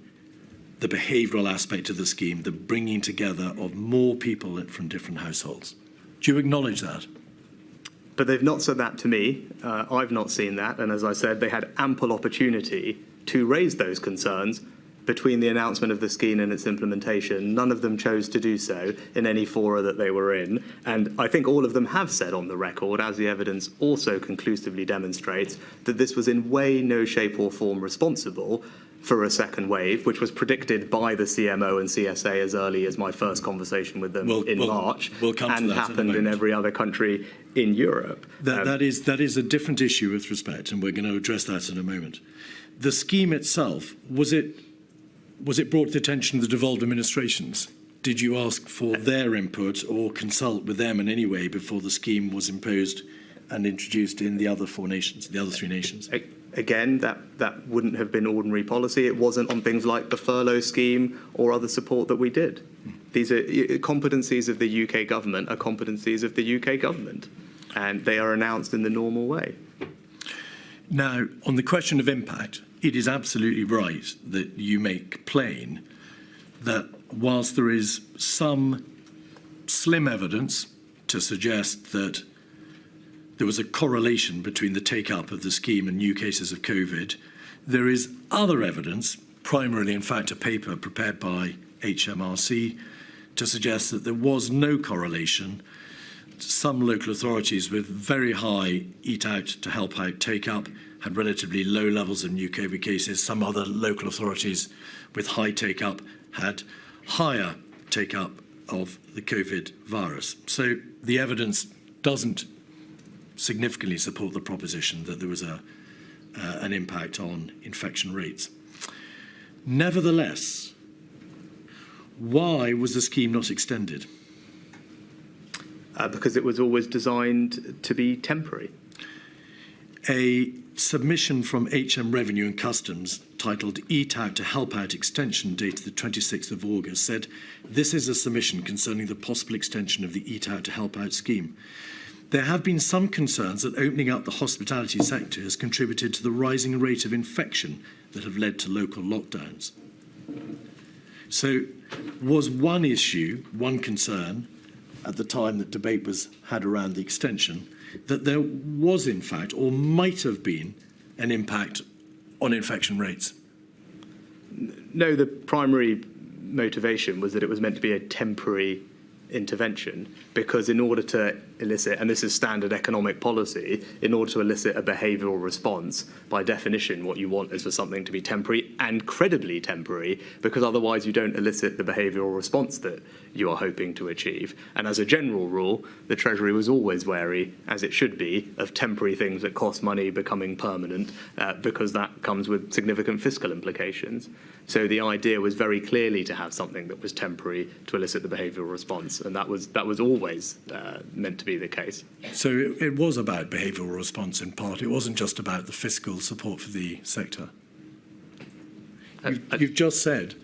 the behavioural aspect of the scheme, the bringing together of more people from different households. Do you acknowledge that? But they've not said that to me. I've not seen that. And as I said, they had ample opportunity to raise those concerns between the announcement of the scheme and its implementation. None of them chose to do so in any fora that they were in. And I think all of them have said on the record, as the evidence also conclusively demonstrates, that this was in way, no shape or form responsible for a second wave, which was predicted by the CMO and CSA as early as my first conversation with them in March, and happened in every other country in Europe. That is a different issue with respect, and we're going to address that in a moment. The scheme itself, was it brought to the attention of the devolved administrations? Did you ask for their input or consult with them in any way before the scheme was imposed and introduced in the other three nations? Again, that wouldn't have been ordinary policy. It wasn't on things like the furlough scheme or other support that we did. These are competencies of the UK government are competencies of the UK government, and they are announced in the normal way. Now, on the question of impact, it is absolutely right that you make plain that whilst there is some slim evidence to suggest that there was a correlation between the take-up of the scheme and new cases of COVID, there is other evidence, primarily in fact a paper prepared by HMRC, to suggest that there was no correlation. Some local authorities with very high eat out to help out take-up had relatively low levels of new COVID cases. Some other local authorities with high take-up had higher take-up of the COVID virus. So the evidence doesn't significantly support the proposition that there was an impact on infection rates. Nevertheless, why was the scheme not extended? Because it was always designed to be temporary. A submission from HM Revenue and Customs titled Eat Out to Help Out Extension dated the 26th of August said, this is a submission concerning the possible extension of the Eat Out to Help Out scheme. There have been some concerns that opening up the hospitality sector has contributed to the rising rate of infection that have led to local lockdowns. So was one issue, one concern at the time that debate was had around the extension, that there was in fact or might have been an impact on infection rates? No, the primary motivation was that it was meant to be a temporary intervention, because in order to elicit, and this is standard economic policy, in order to elicit a behavioural response, by definition what you want is for something to be temporary and credibly temporary, because otherwise you don't elicit the behavioural response that you are hoping to achieve. And as a general rule, the Treasury was always wary, as it should be, of temporary things that cost money becoming permanent, because that comes with significant fiscal implications. So the idea was very clearly to have something that was temporary to elicit the behavioural response, and that was always meant to be the case. So it was about behavioural response in part. It wasn't just about the fiscal support for the sector. You've just said.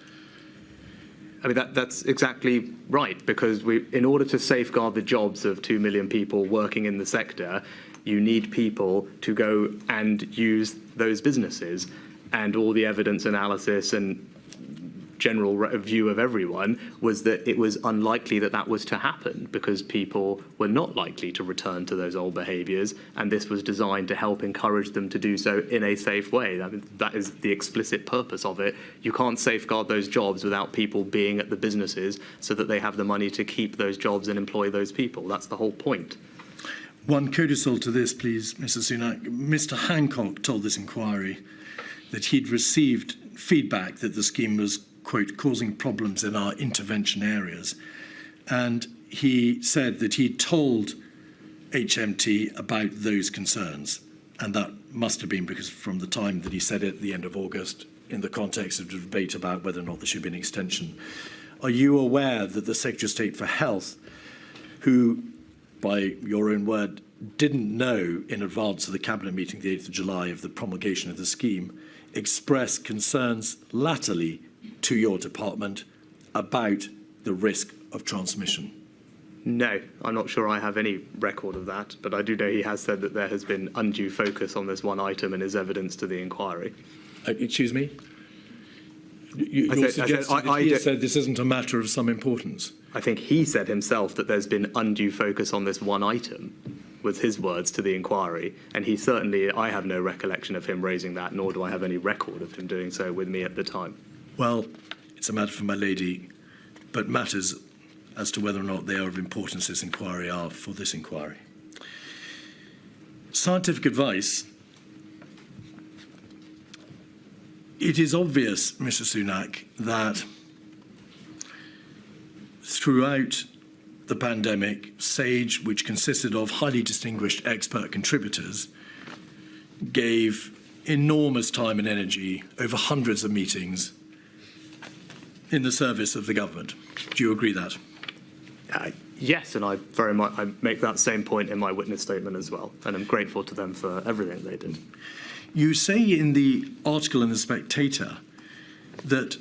I mean, that's exactly right, because in order to safeguard the jobs of 2 million people working in the sector, you need people to go and use those businesses. And all the evidence analysis and general view of everyone was that it was unlikely that that was to happen, because people were not likely to return to those old behaviours, and this was designed to help encourage them to do so in a safe way. I mean, that is the explicit purpose of it. You can't safeguard those jobs without people being at the businesses so that they have the money to keep those jobs and employ those people. That's the whole point. One codicil to this, please, Mr. Sunak. Mr. Hancock told this inquiry that he'd received feedback that the scheme was, quote, causing problems in our intervention areas. And he said that he told HMT about those concerns. And that must have been because from the time that he said it at the end of August, in the context of the debate about whether or not there should be an extension. Are you aware that the Secretary of State for Health, who, by your own word, didn't know in advance of the Cabinet meeting, the 8th of July, of the promulgation of the scheme, expressed concerns latterly to your department about the risk of transmission? No, I'm not sure I have any record of that, but I do know he has said that there has been undue focus on this one item in his evidence to the inquiry. Excuse me? You're suggesting that he said this isn't a matter of some importance? I think he said himself that there's been undue focus on this one item, was his words to the inquiry. And he certainly, I have no recollection of him raising that, nor do I have any record of him doing so with me at the time. Well, it's a matter for my lady, but matters as to whether or not they are of importance, this inquiry, are for this inquiry. Scientific advice. It is obvious, Mr. Sunak, that throughout the pandemic, SAGE, which consisted of highly distinguished expert contributors, gave enormous time and energy over hundreds of meetings in the service of the government. Do you agree that? Yes, and I make that same point in my witness statement as well, and I'm grateful to them for everything they did. You say in the article in The Spectator that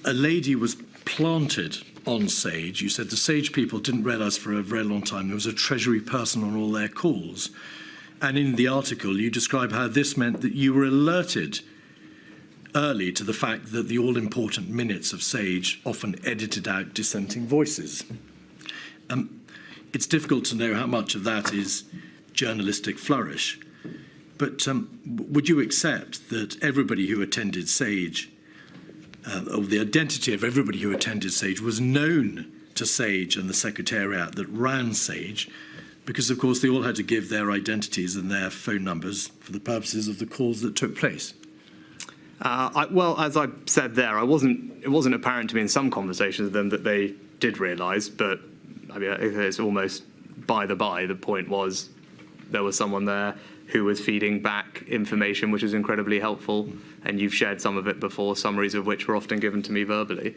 a lady was planted on Sage. You said the Sage people didn't realise for a very long time there was a Treasury person on all their calls. And in the article, you describe how this meant that you were alerted early to the fact that the all-important minutes of Sage often edited out dissenting voices. It's difficult to know how much of that is journalistic flourish. But would you accept that everybody who attended Sage, or the identity of everybody who attended Sage, was known to Sage and the Secretariat that ran Sage? Because, of course, they all had to give their identities and their phone numbers for the purposes of the calls that took place. Well, as I said there, it wasn't apparent to me in some conversations with them that they did realise, but I mean, it's almost by the by. The point was there was someone there who was feeding back information which is incredibly helpful, and you've shared some of it before, summaries of which were often given to me verbally.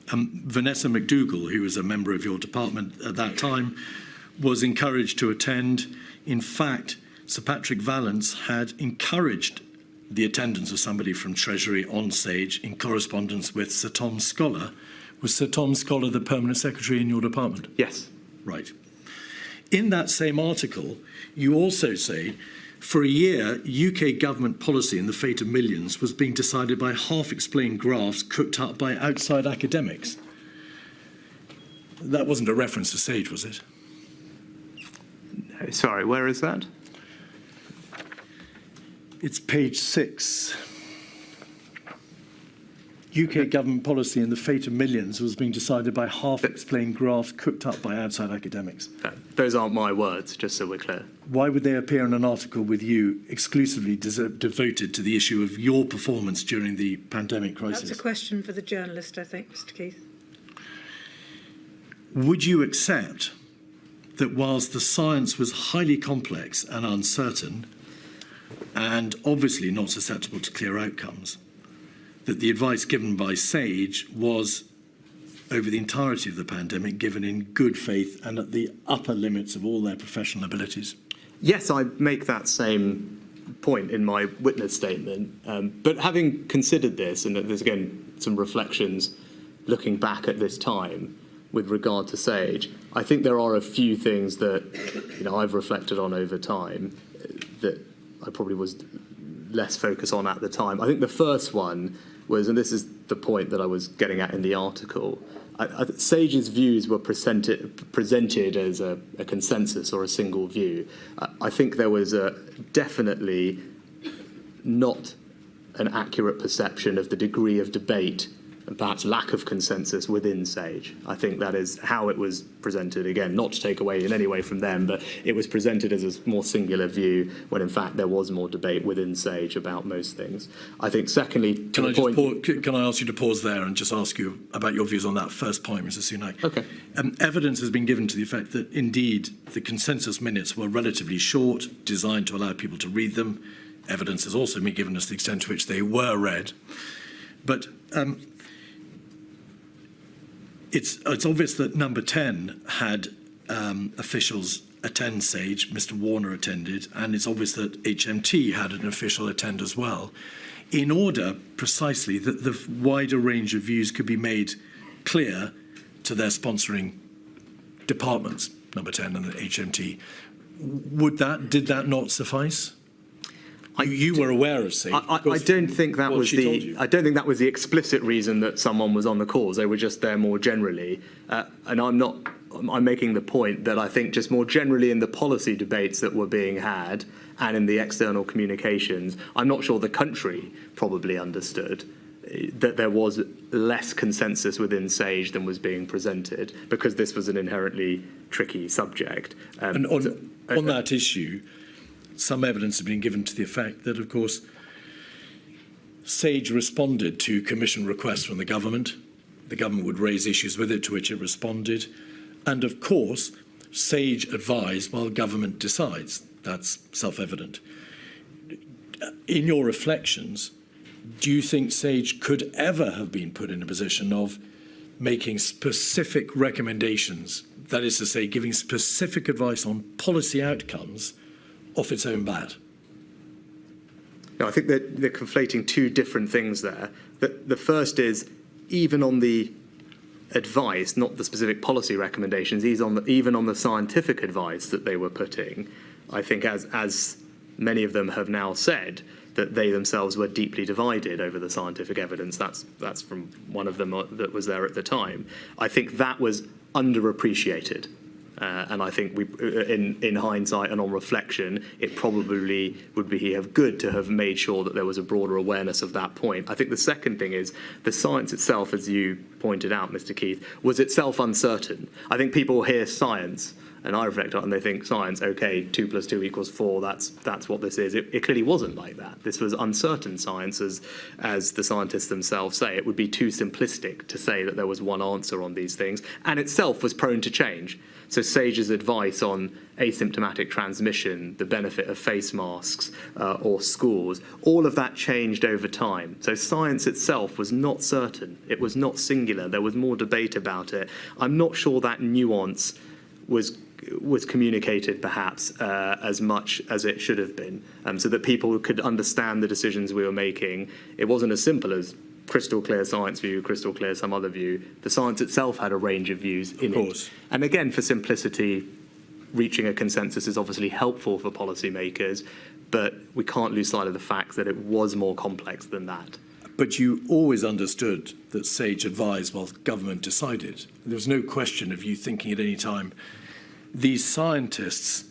Vanessa McDougall, who was a member of your department at that time, was encouraged to attend. In fact, Sir Patrick Vallance had encouraged the attendance of somebody from Treasury on Sage in correspondence with Sir Tom Scholar. Was Sir Tom Scholar the permanent secretary in your department? Yes. Right. In that same article, you also say, for a year, UK government policy in the fate of millions was being decided by half-explained graphs cooked up by outside academics. That wasn't a reference to Sage, was it? No, sorry, where is that? It's page 6. UK government policy in the fate of millions was being decided by half-explained graphs cooked up by outside academics. Those aren't my words, just so we're clear. Why would they appear in an article with you exclusively devoted to the issue of your performance during the pandemic crisis? That's a question for the journalist, I think, Mr. Keith. Would you accept that whilst the science was highly complex and uncertain, and obviously not susceptible to clear outcomes, that the advice given by Sage was, over the entirety of the pandemic, given in good faith and at the upper limits of all their professional abilities? Yes, I make that same point in my witness statement. But having considered this, and there's again some reflections looking back at this time with regard to Sage, I think there are a few things that I've reflected on over time that I probably was less focused on at the time. I think the first one was, and this is the point that I was getting at in the article, Sage's views were presented as a consensus or a single view. I think there was definitely not an accurate perception of the degree of debate and perhaps lack of consensus within Sage. I think that is how it was presented. Again, not to take away in any way from them, but it was presented as a more singular view when in fact there was more debate within Sage about most things. I think secondly, can I ask you to pause there and just ask you about your views on that first point, Mr. Sunak? Okay. Evidence has been given to the effect that indeed the consensus minutes were relatively short, designed to allow people to read them. Evidence has also been given as to the extent to which they were read. But it's obvious that number 10 had officials attend Sage. Mr. Warner attended, and it's obvious that HMT had an official attend as well, in order precisely that the wider range of views could be made clear to their sponsoring departments, number 10 and the HMT. Did that not suffice? You were aware of Sage. I don't think that was the explicit reason that someone was on the calls. They were just there more generally, and I'm making the point that I think just more generally in the policy debates that were being had and in the external communications, I'm not sure the country probably understood that there was less consensus within Sage than was being presented, because this was an inherently tricky subject. And on that issue, some evidence has been given to the effect that, of course, Sage responded to commission requests from the government. The government would raise issues with it, to which it responded. And, of course, Sage advised while government decides. That's self-evident. In your reflections, do you think Sage could ever have been put in a position of making specific recommendations, that is to say, giving specific advice on policy outcomes off its own bat? No, I think that they're conflating two different things there. The first is, even on the advice, not the specific policy recommendations, even on the scientific advice that they were putting, I think as many of them have now said, that they themselves were deeply divided over the scientific evidence. That's from one of them that was there at the time. I think that was underappreciated. And I think in hindsight and on reflection, it probably would be good to have made sure that there was a broader awareness of that point. I think the second thing is the science itself, as you pointed out, Mr. Keith, was itself uncertain. I think people hear science, and I reflect on it, and they think science, okay, 2 + 2 = 4, that's what this is. It clearly wasn't like that. This was uncertain science, as the scientists themselves say. It would be too simplistic to say that there was one answer on these things, and itself was prone to change. So SAGE's advice on asymptomatic transmission, the benefit of face masks or schools, all of that changed over time. So science itself was not certain. It was not singular. There was more debate about it. I'm not sure that nuance was communicated perhaps as much as it should have been, so that people could understand the decisions we were making. It wasn't as simple as crystal clear science view, crystal clear some other view. The science itself had a range of views in it. And again, for simplicity, reaching a consensus is obviously helpful for policymakers, but we can't lose sight of the fact that it was more complex than that. But you always understood that SAGE advised while government decided. There was no question of you thinking at any time, these scientists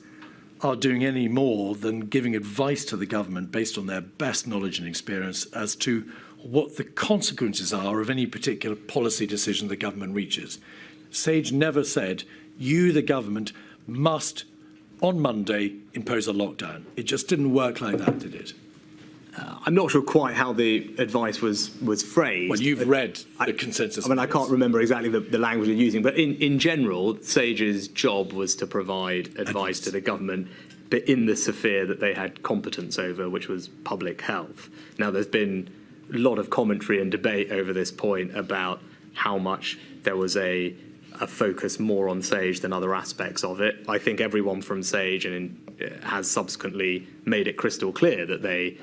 are doing any more than giving advice to the government based on their best knowledge and experience as to what the consequences are of any particular policy decision the government reaches. SAGE never said, you, the government, must, on Monday, impose a lockdown. It just didn't work like that, did it? I'm not sure quite how the advice was phrased. Well, you've read the consensus. I mean, I can't remember exactly the language you're using, but in general, SAGE's job was to provide advice to the government, but in the sphere that they had competence over, which was public health. Now, there's been a lot of commentary and debate over this point about how much there was a focus more on SAGE than other aspects of it. I think everyone from SAGE has subsequently made it crystal clear that they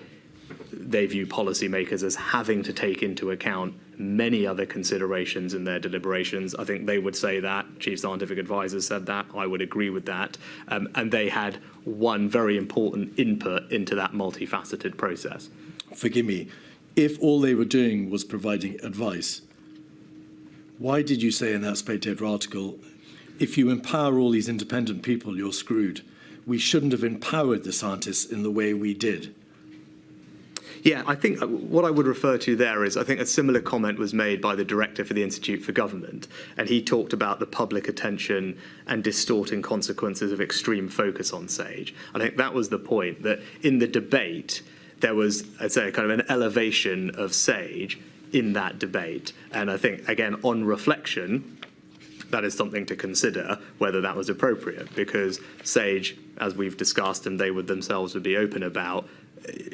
view policymakers as having to take into account many other considerations in their deliberations. I think they would say that. Chief Scientific Advisors said that. I would agree with that. And they had one very important input into that multifaceted process. Forgive me, if all they were doing was providing advice, why did you say in that Spectator article, if you empower all these independent people, you're screwed? We shouldn't have empowered the scientists in the way we did. Yeah, I think what I would refer to there is, I think a similar comment was made by the director for the Institute for Government, and he talked about the public attention and distorting consequences of extreme focus on SAGE. I think that was the point, that in the debate, there was, I'd say, kind of an elevation of SAGE in that debate. And I think, again, on reflection, that is something to consider, whether that was appropriate, because SAGE, as we've discussed, and they would themselves would be open about,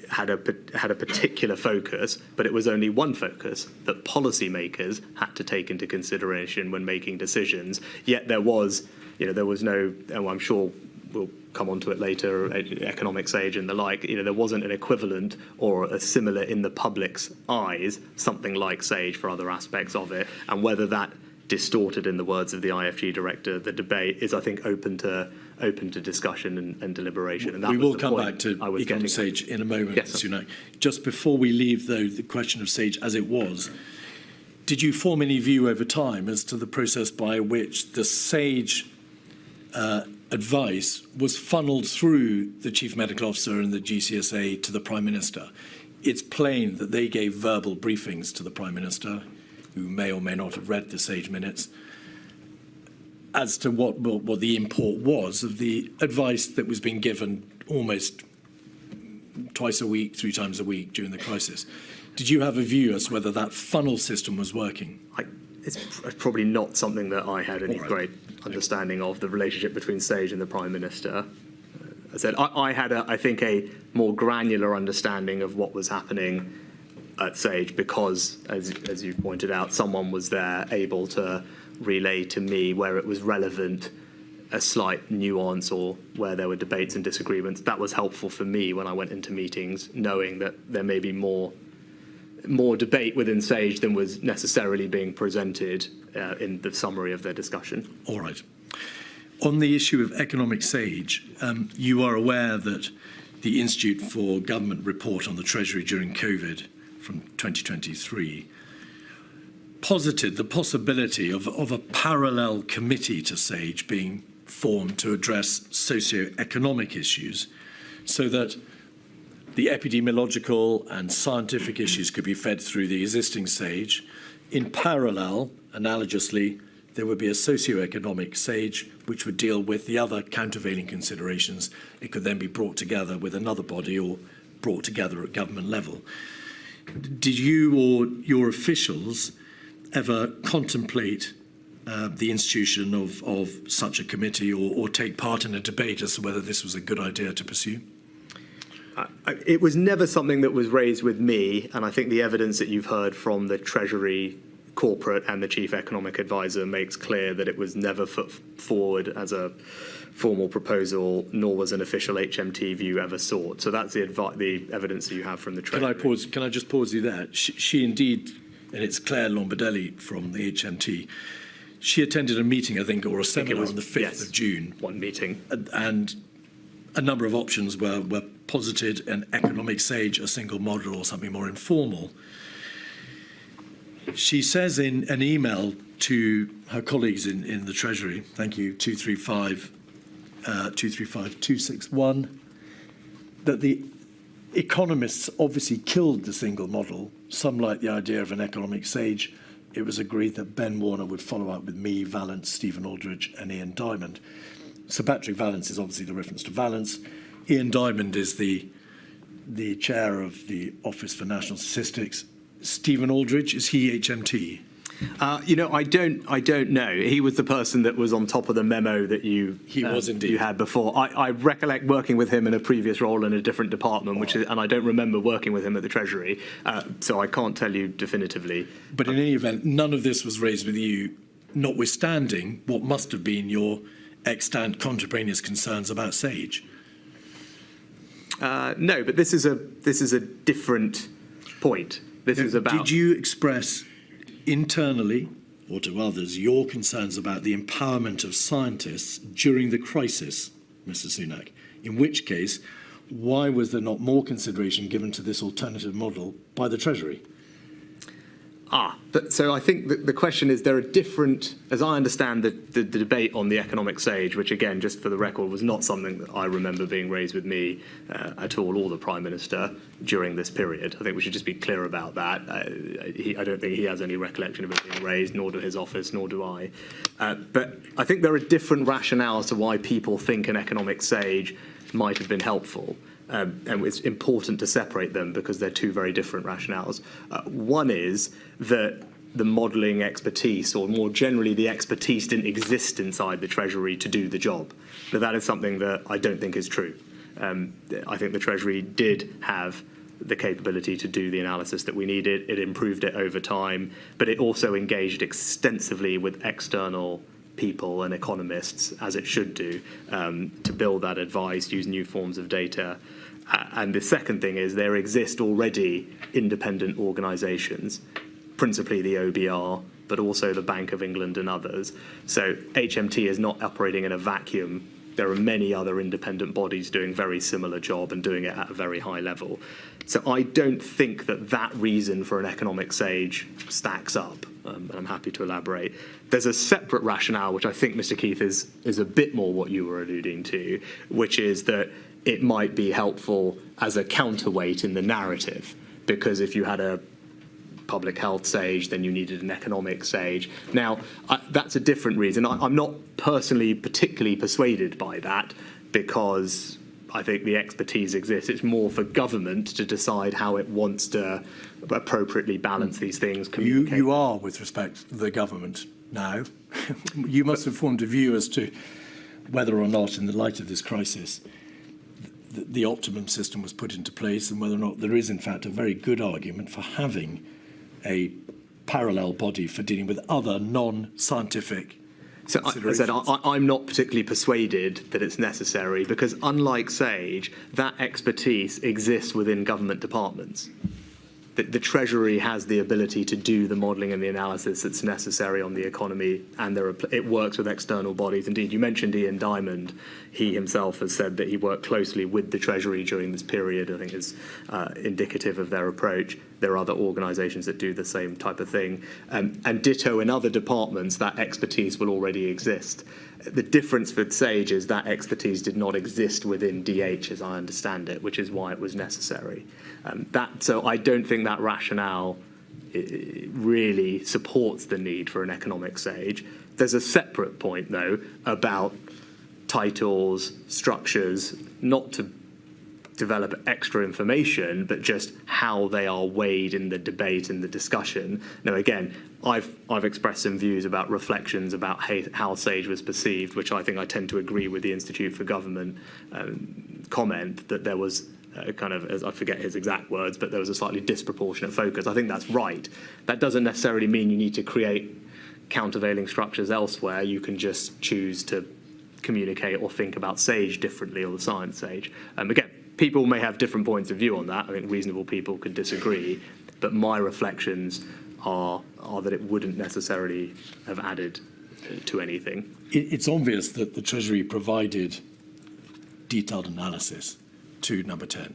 had a particular focus, but it was only one focus that policymakers had to take into consideration when making decisions. Yet there was no, and I'm sure we'll come on to it later, economic SAGE and the like, there wasn't an equivalent or a similar in the public's eyes, something like SAGE for other aspects of it, and whether that distorted, in the words of the IFG director, the debate is, I think, open to discussion and deliberation. And that we will come back to economic SAGE in a moment, yes, Sunak. Just before we leave, though, the question of SAGE as it was, did you form any view over time as to the process by which the SAGE advice was funneled through the Chief Medical Officer and the GCSA to the Prime Minister? It's plain that they gave verbal briefings to the Prime Minister, who may or may not have read the SAGE minutes, as to what the import was of the advice that was being given almost twice a week, 3 times a week during the crisis. Did you have a view as to whether that funnel system was working? It's probably not something that I had any great understanding of, the relationship between SAGE and the Prime Minister. I said I had, I think, a more granular understanding of what was happening at Sage because, as you pointed out, someone was there able to relay to me where it was relevant a slight nuance or where there were debates and disagreements. That was helpful for me when I went into meetings, knowing that there may be more debate within Sage than was necessarily being presented in the summary of their discussion. All right. On the issue of economic Sage, you are aware that the Institute for Government report on the Treasury during COVID from 2023 posited the possibility of a parallel committee to Sage being formed to address socio-economic issues so that the epidemiological and scientific issues could be fed through the existing Sage. In parallel, analogously, there would be a socio-economic Sage which would deal with the other countervailing considerations. It could then be brought together with another body or brought together at government level. Did you or your officials ever contemplate the institution of such a committee or take part in a debate as to whether this was a good idea to pursue? It was never something that was raised with me, and I think the evidence that you've heard from the Treasury corporate and the Chief Economic Advisor makes clear that it was never put forward as a formal proposal, nor was an official HMT view ever sought. So that's the evidence that you have from the Treasury. Can I just pause you there? She indeed, and it's Claire Lombardelli from the HMT, she attended a meeting, I think, or a seminar on the 5th of June. One meeting. And a number of options were posited, an economic Sage, a single model, or something more informal. She says in an email to her colleagues in the Treasury, thank you, 235-261, that the economists obviously killed the single model. Some like the idea of an economic Sage. It was agreed that Ben Warner would follow up with me, Vallance, Stephen Aldridge and Ian Diamond. Sir Patrick Vallance is obviously the reference to Vallance. Ian Diamond is the chair of the Office for National Statistics. Stephen Aldridge, is he HMT? I don't know. He was the person that was on top of the memo that you had before. I recollect working with him in a previous role in a different department, and I don't remember working with him at the Treasury, so I can't tell you definitively. But in any event, none of this was raised with you, notwithstanding what must have been your extant contemporaneous concerns about Sage. No, but this is a different point. This is about. Did you express internally or to others your concerns about the empowerment of scientists during the crisis, Mr. Sunak? In which case, why was there not more consideration given to this alternative model by the Treasury? So I think that the question is, there are different, as I understand the debate on the economic Sage, which again, just for the record, was not something that I remember being raised with me at all, or the Prime Minister during this period. I think we should just be clear about that. I don't think he has any recollection of it being raised, nor do his office, nor do I. But I think there are different rationales to why people think an economic Sage might have been helpful. And it's important to separate them because they're two very different rationales. One is that the modelling expertise, or more generally the expertise, didn't exist inside the Treasury to do the job. Now, that is something that I don't think is true. I think the Treasury did have the capability to do the analysis that we needed. It improved it over time, but it also engaged extensively with external people and economists, as it should do, to build that advice, use new forms of data. And the second thing is there exist already independent organisations, principally the OBR, but also the Bank of England and others. So HMT is not operating in a vacuum. There are many other independent bodies doing very similar job and doing it at a very high level. So I don't think that reason for an economic Sage stacks up. And I'm happy to elaborate. There's a separate rationale, which I think, Mr. Keith, is a bit more what you were alluding to, which is that it might be helpful as a counterweight in the narrative, because if you had a public health Sage, then you needed an economic Sage. Now, that's a different reason. I'm not personally particularly persuaded by that, because I think the expertise exists. It's more for government to decide how it wants to appropriately balance these things. You are, with respect to the government now. You must have formed a view as to whether or not, in the light of this crisis, the optimum system was put into place and whether or not there is, in fact, a very good argument for having a parallel body for dealing with other non-scientific So I said I'm not particularly persuaded that it's necessary because, unlike SAGE, that expertise exists within government departments. The Treasury has the ability to do the modelling and the analysis that's necessary on the economy, and it works with external bodies. Indeed, you mentioned Ian Diamond. He himself has said that he worked closely with the Treasury during this period. I think is indicative of their approach. There are other organisations that do the same type of thing. And ditto in other departments, that expertise will already exist. The difference with SAGE is that expertise did not exist within DH, as I understand it, which is why it was necessary. So I don't think that rationale really supports the need for an economic SAGE. There's a separate point, though, about titles, structures, not to develop extra information, but just how they are weighed in the debate and the discussion. Now, again, I've expressed some views about reflections about how SAGE was perceived, which I think I tend to agree with the Institute for Government comment that there was kind of, as I forget his exact words, but there was a slightly disproportionate focus. I think that's right. That doesn't necessarily mean you need to create countervailing structures elsewhere. You can just choose to communicate or think about SAGE differently, or the science SAGE. Again, people may have different points of view on that. I think reasonable people could disagree, but my reflections are that it wouldn't necessarily have added to anything. It's obvious that the Treasury provided detailed analysis to Number 10,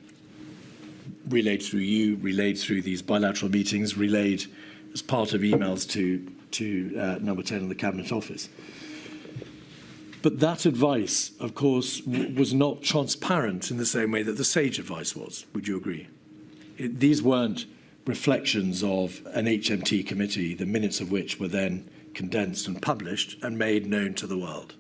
relayed through you, relayed through these bilateral meetings, relayed as part of emails to Number 10 in the Cabinet Office. But that advice, of course, was not transparent in the same way that the SAGE advice was. Would you agree? These weren't reflections of an HMT committee, the minutes of which were then condensed and published and made known to the world.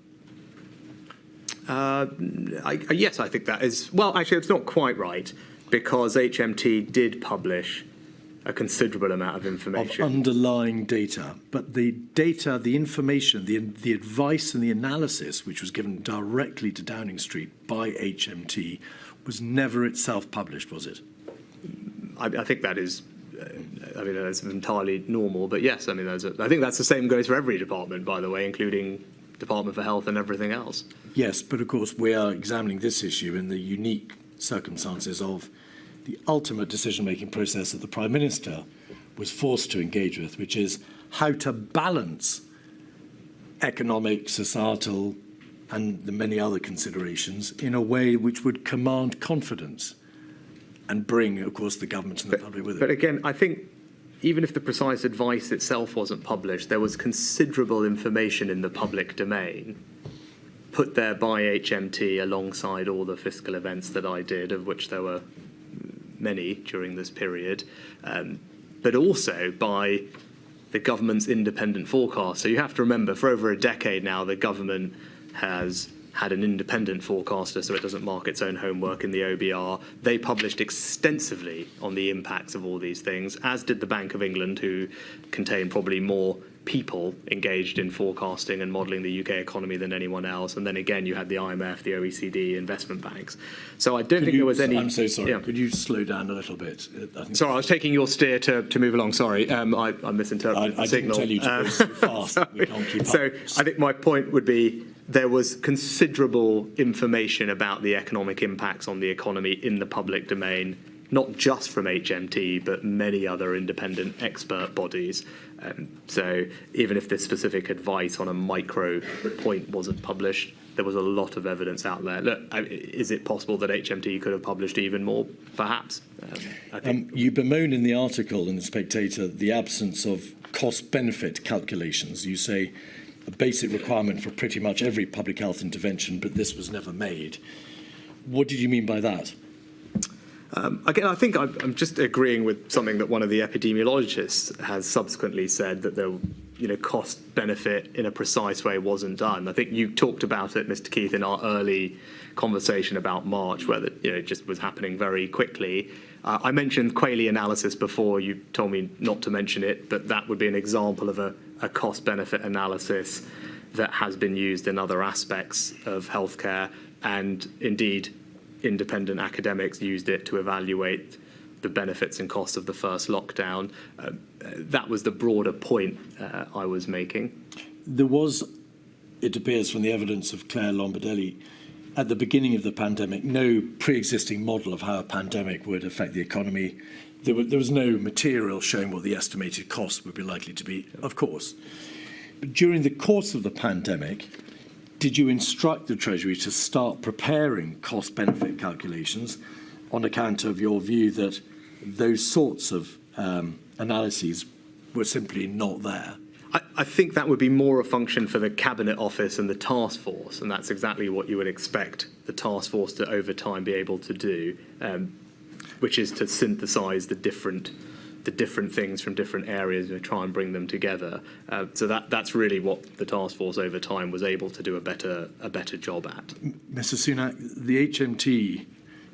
Yes, I think that is. Well, actually, it's not quite right, because HMT did publish a considerable amount of information. Of underlying data. But the data, the information, the advice and the analysis, which was given directly to Downing Street by HMT, was never itself published, was it? I think that is. I mean, that's entirely normal. But yes, I mean, I think that's the same goes for every department, by the way, including Department for Health and everything else. Yes, but of course we are examining this issue in the unique circumstances of the ultimate decision-making process that the Prime Minister was forced to engage with, which is how to balance economic, societal, and the many other considerations in a way which would command confidence and bring, of course, the government and the public with it. But again, I think even if the precise advice itself wasn't published, there was considerable information in the public domain put there by HMT alongside all the fiscal events that I did, of which there were many during this period, but also by the government's independent forecast. So you have to remember, for over a decade now, the government has had an independent forecaster, so it doesn't mark its own homework in the OBR. They published extensively on the impacts of all these things, as did the Bank of England, who contain probably more people engaged in forecasting and modelling the UK economy than anyone else. And then again, you had the IMF, the OECD, investment banks. So I don't think there was any... I'm so sorry. Yeah. Could you slow down a little bit? Sorry, I was taking your steer to move along. Sorry, I misinterpreted the signal. I didn't tell you to go so fast. We can't keep up. So I think my point would be there was considerable information about the economic impacts on the economy in the public domain, not just from HMT, but many other independent expert bodies. So even if this specific advice on a micro point wasn't published, there was a lot of evidence out there. Look, is it possible that HMT could have published even more? Perhaps. I think you bemoan in the article in The Spectator the absence of cost-benefit calculations. You say a basic requirement for pretty much every public health intervention, but this was never made. What did you mean by that? Again, I think I'm just agreeing with something that one of the epidemiologists has subsequently said, that the cost benefit in a precise way wasn't done. I think you talked about it, Mr. Keith, in our early conversation about March, where it just was happening very quickly. I mentioned Quayle analysis before. You told me not to mention it, but that would be an example of a cost benefit analysis that has been used in other aspects of healthcare, and indeed independent academics used it to evaluate the benefits and costs of the first lockdown. That was the broader point I was making. There was, it appears from the evidence of Claire Lombardelli, at the beginning of the pandemic, no pre-existing model of how a pandemic would affect the economy. There was no material showing what the estimated costs would be likely to be, of course. But during the course of the pandemic, did you instruct the Treasury to start preparing cost-benefit calculations on account of your view that those sorts of analyses were simply not there? I think that would be more a function for the Cabinet Office and the task force, and that's exactly what you would expect the task force to, over time, be able to do, which is to synthesise the different things from different areas and try and bring them together. So that's really what the task force over time was able to do a better job at. Mr. Sunak, the HMT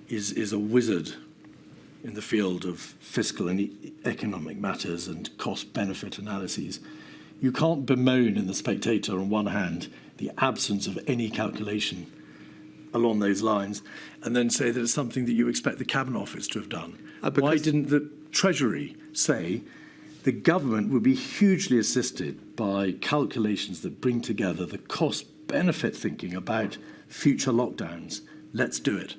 is a wizard in the field of fiscal and economic matters and cost-benefit analyses. You can't bemoan in The Spectator, on one hand, the absence of any calculation along those lines, and then say that it's something that you expect the Cabinet Office to have done. Why didn't the Treasury say the government would be hugely assisted by calculations that bring together the cost-benefit thinking about future lockdowns? Let's do it.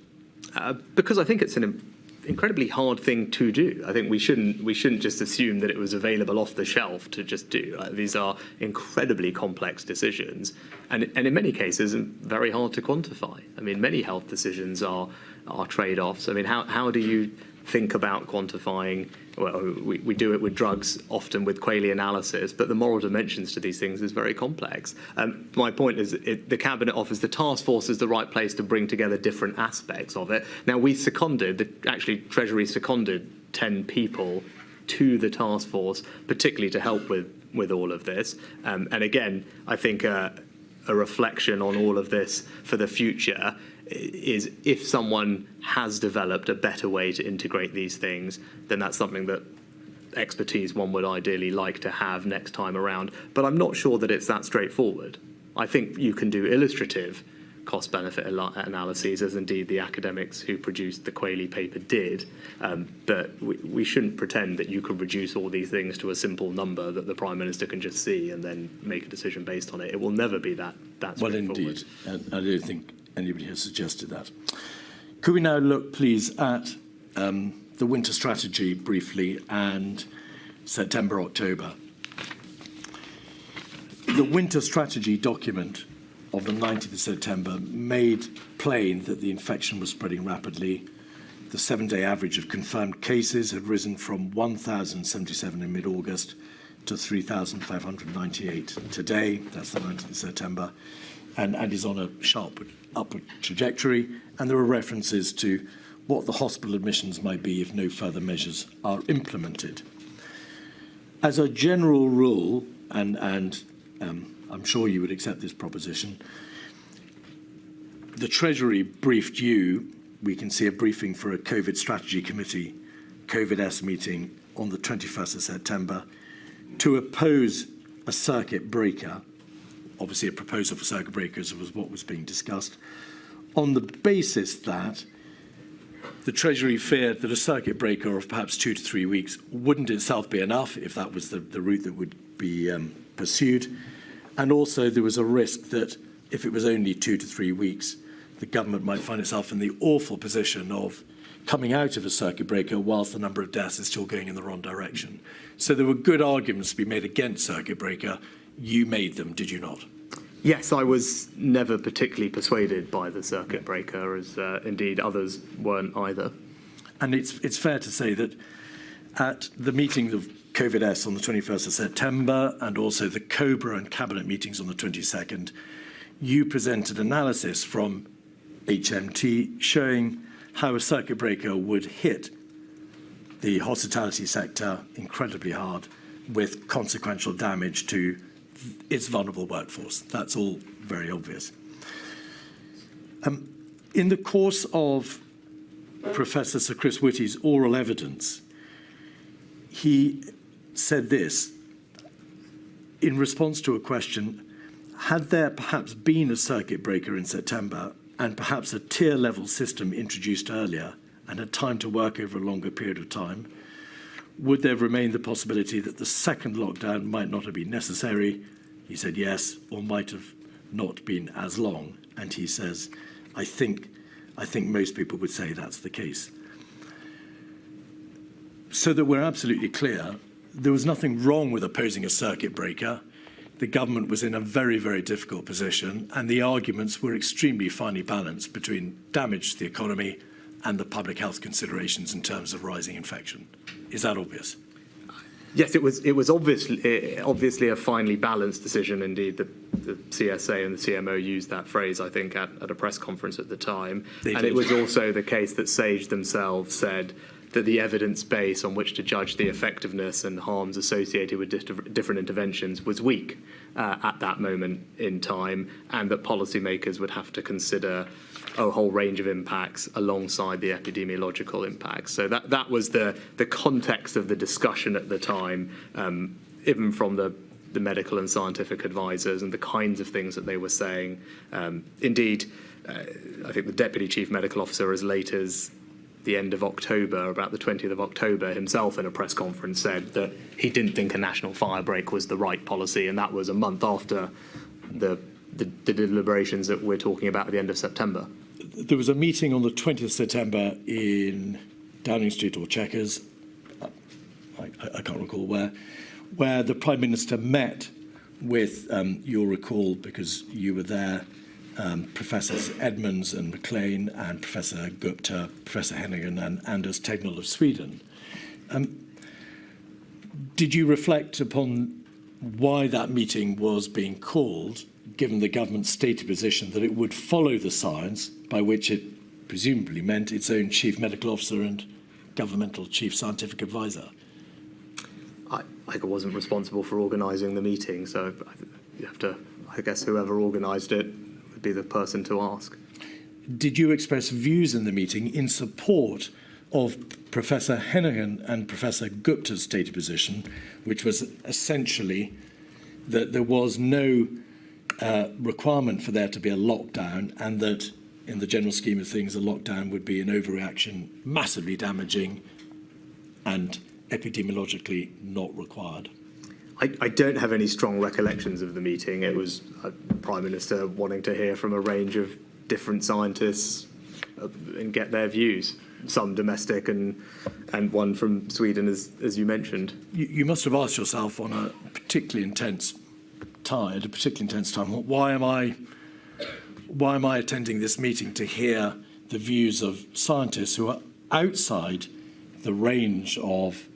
Because I think it's an incredibly hard thing to do. I think we shouldn't just assume that it was available off the shelf to just do. These are incredibly complex decisions, and in many cases very hard to quantify. I mean, many health decisions are trade-offs. I mean, how do you think about quantifying? Well, we do it with drugs, often with Quayle analysis, but the moral dimensions to these things is very complex. My point is the Cabinet Office, the task force is the right place to bring together different aspects of it. Now, actually Treasury seconded 10 people to the task force, particularly to help with all of this. And again, I think a reflection on all of this for the future is if someone has developed a better way to integrate these things, then that's something that expertise one would ideally like to have next time around. But I'm not sure that it's that straightforward. I think you can do illustrative cost-benefit analyses, as indeed the academics who produced the Quayle paper did, but we shouldn't pretend that you could reduce all these things to a simple number that the Prime Minister can just see and then make a decision based on it. It will never be that straightforward. Well, indeed, and I don't think anybody has suggested that. Could we now look, please, at the winter strategy briefly and September, October? The winter strategy document of the 19th of September made plain that the infection was spreading rapidly. The 7-day average of confirmed cases had risen from 1,077 in mid-August to 3,598 today. That's the 19th of September, and is on a sharp upward trajectory. And there are references to what the hospital admissions might be if no further measures are implemented. As a general rule, and I'm sure you would accept this proposition, the Treasury briefed you. We can see a briefing for a COVID strategy committee, COVID-S meeting on the 21st of September, to oppose a circuit breaker. Obviously, a proposal for circuit breakers was what was being discussed, on the basis that the Treasury feared that a circuit breaker of perhaps 2 to 3 weeks wouldn't itself be enough if that was the route that would be pursued. And also there was a risk that if it was only 2 to 3 weeks, the government might find itself in the awful position of coming out of a circuit breaker whilst the number of deaths is still going in the wrong direction. So there were good arguments to be made against circuit breaker. You made them, did you not? Yes, I was never particularly persuaded by the circuit breaker, as indeed others weren't either. And it's fair to say that at the meeting of COVID-S on the 21st of September and also the COBRA and Cabinet meetings on the 22nd, you presented analysis from HMT showing how a circuit breaker would hit the hospitality sector incredibly hard with consequential damage to its vulnerable workforce. That's all very obvious. In the course of Professor Sir Chris Whitty's oral evidence, he said this in response to a question: had there perhaps been a circuit breaker in September and perhaps a tier-level system introduced earlier and had time to work over a longer period of time, would there have remained the possibility that the second lockdown might not have been necessary? He said yes, or might have not been as long. And he says, I think most people would say that's the case. So that we're absolutely clear, there was nothing wrong with opposing a circuit breaker. The government was in a very, very difficult position, and the arguments were extremely finely balanced between damage to the economy and the public health considerations in terms of rising infection. Is that obvious? Yes, it was obviously a finely balanced decision. Indeed, the CSA and the CMO used that phrase, I think, at a press conference at the time. And it was also the case that SAGE themselves said that the evidence base on which to judge the effectiveness and harms associated with different interventions was weak at that moment in time, and that policymakers would have to consider a whole range of impacts alongside the epidemiological impacts. So that was the context of the discussion at the time, even from the medical and scientific advisors and the kinds of things that they were saying. Indeed, I think the Deputy Chief Medical Officer, as late as the end of October, about the 20th of October, himself in a press conference said that he didn't think a national fire break was the right policy, and that was a month after the deliberations that we're talking about at the end of September. There was a meeting on the 20th of September in Downing Street or Chequers, I can't recall where the Prime Minister met with, you'll recall because you were there, Professors Edmonds and McLean and Professor Gupta, Professor Hennigan and Anders Tegnell of Sweden. Did you reflect upon why that meeting was being called, given the government's stated position that it would follow the science, by which it presumably meant its own chief medical officer and governmental chief scientific advisor? I wasn't responsible for organising the meeting, so you have to, I guess, whoever organised it would be the person to ask. Did you express views in the meeting in support of Professor Hennigan and Professor Gupta's stated position, which was essentially that there was no requirement for there to be a lockdown, and that in the general scheme of things, a lockdown would be an overreaction, massively damaging and epidemiologically not required? I don't have any strong recollections of the meeting. It was a Prime Minister wanting to hear from a range of different scientists and get their views, some domestic and one from Sweden, as you mentioned. You must have asked yourself on a particularly intense time, at a particularly intense time, why am I attending this meeting to hear the views of scientists who are outside the range of,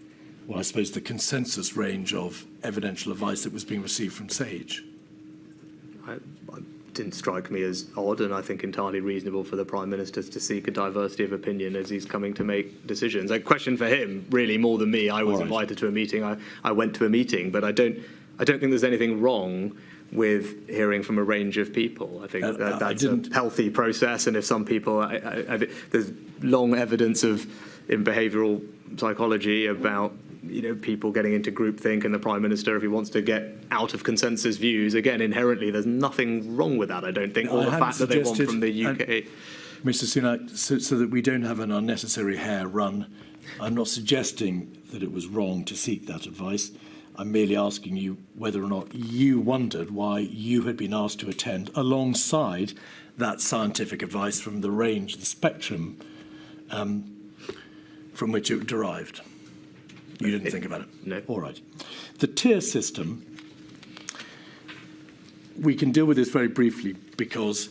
well, I suppose the consensus range of evidential advice that was being received from SAGE? It didn't strike me as odd, and I think entirely reasonable for the Prime Minister to seek a diversity of opinion as he's coming to make decisions. A question for him, really, more than me. I was invited to a meeting. I went to a meeting, but I don't think there's anything wrong with hearing from a range of people. I think that's a healthy process, and if some people, there's long evidence in behavioural psychology about people getting into groupthink, and the Prime Minister, if he wants to get out of consensus views, again, inherently, there's nothing wrong with that, I don't think, or the fact that they want from the UK. Mr. Sunak, so that we don't have an unnecessary hair run, I'm not suggesting that it was wrong to seek that advice. I'm merely asking you whether or not you wondered why you had been asked to attend alongside that scientific advice from the range, the spectrum from which it derived. You didn't think about it? No. All right. The tier system, we can deal with this very briefly because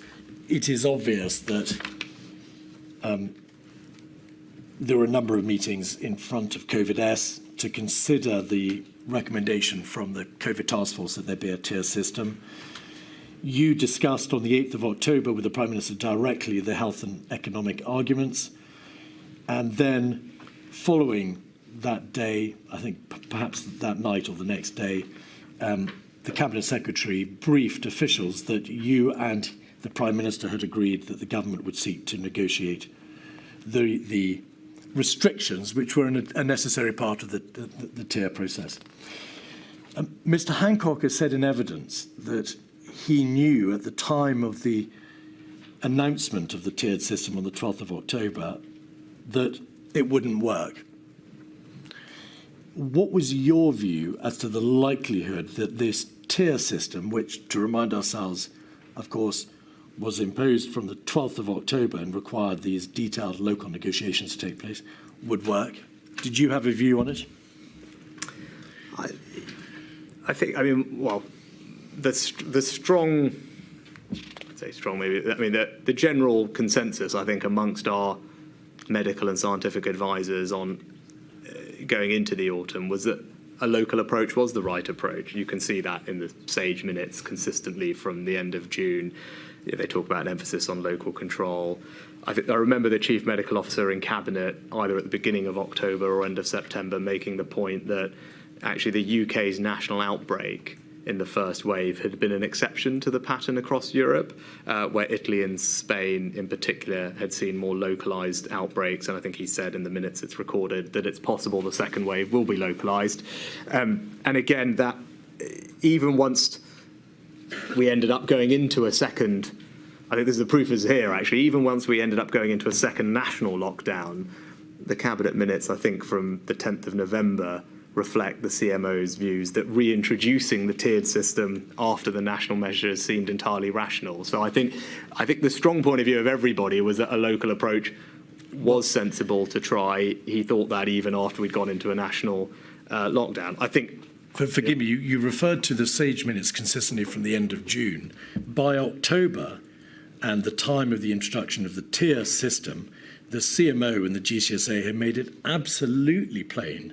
it is obvious that there were a number of meetings in front of COVID-S to consider the recommendation from the COVID task force that there be a tier system. You discussed on the 8th of October with the Prime Minister directly the health and economic arguments. And then following that day, I think perhaps that night or the next day, the Cabinet Secretary briefed officials that you and the Prime Minister had agreed that the government would seek to negotiate the restrictions which were a necessary part of the tier process. Mr. Hancock has said in evidence that he knew at the time of the announcement of the tiered system on the 12th of October that it wouldn't work. What was your view as to the likelihood that this tier system, which, to remind ourselves, of course, was imposed from the 12th of October and required these detailed local negotiations to take place, would work? Did you have a view on it? I think, I mean, well, the strong, I'd say strong maybe, I mean, the general consensus, I think, amongst our medical and scientific advisors on going into the autumn was that a local approach was the right approach. You can see that in the SAGE minutes consistently from the end of June. They talk about an emphasis on local control. I remember the chief medical officer in cabinet, either at the beginning of October or end of September, making the point that actually the UK's national outbreak in the first wave had been an exception to the pattern across Europe, where Italy and Spain in particular had seen more localised outbreaks. And I think he said in the minutes it's recorded that it's possible the second wave will be localised. And again, that even once we ended up going into a second, I think the proof is here actually, even once we ended up going into a second national lockdown, the cabinet minutes, I think from the 10th of November, reflect the CMO's views that reintroducing the tiered system after the national measures seemed entirely rational. So I think the strong point of view of everybody was that a local approach was sensible to try. He thought that even after we'd gone into a national lockdown. I think. Forgive me, you referred to the SAGE minutes consistently from the end of June. By October and the time of the introduction of the tier system, the CMO and the GCSA had made it absolutely plain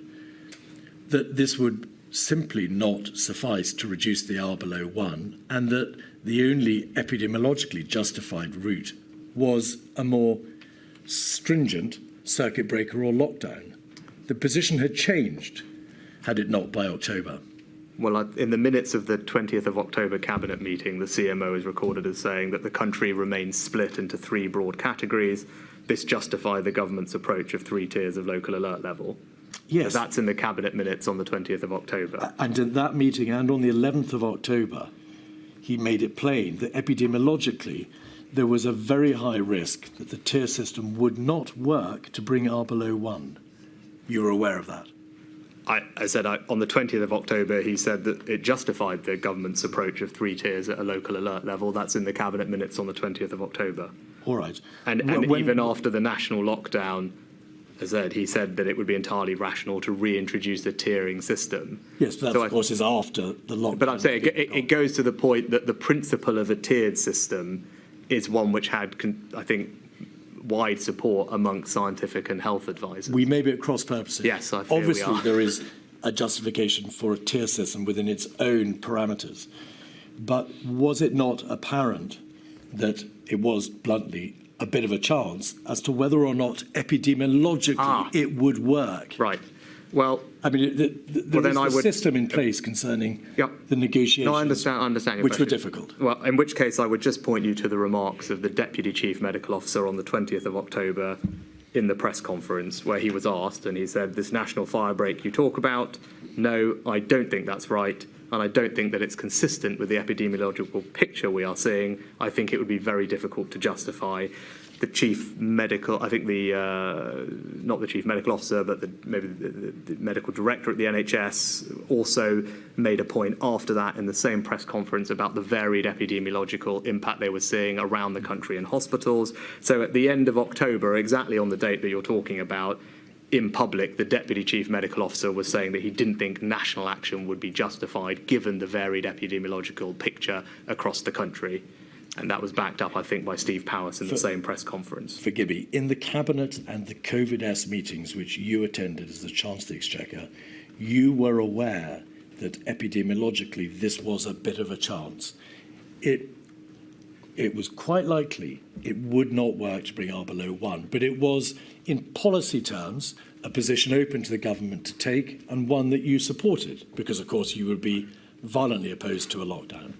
that this would simply not suffice to reduce the R below 1, and that the only epidemiologically justified route was a more stringent circuit breaker or lockdown. The position had changed, had it not by October. Well, in the minutes of the 20th of October cabinet meeting, the CMO is recorded as saying that the country remains split into 3 broad categories. This justified the government's approach of 3 tiers of local alert level. Yes. So that's in the cabinet minutes on the 20th of October. And in that meeting and on the 11th of October, he made it plain that epidemiologically there was a very high risk that the tier system would not work to bring R below 1. You were aware of that? I said on the 20th of October, he said that it justified the government's approach of 3 tiers at a local alert level. That's in the cabinet minutes on the 20th of October. All right. And even after the national lockdown, as I said, he said that it would be entirely rational to reintroduce the tiering system. Yes, but that, of course, is after the lockdown. But I'm saying it goes to the point that the principle of a tiered system is one which had, I think, wide support amongst scientific and health advisors. We may be at cross purposes. Yes, I feel Obviously, we are. there is a justification for a tier system within its own parameters. But was it not apparent that it was, bluntly, a bit of a chance as to whether or not epidemiologically it would work? Right. Well, I mean, there is a system in place concerning the negotiations. No, I understand your which question. were difficult. Well, in which case I would just point you to the remarks of the Deputy Chief Medical Officer on the 20th of October in the press conference, where he was asked, and he said, this national fire break you talk about, no, I don't think that's right, and I don't think that it's consistent with the epidemiological picture we are seeing. I think it would be very difficult to justify. The chief medical, I think not the chief medical officer, but maybe the medical director at the NHS also made a point after that in the same press conference about the varied epidemiological impact they were seeing around the country in hospitals. So at the end of October, exactly on the date that you're talking about, in public, the deputy chief medical officer was saying that he didn't think national action would be justified given the varied epidemiological picture across the country. And that was backed up, I think, by Steve Powis in the same press conference. Forgive me, in the Cabinet and the COVID-S meetings which you attended as the Chancellor of the Exchequer, you were aware that epidemiologically this was a bit of a chance. It was quite likely it would not work to bring R below 1, but it was, in policy terms, a position open to the government to take and one that you supported, because, of course, you would be violently opposed to a lockdown.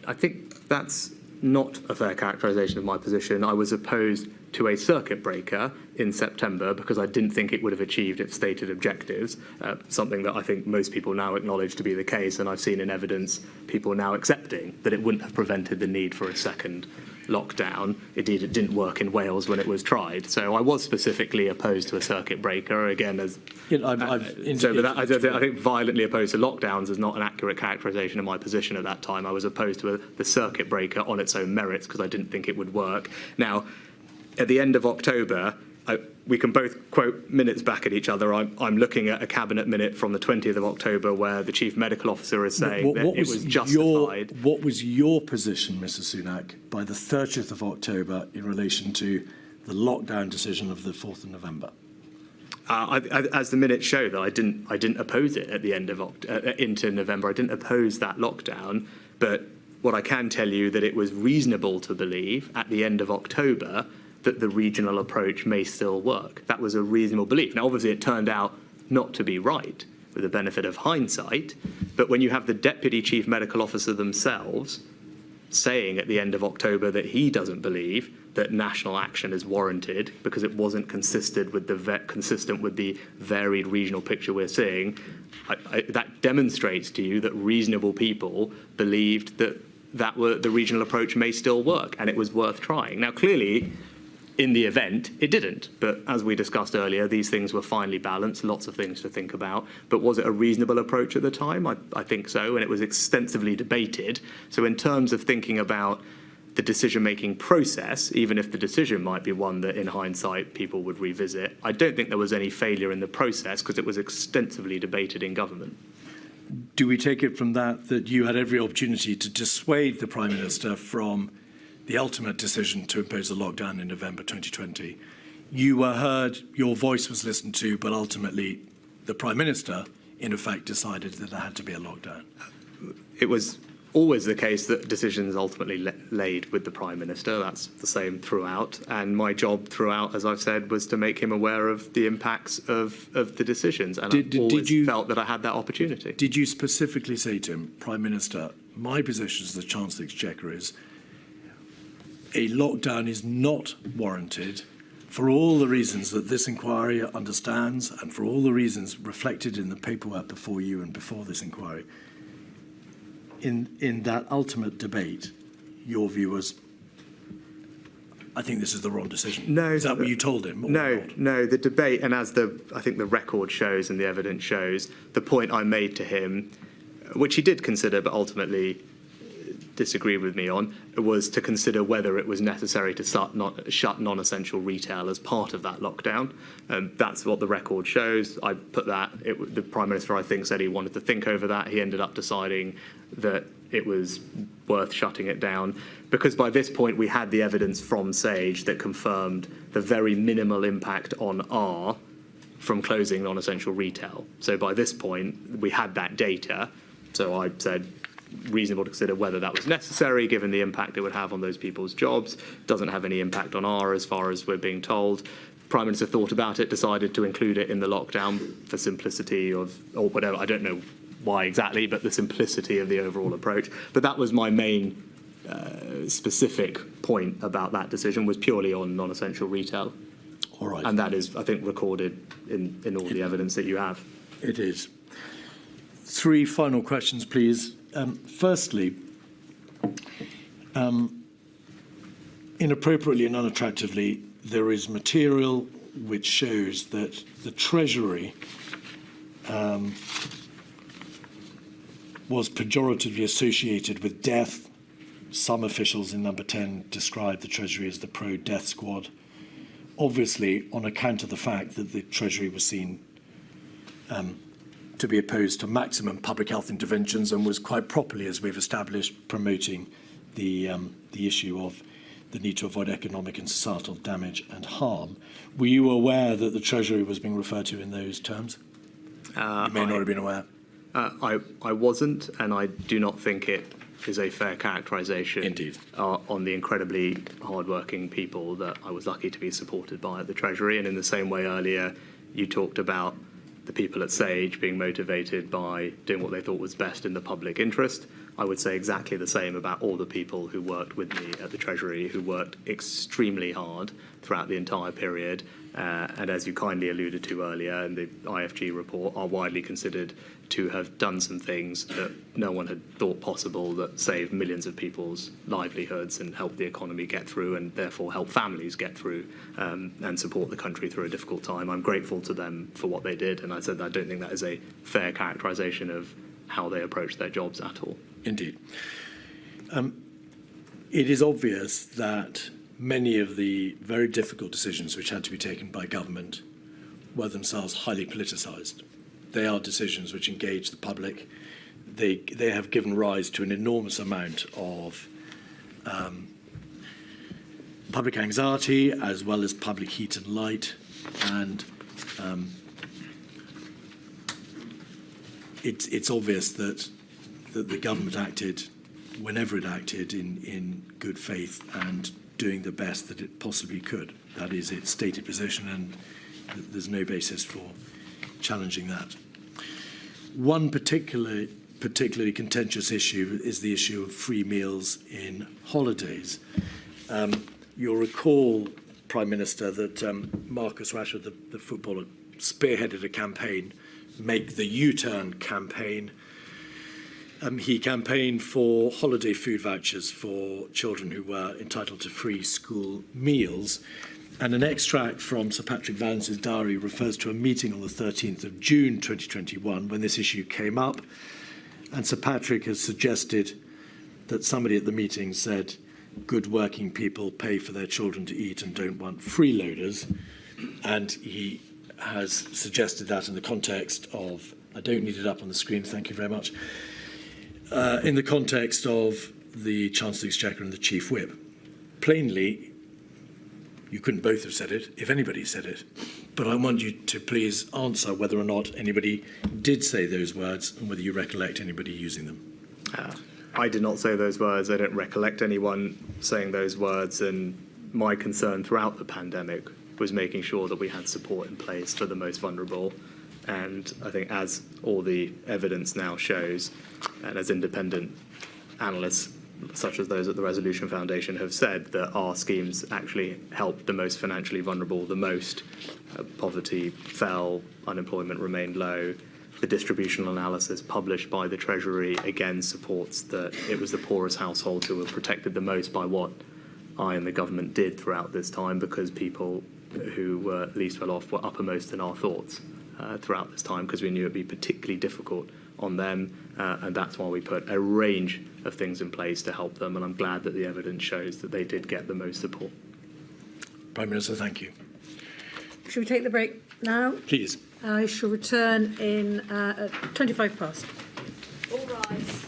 I think that's not a fair characterisation of my position. I was opposed to a circuit breaker in September because I didn't think it would have achieved its stated objectives, something that I think most people now acknowledge to be the case, and I've seen in evidence people now accepting that it wouldn't have prevented the need for a second lockdown. Indeed, it didn't work in Wales when it was tried. So I was specifically opposed to a circuit breaker, again, as... I think violently opposed to lockdowns is not an accurate characterisation of my position at that time. I was opposed to the circuit breaker on its own merits because I didn't think it would work. Now, at the end of October, we can both quote minutes back at each other. I'm looking at a cabinet minute from the 20th of October where the chief medical officer is saying that it was justified. What was your position, Mr. Sunak, by the 30th of October in relation to the lockdown decision of the 4th of November? As the minutes show, that I didn't oppose it at the end of into November. I didn't oppose that lockdown, but what I can tell you that it was reasonable to believe at the end of October that the regional approach may still work. That was a reasonable belief. Now, obviously, it turned out not to be right with the benefit of hindsight, but when you have the Deputy Chief Medical Officer themselves saying at the end of October that he doesn't believe that national action is warranted because it wasn't consistent with the varied regional picture we're seeing, that demonstrates to you that reasonable people believed that the regional approach may still work and it was worth trying. Now, clearly, in the event, it didn't. But as we discussed earlier, these things were finely balanced, lots of things to think about. But was it a reasonable approach at the time? I think so, and it was extensively debated. So in terms of thinking about the decision-making process, even if the decision might be one that in hindsight people would revisit, I don't think there was any failure in the process because it was extensively debated in government. Do we take it from that you had every opportunity to dissuade the Prime Minister from the ultimate decision to impose a lockdown in November 2020? You were heard, your voice was listened to, but ultimately the Prime Minister, in effect, decided that there had to be a lockdown. It was always the case that decisions ultimately laid with the Prime Minister. That's the same throughout. And my job throughout, as I've said, was to make him aware of the impacts of the decisions. And I always felt that I had that opportunity. Did you specifically say to him, Prime Minister, my position as the Chancellor of the Exchequer is a lockdown is not warranted for all the reasons that this inquiry understands and for all the reasons reflected in the paperwork before you and before this inquiry? In that ultimate debate, your view was, I think this is the wrong decision. No. Is that what you told him? No, the debate, and as I think the record shows and the evidence shows, the point I made to him, which he did consider but ultimately disagreed with me on, was to consider whether it was necessary to shut non-essential retail as part of that lockdown. That's what the record shows. I put that. The Prime Minister, I think, said he wanted to think over that. He ended up deciding that it was worth shutting it down because by this point we had the evidence from Sage that confirmed the very minimal impact on R from closing non-essential retail. So by this point we had that data. So I said, reasonable to consider whether that was necessary given the impact it would have on those people's jobs. Doesn't have any impact on R as far as we're being told. Prime Minister thought about it, decided to include it in the lockdown for simplicity or whatever. I don't know why exactly, but the simplicity of the overall approach. But that was my main specific point about that decision, was purely on non-essential retail. All right. And that is, I think, recorded in all the evidence that you have. It is. 3 final questions, please. Firstly, inappropriately and unattractively, there is material which shows that the Treasury was pejoratively associated with death. Some officials in number 10 described the Treasury as the pro-death squad, obviously on account of the fact that the Treasury was seen to be opposed to maximum public health interventions and was quite properly, as we've established, promoting the issue of the need to avoid economic and societal damage and harm. Were you aware that the Treasury was being referred to in those terms? You may not have been aware. I wasn't, and I do not think it is a fair characterisation. Indeed. On the incredibly hard-working people that I was lucky to be supported by at the Treasury. And in the same way earlier, you talked about the people at Sage being motivated by doing what they thought was best in the public interest. I would say exactly the same about all the people who worked with me at the Treasury, who worked extremely hard throughout the entire period. And as you kindly alluded to earlier in the IFG report, are widely considered to have done some things that no one had thought possible, that saved millions of people's livelihoods and helped the economy get through, and therefore help families get through and support the country through a difficult time. I'm grateful to them for what they did, and I said I don't think that is a fair characterisation of how they approach their jobs at all. Indeed. It is obvious that many of the very difficult decisions which had to be taken by government were themselves highly politicised. They are decisions which engage the public. They have given rise to an enormous amount of public anxiety as well as public heat and light, and it's obvious that the government acted whenever it acted in good faith and doing the best that it possibly could. That is its stated position, and there's no basis for challenging that. One particularly contentious issue is the issue of free meals in holidays. You'll recall, Prime Minister, that Marcus Rashford, the footballer, spearheaded a campaign, Make the U-Turn campaign. He campaigned for holiday food vouchers for children who were entitled to free school meals. And an extract from Sir Patrick Vance's diary refers to a meeting on the 13th of June 2021 when this issue came up. And Sir Patrick has suggested that somebody at the meeting said, good working people pay for their children to eat and don't want freeloaders. And he has suggested that in the context of, I don't need it up on the screen, thank you very much, in the context of the Chancellor of the Exchequer and the Chief Whip. Plainly, you couldn't both have said it if anybody said it, but I want you to please answer whether or not anybody did say those words and whether you recollect anybody using them. I did not say those words. I don't recollect anyone saying those words, and my concern throughout the pandemic was making sure that we had support in place for the most vulnerable. And I think, as all the evidence now shows, and as independent analysts such as those at the Resolution Foundation have said, that our schemes actually helped the most financially vulnerable the most. Poverty fell, unemployment remained low. The distributional analysis published by the Treasury again supports that it was the poorest households who were protected the most by what I and the government did throughout this time, because people who were least well off were uppermost in our thoughts throughout this time, because we knew it would be particularly difficult on them, and that's why we put a range of things in place to help them, and I'm glad that the evidence shows that they did get the most support. Prime Minister, thank you. Should we take the break now? Please. I shall return in 25 past. All rise.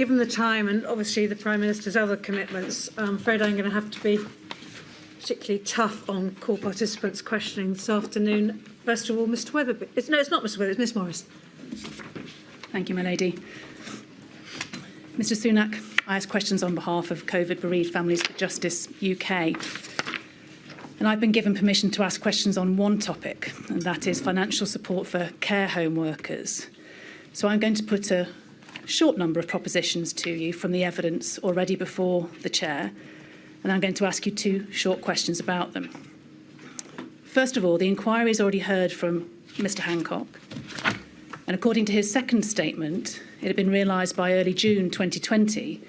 given the time and obviously the Prime Minister's other commitments, I'm afraid I'm going to have to be particularly tough on core participants questioning this afternoon. First of all, Mr Weatherby. No, it's not Mr Weatherby, it's Miss Morris. Thank you, my lady. Mr Sunak, I ask questions on behalf of COVID Bereaved Families for Justice UK. And I've been given permission to ask questions on one topic, and that is financial support for care home workers. So I'm going to put a short number of propositions to you from the evidence already before the Chair, and I'm going to ask you 2 short questions about them. First of all, the inquiry has already heard from Mr Hancock, and according to his second statement, it had been realised by early June 2020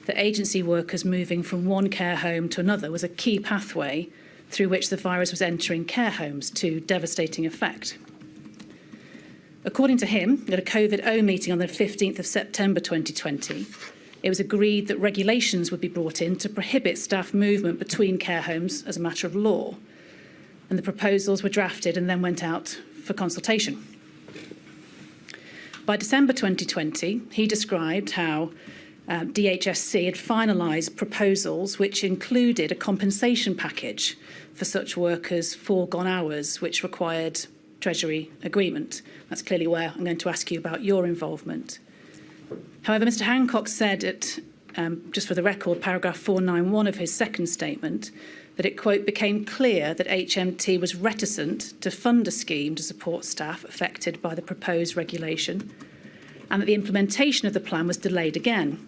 that agency workers moving from one care home to another was a key pathway through which the virus was entering care homes to devastating effect. According to him, at a COVID-O meeting on the 15th of September 2020, it was agreed that regulations would be brought in to prohibit staff movement between care homes as a matter of law. And the proposals were drafted and then went out for consultation. By December 2020, he described how DHSC had finalised proposals which included a compensation package for such workers' foregone hours, which required Treasury agreement. That's clearly where I'm going to ask you about your involvement. However, Mr Hancock said at, just for the record, paragraph 491 of his second statement, that it, quote, became clear that HMT was reticent to fund a scheme to support staff affected by the proposed regulation, and that the implementation of the plan was delayed again.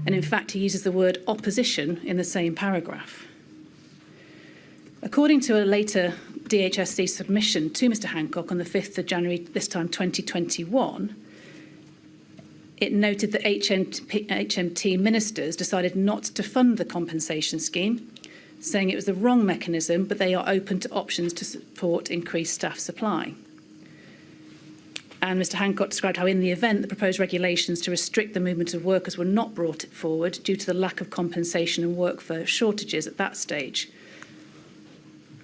And in fact, he uses the word opposition in the same paragraph. According to a later DHSC submission to Mr Hancock on the 5th of January, this time 2021, it noted that HMT ministers decided not to fund the compensation scheme, saying it was the wrong mechanism, but they are open to options to support increased staff supply. And Mr Hancock described how in the event the proposed regulations to restrict the movement of workers were not brought forward due to the lack of compensation and workforce shortages at that stage.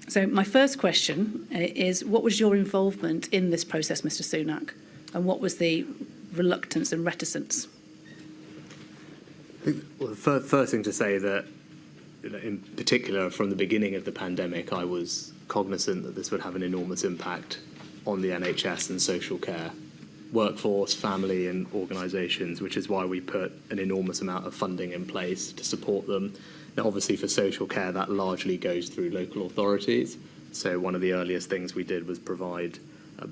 So my first question is, what was your involvement in this process, Mr Sunak, and what was the reluctance and reticence? Well, the first thing to say that, in particular, from the beginning of the pandemic, I was cognizant that this would have an enormous impact on the NHS and social care workforce, family and organisations, which is why we put an enormous amount of funding in place to support them. Now, obviously, for social care, that largely goes through local authorities. So one of the earliest things we did was provide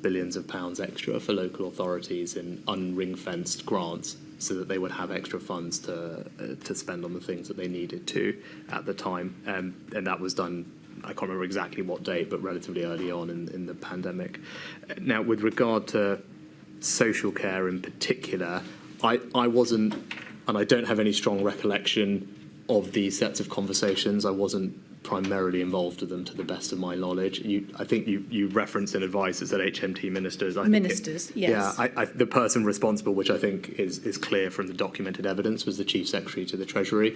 billions of pounds extra for local authorities in unring-fenced grants so that they would have extra funds to spend on the things that they needed to at the time. And that was done, I can't remember exactly what date, but relatively early on in the pandemic. Now, with regard to social care in particular, I wasn't, and I don't have any strong recollection of these sets of conversations. I wasn't primarily involved with them to the best of my knowledge. I think you referenced in advice that said HMT ministers. Ministers, yes. Yeah, the person responsible, which I think is clear from the documented evidence, was the Chief Secretary to the Treasury.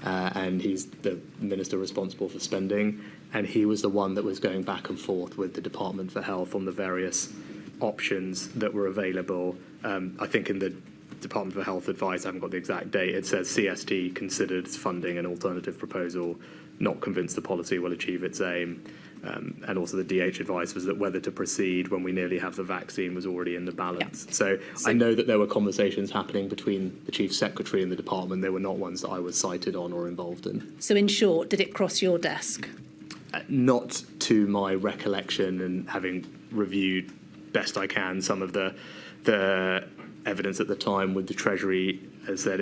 And he's the minister responsible for spending. And he was the one that was going back and forth with the Department for Health on the various options that were available. I think in the Department for Health advice, I haven't got the exact date, it says CST considered funding an alternative proposal, not convinced the policy will achieve its aim. And also the DH advice was that whether to proceed when we nearly have the vaccine was already in the balance. Yeah. So I know that there were conversations happening between the Chief Secretary and the department. They were not ones that I was cited on or involved in. So in short, did it cross your desk? Not to my recollection, and having reviewed best I can some of the evidence at the time with the Treasury, has said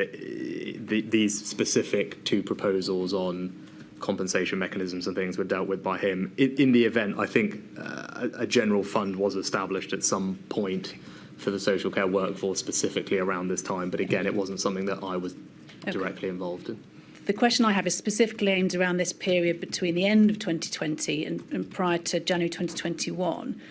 these specific 2 proposals on compensation mechanisms and things were dealt with by him. In the event, I think a general fund was established at some point for the social care workforce specifically around this time, but again, it wasn't something that I was directly involved in. The question I have is specifically aimed around this period between the end of 2020 and prior to January 2021.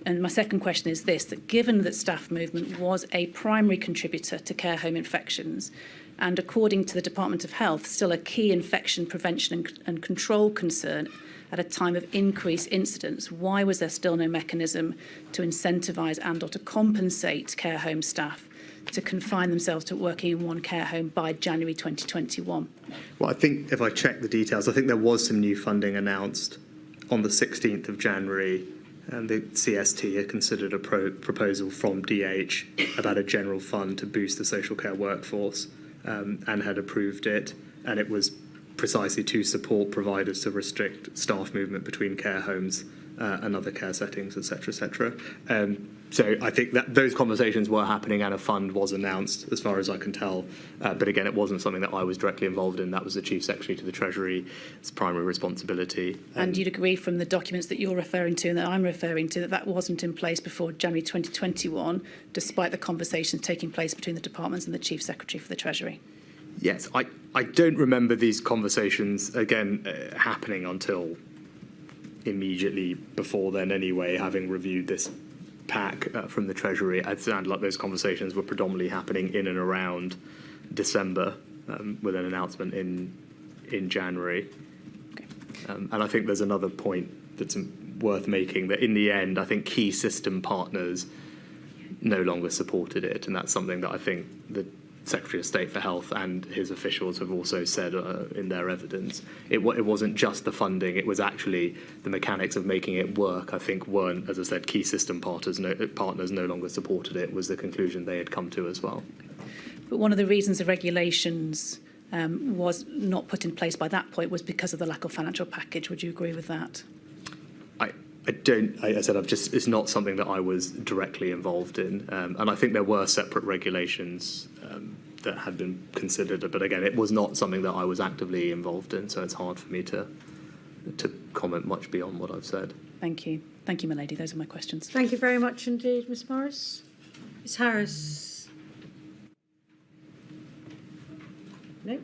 And my second question is this, that given that staff movement was a primary contributor to care home infections, and according to the Department of Health, still a key infection prevention and control concern at a time of increased incidence, why was there still no mechanism to incentivise and or to compensate care home staff to confine themselves to working in one care home by January 2021? Well, I think if I check the details, I think there was some new funding announced on the 16th of January, and the CST had considered a proposal from DH about a general fund to boost the social care workforce, and had approved it, and it was precisely to support providers to restrict staff movement between care homes and other care settings, etc., etc. So I think that those conversations were happening and a fund was announced, as far as I can tell. But again, it wasn't something that I was directly involved in. That was the Chief Secretary to the Treasury's primary responsibility. And you'd agree from the documents that you're referring to and that I'm referring to that wasn't in place before January 2021, despite the conversations taking place between the departments and the Chief Secretary for the Treasury? Yes, I don't remember these conversations, again, happening until immediately before then anyway, having reviewed this pack from the Treasury. It sounded like those conversations were predominantly happening in and around December, with an announcement in January. Okay. And I think there's another point that's worth making, that in the end, I think key system partners no longer supported it, and that's something that I think the Secretary of State for Health and his officials have also said in their evidence. It wasn't just the funding, it was actually the mechanics of making it work, I think, weren't, as I said, key system partners no longer supported it, was the conclusion they had come to as well. But one of the reasons the regulations was not put in place by that point was because of the lack of financial package. Would you agree with that? I don't, I said, it's not something that I was directly involved in. And I think there were separate regulations that had been considered. But again, it was not something that I was actively involved in. So it's hard for me to comment much beyond what I've said. Thank you. Thank you, my lady. Those are my questions. Thank you very much indeed, Ms Morris. Ms Harris? No?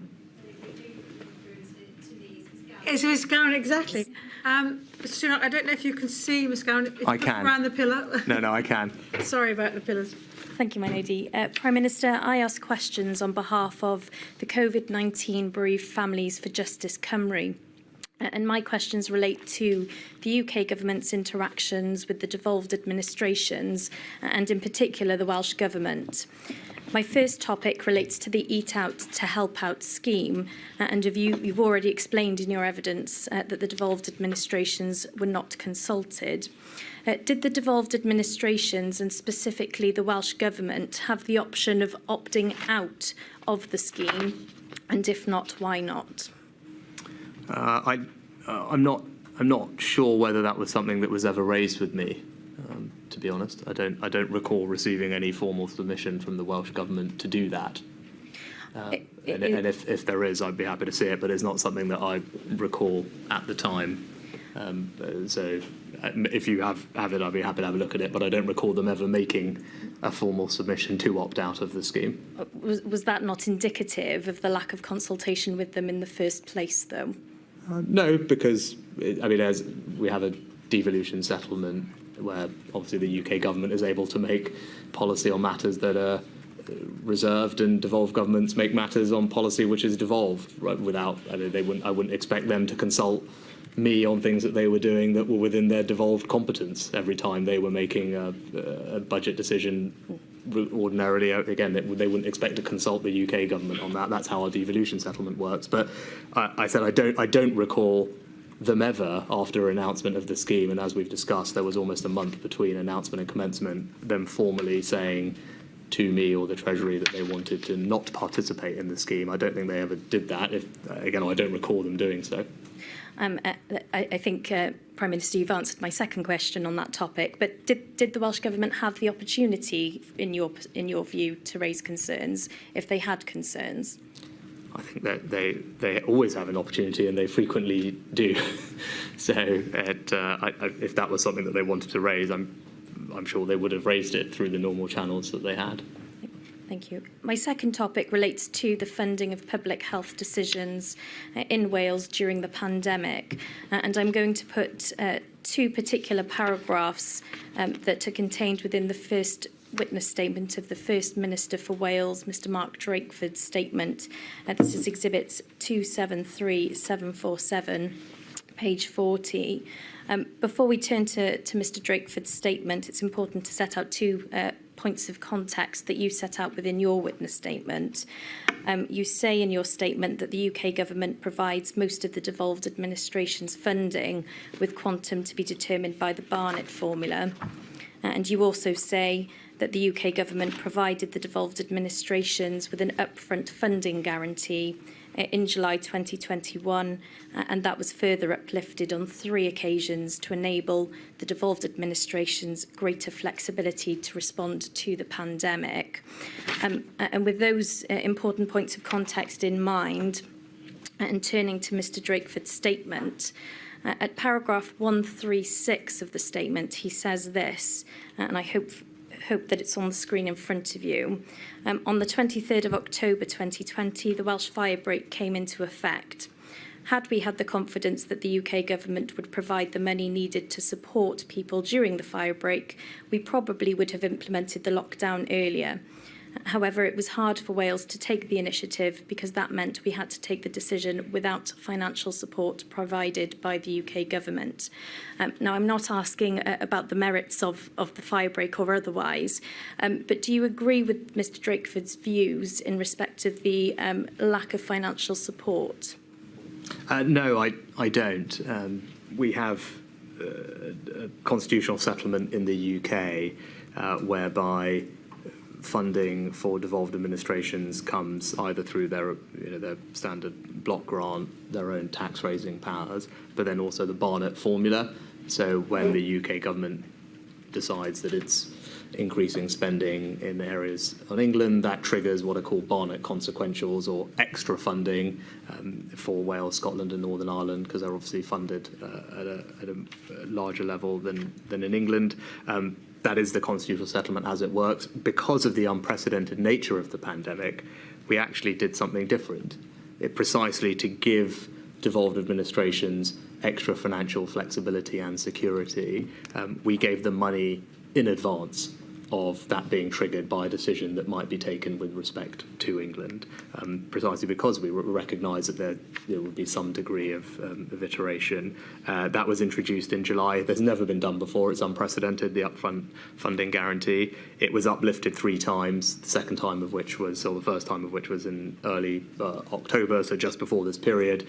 It's Ms Gowan, exactly. Mr Sunak, I don't know if you can see Ms Gowan. I can. Around the pillar. No, I can. Sorry about the pillars. Thank you, my lady. Prime Minister, I ask questions on behalf of the COVID-19 bereaved families for Justice Cymru. And my questions relate to the UK government's interactions with the devolved administrations, and in particular the Welsh Government. My first topic relates to the Eat Out to Help Out scheme, and you've already explained in your evidence that the devolved administrations were not consulted. Did the devolved administrations, and specifically the Welsh Government, have the option of opting out of the scheme? And if not, why not? I'm not sure whether that was something that was ever raised with me. To be honest, I don't recall receiving any formal submission from the Welsh Government to do that. And if there is, I'd be happy to see it, but it's not something that I recall at the time. So if you have it, I'd be happy to have a look at it, but I don't recall them ever making a formal submission to opt out of the scheme. Was that not indicative of the lack of consultation with them in the first place, though? No, because, as we have a devolution settlement where obviously the UK government is able to make policy on matters that are reserved, and devolved governments make matters on policy which is devolved, right, without, I wouldn't expect them to consult me on things that they were doing that were within their devolved competence every time they were making a budget decision. Ordinarily, again, they wouldn't expect to consult the UK government on that. That's how our devolution settlement works. But I said I don't recall them ever, after announcement of the scheme, and as we've discussed, there was almost a month between announcement and commencement, them formally saying to me or the Treasury that they wanted to not participate in the scheme. I don't think they ever did that. I don't recall them doing so. I think, Prime Minister, you've answered my second question on that topic, but did the Welsh Government have the opportunity, in your view, to raise concerns if they had concerns? I think that they always have an opportunity, and they frequently do. So if that was something that they wanted to raise, I'm sure they would have raised it through the normal channels that they had. Thank you. My second topic relates to the funding of public health decisions in Wales during the pandemic. And I'm going to put two particular paragraphs that are contained within the first witness statement of the First Minister for Wales, Mr Mark Drakeford's statement. This is exhibits 273747, page 40. Before we turn to Mr Drakeford's statement, it's important to set out two points of context that you set out within your witness statement. You say in your statement that the UK government provides most of the devolved administration's funding with quantum to be determined by the Barnett formula. And you also say that the UK government provided the devolved administrations with an upfront funding guarantee in July 2021, and that was further uplifted on 3 occasions to enable the devolved administrations greater flexibility to respond to the pandemic. And with those important points of context in mind, and turning to Mr Drakeford's statement, at paragraph 136 of the statement, he says this, and I hope that it's on the screen in front of you. On the 23rd of October 2020, the Welsh firebreak came into effect. Had we had the confidence that the UK government would provide the money needed to support people during the firebreak, we probably would have implemented the lockdown earlier. However, it was hard for Wales to take the initiative because that meant we had to take the decision without financial support provided by the UK government. Now, I'm not asking about the merits of the firebreak or otherwise, but do you agree with Mr Drakeford's views in respect of the lack of financial support? No, I don't. We have a constitutional settlement in the UK whereby funding for devolved administrations comes either through their standard block grant, their own tax raising powers, but then also the Barnett formula. So when the UK government decides that it's increasing spending in areas on England, that triggers what are called Barnett consequentials or extra funding for Wales, Scotland and Northern Ireland, because they're obviously funded at a larger level than in England. That is the constitutional settlement as it works. Because of the unprecedented nature of the pandemic, we actually did something different. Precisely to give devolved administrations extra financial flexibility and security, we gave them money in advance of that being triggered by a decision that might be taken with respect to England, precisely because we recognise that there would be some degree of iteration. That was introduced in July. There's never been done before. It's unprecedented, the upfront funding guarantee. It was uplifted 3 times, the first time of which was in early October, so just before this period.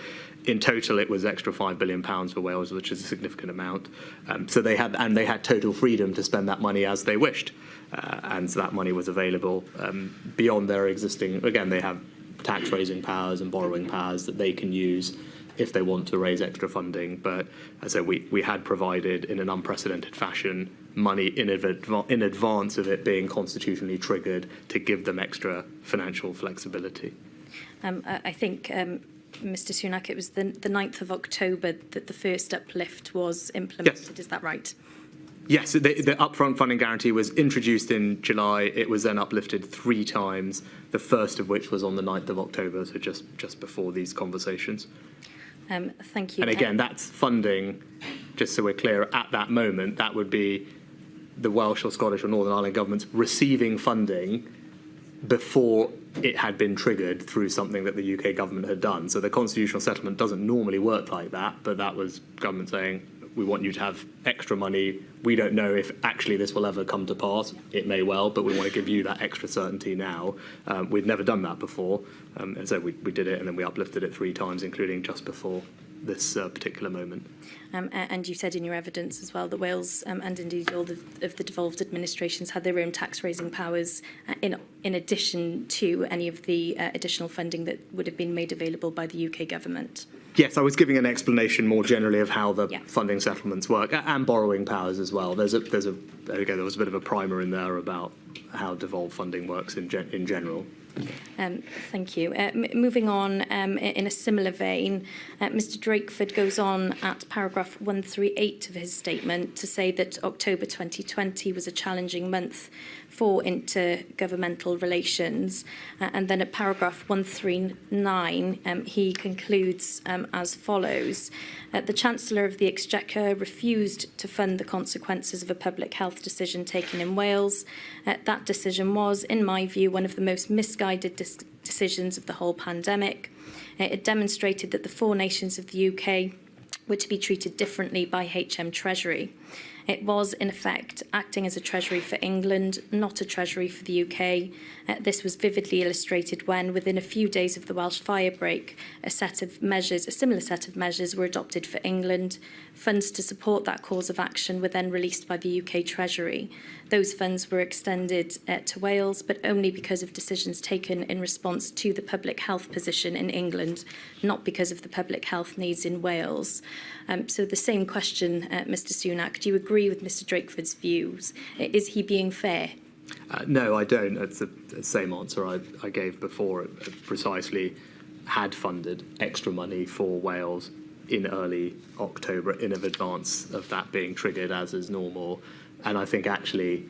In total, it was extra £5 billion for Wales, which is a significant amount. So they had total freedom to spend that money as they wished. And so that money was available beyond their existing. Again, they have tax raising powers and borrowing powers that they can use if they want to raise extra funding. But as I said, we had provided in an unprecedented fashion money in advance of it being constitutionally triggered to give them extra financial flexibility. I think, Mr Sunak, it was the 9th of October that the first uplift was implemented. Yes. Is that right? Yes, the upfront funding guarantee was introduced in July. It was then uplifted 3 times, the first of which was on the 9th of October, so just before these conversations. Thank you. And again, that's funding, just so we're clear, at that moment, that would be the Welsh or Scottish or Northern Ireland governments receiving funding before it had been triggered through something that the UK government had done. So the constitutional settlement doesn't normally work like that, but that was government saying, we want you to have extra money. We don't know if actually this will ever come to pass. It may well, but we want to give you that extra certainty now. We'd never done that before. And so we did it, and then we uplifted it 3 times, including just before this particular moment. And you said in your evidence as well that Wales and indeed all of the devolved administrations had their own tax raising powers in addition to any of the additional funding that would have been made available by the UK government. Yes, I was giving an explanation more generally of how the funding settlements work and borrowing powers as well. There was a bit of a primer in there about how devolved funding works in general. Thank you. Moving on, in a similar vein, Mr Drakeford goes on at paragraph 138 of his statement to say that October 2020 was a challenging month for intergovernmental relations. And then at paragraph 139, he concludes as follows. The Chancellor of the Exchequer refused to fund the consequences of a public health decision taken in Wales. That decision was, in my view, one of the most misguided decisions of the whole pandemic. It demonstrated that the 4 nations of the UK were to be treated differently by HM Treasury. It was, in effect, acting as a treasury for England, not a treasury for the UK. This was vividly illustrated when, within a few days of the Welsh firebreak, a similar set of measures were adopted for England. Funds to support that cause of action were then released by the UK Treasury. Those funds were extended to Wales, but only because of decisions taken in response to the public health position in England, not because of the public health needs in Wales. So the same question, Mr Sunak, do you agree with Mr Drakeford's views? Is he being fair? No, I don't. It's the same answer I gave before. It precisely had funded extra money for Wales in early October in advance of that being triggered, as is normal. And I think actually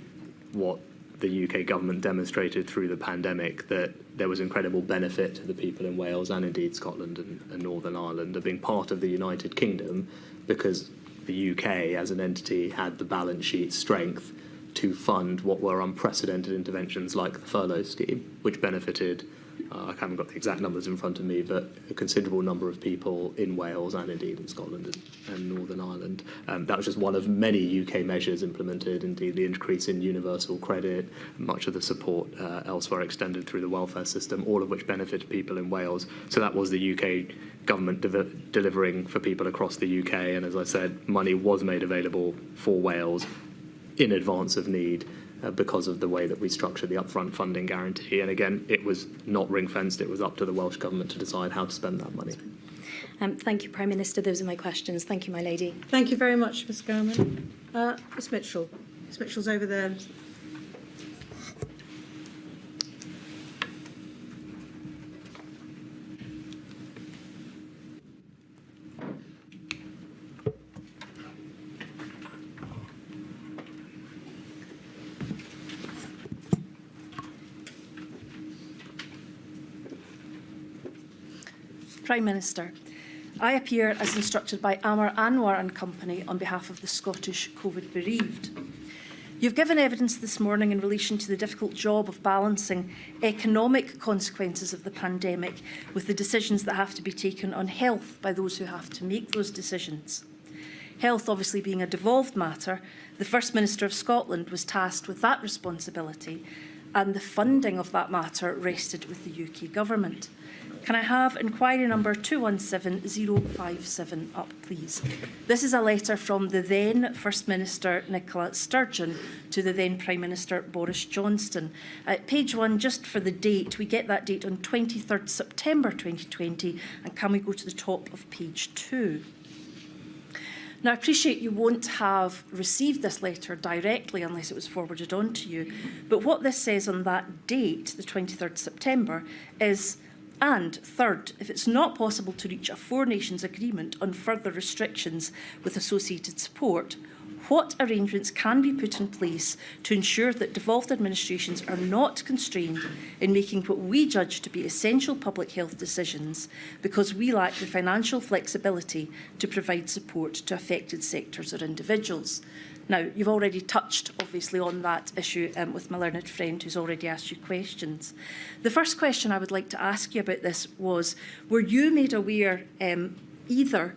what the UK government demonstrated through the pandemic, that there was incredible benefit to the people in Wales and indeed Scotland and Northern Ireland of being part of the United Kingdom, because the UK as an entity had the balance sheet strength to fund what were unprecedented interventions like the furlough scheme, which benefited, I haven't got the exact numbers in front of me, but a considerable number of people in Wales and indeed in Scotland and Northern Ireland. That was just one of many UK measures implemented, indeed the increase in universal credit, much of the support elsewhere extended through the welfare system, all of which benefited people in Wales. So that was the UK government delivering for people across the UK, and as I said, money was made available for Wales in advance of need because of the way that we structured the upfront funding guarantee. And again, it was not ring-fenced. It was up to the Welsh Government to decide how to spend that money. Thank you, Prime Minister. Those are my questions. Thank you, my lady. Thank you very much, Ms Garman. Ms Mitchell. Ms Mitchell's over there. Prime Minister, I appear as instructed by Amar Anwar and Company on behalf of the Scottish COVID bereaved. You've given evidence this morning in relation to the difficult job of balancing economic consequences of the pandemic with the decisions that have to be taken on health by those who have to make those decisions. Health obviously being a devolved matter, the First Minister of Scotland was tasked with that responsibility, and the funding of that matter rested with the UK Government. Can I have inquiry number 217057 up, please? This is a letter from the then First Minister Nicola Sturgeon to the then Prime Minister Boris Johnson. Page 1, just for the date, we get that date on 23rd September 2020, and can we go to the top of page 2? Now, I appreciate you won't have received this letter directly unless it was forwarded on to you, but what this says on that date, the 23rd September, is, and third, if it's not possible to reach a four-nations agreement on further restrictions with associated support, what arrangements can be put in place to ensure that devolved administrations are not constrained in making what we judge to be essential public health decisions because we lack the financial flexibility to provide support to affected sectors or individuals? Now, you've already touched, obviously, on that issue with my learned friend who's already asked you questions. The first question I would like to ask you about this was, were you made aware either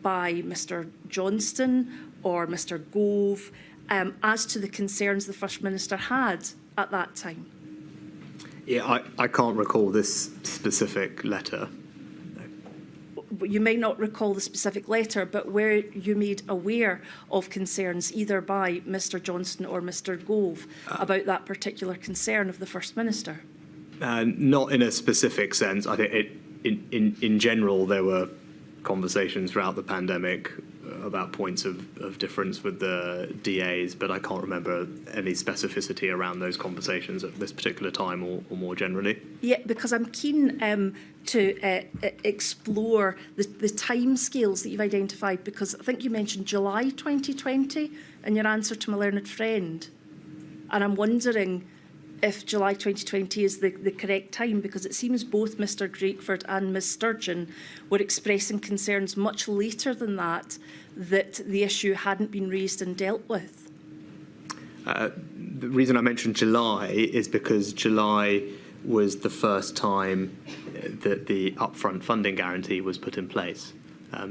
by Mr Johnston or Mr Gove as to the concerns the First Minister had at that time? Yeah, I can't recall this specific letter. You may not recall the specific letter, but were you made aware of concerns either by Mr Johnston or Mr Gove about that particular concern of the First Minister? Not in a specific sense. I think in general there were conversations throughout the pandemic about points of difference with the DAs, but I can't remember any specificity around those conversations at this particular time or more generally. Yeah, because I'm keen to explore the timescales that you've identified, because I think you mentioned July 2020 in your answer to my learned friend, and I'm wondering if July 2020 is the correct time, because it seems both Mr Drakeford and Ms Sturgeon were expressing concerns much later than that the issue hadn't been raised and dealt with. The reason I mentioned July is because July was the first time that the upfront funding guarantee was put in place.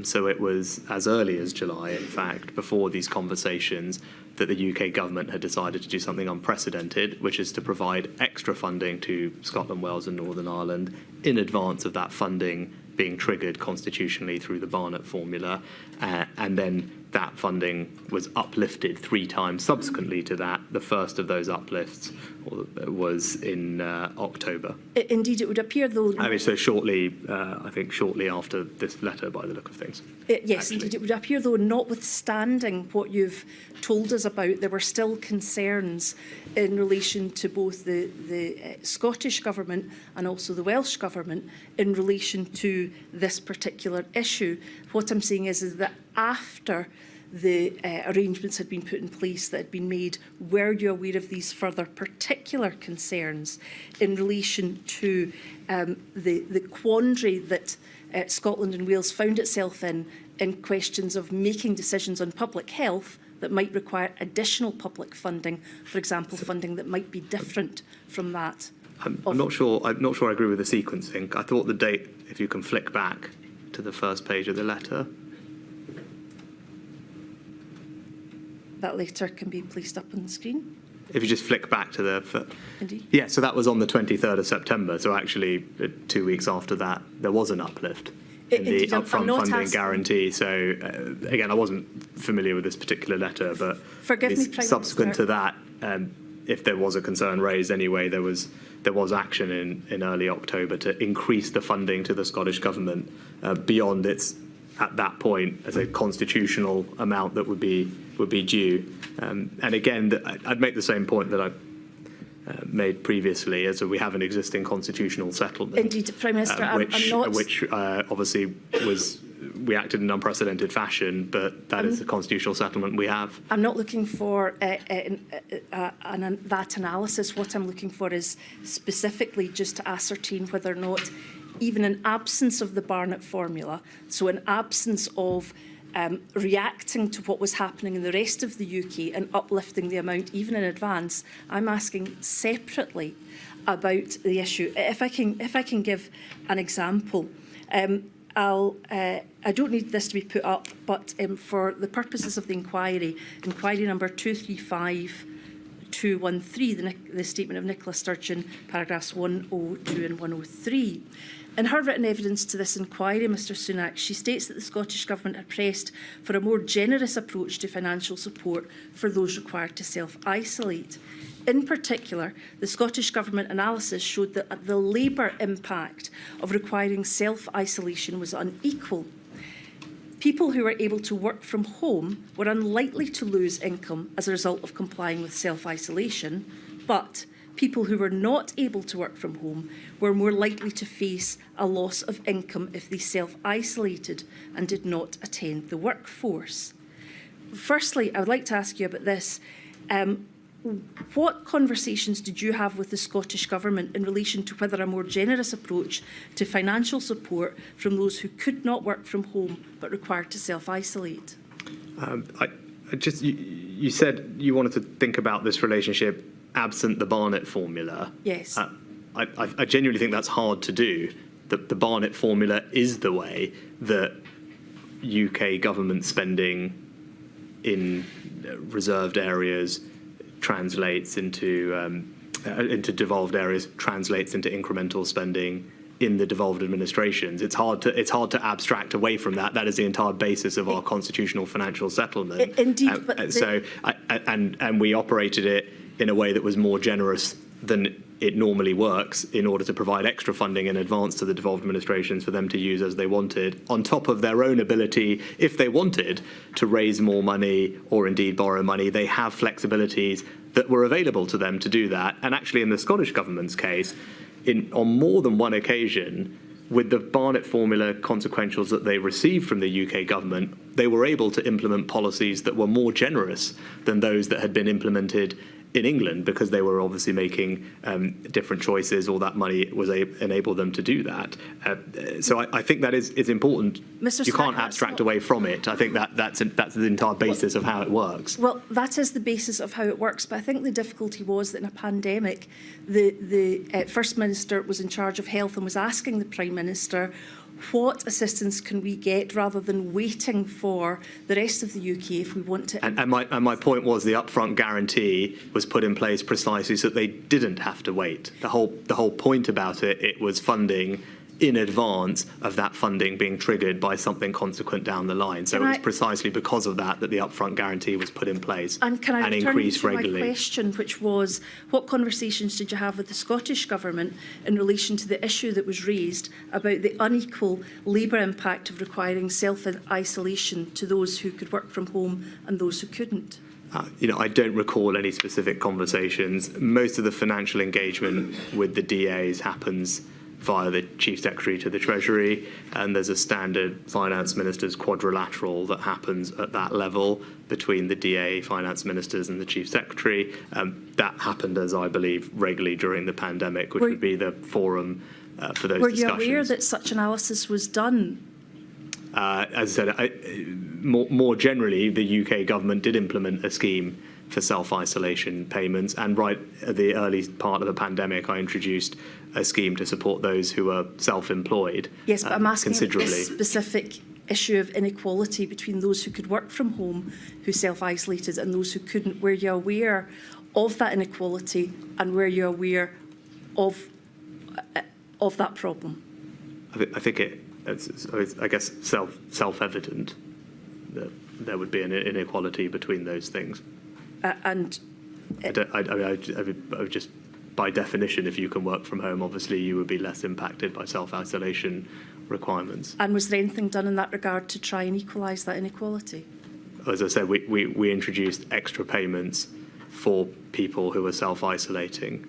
So it was as early as July, in fact, before these conversations, that the UK government had decided to do something unprecedented, which is to provide extra funding to Scotland, Wales and Northern Ireland in advance of that funding being triggered constitutionally through the Barnett formula. And then that funding was uplifted 3 times subsequently to that. The first of those uplifts was in October. Indeed, it would appear, though... I mean, so shortly, I think shortly after this letter, by the look of things. Yes, actually. indeed, it would appear, though, notwithstanding what you've told us about, there were still concerns in relation to both the Scottish Government and also the Welsh Government in relation to this particular issue. What I'm saying is that after the arrangements had been put in place that had been made, were you aware of these further particular concerns in relation to the quandary that Scotland and Wales found itself in questions of making decisions on public health that might require additional public funding, for example, funding that might be different from that? I'm not sure I agree with the sequencing. I thought the date, if you can flick back to the first page of the letter. That letter can be placed up on the screen. If you just flick back to the... Indeed. Yeah, so that was on the 23rd of September. So actually, 2 weeks after that, there was an uplift in the Indeed, I'm upfront not funding asking... guarantee. So again, I wasn't familiar with this particular letter, but Forgive me, Prime subsequent Minister. to that, if there was a concern raised anyway, there was action in early October to increase the funding to the Scottish Government beyond its, at that point, as a constitutional amount that would be due. And again, I'd make the same point that I made previously, as we have an existing constitutional settlement. Indeed, Prime Minister, I'm not... which obviously we acted in unprecedented fashion, but that is the constitutional settlement we have. I'm not looking for that analysis. What I'm looking for is specifically just to ascertain whether or not, even in absence of the Barnett formula, so in absence of reacting to what was happening in the rest of the UK and uplifting the amount even in advance, I'm asking separately about the issue. If I can give an example, I don't need this to be put up, but for the purposes of the inquiry number 235213, the statement of Nicola Sturgeon, paragraphs 102 and 103. In her written evidence to this inquiry, Mr Sunak, she states that the Scottish Government had pressed for a more generous approach to financial support for those required to self-isolate. In particular, the Scottish Government analysis showed that the labour impact of requiring self-isolation was unequal. People who were able to work from home were unlikely to lose income as a result of complying with self-isolation, but people who were not able to work from home were more likely to face a loss of income if they self-isolated and did not attend the workforce. Firstly, I would like to ask you about this. What conversations did you have with the Scottish Government in relation to whether a more generous approach to financial support from those who could not work from home but required to self-isolate? You said you wanted to think about this relationship absent the Barnett formula. Yes. I genuinely think that's hard to do. The Barnett formula is the way that UK government spending in reserved areas translates into devolved areas, translates into incremental spending in the devolved administrations. It's hard to abstract away from that. That is the entire basis of our constitutional financial settlement. Indeed, but and we operated it in a way that was more generous than it normally works in order to provide extra funding in advance to the devolved administrations for them to use as they wanted, on top of their own ability, if they wanted, to raise more money or indeed borrow money. They have flexibilities that were available to them to do that. And actually, in the Scottish Government's case, on more than one occasion, with the Barnett formula consequentials that they received from the UK government, they were able to implement policies that were more generous than those that had been implemented in England, because they were obviously making different choices, or that money was enabled them to do that. So I think that is important. Mr. You can't Sunak, abstract away from it. I think that's the entire basis of how it works. Well, that is the basis of how it works, but I think the difficulty was that in a pandemic, the First Minister was in charge of health and was asking the Prime Minister what assistance can we get rather than waiting for the rest of the UK if we want to? And my point was the upfront guarantee was put in place precisely so that they didn't have to wait. The whole point about it was funding in advance of that funding being triggered by something consequent down the line. So it was precisely because of that that the upfront guarantee was put in place and increased regularly. My question, which was, what conversations did you have with the Scottish Government in relation to the issue that was raised about the unequal labour impact of requiring self-isolation to those who could work from home and those who couldn't? I don't recall any specific conversations. Most of the financial engagement with the DAs happens via the Chief Secretary to the Treasury, and there's a standard Finance Minister's quadrilateral that happens at that level between the DA, Finance Ministers and the Chief Secretary. That happened, as I believe, regularly during the pandemic, which would be the forum for those discussions. Were you aware that such analysis was done? As I said, more generally, the UK government did implement a scheme for self-isolation payments, and right at the early part of the pandemic, I introduced a scheme to support those who are self-employed. Yes, but I'm asking about considerably. this specific issue of inequality between those who could work from home, who self-isolated, and those who couldn't. Were you aware of that inequality, and were you aware of that problem? I think it's I guess self-evident that there would be an inequality between those things. I would just, by definition, if you can work from home, obviously you would be less impacted by self-isolation requirements. And was there anything done in that regard to try and equalise that inequality? As I said, we introduced extra payments for people who are self-isolating.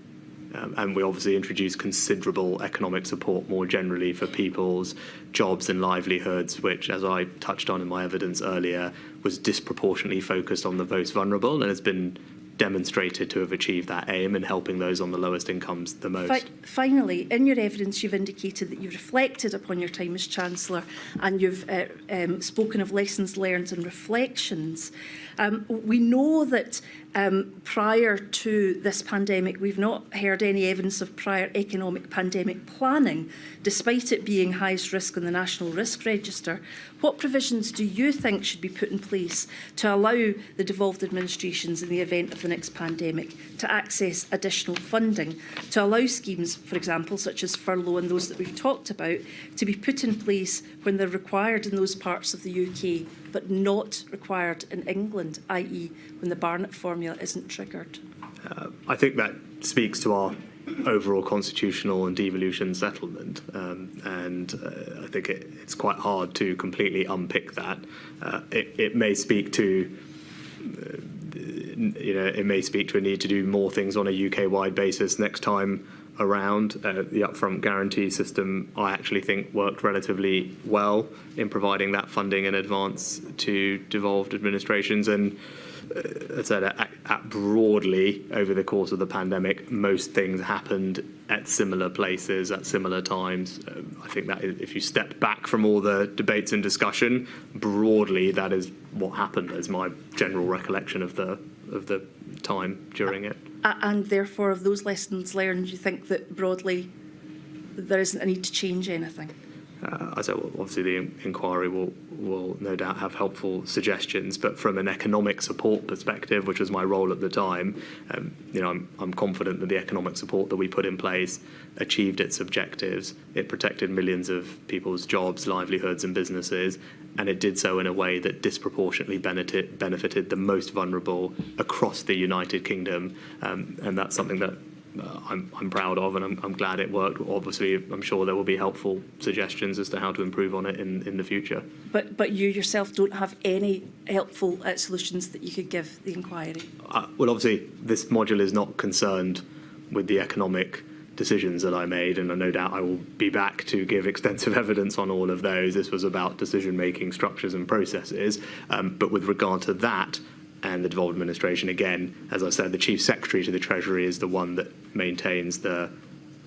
And we obviously introduced considerable economic support more generally for people's jobs and livelihoods, which, as I touched on in my evidence earlier, was disproportionately focused on the most vulnerable and has been demonstrated to have achieved that aim in helping those on the lowest incomes the most. Finally, in your evidence, you've indicated that you've reflected upon your time as Chancellor and you've spoken of lessons learned and reflections. We know that prior to this pandemic, we've not heard any evidence of prior economic pandemic planning, despite it being highest risk on the National Risk Register. What provisions do you think should be put in place to allow the devolved administrations in the event of the next pandemic to access additional funding, to allow schemes, for example, such as furlough and those that we've talked about, to be put in place when they're required in those parts of the UK, but not required in England, i.e. when the Barnett formula isn't triggered? I think that speaks to our overall constitutional and devolution settlement, and I think it's quite hard to completely unpick that. It may speak to it may speak to a need to do more things on a UK-wide basis next time around. The upfront guarantee system, I actually think, worked relatively well in providing that funding in advance to devolved administrations. And as I said, broadly, over the course of the pandemic, most things happened at similar places at similar times. I think that if you step back from all the debates and discussion, broadly, that is what happened, as my general recollection of the time during it. And therefore, of those lessons learned, you think that broadly there isn't a need to change anything? I said, well, obviously the inquiry will no doubt have helpful suggestions, but from an economic support perspective, which was my role at the time, I'm confident that the economic support that we put in place achieved its objectives. It protected millions of people's jobs, livelihoods and businesses, and it did so in a way that disproportionately benefited the most vulnerable across the United Kingdom, and that's something that I'm proud of, and I'm glad it worked. Obviously, I'm sure there will be helpful suggestions as to how to improve on it in the future. But you yourself don't have any helpful solutions that you could give the inquiry? Well, obviously, this module is not concerned with the economic decisions that I made, and no doubt I will be back to give extensive evidence on all of those. This was about decision-making structures and processes, but with regard to that, and the devolved administration, again, as I said, the Chief Secretary to the Treasury is the one that maintains the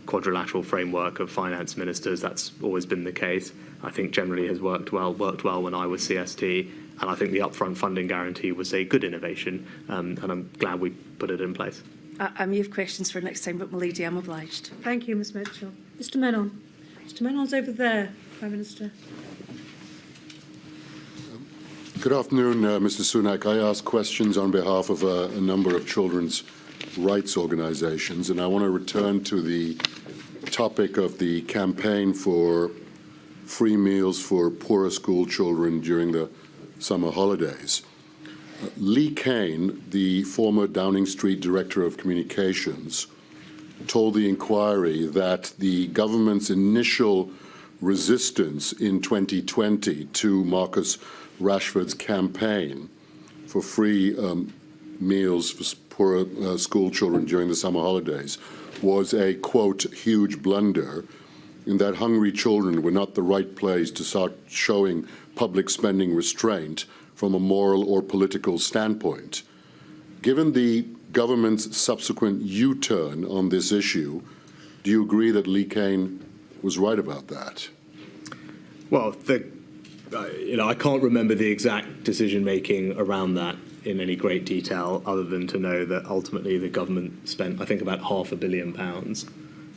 quadrilateral framework of finance ministers. That's always been the case. I think generally has worked well when I was CST, and I think the upfront funding guarantee was a good innovation, and I'm glad we put it in place. I may have questions for next time, but my lady, I'm obliged. Thank you, Ms Mitchell. Mr Menon. Mr Menon's over there. Prime Minister. Good afternoon, Mr. Sunak. I ask questions on behalf of a number of children's rights organizations, and I want to return to the topic of the campaign for free meals for poorer school children during the summer holidays. Lee Kane, the former Downing Street Director of Communications, told the inquiry that the government's initial resistance in 2020 to Marcus Rashford's campaign for free meals for poorer school children during the summer holidays was a, quote, huge blunder, in that hungry children were not the right place to start showing public spending restraint from a moral or political standpoint. Given the government's subsequent U-turn on this issue, do you agree that Lee Kane was right about that? Well, I can't remember the exact decision-making around that in any great detail, other than to know that ultimately the government spent, I think, about £500 million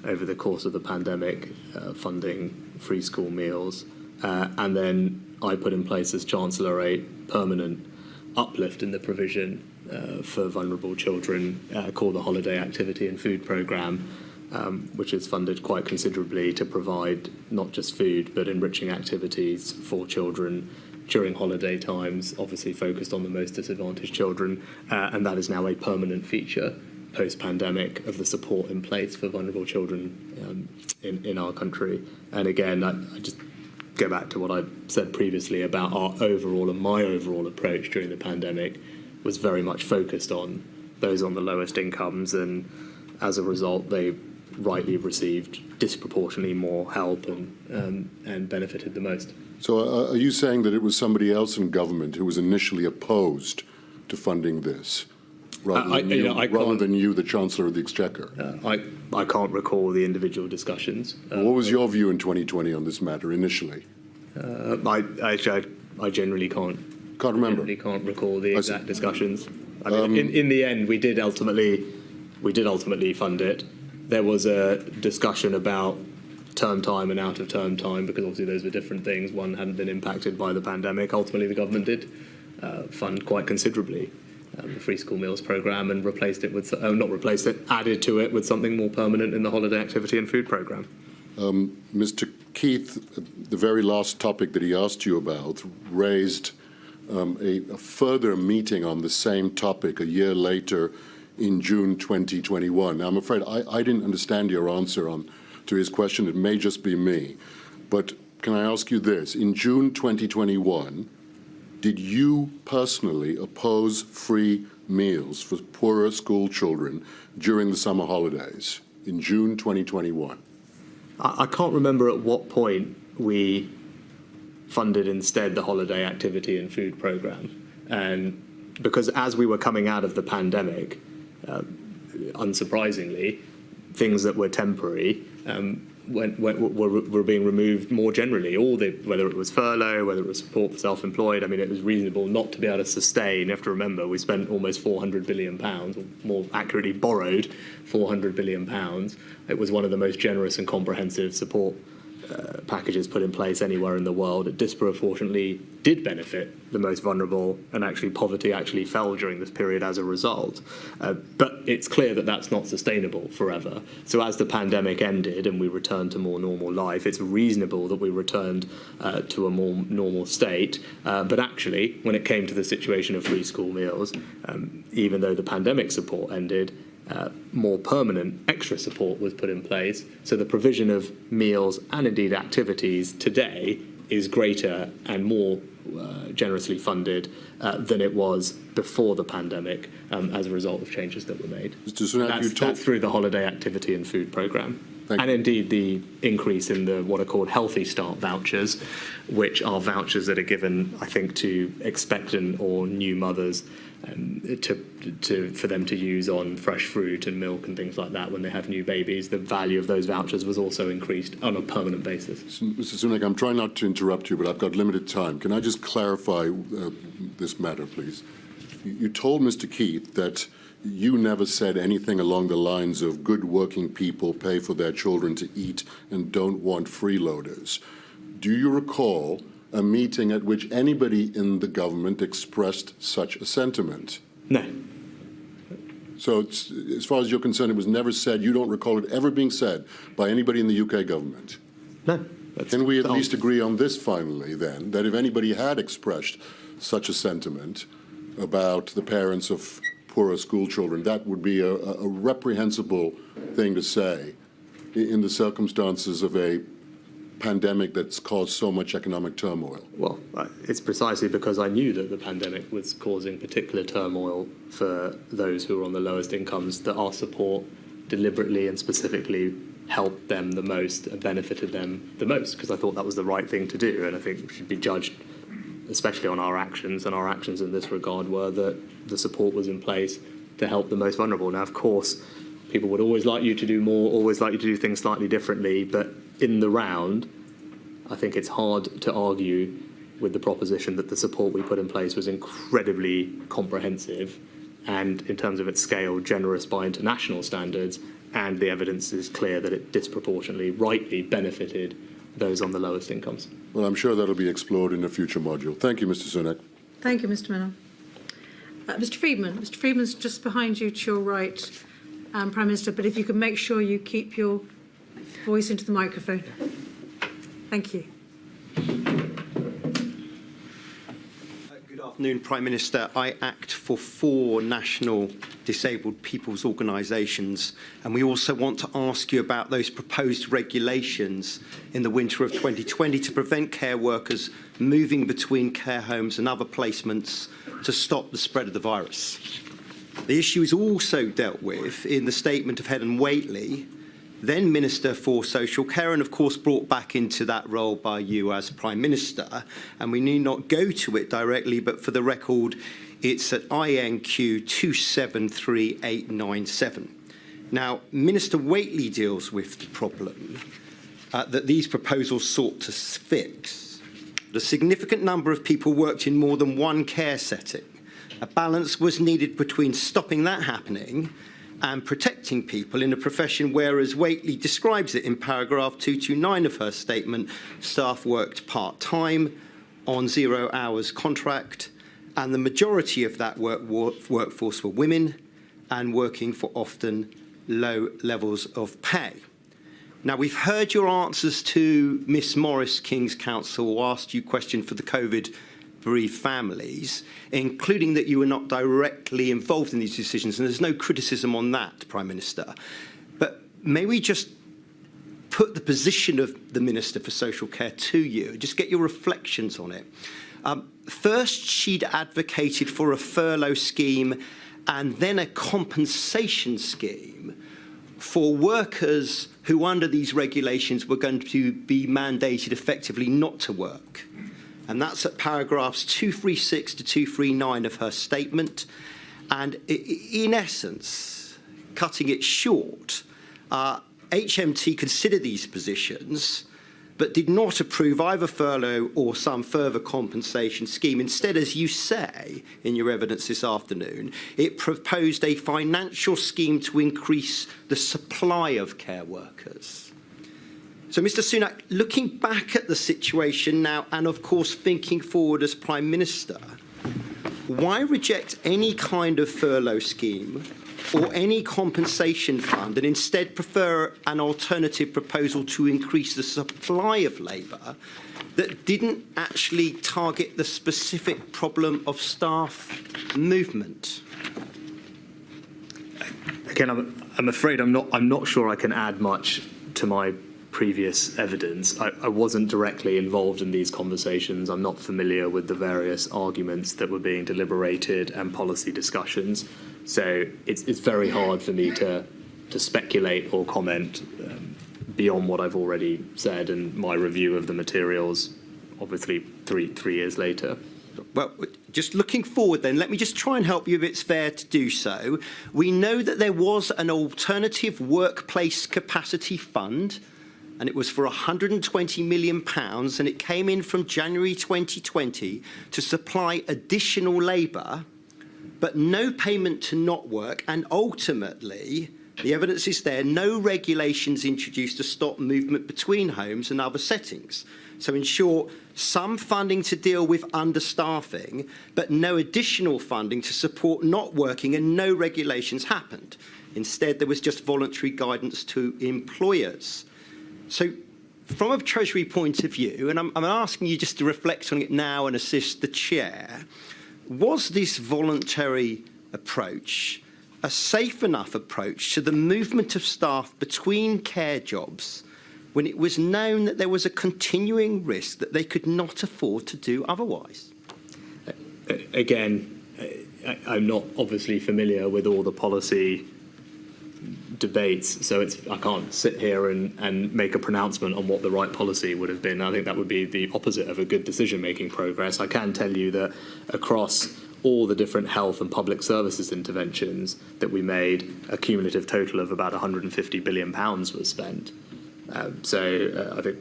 over the course of the pandemic funding free school meals. And then I put in place as Chancellor a permanent uplift in the provision for vulnerable children called the Holiday Activity and Food Programme, which is funded quite considerably to provide not just food but enriching activities for children during holiday times, obviously focused on the most disadvantaged children, and that is now a permanent feature post-pandemic of the support in place for vulnerable children in our country. And again, I just go back to what I said previously about our overall and my overall approach during the pandemic was very much focused on those on the lowest incomes, and as a result they rightly received disproportionately more help and benefited the most. So are you saying that it was somebody else in government who was initially opposed to funding this, rather than you, the Chancellor of the Exchequer? I can't recall the individual discussions. What was your view in 2020 on this matter initially? I generally can't remember. Generally can't recall the exact discussions. I mean, in the end, we did ultimately fund it. There was a discussion about term time and out of term time, because obviously those were different things. One hadn't been impacted by the pandemic. Ultimately, the government did fund quite considerably the free school meals programme and replaced it with, added to it with something more permanent in the Holiday Activity and Food Programme. Mr. Keith, the very last topic that he asked you about raised a further meeting on the same topic a year later in June 2021. Now, I'm afraid I didn't understand your answer to his question. It may just be me. But can I ask you this? In June 2021, did you personally oppose free meals for poorer school children during the summer holidays in June 2021? I can't remember at what point we funded instead the Holiday Activity and Food Programme. And because as we were coming out of the pandemic, unsurprisingly, things that were temporary were being removed more generally. Whether it was furlough, whether it was support for self-employed, I mean, it was reasonable not to be able to sustain. You have to remember, we spent almost £400 billion, or more accurately borrowed £400 billion. It was one of the most generous and comprehensive support packages put in place anywhere in the world. It disproportionately did benefit the most vulnerable, and actually poverty actually fell during this period as a result. But it's clear that that's not sustainable forever. So as the pandemic ended and we returned to more normal life, it's reasonable that we returned to a more normal state. But actually, when it came to the situation of free school meals, even though the pandemic support ended, more permanent extra support was put in place. So the provision of meals and indeed activities today is greater and more generously funded than it was before the pandemic as a result of changes that were made. Mr. Sunak, that's through the Holiday Activity and Food Programme. And indeed the increase in the what are called Healthy Start vouchers, which are vouchers that are given, I think, to expectant or new mothers for them to use on fresh fruit and milk and things like that when they have new babies. The value of those vouchers was also increased on a permanent basis. Mr. Sunak, I'm trying not to interrupt you, but I've got limited time. Can I just clarify this matter, please? You told Mr. Keith that you never said anything along the lines of good working people pay for their children to eat and don't want freeloaders. do you recall a meeting at which anybody in the government expressed such a sentiment? No. So it's, as far as you're concerned, it was never said, you don't recall it ever being said by anybody in the UK government? No. Can we at least agree on this finally, then, that if anybody had expressed such a sentiment about the parents of poorer school children, that would be a reprehensible thing to say in the circumstances of a pandemic that's caused so much economic turmoil? Well, it's precisely because I knew that the pandemic was causing particular turmoil for those who are on the lowest incomes that our support deliberately and specifically helped them the most and benefited them the most, because I thought that was the right thing to do, and I think we should be judged especially on our actions, and our actions in this regard were that the support was in place to help the most vulnerable. Now, of course, people would always like you to do more, always like you to do things slightly differently, but in the round, I think it's hard to argue with the proposition that the support we put in place was incredibly comprehensive and, in terms of its scale, generous by international standards, and the evidence is clear that it disproportionately, rightly benefited those on the lowest incomes. Well, I'm sure that'll be explored in a future module. Thank you, Mr. Sunak. Thank you, Mr. Miller. Mr. Freedman. Mr. Freedman's just behind you to your right, Prime Minister, but if you could make sure you keep your voice into the microphone. Thank you. Good afternoon, Prime Minister. I act for 4 national disabled people's organisations, and we also want to ask you about those proposed regulations in the winter of 2020 to prevent care workers moving between care homes and other placements to stop the spread of the virus. The issue is also dealt with in the statement of Helen Whately, then Minister for Social Care, and of course brought back into that role by you as Prime Minister. And we need not go to it directly, but for the record, it's at INQ 273897. Now, Minister Whately deals with the problem that these proposals sought to fix. The significant number of people worked in more than one care setting. A balance was needed between stopping that happening and protecting people in a profession where, as Whately describes it in paragraph 229 of her statement, staff worked part-time on 0 hours contract, and the majority of that workforce were women and working for often low levels of pay. Now, we've heard your answers to Miss Morris, King's Counsel, who asked you question for the COVID bereaved families, including that you were not directly involved in these decisions, and there's no criticism on that, Prime Minister. But may we just put the position of the Minister for Social Care to you, just get your reflections on it. First, she'd advocated for a furlough scheme and then a compensation scheme for workers who, under these regulations, were going to be mandated effectively not to work. And that's at paragraphs 236 to 239 of her statement. And in essence, cutting it short, HMT considered these positions, but did not approve either furlough or some further compensation scheme. Instead, as you say in your evidence this afternoon, it proposed a financial scheme to increase the supply of care workers. So, Mr. Sunak, looking back at the situation now and, of course, thinking forward as Prime Minister, why reject any kind of furlough scheme or any compensation fund and instead prefer an alternative proposal to increase the supply of labour that didn't actually target the specific problem of staff movement? Again, I'm afraid I'm not sure I can add much to my previous evidence. I wasn't directly involved in these conversations. I'm not familiar with the various arguments that were being deliberated and policy discussions. So it's very hard for me to speculate or comment beyond what I've already said and my review of the materials, obviously three years later. Well, just looking forward then, let me just try and help you if it's fair to do so. We know that there was an alternative workplace capacity fund, and it was for £120 million, and it came in from January 2020 to supply additional labour, but no payment to not work, and ultimately The evidence is there. No regulations introduced to stop movement between homes and other settings. So in short, some funding to deal with understaffing, but no additional funding to support not working, and no regulations happened. Instead, there was just voluntary guidance to employers. So from a Treasury point of view, and I'm asking you just to reflect on it now and assist the chair, was this voluntary approach a safe enough approach to the movement of staff between care jobs when it was known that there was a continuing risk that they could not afford to do otherwise? Again, I'm not obviously familiar with all the policy debates, so I can't sit here and make a pronouncement on what the right policy would have been. I think that would be the opposite of a good decision-making progress. I can tell you that across all the different health and public services interventions that we made, a cumulative total of about £150 billion was spent. So I think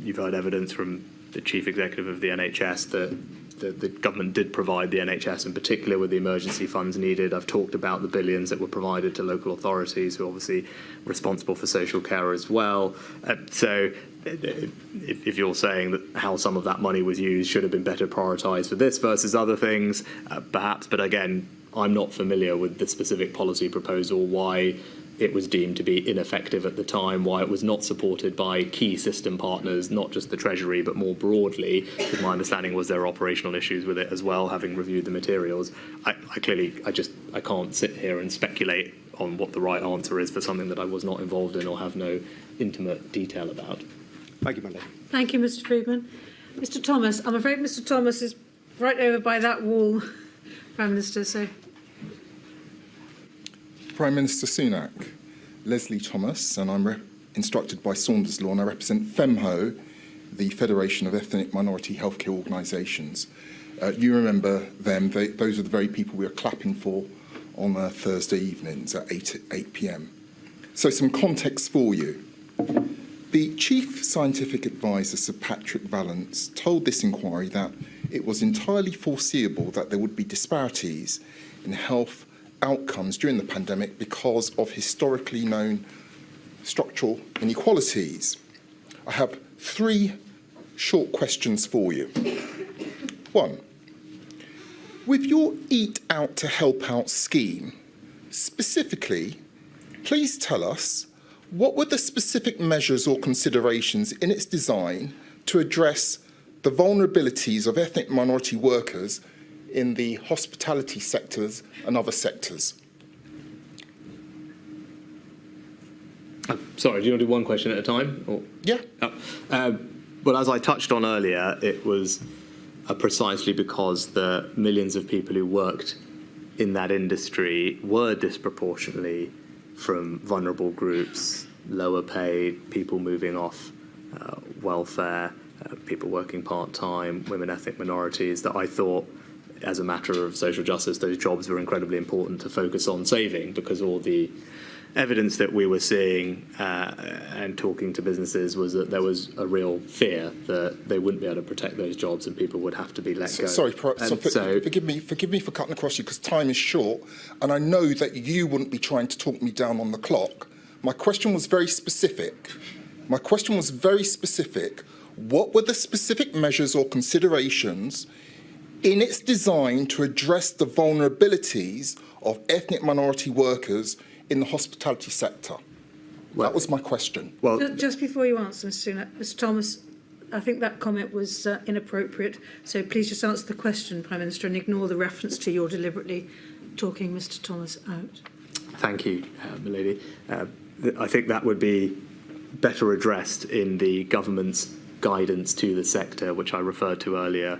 you've heard evidence from the chief executive of the NHS that the government did provide the NHS, in particular, with the emergency funds needed. I've talked about the billions that were provided to local authorities, who are obviously responsible for social care as well. So if you're saying that how some of that money was used should have been better prioritised for this versus other things, perhaps. But again, I'm not familiar with the specific policy proposal, why it was deemed to be ineffective at the time, why it was not supported by key system partners, not just the Treasury, but more broadly, because my understanding was there are operational issues with it as well, having reviewed the materials. I can't sit here and speculate on what the right answer is for something that I was not involved in or have no intimate detail about. Thank you, my lady. Thank you, Mr. Friedman. Mr. Thomas, I'm afraid Mr. Thomas is right over by that wall, Prime Minister, so... Prime Minister Sunak, Leslie Thomas, and I'm instructed by Saunders Law, and I represent FEMHO, the Federation of Ethnic Minority Healthcare Organisations. You remember them, those are the very people we were clapping for on Thursday evenings at 8 p.m. So some context for you. The Chief Scientific Advisor, Sir Patrick Vallance, told this inquiry that it was entirely foreseeable that there would be disparities in health outcomes during the pandemic because of historically known structural inequalities. I have 3 short questions for you. 1, with your Eat Out to Help Out scheme, specifically, please tell us what were the specific measures or considerations in its design to address the vulnerabilities of ethnic minority workers in the hospitality sectors and other sectors? Sorry, do you want to do one question at a time? Or? Yeah. Well, as I touched on earlier, it was precisely because the millions of people who worked in that industry were disproportionately from vulnerable groups, lower paid, people moving off welfare, people working part-time, women, ethnic minorities, that I thought, as a matter of social justice, those jobs were incredibly important to focus on saving, because all the evidence that we were seeing and talking to businesses was that there was a real fear that they wouldn't be able to protect those jobs and people would have to be let go. Sorry, forgive me for cutting across you, because time is short, and I know that you wouldn't be trying to talk me down on the clock. My question was very specific. What were the specific measures or considerations in its design to address the vulnerabilities of ethnic minority workers in the hospitality sector? Well, that was my question. Well, just before you answer, Mr. Sunak, Mr. Thomas, I think that comment was inappropriate. So please just answer the question, Prime Minister, and ignore the reference to your deliberately talking Mr. Thomas out. Thank you, milady. I think that would be better addressed in the government's guidance to the sector, which I referred to earlier,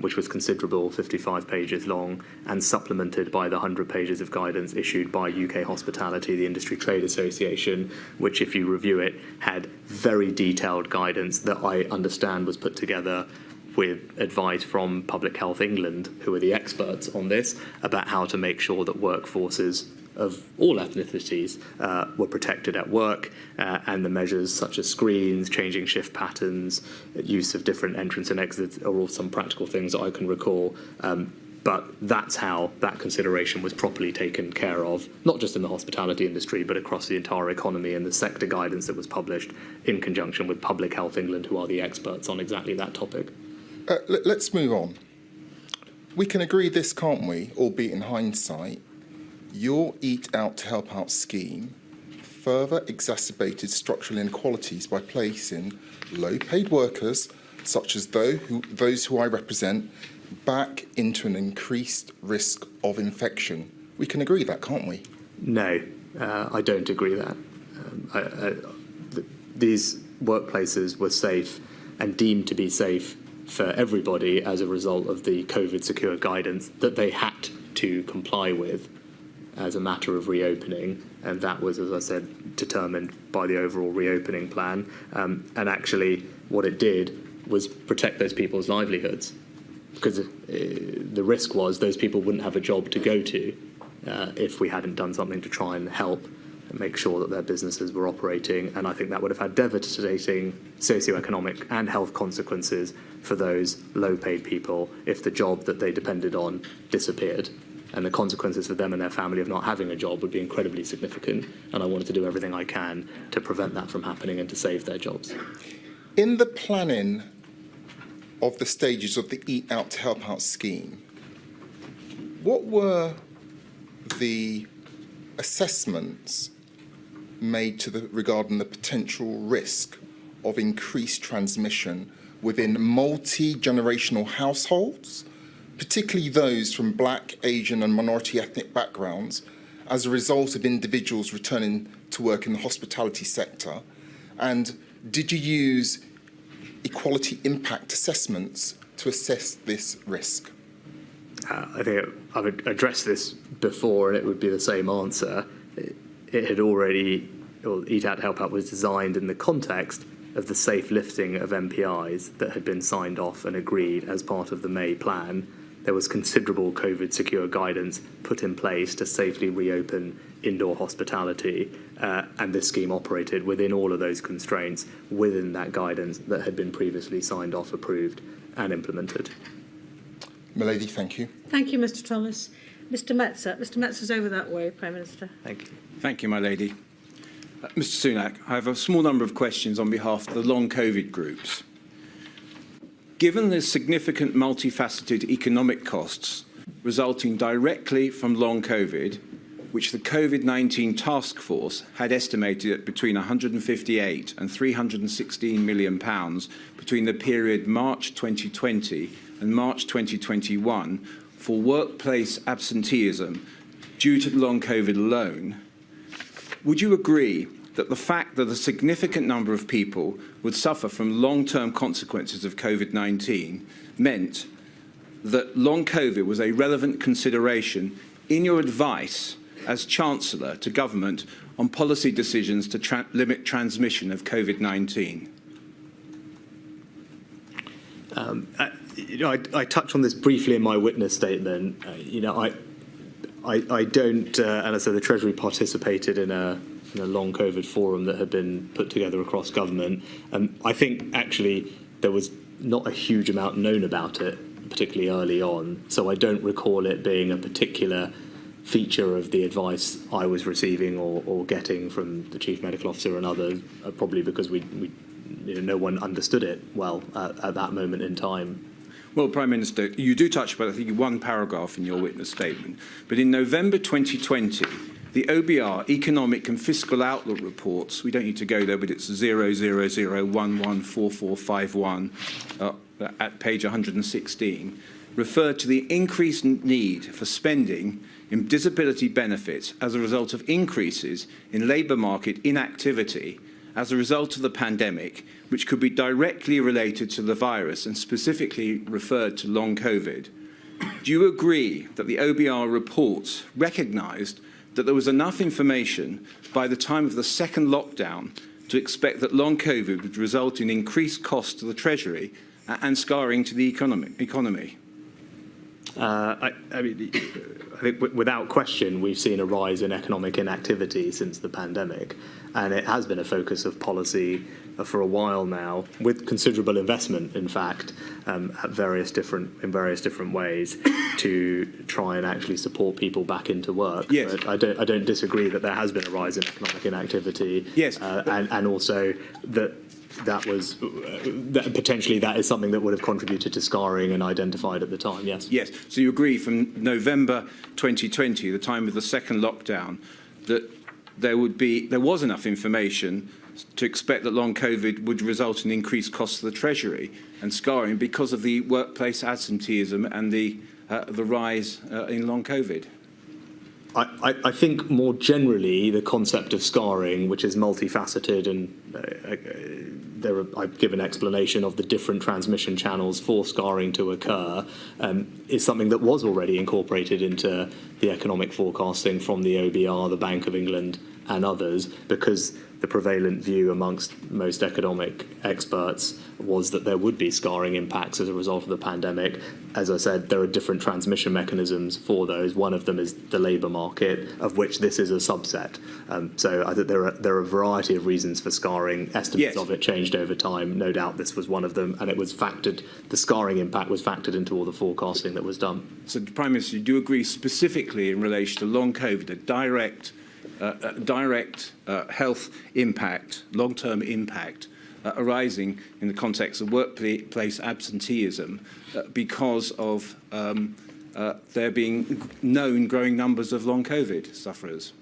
which was considerable, 55 pages long, and supplemented by the 100 pages of guidance issued by UK Hospitality, the Industry Trade Association, which, if you review it, had very detailed guidance that I understand was put together with advice from Public Health England, who are the experts on this, about how to make sure that workforces of all ethnicities were protected at work, and the measures such as screens, changing shift patterns, use of different entrance and exits are all some practical things that I can recall. But that's how that consideration was properly taken care of, not just in the hospitality industry, but across the entire economy, and the sector guidance that was published in conjunction with Public Health England, who are the experts on exactly that topic. Let's move on. We can agree this, can't we, albeit in hindsight? Your Eat Out to Help Out scheme further exacerbated structural inequalities by placing low-paid workers, such as those who I represent, back into an increased risk of infection. We can agree that, can't we? No, I don't agree that. These workplaces were safe and deemed to be safe for everybody as a result of the COVID secure guidance that they had to comply with as a matter of reopening. And that was, as I said, determined by the overall reopening plan. And actually, what it did was protect those people's livelihoods, because the risk was those people wouldn't have a job to go to if we hadn't done something to try and help and make sure that their businesses were operating. And I think that would have had devastating socioeconomic and health consequences for those low-paid people if the job that they depended on disappeared. And the consequences for them and their family of not having a job would be incredibly significant. And I wanted to do everything I can to prevent that from happening and to save their jobs. In the planning of the stages of the Eat Out to Help Out scheme, what were the assessments made regarding the potential risk of increased transmission within multi-generational households, particularly those from Black, Asian and minority ethnic backgrounds, as a result of individuals returning to work in the hospitality sector? And did you use equality impact assessments to assess this risk? I think I've addressed this before, and it would be the same answer. It had already, or Eat Out to Help Out was designed in the context of the safe lifting of MPIs that had been signed off and agreed as part of the May plan. There was considerable COVID secure guidance put in place to safely reopen indoor hospitality, and this scheme operated within all of those constraints, within that guidance that had been previously signed off, approved and implemented. Milady, thank you. Thank you, Mr Thomas. Mr Metzer. Mr Metzer's over that way, Prime Minister. Thank you. Thank you, my lady. Mr Sunak, I have a small number of questions on behalf of the long COVID groups. Given the significant multifaceted economic costs resulting directly from long COVID, which the COVID-19 task force had estimated at between 158 and 316 million pounds between the period March 2020 and March 2021 for workplace absenteeism due to long COVID alone, would you agree that the fact that a significant number of people would suffer from long-term consequences of COVID-19 meant that long COVID was a relevant consideration in your advice as Chancellor to government on policy decisions to limit transmission of COVID-19? I touched on this briefly in my witness statement. I don't, and I said the Treasury participated in a long COVID forum that had been put together across government. I think actually there was not a huge amount known about it, particularly early on. So I don't recall it being a particular feature of the advice I was receiving or getting from the Chief Medical Officer and others, probably because no one understood it well at that moment in time. Well, Prime Minister, you do touch upon, I think, one paragraph in your witness statement. But in November 2020, the OBR Economic and Fiscal Outlook reports, we don't need to go there, but it's 000114451 at page 116, referred to the increased need for spending in disability benefits as a result of increases in labour market inactivity as a result of the pandemic, which could be directly related to the virus and specifically referred to long COVID. Do you agree that the OBR reports recognised that there was enough information by the time of the second lockdown to expect that long COVID would result in increased costs to the Treasury and scarring to the economy? I think without question, we've seen a rise in economic inactivity since the pandemic, and it has been a focus of policy for a while now, with considerable investment, in fact, in various different ways to try and actually support people back into work. Yes. But I don't disagree that there has been a rise in economic inactivity. Yes. And also that was potentially that is something that would have contributed to scarring and identified at the time. Yes. Yes. So you agree from November 2020, the time of the second lockdown, that there was enough information to expect that long COVID would result in increased costs to the Treasury and scarring because of the workplace absenteeism and the rise in long COVID. I think more generally the concept of scarring, which is multifaceted, and I've given explanation of the different transmission channels for scarring to occur, is something that was already incorporated into the economic forecasting from the OBR, the Bank of England, and others, because the prevalent view amongst most economic experts was that there would be scarring impacts as a result of the pandemic. As I said, there are different transmission mechanisms for those. One of them is the labour market, of which this is a subset. So I think there are a variety of reasons for scarring. Estimates of it changed over time. No doubt this was one of them, and it was factored. The scarring impact was factored into all the forecasting that was done. So, Prime Minister, you do agree specifically in relation to long COVID, a direct health impact, long-term impact arising in the context of workplace absenteeism because of there being known growing numbers of long COVID sufferers?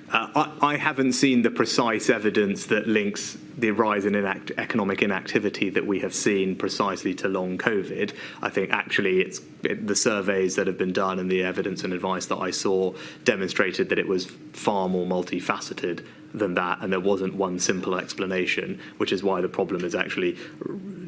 I haven't seen the precise evidence that links the rise in economic inactivity that we have seen precisely to long COVID. I think actually the surveys that have been done and the evidence and advice that I saw demonstrated that it was far more multifaceted than that, and there wasn't one simple explanation, which is why the problem is actually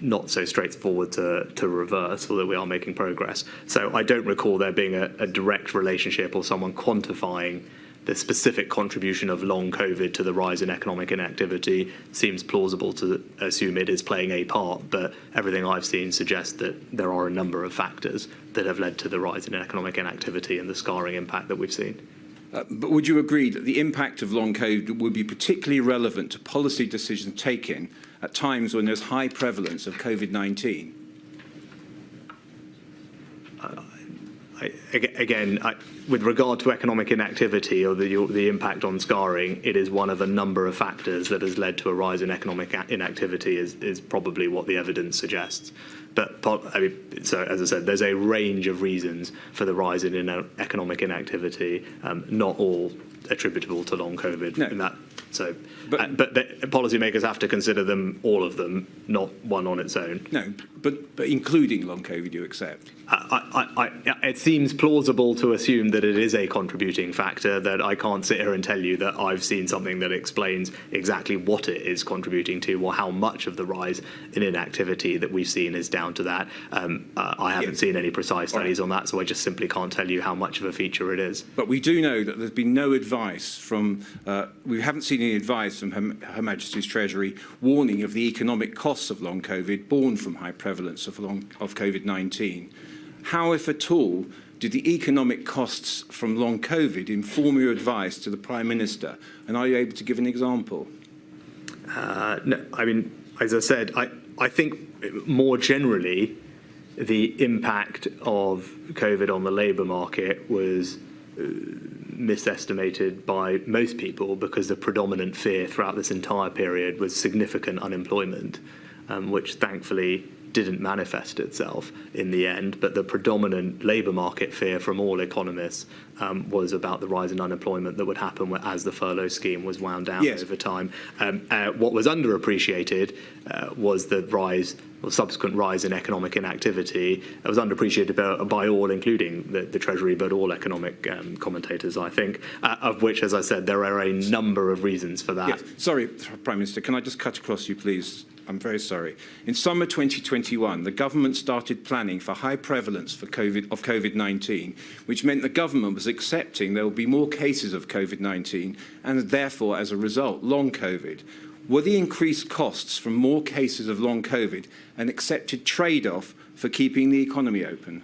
not so straightforward to reverse, although we are making progress. So I don't recall there being a direct relationship or someone quantifying the specific contribution of long COVID to the rise in economic inactivity. Seems plausible to assume it is playing a part, but everything I've seen suggests that there are a number of factors that have led to the rise in economic inactivity and the scarring impact that we've seen. But would you agree that the impact of long COVID would be particularly relevant to policy decisions taken at times when there's high prevalence of COVID-19? With regard to economic inactivity or the impact on scarring, it is one of a number of factors that has led to a rise in economic inactivity, is probably what the evidence suggests. But so as I said, there's a range of reasons for the rise in economic inactivity, not all attributable to long COVID. No. But policymakers have to consider them, all of them, not one on its own. No, but including long COVID, you accept? It seems plausible to assume that it is a contributing factor, that I can't sit here and tell you that I've seen something that explains exactly what it is contributing to or how much of the rise in inactivity that we've seen is down to that. I haven't seen any precise studies on that, so I just simply can't tell you how much of a feature it is. But we do know that there's been no advice from, we haven't seen any advice from Her Majesty's Treasury warning of the economic costs of long COVID born from high prevalence of COVID-19. How, if at all, did the economic costs from long COVID inform your advice to the Prime Minister? And are you able to give an example? No, I mean, as I said, I think more generally, the impact of COVID on the labour market was misestimated by most people because the predominant fear throughout this entire period was significant unemployment, which thankfully didn't manifest itself in the end, but the predominant labour market fear from all economists was about the rise in unemployment that would happen as the furlough scheme was wound down over time. What was underappreciated was the rise or subsequent rise in economic inactivity. It was underappreciated by all, including the Treasury, but all economic commentators, I think, of which, as I said, there are a number of reasons for that. Yes. Sorry, Prime Minister, can I just cut across you, please? I'm very sorry. In summer 2021, the government started planning for high prevalence of COVID-19, which meant the government was accepting there will be more cases of COVID-19 and therefore, as a result, long COVID. Were the increased costs from more cases of long COVID an accepted trade-off for keeping the economy open?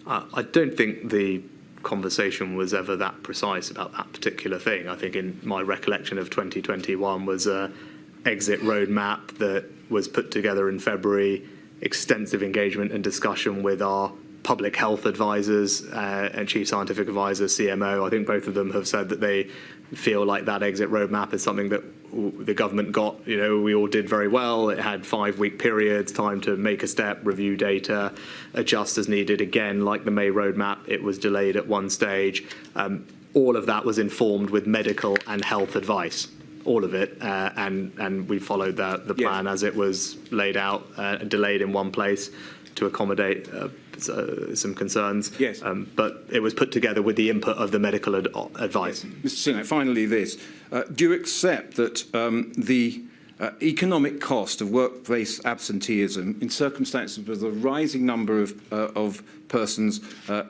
I don't think the conversation was ever that precise about that particular thing. I think in my recollection of 2021 was a exit roadmap that was put together in February, extensive engagement and discussion with our public health advisors and chief scientific advisor, CMO. I think both of them have said that they feel like that exit roadmap is something that the government got, we all did very well. It had 5-week periods, time to make a step, review data, adjust as needed. Again, like the May roadmap, it was delayed at one stage. All of that was informed with medical and health advice. All of it, and we followed the plan as it was laid out, delayed in one place to accommodate some concerns. Yes. But it was put together with the input of the medical advice. Mr. Sunak, finally this. Do you accept that the economic cost of workplace absenteeism in circumstances with a rising number of persons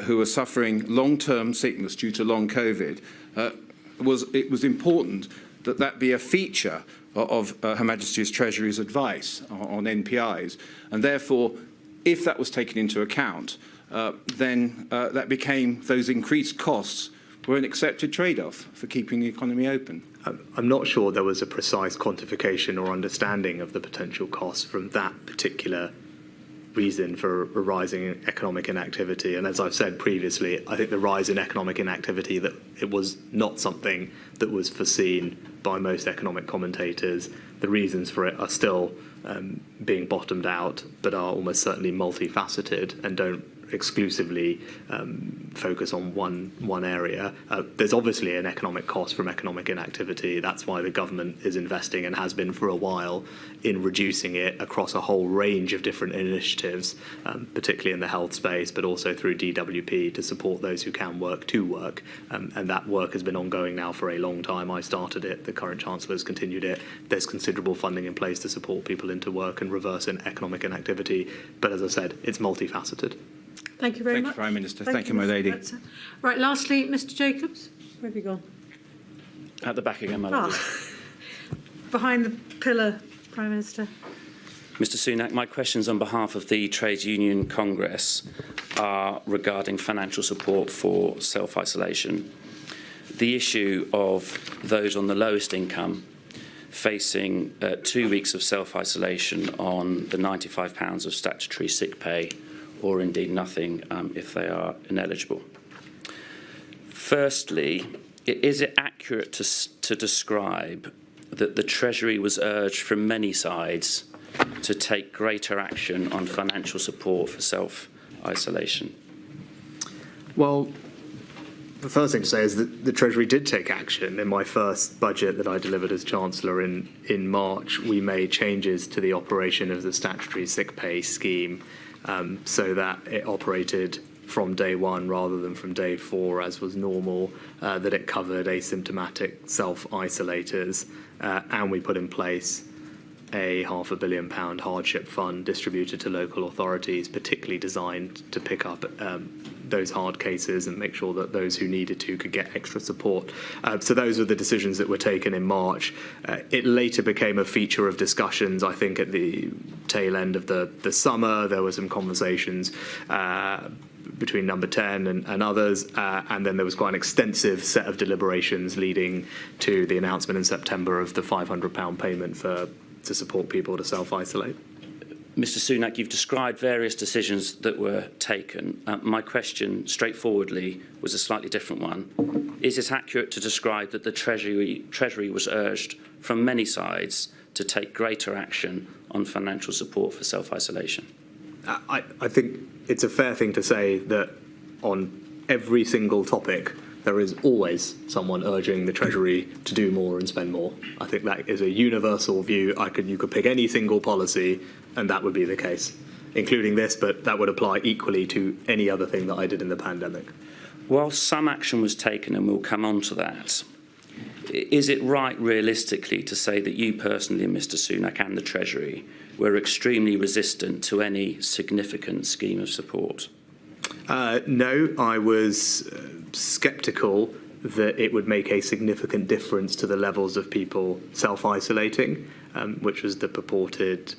who are suffering long-term sickness due to long COVID, it was important that be a feature of Her Majesty's Treasury's advice on NPIs, and therefore, if that was taken into account, then that became those increased costs were an accepted trade-off for keeping the economy open? I'm not sure there was a precise quantification or understanding of the potential costs from that particular reason for a rise in economic inactivity. And as I've said previously, I think the rise in economic inactivity, that it was not something that was foreseen by most economic commentators. The reasons for it are still being bottomed out, but are almost certainly multifaceted and don't exclusively focus on one area. There's obviously an economic cost from economic inactivity. That's why the government is investing, and has been for a while, in reducing it across a whole range of different initiatives, particularly in the health space, but also through DWP to support those who can work to work. And that work has been ongoing now for a long time. I started it, the current chancellor has continued it. There's considerable funding in place to support people into work and reverse economic inactivity. But as I said, it's multifaceted. Thank you very Thank much. you, Prime Minister. Thank you, my lady. Right, lastly, Mr Jacobs. Where have you gone? At the back again, my lady. Behind the pillar, Prime Minister. Mr Sunak, my questions on behalf of the Trades Union Congress are regarding financial support for self-isolation. The issue of those on the lowest income facing 2 weeks of self-isolation on the £95 of statutory sick pay, or indeed nothing if they are ineligible. Firstly, is it accurate to describe that the Treasury was urged from many sides to take greater action on financial support for self-isolation? Well, the first thing to say is that the Treasury did take action. In my first budget that I delivered as Chancellor in March, we made changes to the operation of the statutory sick pay scheme so that it operated from day one rather than from day 4, as was normal, that it covered asymptomatic self-isolators, and we put in place a £500 million hardship fund distributed to local authorities, particularly designed to pick up those hard cases and make sure that those who needed to could get extra support. So those were the decisions that were taken in March. It later became a feature of discussions, I think, at the tail end of the summer. There were some conversations between Number 10 and others, and then there was quite an extensive set of deliberations leading to the announcement in September of the £500 payment to support people to self-isolate. Mr Sunak, you've described various decisions that were taken. My question, straightforwardly, was a slightly different one. Is it accurate to describe that the Treasury was urged from many sides to take greater action on financial support for self-isolation? I think it's a fair thing to say that on every single topic, there is always someone urging the Treasury to do more and spend more. I think that is a universal view. You could pick any single policy, and that would be the case, including this, but that would apply equally to any other thing that I did in the pandemic. While some action was taken, and we'll come on to that, is it right realistically to say that you personally, Mr Sunak, and the Treasury were extremely resistant to any significant scheme of support? No, I was sceptical that it would make a significant difference to the levels of people self-isolating, which was the purported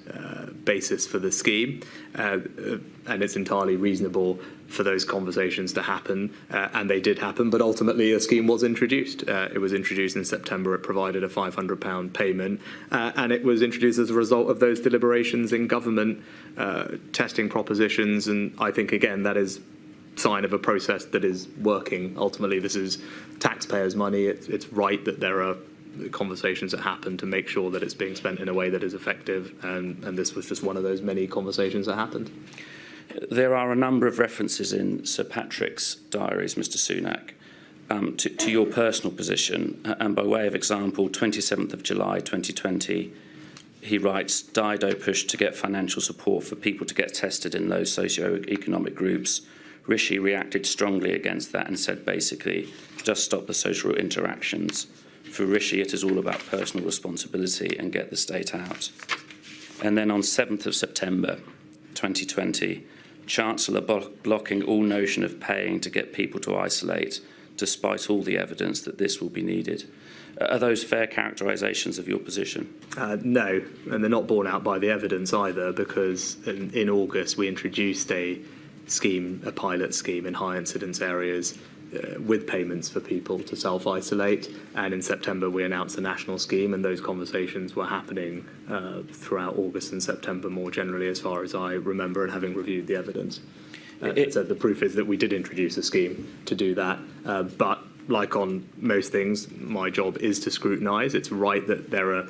basis for the scheme. And it's entirely reasonable for those conversations to happen, and they did happen, but ultimately a scheme was introduced. It was introduced in September. It provided a £500 payment, and it was introduced as a result of those deliberations in government, testing propositions, and I think, again, that is sign of a process that is working. Ultimately, this is taxpayers' money. It's right that there are conversations that happen to make sure that it's being spent in a way that is effective, and this was just one of those many conversations that happened. There are a number of references in Sir Patrick's diaries, Mr Sunak, to your personal position, and by way of example, 27th of July 2020, he writes, Dido pushed to get financial support for people to get tested in low socio-economic groups. Rishi reacted strongly against that and said, basically, just stop the social interactions. For Rishi, it is all about personal responsibility and get the state out. And then on 7th of September 2020, Chancellor blocking all notion of paying to get people to isolate, despite all the evidence that this will be needed. Are those fair characterisations of your position? No, and they're not borne out by the evidence either, because in August we introduced a pilot scheme in high incidence areas with payments for people to self-isolate, and in September we announced a national scheme, and those conversations were happening throughout August and September more generally, as far as I remember, and having reviewed the evidence. So the proof is that we did introduce a scheme to do that, but like on most things, my job is to scrutinise. It's right that there are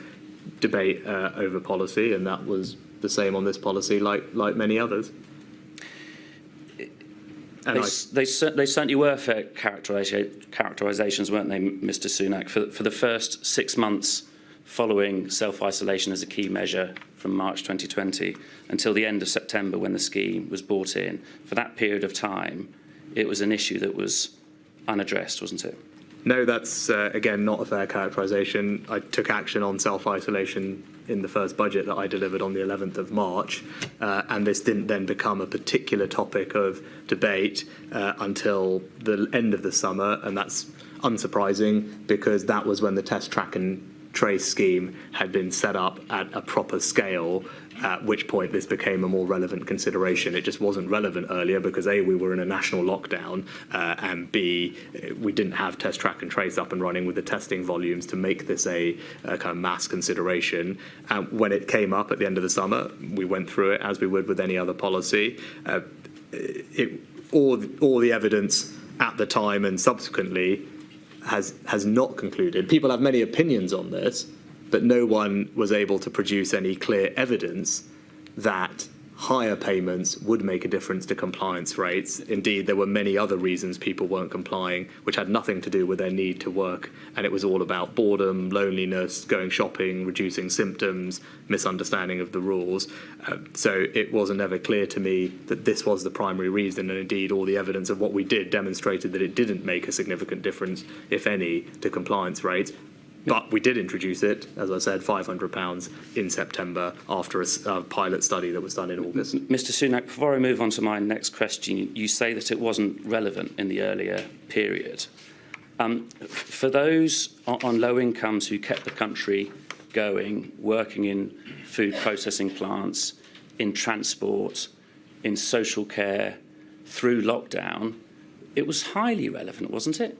debate over policy, and that was the same on this policy like many others. They certainly were fair characterisations, weren't they, Mr Sunak? For the first 6 months following self-isolation as a key measure from March 2020 until the end of September when the scheme was brought in, for that period of time, it was an issue that was unaddressed, wasn't it? No, that's, again, not a fair characterisation. I took action on self-isolation in the first budget that I delivered on the 11th of March, and this didn't then become a particular topic of debate until the end of the summer, and that's unsurprising because that was when the test, track and trace scheme had been set up at a proper scale, at which point this became a more relevant consideration. It just wasn't relevant earlier because A, we were in a national lockdown, and B, we didn't have test, track and trace up and running with the testing volumes to make this a kind of mass consideration. And when it came up at the end of the summer, we went through it as we would with any other policy. All the evidence at the time and subsequently has not concluded. People have many opinions on this, but no one was able to produce any clear evidence that higher payments would make a difference to compliance rates. Indeed, there were many other reasons people weren't complying, which had nothing to do with their need to work, and it was all about boredom, loneliness, going shopping, reducing symptoms, misunderstanding of the rules. So it wasn't ever clear to me that this was the primary reason, and indeed all the evidence of what we did demonstrated that it didn't make a significant difference, if any, to compliance rates. But we did introduce it, as I said, £500 in September after a pilot study that was done in August. Mr Sunak, before I move on to my next question, you say that it wasn't relevant in the earlier period. For those on low incomes who kept the country going, working in food processing plants, in transport, in social care, through lockdown, it was highly relevant, wasn't it?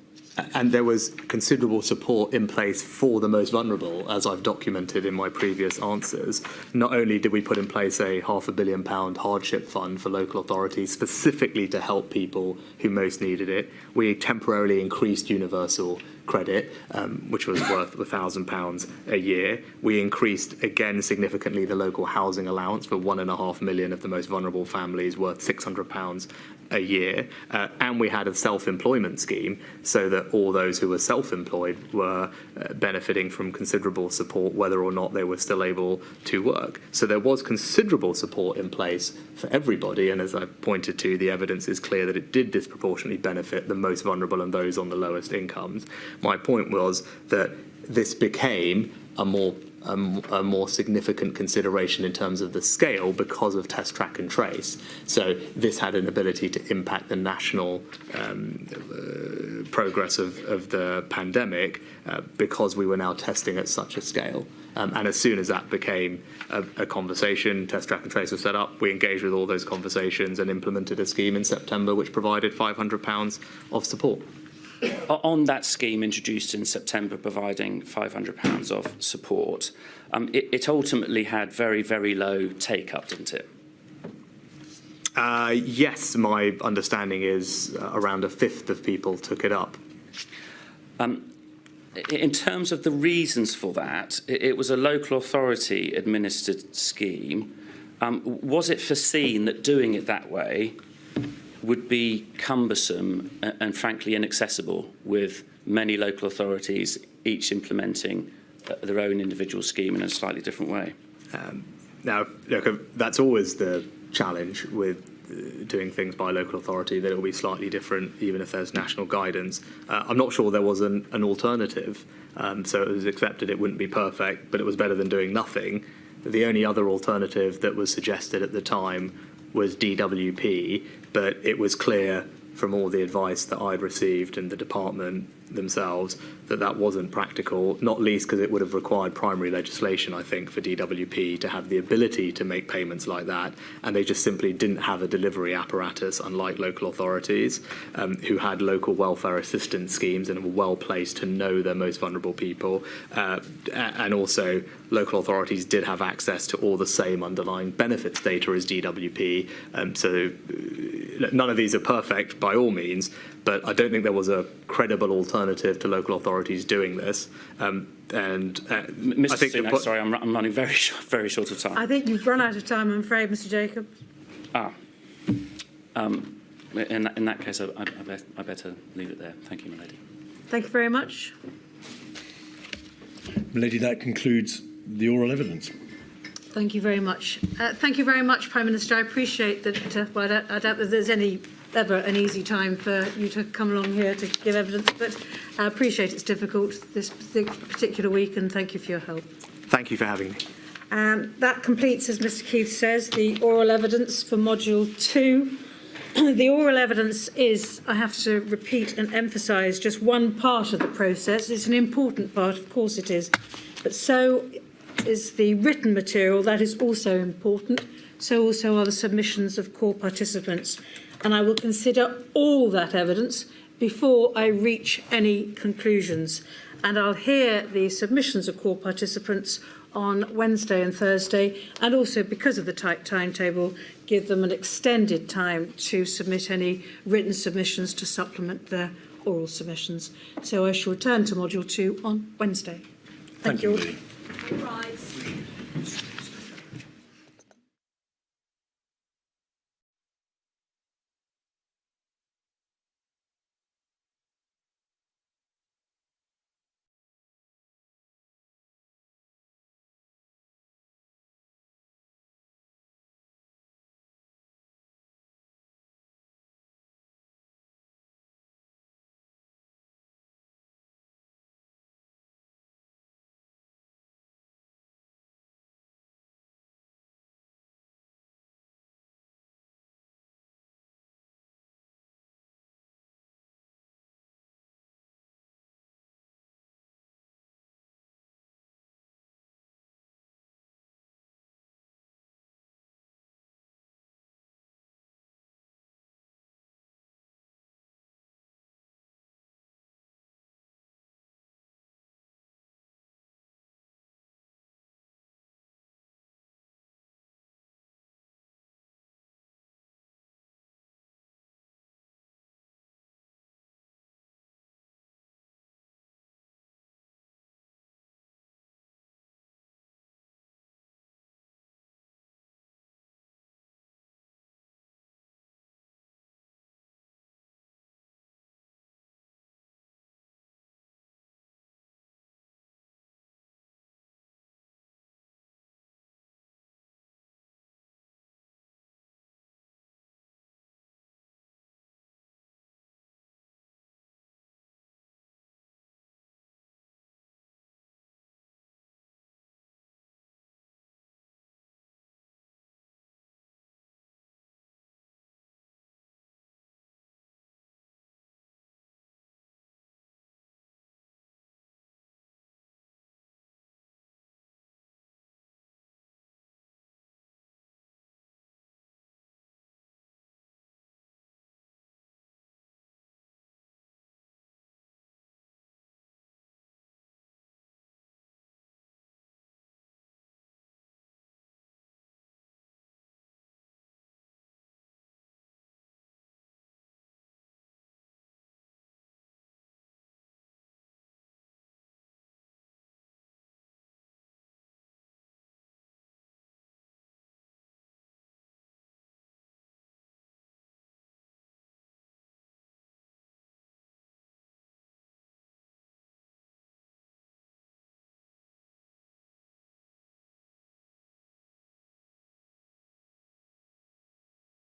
And there was considerable support in place for the most vulnerable, as I've documented in my previous answers. Not only did we put in place a £500 million hardship fund for local authorities specifically to help people who most needed it, we temporarily increased universal credit, which was worth £1,000 a year. We increased again significantly the local housing allowance for 1.5 million of the most vulnerable families, worth £600 a year, and we had a self-employment scheme so that all those who were self-employed were benefiting from considerable support whether or not they were still able to work. So there was considerable support in place for everybody, and as I pointed to, the evidence is clear that it did disproportionately benefit the most vulnerable and those on the lowest incomes. My point was that this became a more a more significant consideration in terms of the scale because of test, track and trace. So this had an ability to impact the national progress of the pandemic because we were now testing at such a scale. And as soon as that became a conversation, test, track and trace was set up, we engaged with all those conversations and implemented a scheme in September which provided £500 of support. On that scheme introduced in September, providing £500 of support, it ultimately had very, very low take-up, didn't it? Yes, my understanding is around a fifth of people took it up. In terms of the reasons for that, it was a local authority administered scheme. Was it foreseen that doing it that way would be cumbersome and frankly inaccessible, with many local authorities each implementing their own individual scheme in a slightly different way? Now, look, that's always the challenge with doing things by local authority, that it will be slightly different even if there's national guidance. I'm not sure there was an alternative, so it was accepted it wouldn't be perfect, but it was better than doing nothing. The only other alternative that was suggested at the time was DWP, but it was clear from all the advice that I'd received and the department themselves that that wasn't practical, not least because it would have required primary legislation, I think, for DWP to have the ability to make payments like that, and they just simply didn't have a delivery apparatus, unlike local authorities, who had local welfare assistance schemes and were well placed to know their most vulnerable people, and also local authorities did have access to all the same underlying benefits data as DWP, so none of these are perfect by all means, but I don't think there was a credible alternative to local authorities doing this. Mr. I think Sunak, sorry, I'm running very short of time. I think you've run out of time, I'm afraid, Mr. Jacob. In that case, I better leave it there. Thank you, my lady. Thank you very much. Lady, that concludes the oral evidence. Thank you very much. Thank you very much, Prime Minister. I appreciate that. Well, I doubt that there's ever an easy time for you to come along here to give evidence, but I appreciate it's difficult this particular week, and thank you for your help. Thank you for having me. That completes, as Mr. Keith says, the oral evidence for Module 2. The oral evidence is, I have to repeat and emphasise, just one part of the process. It's an important part, of course it is, but so is the written material. That is also important. So also are the submissions of core participants. And I will consider all that evidence before I reach any conclusions. And I'll hear the submissions of core participants on Wednesday and Thursday, and also, because of the tight timetable, give them an extended time to submit any written submissions to supplement their oral submissions. So I shall return to Module 2 on Wednesday. Thank you all. Rise.